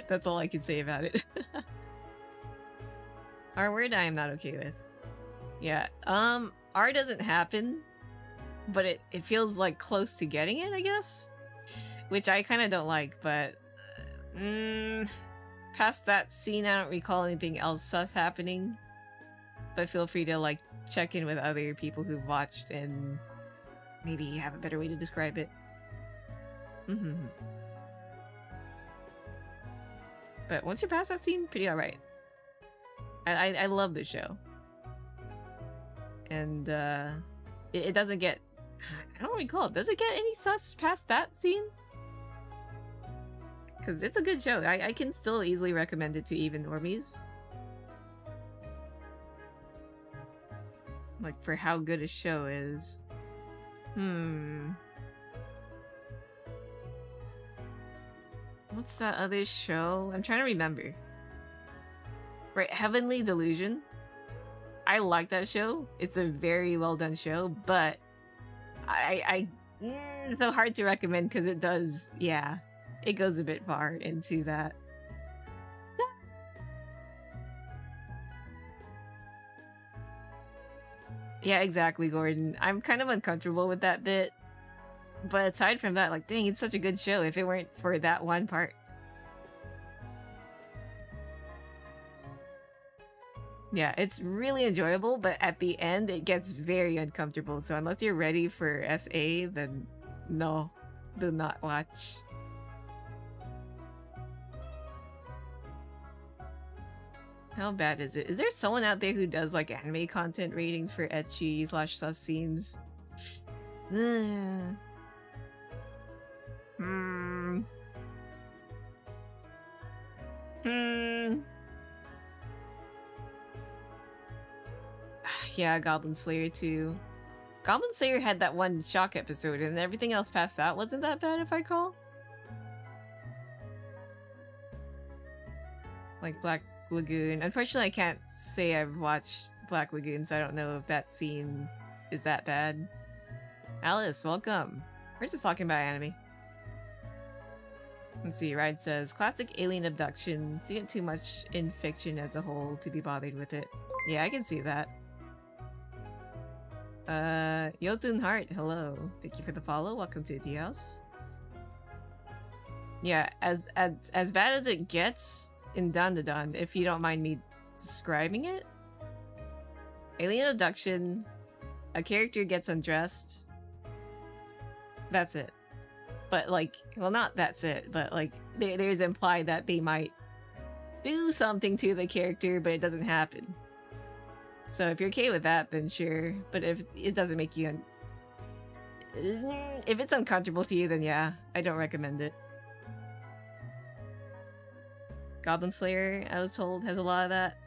That's all I can say about it. Our word I am not okay with. Yeah, R doesn't happen, but it feels like close to getting it, I guess? Which I kind of don't like, but past that scene, I don't recall anything else sus happening. But feel free to like check in with other people who've watched and maybe have a better way to describe it. But once you're past that scene, pretty alright. I love this show. And it doesn't get, I don't recall, does it get any sus past that scene? Because it's a good show. I can still easily recommend it to even normies. Like, for how good a show is. What's that other show? I'm trying to remember. Right, Heavenly Delusion. I like that show. It's a very well done show, but it's so hard to recommend because it does, yeah. It goes a bit far into that. Yeah, exactly, Gordon. I'm kind of uncomfortable with that bit. But aside from that, like, dang, it's such a good show if it weren't for that one part. Yeah, it's really enjoyable, but at the end, it gets very uncomfortable. So unless you're ready for SA, then no, do not watch. How bad is it? Is there someone out there who does like anime content ratings for ecchi/sus scenes? Ugh. Hmm. Yeah, Goblin Slayer too. Goblin Slayer had that one shock episode, and everything else past that wasn't that bad, if I recall. Like Black Lagoon. Unfortunately, I can't say I've watched Black Lagoon, so I don't know if that scene is that bad. Alice, welcome. We're just talking about anime. Let's see, Ride says, classic alien abduction. Seen it too much in fiction as a whole to be bothered with it. Yeah, I can see that. Yotun Heart, hello. Thank you for the follow. Welcome to the tea house. Yeah, as bad as it gets in Dandadan, if you don't mind me describing it. Alien abduction, a character gets undressed. That's it. But like, well, not that's it, but like, there's implied that they might do something to the character, but it doesn't happen. So if you're okay with that, then sure. But if it doesn't make you if it's uncomfortable to you, then yeah, I don't recommend it. Goblin Slayer, I was told, has a lot of that.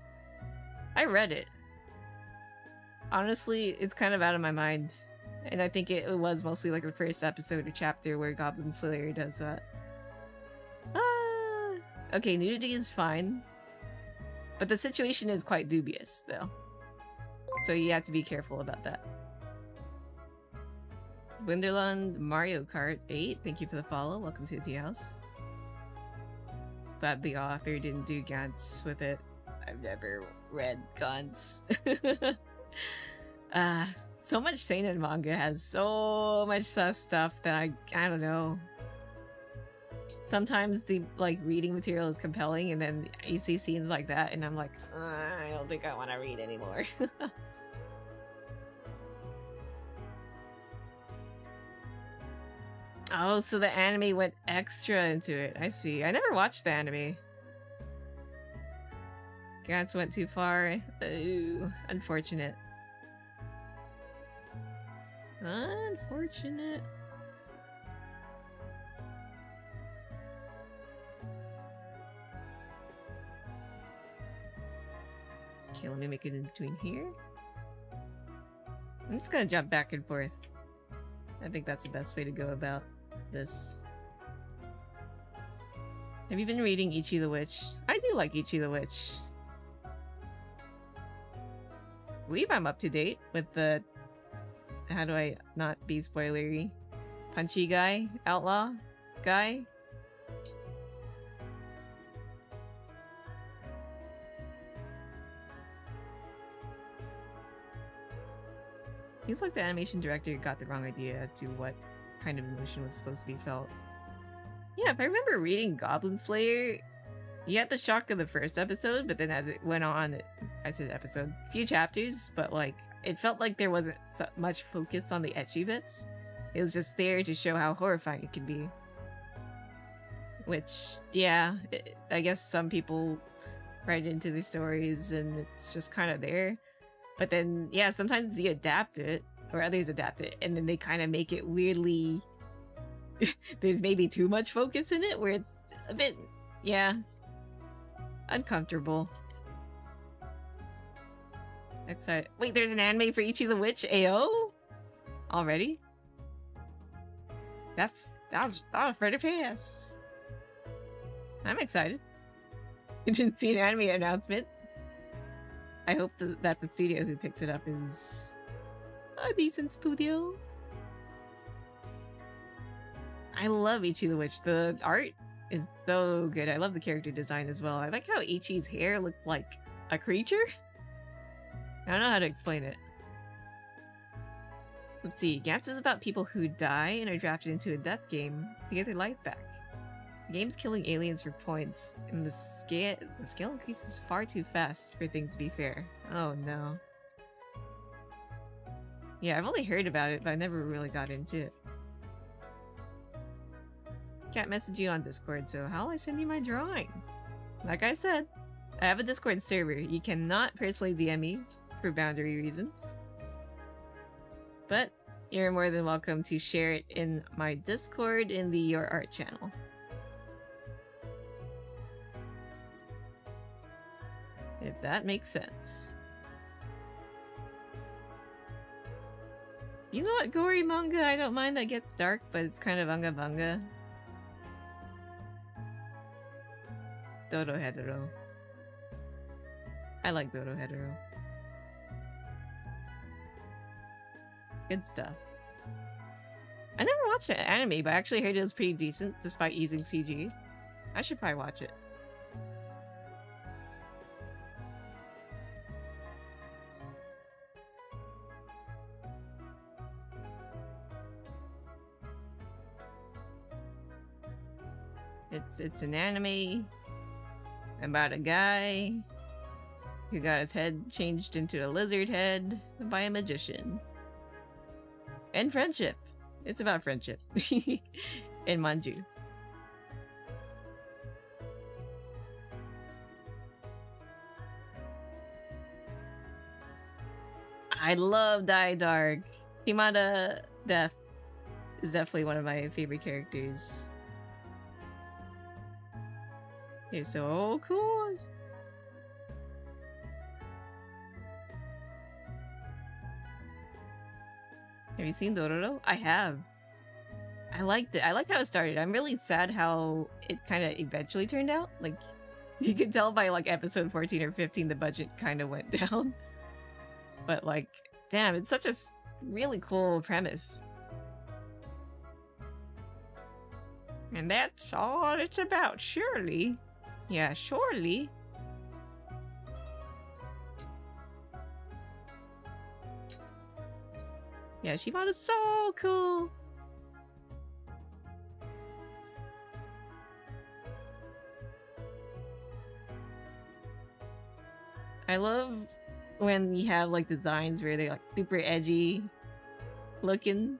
I read it. Honestly, it's kind of out of my mind. And I think it was mostly like the first episode or chapter where Goblin Slayer does that. Okay, nudity is fine. But the situation is quite dubious, though. So you have to be careful about that. Winterland Mario Kart 8, thank you for the follow. Welcome to the tea house. Glad the author didn't do Gantz with it. I've never read Gantz. So much seinen manga has so much sus stuff that I don't know. Sometimes the like reading material is compelling, and then you see scenes like that, and I'm like, I don't think I want to read anymore. Oh, so the anime went extra into it. I see. I never watched the anime. Gantz went too far. Ooh, unfortunate. Unfortunate. Okay, let me make it in between here. I'm just gonna jump back and forth. I think that's the best way to go about this. Have you been reading Ichi the Witch? I do like Ichi the Witch. I believe I'm up to date with the... How do I not be spoilery? Punchy guy? Outlaw guy? Feels like the animation director got the wrong idea as to what kind of emotion was supposed to be felt. Yeah, if I remember reading Goblin Slayer, you had the shock of the first episode, but then as it went on, I said episode, few chapters, but like, it felt like there wasn't so much focus on the ecchi bits. It was just there to show how horrifying it can be. Which, yeah, I guess some people write into the stories and it's just kind of there. But then, yeah, sometimes you adapt it, or others adapt it, and then they kind of make it weirdly... There's maybe too much focus in it, where it's a bit, yeah, uncomfortable. Excited. Wait, there's an anime for Ichi the Witch? AO? Already? That was pretty fast. I'm excited. You didn't see an anime announcement. I hope that the studio who picks it up is a decent studio. I love Ichi the Witch. The art is so good. I love the character design as well. I like how Ichi's hair looks like a creature. I don't know how to explain it. Let's see. Gantz is about people who die and are drafted into a death game to get their life back. The game's killing aliens for points, and the scale increases far too fast for things to be fair. Oh no. Yeah, I've only heard about it, but I never really got into it. Can't message you on Discord, so how'll I send you my drawing? Like I said, I have a Discord server. You cannot personally DM me for boundary reasons. But you're more than welcome to share it in my Discord in the Your Art channel. If that makes sense. You know what, gory manga? I don't mind that gets dark, but it's kind of unga bunga. Dodo Hetero. I like Dodo Hetero. Good stuff. I never watched an anime, but I actually heard it was pretty decent despite using CG. I should probably watch it. It's an anime about a guy who got his head changed into a lizard head by a magician. And friendship. It's about friendship. In Manju. I love Die Dark. Himada Death is definitely one of my favorite characters. You're so cool. Have you seen Dororo? I have. I liked it. I like how it started. I'm really sad how it kind of eventually turned out. Like, you could tell by like episode 14 or 15 the budget kind of went down. But like, damn, it's such a really cool premise. And that's all it's about, surely. Yeah, surely. Yeah, Shimada's so cool. I love when you have like designs where they're like super edgy looking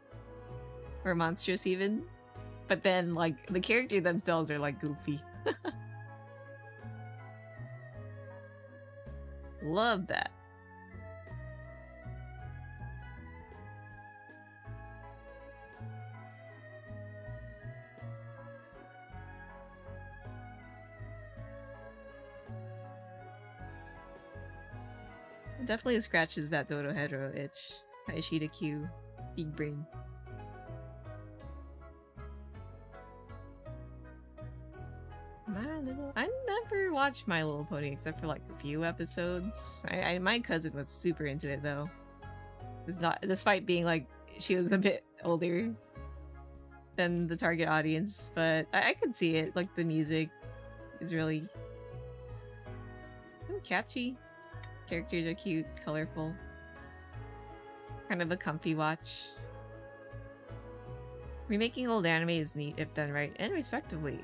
or monstrous even, but then like the character themselves are like goofy. Love that. Definitely scratches that Dodo Hetero itch. Ishida Q. Big brain. I never watched My Little Pony except for like a few episodes. My cousin was super into it though. It's not, despite being like she was a bit older than the target audience, but I could see it. Like the music is really catchy. Characters are cute, colorful. Kind of a comfy watch. Remaking old anime is neat if done right and respectively.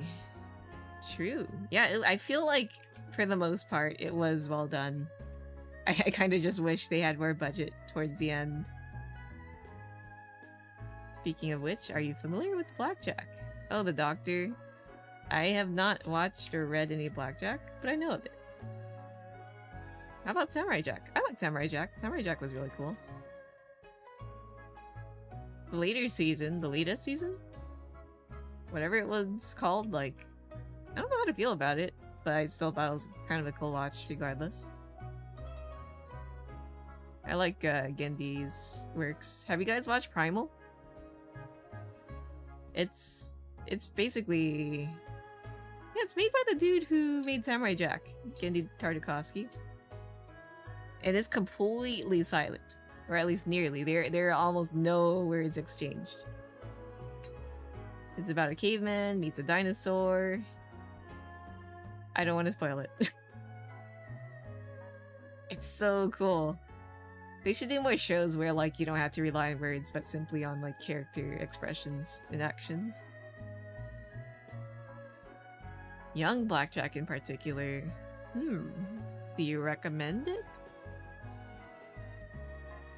True. Yeah, I feel like for the most part it was well done. I kind of just wish they had more budget towards the end. Speaking of which, are you familiar with Blackjack? Oh, the Doctor. I have not watched or read any Blackjack, but I know of it. How about Samurai Jack? I like Samurai Jack. Samurai Jack was really cool. The later season, the latest season? Whatever it was called, like, I don't know how to feel about it, but I still thought it was kind of a cool watch regardless. I like Gendi's works. Have you guys watched Primal? It's basically... Yeah, it's made by the dude who made Samurai Jack, Gendy Tartakovsky. And it's completely silent, or at least nearly. There are almost no words exchanged. It's about a caveman meets a dinosaur. I don't want to spoil it. It's so cool. They should do more shows where, like, you don't have to rely on words, but simply on, like, character expressions and actions. Young Blackjack in particular. Do you recommend it?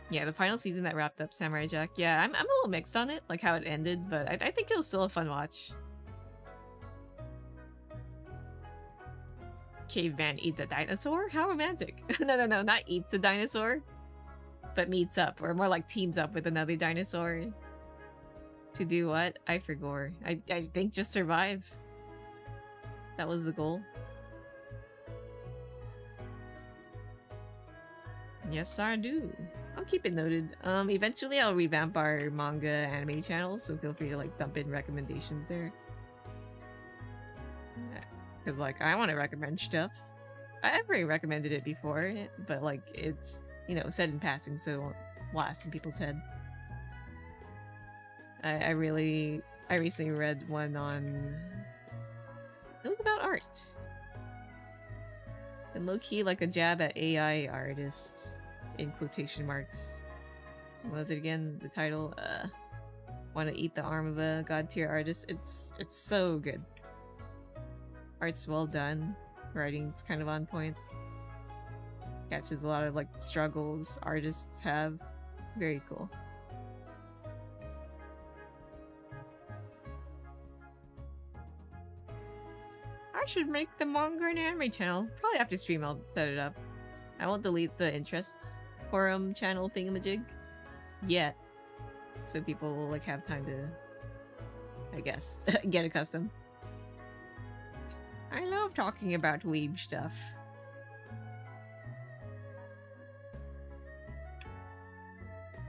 Yeah, the final season that wrapped up Samurai Jack. Yeah, I'm a little mixed on it, like how it ended, but I think it was still a fun watch. Caveman eats a dinosaur? How romantic. No, not eats the dinosaur, but meets up, or more like teams up with another dinosaur. To do what? I forgot. I think just survive. That was the goal. Yes, I do. I'll keep it noted. Eventually I'll revamp our manga anime channel, so feel free to like dump in recommendations there. Because like I want to recommend stuff. I've already recommended it before, but like it's, you know, said in passing, so it won't last in people's head. I recently read one on... It was about art. And low-key like a jab at AI artists, in quotation marks. What was it again? The title? Wanna eat the arm of a god-tier artist? It's so good. Art's well done. Writing's kind of on point. Catches a lot of like struggles artists have. Very cool. I should make the manga and anime channel. Probably after stream I'll set it up. I won't delete the interests forum channel thingamajig yet. So people will like have time to, I guess, get accustomed. I love talking about weeb stuff.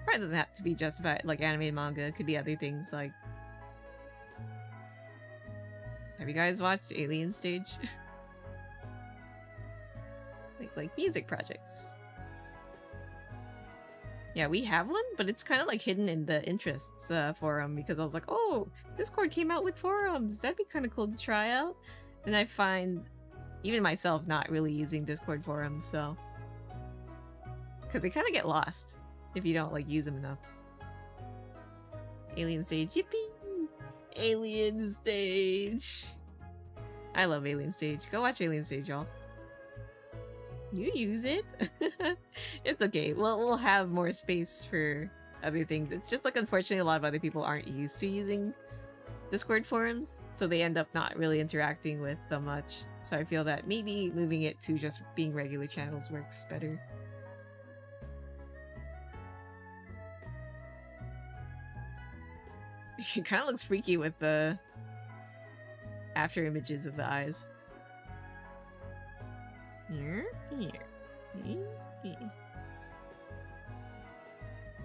Probably doesn't have to be just about like anime and manga. It could be other things like... Have you guys watched Alien Stage? like music projects. Yeah, we have one, but it's kind of like hidden in the interests forum because I was like, oh, Discord came out with forums. That'd be kind of cool to try out. And I find even myself not really using Discord forums, so... Because they kind of get lost if you don't like use them enough. Alien Stage, yippee! Alien Stage! I love Alien Stage. Go watch Alien Stage, y'all. You use it? It's okay. We'll have more space for other things. It's just like, unfortunately, a lot of other people aren't used to using Discord forums, so they end up not really interacting with them much. So I feel that maybe moving it to just being regular channels works better. It kind of looks freaky with the after images of the eyes. Here.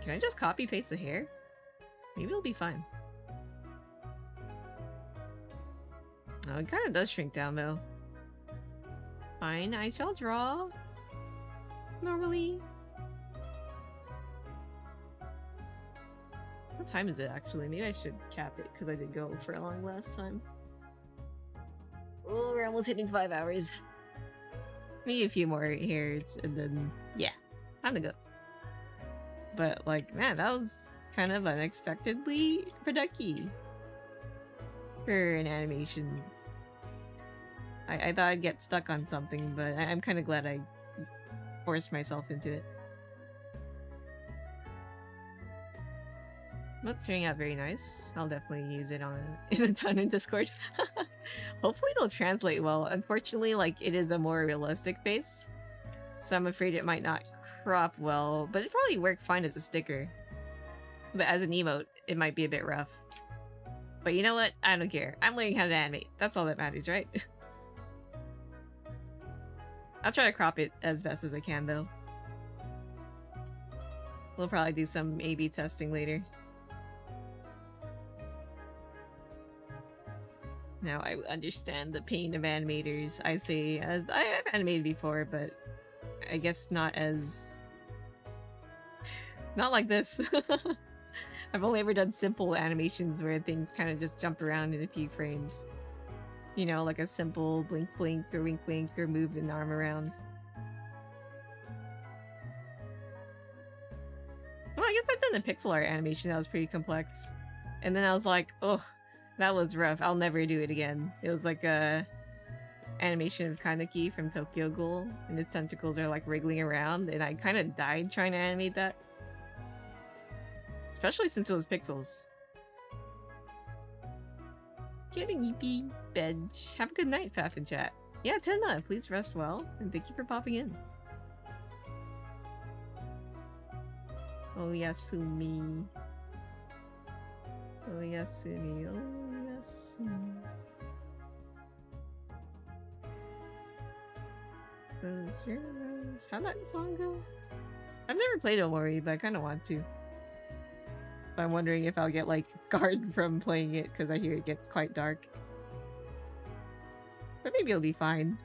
Can I just copy paste the hair? Maybe it'll be fine. Oh, it kind of does shrink down though. Fine, I shall draw. Normally. What time is it actually? Maybe I should cap it because I did go for a long last time. Oh, we're almost hitting 5 hours. Maybe a few more hairs and then, yeah, time to go. But like, man, that was kind of unexpectedly productive for an animation. I thought I'd get stuck on something, but I'm kind of glad I forced myself into it. That's turning out very nice. I'll definitely use it in a ton in Discord. Hopefully it'll translate well. Unfortunately, like, it is a more realistic face, so I'm afraid it might not crop well, but it'd probably work fine as a sticker. But as an emote, it might be a bit rough. But you know what? I don't care. I'm learning how to animate. That's all that matters, right? I'll try to crop it as best as I can, though. We'll probably do some A/B testing later. Now I understand the pain of animators. I say, as I have animated before, but I guess not like this. I've only ever done simple animations where things kind of just jump around in a few frames. You know, like a simple blink blink or wink wink or move an arm around. done a pixel art animation that was pretty complex. And then I was like, oh, that was rough. I'll never do it again. It was like a animation of Kaneki from Tokyo Ghoul, and his tentacles are like wriggling around, and I kind of died trying to animate that. Especially since it was pixels. Getting eepy bed. Have a good night, Faf and chat. Yeah, Tenma, please rest well, and thank you for popping in. Oh Yasumi. Oh Yasumi. Oh Yasumi. Close your eyes. How'd that song go? I've never played Omori, but I kind of want to. But I'm wondering if I'll get, like, scarred from playing it, because I hear it gets quite dark. But maybe it'll be fine.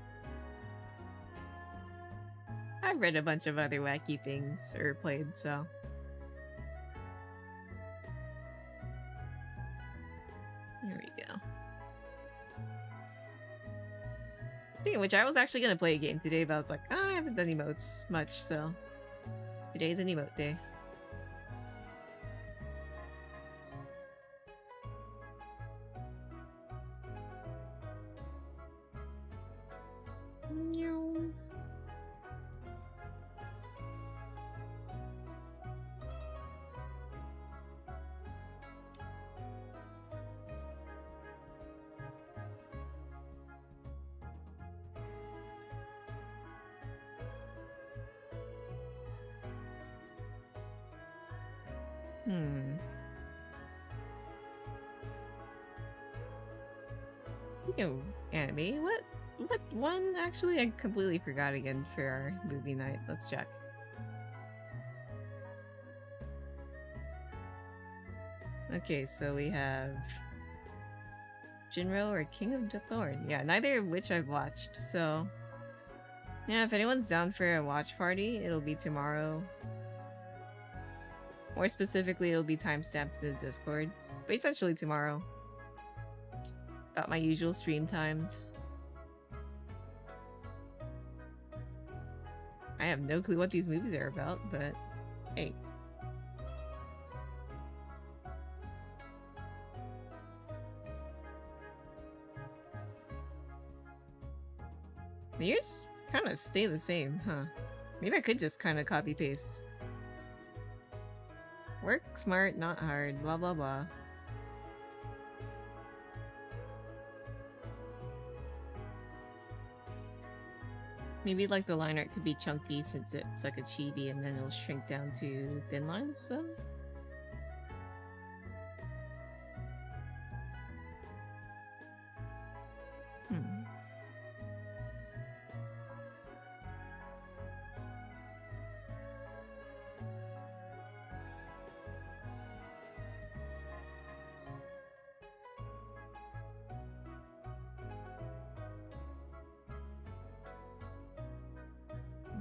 I've read a bunch of other wacky things, or played, so... Here we go. Speaking of which, I was actually gonna play a game today, but I was like, oh, I haven't done emotes much, so... Today's an emote day. Speaking of anime, what one actually I completely forgot again for our movie night. Let's check. Okay, so we have Jinro or King of the Thorn. Yeah, neither of which I've watched, so yeah, if anyone's down for a watch party, it'll be tomorrow. More specifically, it'll be timestamped in the Discord, but essentially tomorrow. About my usual stream times. I have no clue what these movies are about, but hey. The ears kind of stay the same, huh? Maybe I could just kind of copy paste. Work smart, not hard, blah blah blah. Maybe like the line art could be chunky since it's like a chibi, and then it'll shrink down to thin lines then?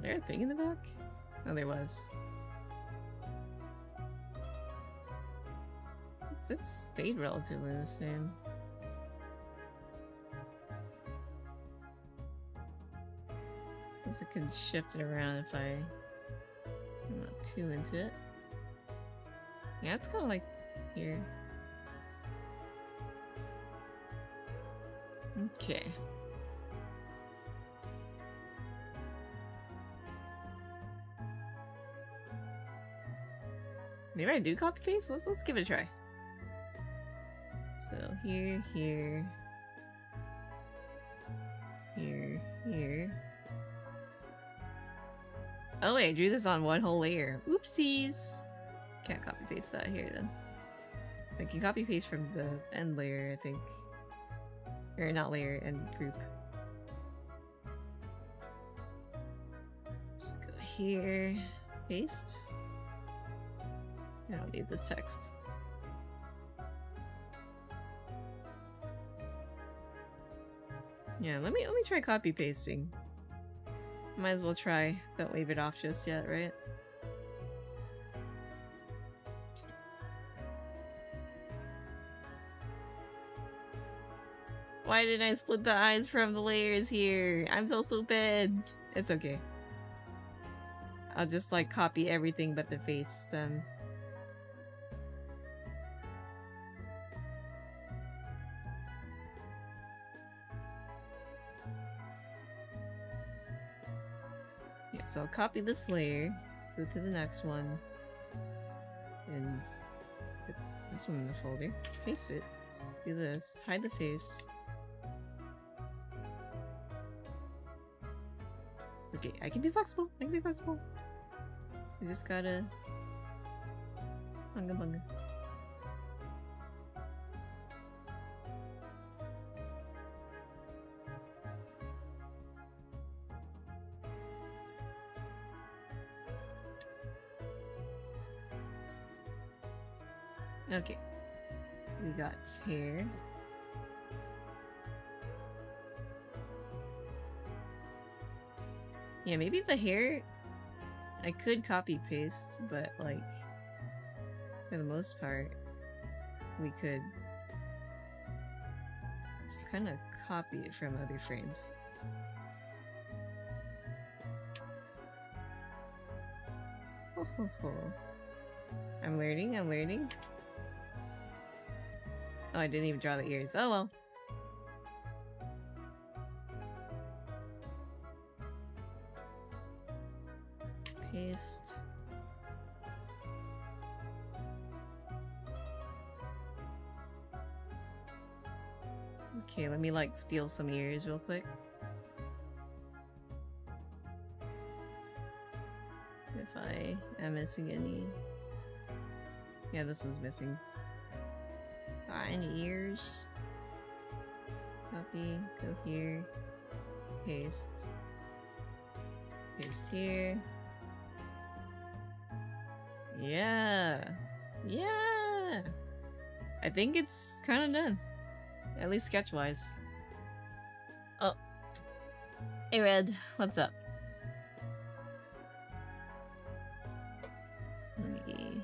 There a thing in the back? Oh, there was. It stayed relatively the same. Guess I can shift it around if I'm not too into it. Yeah, it's kind of like here. Okay. Maybe I do copy paste? Let's give it a try. So here, here, here, here. Oh wait, I drew this on one whole layer. Oopsies! Can't copy paste that here then. I can copy paste from the end layer, I think. Or not layer, end group. So go here, paste. I don't need this text. Yeah, let me try copy pasting. Might as well try. Don't wave it off just yet, right? Why didn't I split the eyes from the layers here? I'm so stupid. It's okay. I'll just like copy everything but the face then. Yeah, so I'll copy this layer, go to the next one, and put this one in the folder, paste it, do this, hide the face. Okay, I can be flexible, I just gotta... bunga bunga. Okay, we got hair. Yeah, maybe the hair I could copy paste, but like for the most part we could just kind of copy it from other frames. Ho ho ho. I'm learning. Oh, I didn't even draw the ears. Oh well. Paste. Okay, let me like steal some ears real quick. If I am missing any. Yeah, this one's missing. Got any ears? Copy, go here, paste, paste here. Yeah, yeah. I think it's kind of done, at least sketch-wise. Oh, hey Red, what's up? Let me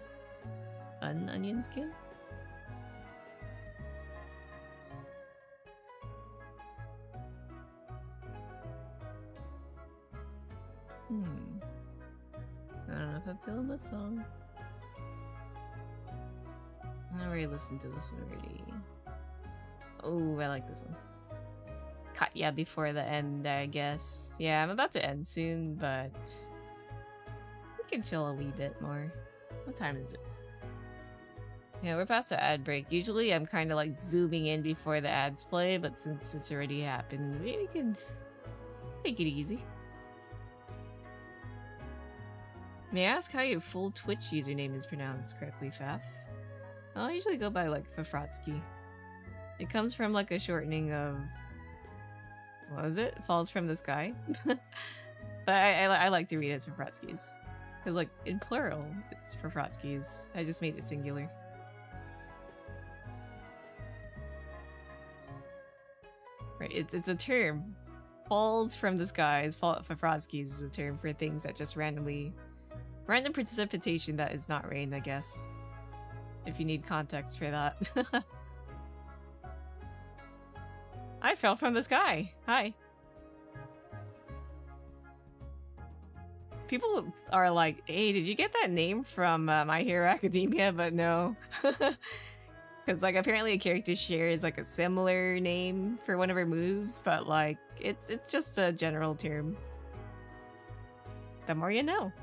an onion skin. I don't know if I'm feeling this song. I already listened to this one already. Oh, I like this one. Cut, yeah, before the end, I guess. Yeah, I'm about to end soon, but we can chill a wee bit more. What time is it? Yeah, we're past the ad break. Usually I'm kind of like zooming in before the ads play, but since it's already happened, we can take it easy. May I ask how your full Twitch username is pronounced correctly, Faf? I usually go by like Fafrotsky. It comes from like a shortening of... what is it? Falls from the sky? But I like to read it as Fafrotsky's. Because like in plural, it's Fafrotsky's. I just made it singular. Right, it's a term. Falls from the skies, Fafrotsky's is a term for things that just random precipitation that is not rain, I guess. If you need context for that. I fell from the sky. Hi. People are like, hey, did you get that name from My Hero Academia? But no. Because like apparently a character shares like a similar name for one of her moves, but like it's just a general term. The more you know.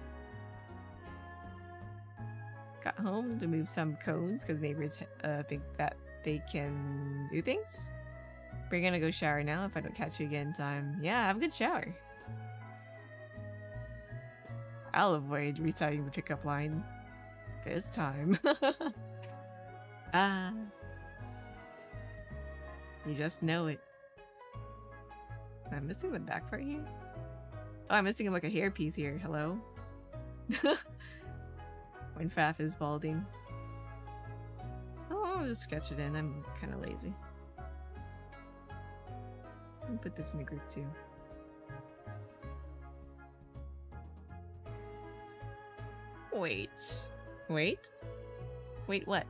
Got home to move some cones because neighbors think that they can do things. We're gonna go shower now if I don't catch you again in time. Yeah, have a good shower. I'll avoid reciting the pickup line this time. Ah. You just know it. I'm missing the back part here? Oh, I'm missing like a hairpiece here. Hello? When Faf is balding. Oh, I'll just sketch it in. I'm kind of lazy. I'll put this in the group too. Wait. Wait? Wait, what?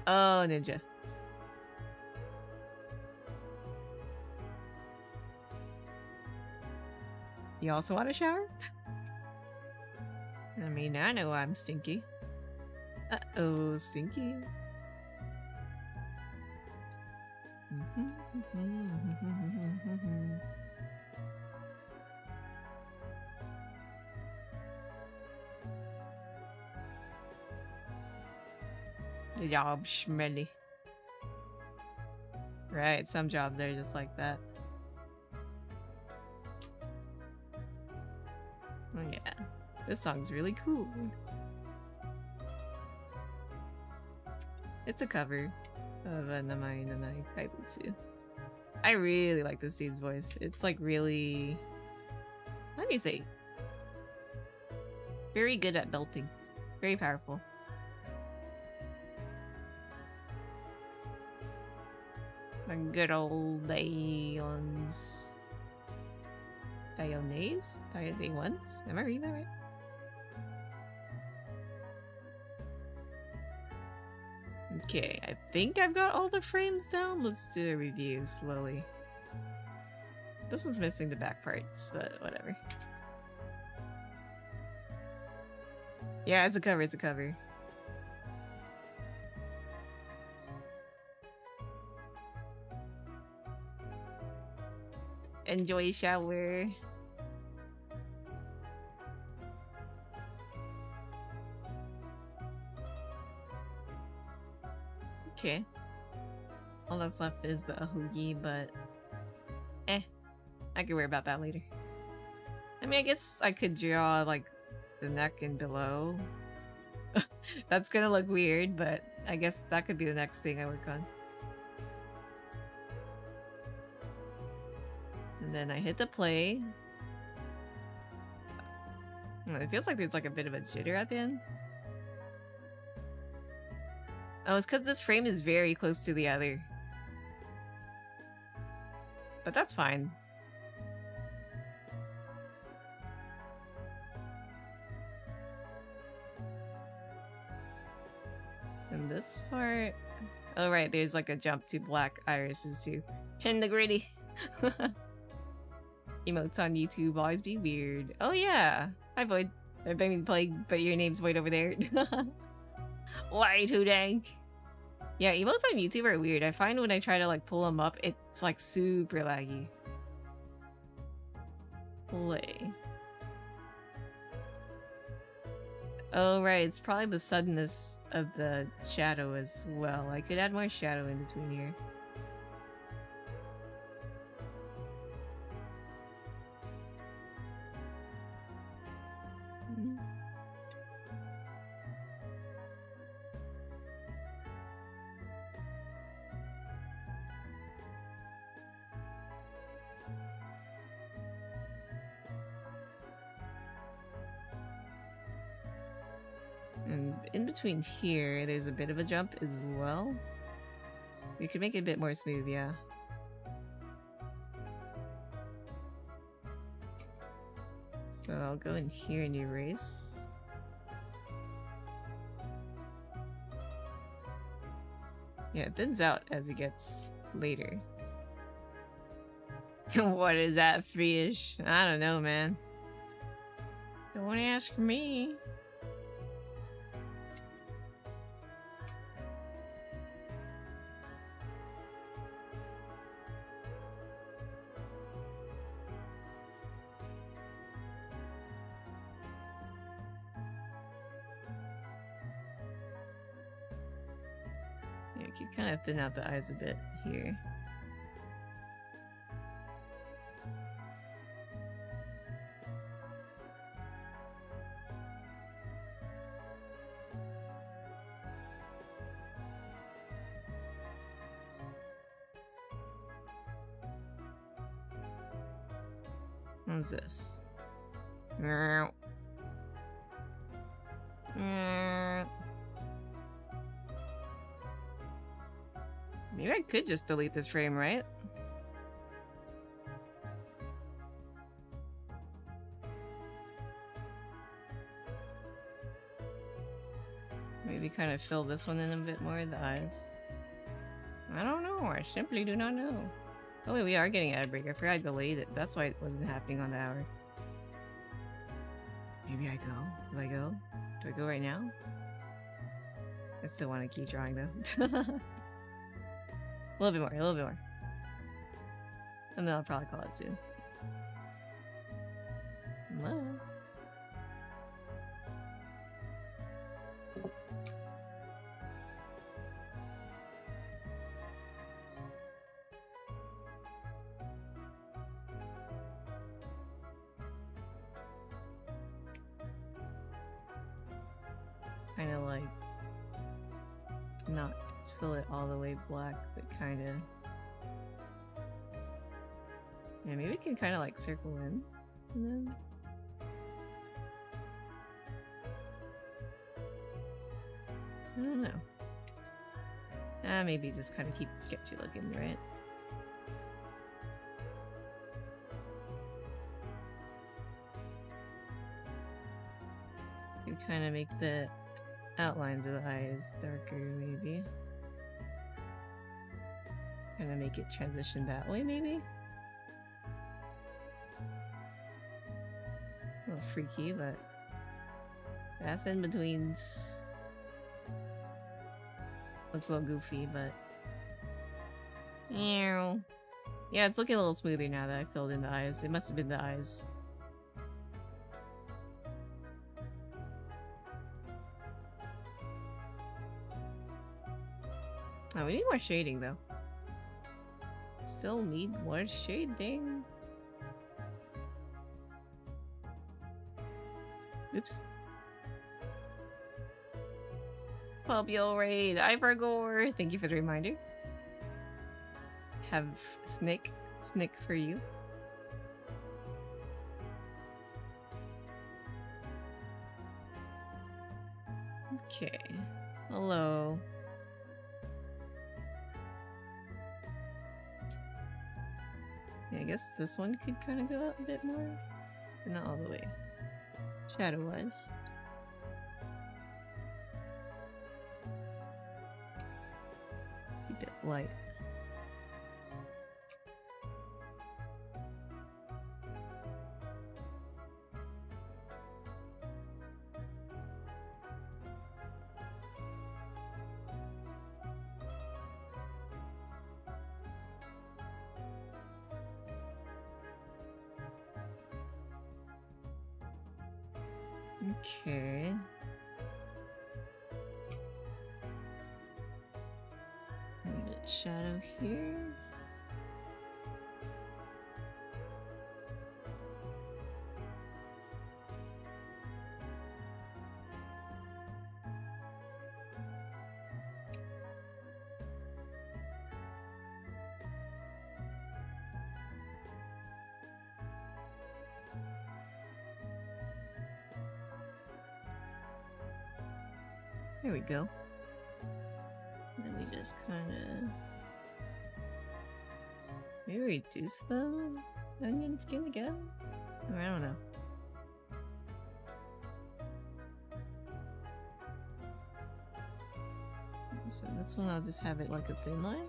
Oh, ninja. You also want a shower? I mean, I know I'm stinky. Uh-oh, stinky. The job schmelly. Right, some jobs are just like that. Oh yeah, this song's really cool. It's a cover of Namai Nanai Kaibutsu. I really like this dude's voice. It's like really... What do you say? Very good at belting. Very powerful. The good old Dion's... Diones? Day ones? Am I reading that right? Okay, I think I've got all the frames down. Let's do a review slowly. This one's missing the back parts, but whatever. Yeah, it's a cover, it's a cover. Enjoy shower. Okay. All that's left is the ahugi, but I can worry about that later. I mean, I guess I could draw like the neck and below. That's gonna look weird, but I guess that could be the next thing I work on. And then I hit the play. It feels like there's like a bit of a jitter at the end. Oh, it's because this frame is very close to the other. But that's fine. And this part... Oh right, there's like a jump to black irises too. Pin the gritty! Emotes on YouTube always be weird. Oh yeah! Hi Void. I mean Plague, but your name's Void over there. Why too dank? Yeah, emotes on YouTube are weird. I find when I try to like pull them up, it's like super laggy. Play. Oh right, it's probably the suddenness of the shadow as well. I could add more shadow in between here. And in between here, there's a bit of a jump as well. We could make it a bit more smooth, yeah. So I'll go in here and erase. Yeah, it thins out as it gets later. What is that fish? I don't know, man. Don't ask me. Yeah, you can kind of thin out the eyes a bit here. What's this? Maybe I could just delete this frame, right? Maybe kind of fill this one in a bit more, the eyes. I don't know, I simply do not know. Oh wait, we are getting ad break. I forgot I delayed it. That's why it wasn't happening on the hour. Maybe I go? Do I go? Do I go right now? I still want to keep drawing though. A little bit more, a little bit more. And then I'll probably call it soon. Unless... kind of like not fill it all the way black, but kind of, yeah, maybe we can kind of like circle in and then I don't know. Maybe just kind of keep it sketchy looking, right? You kind of make the outlines of the eyes darker, maybe. Kind of make it transition that way, maybe? A little freaky, but that's in betweens. Looks a little goofy, but yeah, it's looking a little smoother now that I filled in the eyes. It must have been the eyes. Oh, we need more shading though. Still need more shading. Oops. Pubio Raid, Ivorgore, thank you for the reminder. Have Snick for you. Okay. Hello. Yeah, I guess this one could kind of go out a bit more, but not all the way. Shadow-wise. Keep it light. Okay. A bit shadow here. There we go. And then we just kind of maybe reduce the onion skin again? Or I don't know. So this one I'll just have it like a thin line.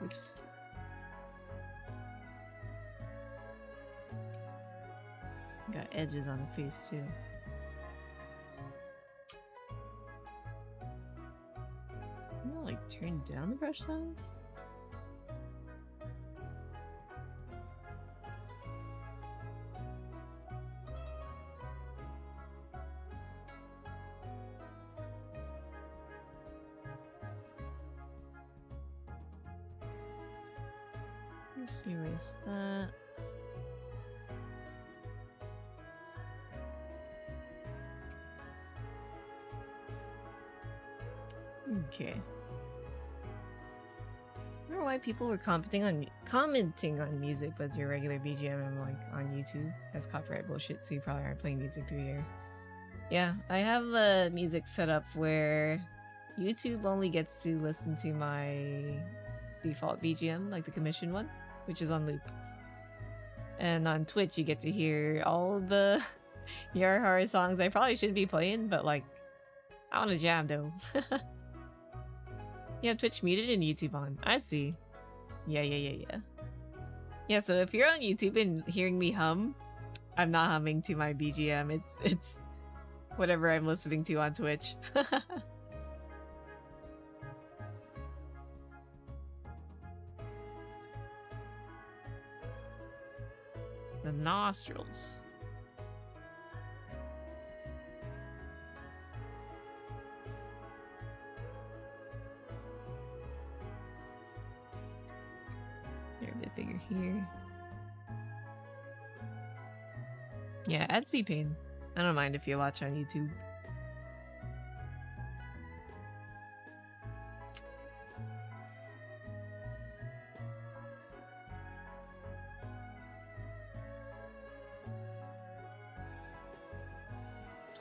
Oops. Got edges on the face too. I'm gonna like turn down the brush size. Let's erase that. Okay. I don't know why people were commenting on music was your regular BGM and like on YouTube. That's copyright bullshit, so you probably aren't playing music through here. Yeah, I have the music set up where YouTube only gets to listen to my default BGM, like the commission one, which is on loop. And on Twitch, you get to hear all the Yarhar songs I probably should be playing, but like, I want to jam though. You have Twitch muted and YouTube on. I see. Yeah. Yeah, so if you're on YouTube and hearing me hum, I'm not humming to my BGM. It's whatever I'm listening to on Twitch. The nostrils. They're a bit bigger here. Yeah, ads be pain. I don't mind if you watch on YouTube.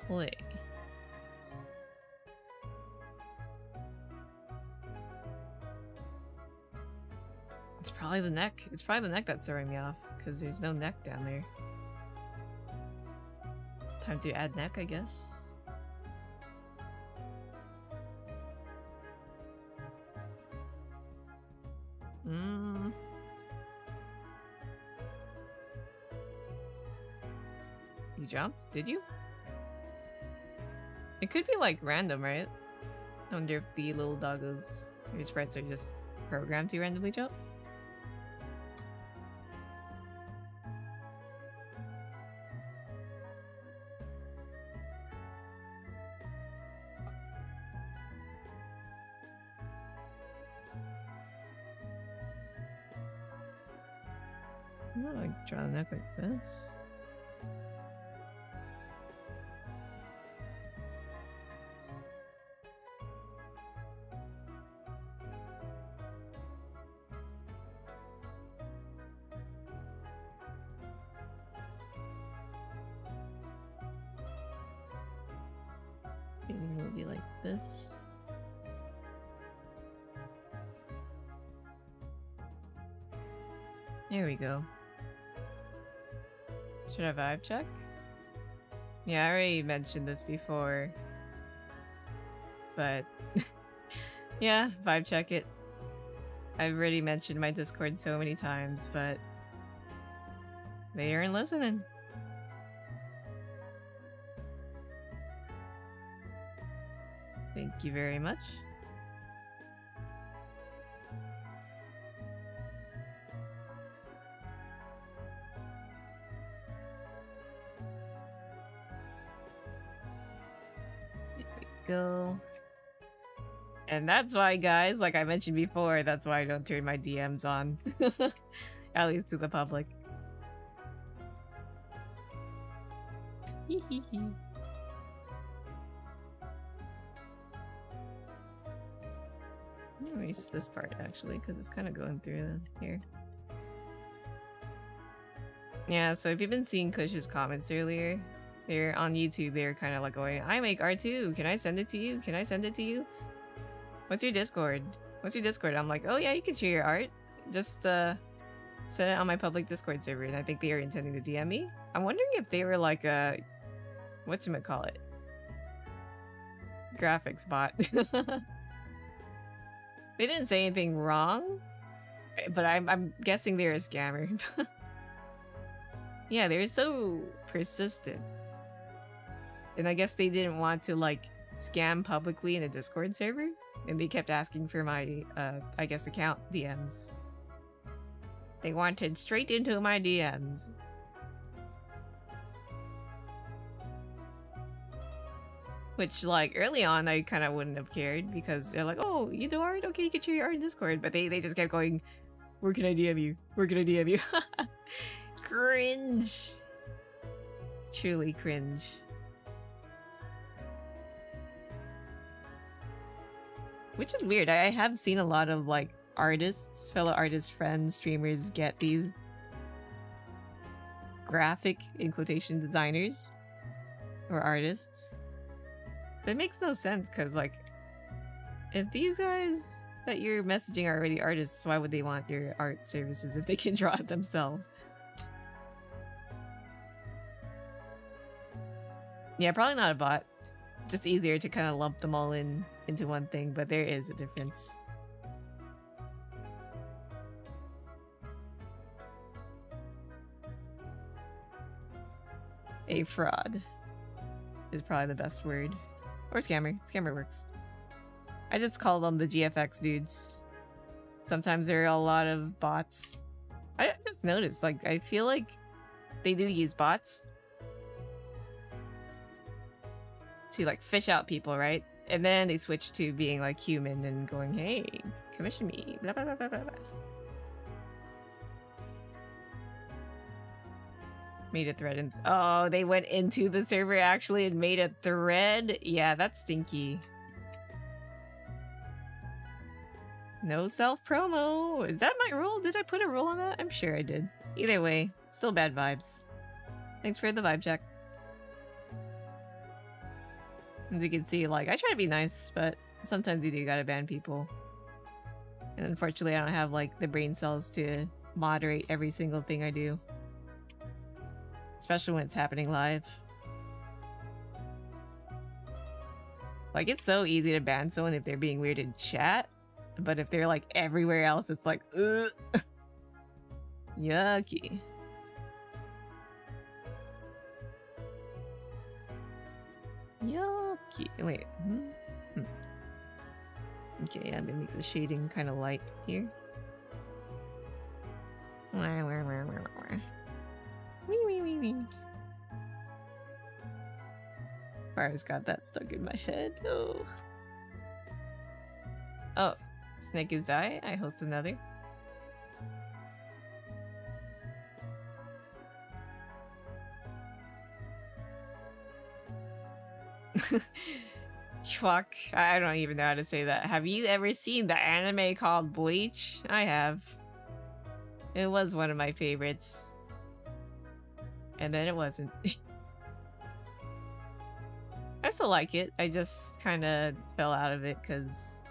Play. It's probably the neck. It's probably the neck that's throwing me off, because there's no neck down there. Time to add neck, I guess. You jumped? Did you? It could be like random, right? I wonder if the little doggos, your sprites are just programmed to randomly jump. I'm not like draw the neck like this. Maybe it will be like this. There we go. Should I vibe check? Yeah, I already mentioned this before. But yeah, vibe check it. I've already mentioned my Discord so many times, but they aren't listening. Thank you very much. There we go. And that's why, guys, like I mentioned before, that's why I don't turn my DMs on. At least to the public. Hee hee hee. I'm gonna erase this part actually, because it's kind of going through here. Yeah, so if you've been seeing Kush's comments earlier, they're on YouTube, they're kind of like going, I make R2, can I send it to you? Can I send it to you? What's your Discord? What's your Discord? I'm like, oh yeah, you can share your art. Just send it on my public Discord server, and I think they are intending to DM me. I'm wondering if they were like a, whatchamacallit, graphics bot. They didn't say anything wrong, but I'm guessing they're a scammer. Yeah, they're so persistent. And I guess they didn't want to like scam publicly in a Discord server, and they kept asking for my, I guess, account DMs. They wanted straight into my DMs. Which, like, early on, I kind of wouldn't have cared, because they're like, oh, you do art? Okay, you can share your art in Discord. But they just kept going, where can I DM you? Where can I DM you? Cringe. Truly cringe. Which is weird. I have seen a lot of, like, artists, fellow artists, friends, streamers get these graphic, in quotation, designers or artists. But it makes no sense, because, like, if these guys that you're messaging are already artists, why would they want your art services if they can draw it themselves? Yeah, probably not a bot. Just easier to kind of lump them all into one thing, but there is a difference. A fraud is probably the best word. Or scammer. Scammer works. I just call them the GFX dudes. Sometimes there are a lot of bots. I just noticed, like, I feel like they do use bots to, like, fish out people, right? And then they switch to being, like, human and going, hey, commission me, blah, blah, blah, blah, blah. Made a thread and oh, they went into the server actually and made a thread? Yeah, that's stinky. No self-promo. Is that my rule? Did I put a rule on that? I'm sure I did. Either way, still bad vibes. Thanks for the vibe check. As you can see, like, I try to be nice, but sometimes you do gotta ban people. And unfortunately, I don't have, like, the brain cells to moderate every single thing I do. Especially when it's happening live. Like, it's so easy to ban someone if they're being weird in chat. But if they're, like, everywhere else, it's like, ugh. Yucky. Yucky. Wait. Okay, I'm gonna make the shading kind of light here. Wee. Fire's got that stuck in my head. Oh, Snake is die. I host another. Fuck, I don't even know how to say that. Have you ever seen the anime called Bleach? I have. It was one of my favorites. And then it wasn't. I still like it. I just kind of fell out of it because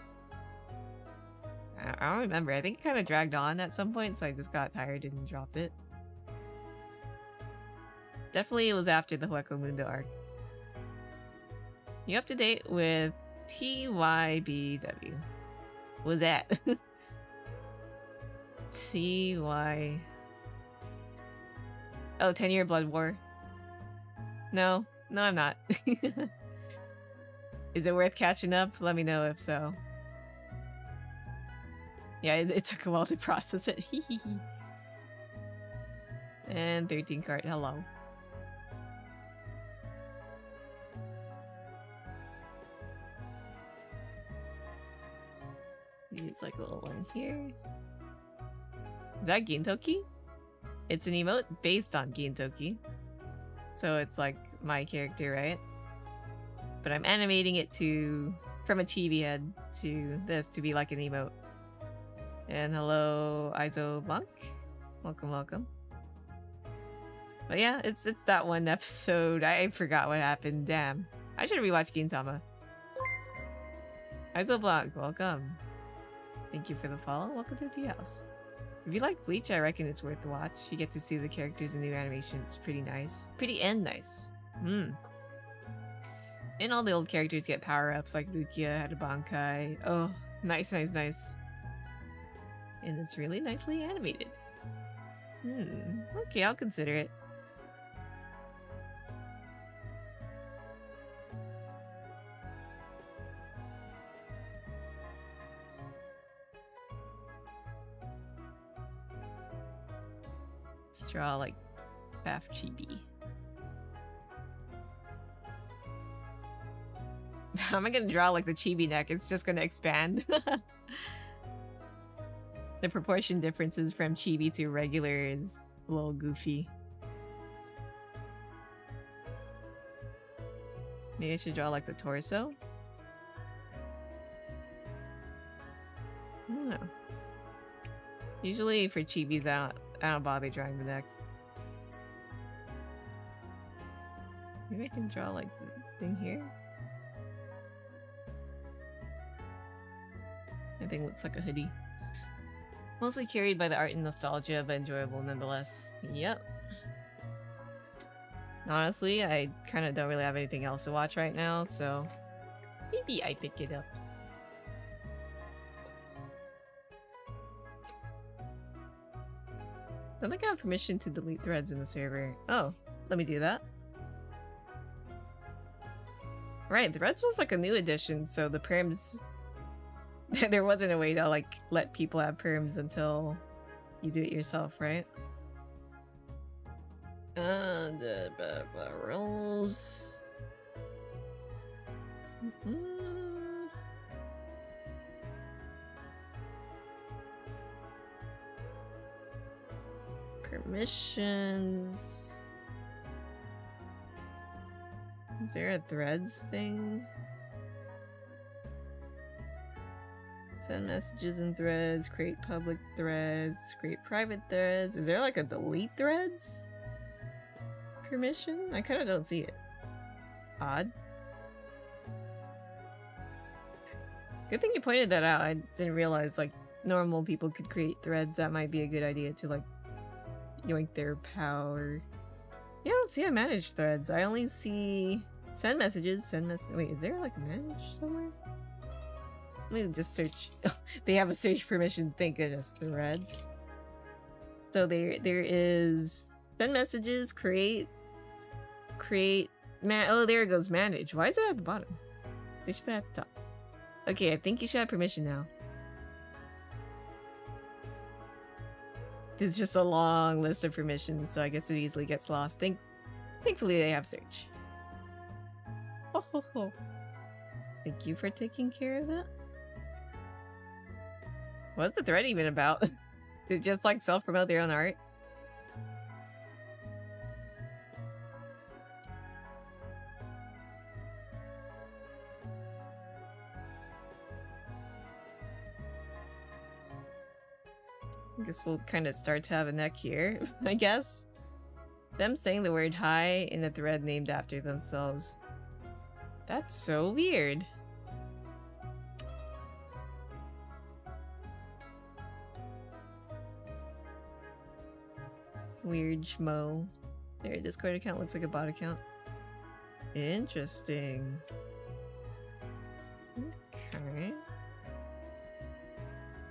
I don't remember. I think it kind of dragged on at some point, so I just got tired and dropped it. Definitely it was after the Hueco Mundo arc. You up to date with TYBW? What was that? TY... Oh, 10-year Blood War. No, I'm not. Is it worth catching up? Let me know if so. Yeah, it took a while to process it. And 13 card, hello. It's like a little one here. Is that Gintoki? It's an emote based on Gintoki. So it's like my character, right? But I'm animating it from a chibi head to this to be like an emote. And hello, Izo Blanc. Welcome. But yeah, it's that one episode. I forgot what happened. Damn. I should rewatch Gintama. Izo Blanc, welcome. Thank you for the follow. Welcome to the tea house. If you like Bleach, I reckon it's worth the watch. You get to see the characters in new animation. It's pretty nice. Pretty and nice. And all the old characters get power-ups like Rukia, had a Bankai. Oh, nice. And it's really nicely animated. Okay, I'll consider it. Let's draw like Faf Chibi. How am I gonna draw like the chibi neck? It's just gonna expand. The proportion differences from chibi to regular is a little goofy. Maybe I should draw like the torso? I don't know. Usually for chibis, I don't bother drawing the neck. Maybe I can draw like the thing here? I think it looks like a hoodie. Mostly carried by the art and nostalgia, but enjoyable nonetheless. Yep. Honestly, I kind of don't really have anything else to watch right now, so maybe I pick it up. I don't think I have permission to delete threads in the server. Oh, let me do that. Right, threads was like a new addition, so the perms... there wasn't a way to like let people have perms until you do it yourself, right? Rules. Permissions. Is there a threads thing? Send messages in threads, create public threads, create private threads. Is there like a delete threads permission? I kind of don't see it. Odd. Good thing you pointed that out. I didn't realize like normal people could create threads. That might be a good idea to like yoink their power. Yeah, I don't see a manage threads. I only see send messages, wait, is there like a manage somewhere? Let me just search. They have a search permissions, thank goodness, threads. So there is send messages, create, oh, there it goes, manage. Why is it at the bottom? They should put it at the top. Okay, I think you should have permission now. There's just a long list of permissions, so I guess it easily gets lost. Thankfully they have search. Oh, ho, ho. Thank you for taking care of that. What's the thread even about? Did it just like self-promote their own art? I guess we'll kind of start to have a neck here, I guess. Them saying the word hi in a thread named after themselves. That's so weird. Weird schmo. Their Discord account looks like a bot account. Interesting. Okay.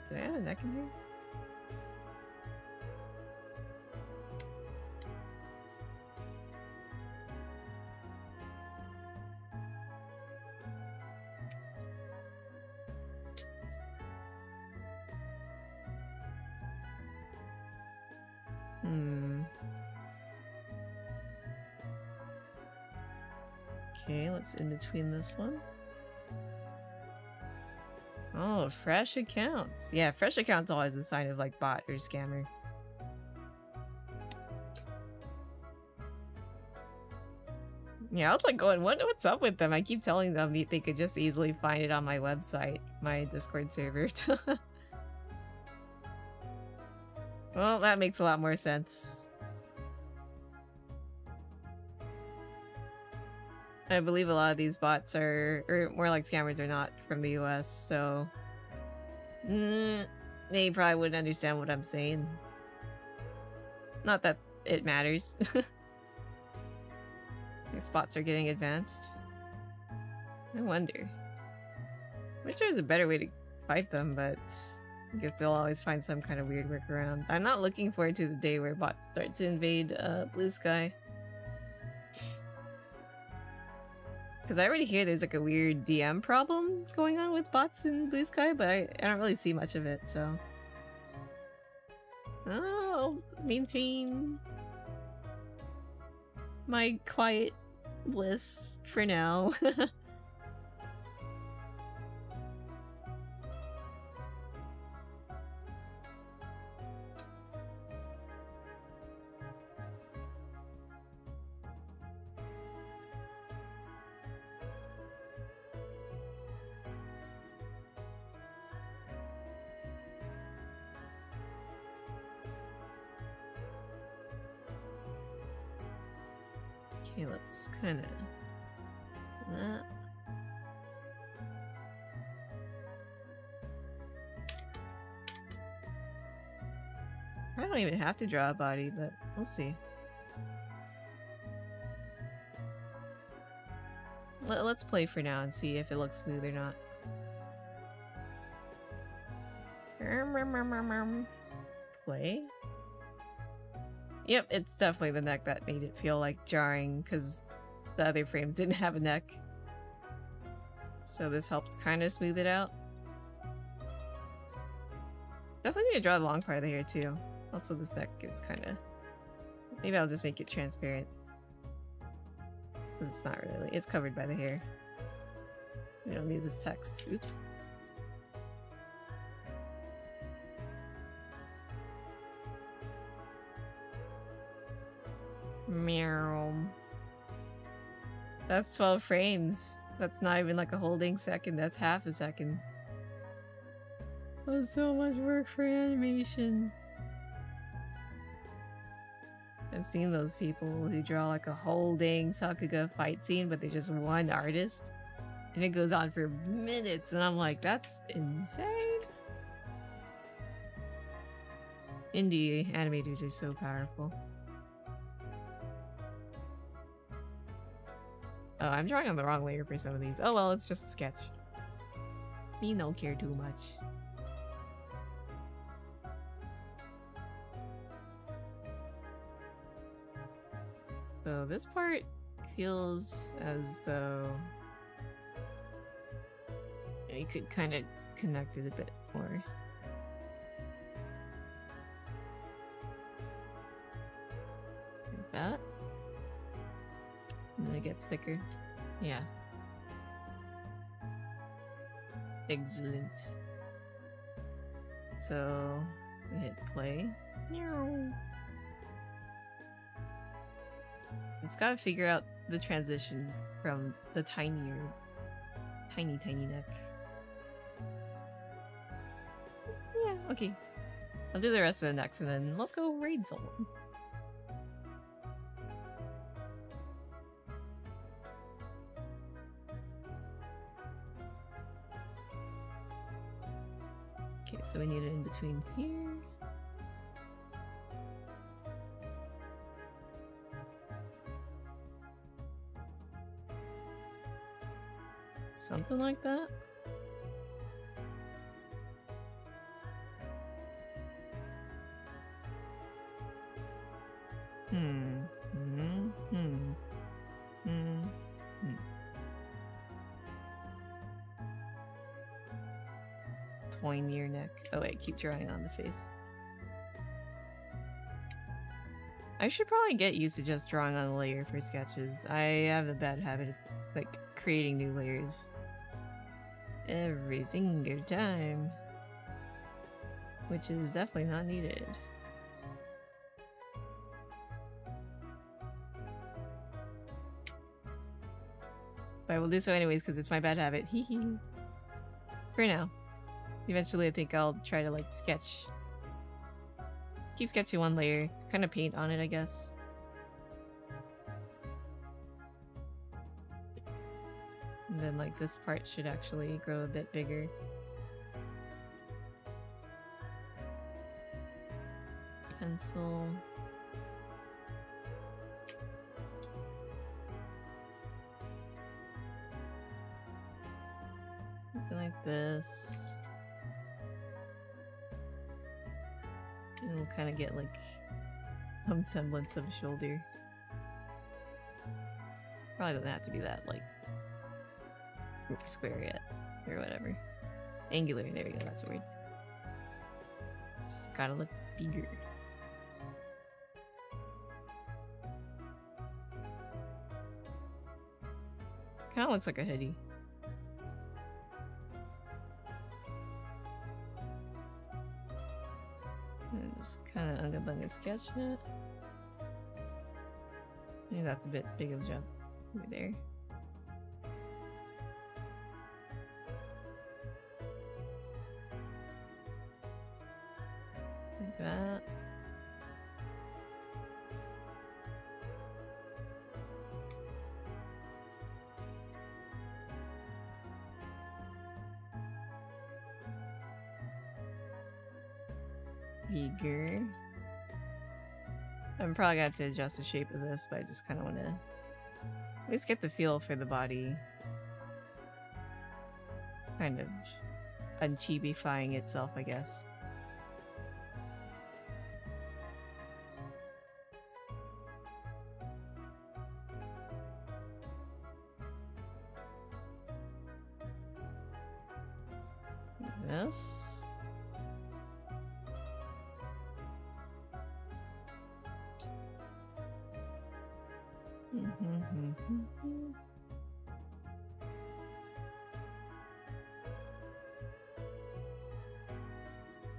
Did I add a neck in here? Okay, what's in between this one? Oh, fresh accounts. Yeah, fresh accounts always a sign of like bot or scammer. Yeah, I was like going, what's up with them? I keep telling them they could just easily find it on my website, my Discord server. Well, that makes a lot more sense. I believe a lot of these bots are, or more like scammers, are not from the US, so they probably wouldn't understand what I'm saying. Not that it matters. These bots are getting advanced. I wonder. I wish there was a better way to fight them, but I guess they'll always find some kind of weird workaround. I'm not looking forward to the day where bots start to invade Blue Sky. Because I already hear there's like a weird DM problem going on with bots in Blue Sky, but I don't really see much of it, so... I'll maintain my quiet bliss for now. Okay, let's kind of that. don't even have to draw a body, but we'll see. Let's play for now and see if it looks smooth or not. Play? Yep, it's definitely the neck that made it feel like jarring because the other frames didn't have a neck. So this helped kind of smooth it out. Definitely need to draw the long part of the hair too. Also this neck is kind of... Maybe I'll just make it transparent. It's not really. It's covered by the hair. We don't need this text. Oops. Meow. That's 12 frames. That's not even like a holding second. That's half a second. That's so much work for animation. I've seen those people who draw like a whole dang Sakuga fight scene, but they're just one artist. And it goes on for minutes, and I'm like, that's insane. Indie animators are so powerful. Oh, I'm drawing on the wrong layer for some of these. Oh well, it's just a sketch. Me don't care too much. So this part feels as though you could kind of connect it a bit more. Like that. And then it gets thicker. Yeah. Excellent. So we hit play. Meow. It's gotta figure out the transition from the tiny neck. Yeah, okay. I'll do the rest of the necks and then let's go raid someone. Okay, so we need it in between here. Something like that. Toy near neck. Oh wait, keep drawing on the face. I should probably get used to just drawing on a layer for sketches. I have a bad habit of, like, creating new layers every single time, which is definitely not needed. But I will do so anyways because it's my bad habit. Hee hee. For now. Eventually I think I'll try to like sketch. Keep sketching one layer. Kind of paint on it, I guess. And then like this part should actually grow a bit bigger. Pencil. Something like this. And we'll kind of get like some semblance of a shoulder. Probably doesn't have to be that like square yet, or whatever. Angular, there we go, that's the word. Just gotta look bigger. Kinda looks like a hoodie. And just kinda unga bunga sketch it. Maybe that's a bit big of a jump over there. Like that. Bigger. I'm probably gonna have to adjust the shape of this, but I just kind of want to at least get the feel for the body. Kind of unchibifying itself, I guess. This.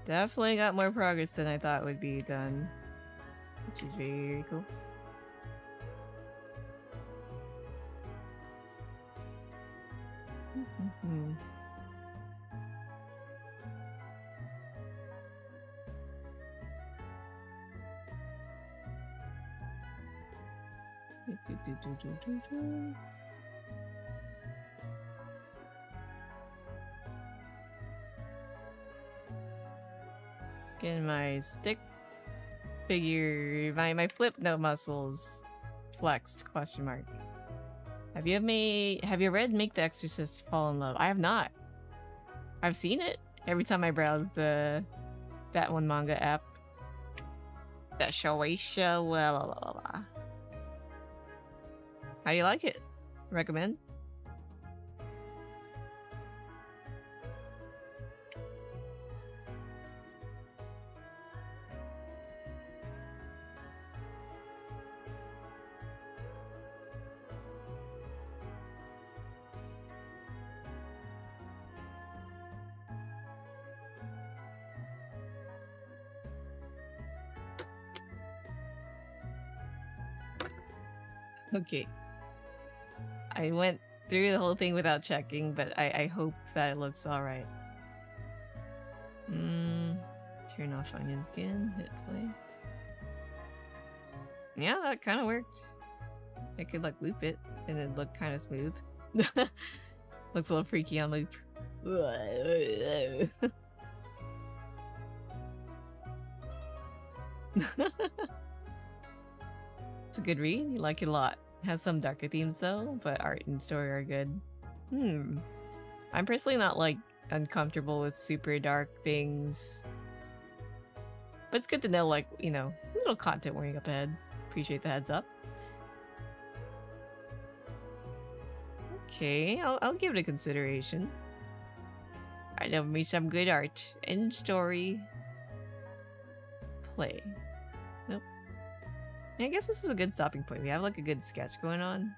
Definitely got more progress than I thought would be done, which is very cool. Getting my stick figure, my flip note muscles flexed, question mark. Have you read Make the Exorcist Fall in Love? I have not. I've seen it every time I browse that one manga app. That Shueisha, well, how do you like it? Recommend? Okay. I went through the whole thing without checking, but I hope that it looks alright. Turn off onion skin, hit play. Yeah, that kind of worked. I could like loop it and it looked kind of smooth. Looks a little freaky on loop. It's a good read. You like it a lot. Has some darker themes though, but art and story are good. I'm personally not like uncomfortable with super dark things, but it's good to know, like, you know, little content warning up ahead. Appreciate the heads up. Okay, I'll give it a consideration. I love me some good art and story. Play. Nope. I guess this is a good stopping point. We have like a good sketch going on.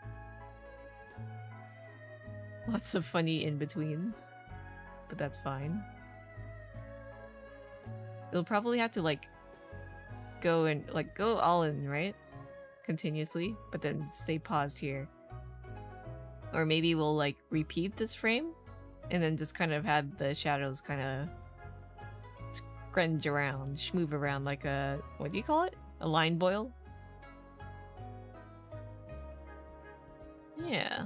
Lots of funny in-betweens, but that's fine. It'll probably have to like go all in, right? Continuously, but then stay paused here. Or maybe we'll like repeat this frame and then just kind of have the shadows kind of scrunch around, schmoove around like a, what do you call it? A line boil? Yeah.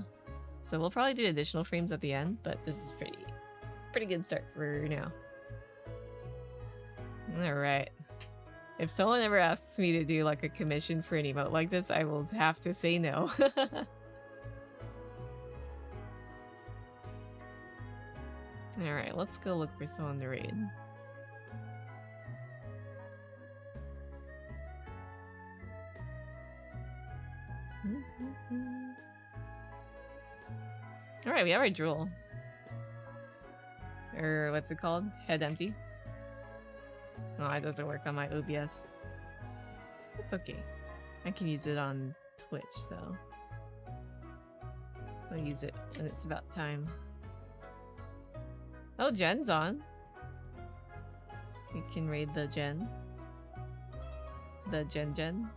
So we'll probably do additional frames at the end, but this is pretty good start for now. Alright. If someone ever asks me to do like a commission for an emote like this, I will have to say no. Alright, let's go look for someone to raid. Alright, we have our drool. Or what's it called? Head empty. Oh, it doesn't work on my OBS. It's okay. I can use it on Twitch, so I'll use it when it's about time. Oh, Jen's on. We can raid the Jen. The Jen.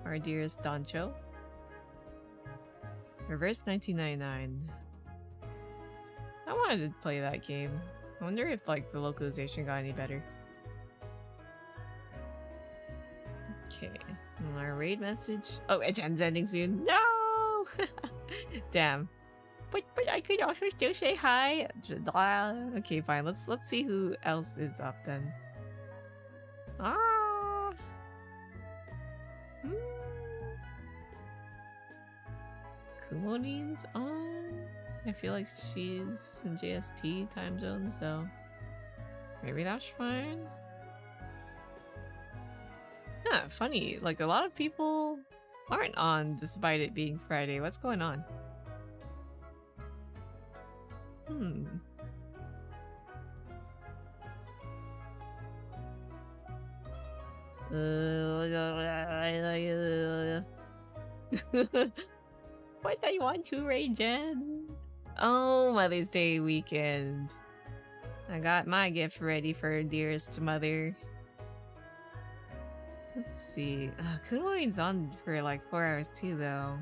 Our dearest Doncho. Reverse 1999. I wanted to play that game. I wonder if like the localization got any better. Okay. Our raid message. Oh, Jen's ending soon. No! Damn. But I could also still say hi. Okay, fine. Let's see who else is up then. Ah. Kumonine's on? I feel like she's in JST time zone, so maybe that's fine. Yeah, funny. Like, a lot of people aren't on despite it being Friday. What's going on? What I want to raid Jen? Oh, Mother's Day weekend. I got my gift ready for dearest mother. Let's see. Kunwani's on for like 4 hours too, though.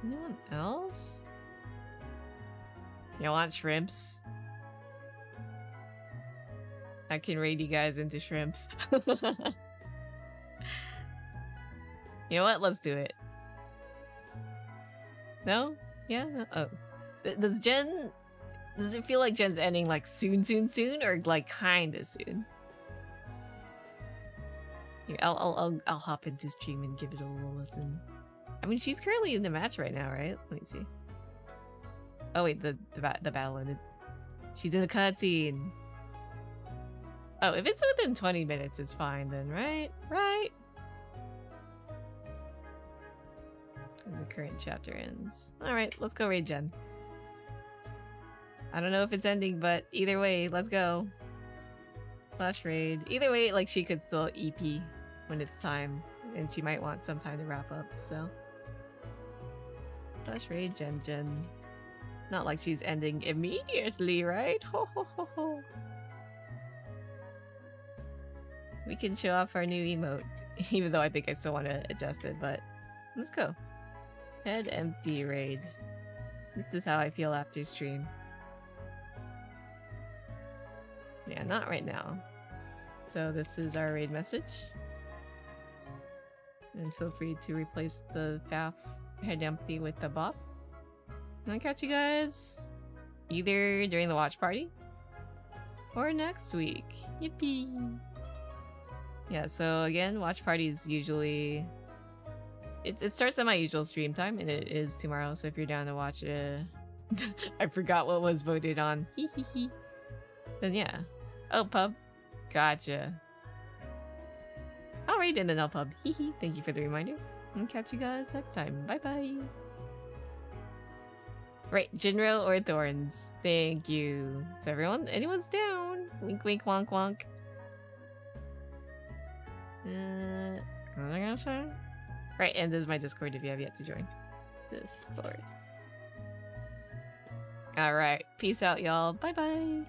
Anyone else? You want shrimps? I can raid you guys into shrimps. You know what? Let's do it. No? Yeah? No? Oh. Does it feel like Jen's ending like soon, or like kinda soon? Here, I'll hop into stream and give it a little listen. I mean, she's currently in the match right now, right? Let me see. Oh wait, the battle ended. She's in a cutscene. Oh, if it's within 20 minutes, it's fine then, right? Right? And the current chapter ends. Alright, let's go raid Jen. I don't know if it's ending, but either way, let's go. Flash raid. Either way, like, she could still EP when it's time, and she might want some time to wrap up, so. Flash raid Jen. Not like she's ending immediately, right? Ho ho ho ho. We can show off our new emote, even though I think I still want to adjust it, but let's go. Head empty raid. This is how I feel after stream. Yeah, not right now. So this is our raid message. And feel free to replace the Faf head empty with the bop. And I'll catch you guys either during the watch party or next week. Yippee! Yeah, so again, watch parties usually... It starts at my usual stream time, and it is tomorrow, so if you're down to watch it... I forgot what was voted on. Then yeah. Oh, pub. Gotcha. Alright, and then I'll pub. Thank you for the reminder. And catch you guys next time. Bye-bye. Right, Jinro or Thorns. Thank you. So anyone's down. Wink, wink, wonk, wonk. What was I gonna say? Right, and this is my Discord if you have yet to join. Discord. Alright, peace out, y'all. Bye-bye.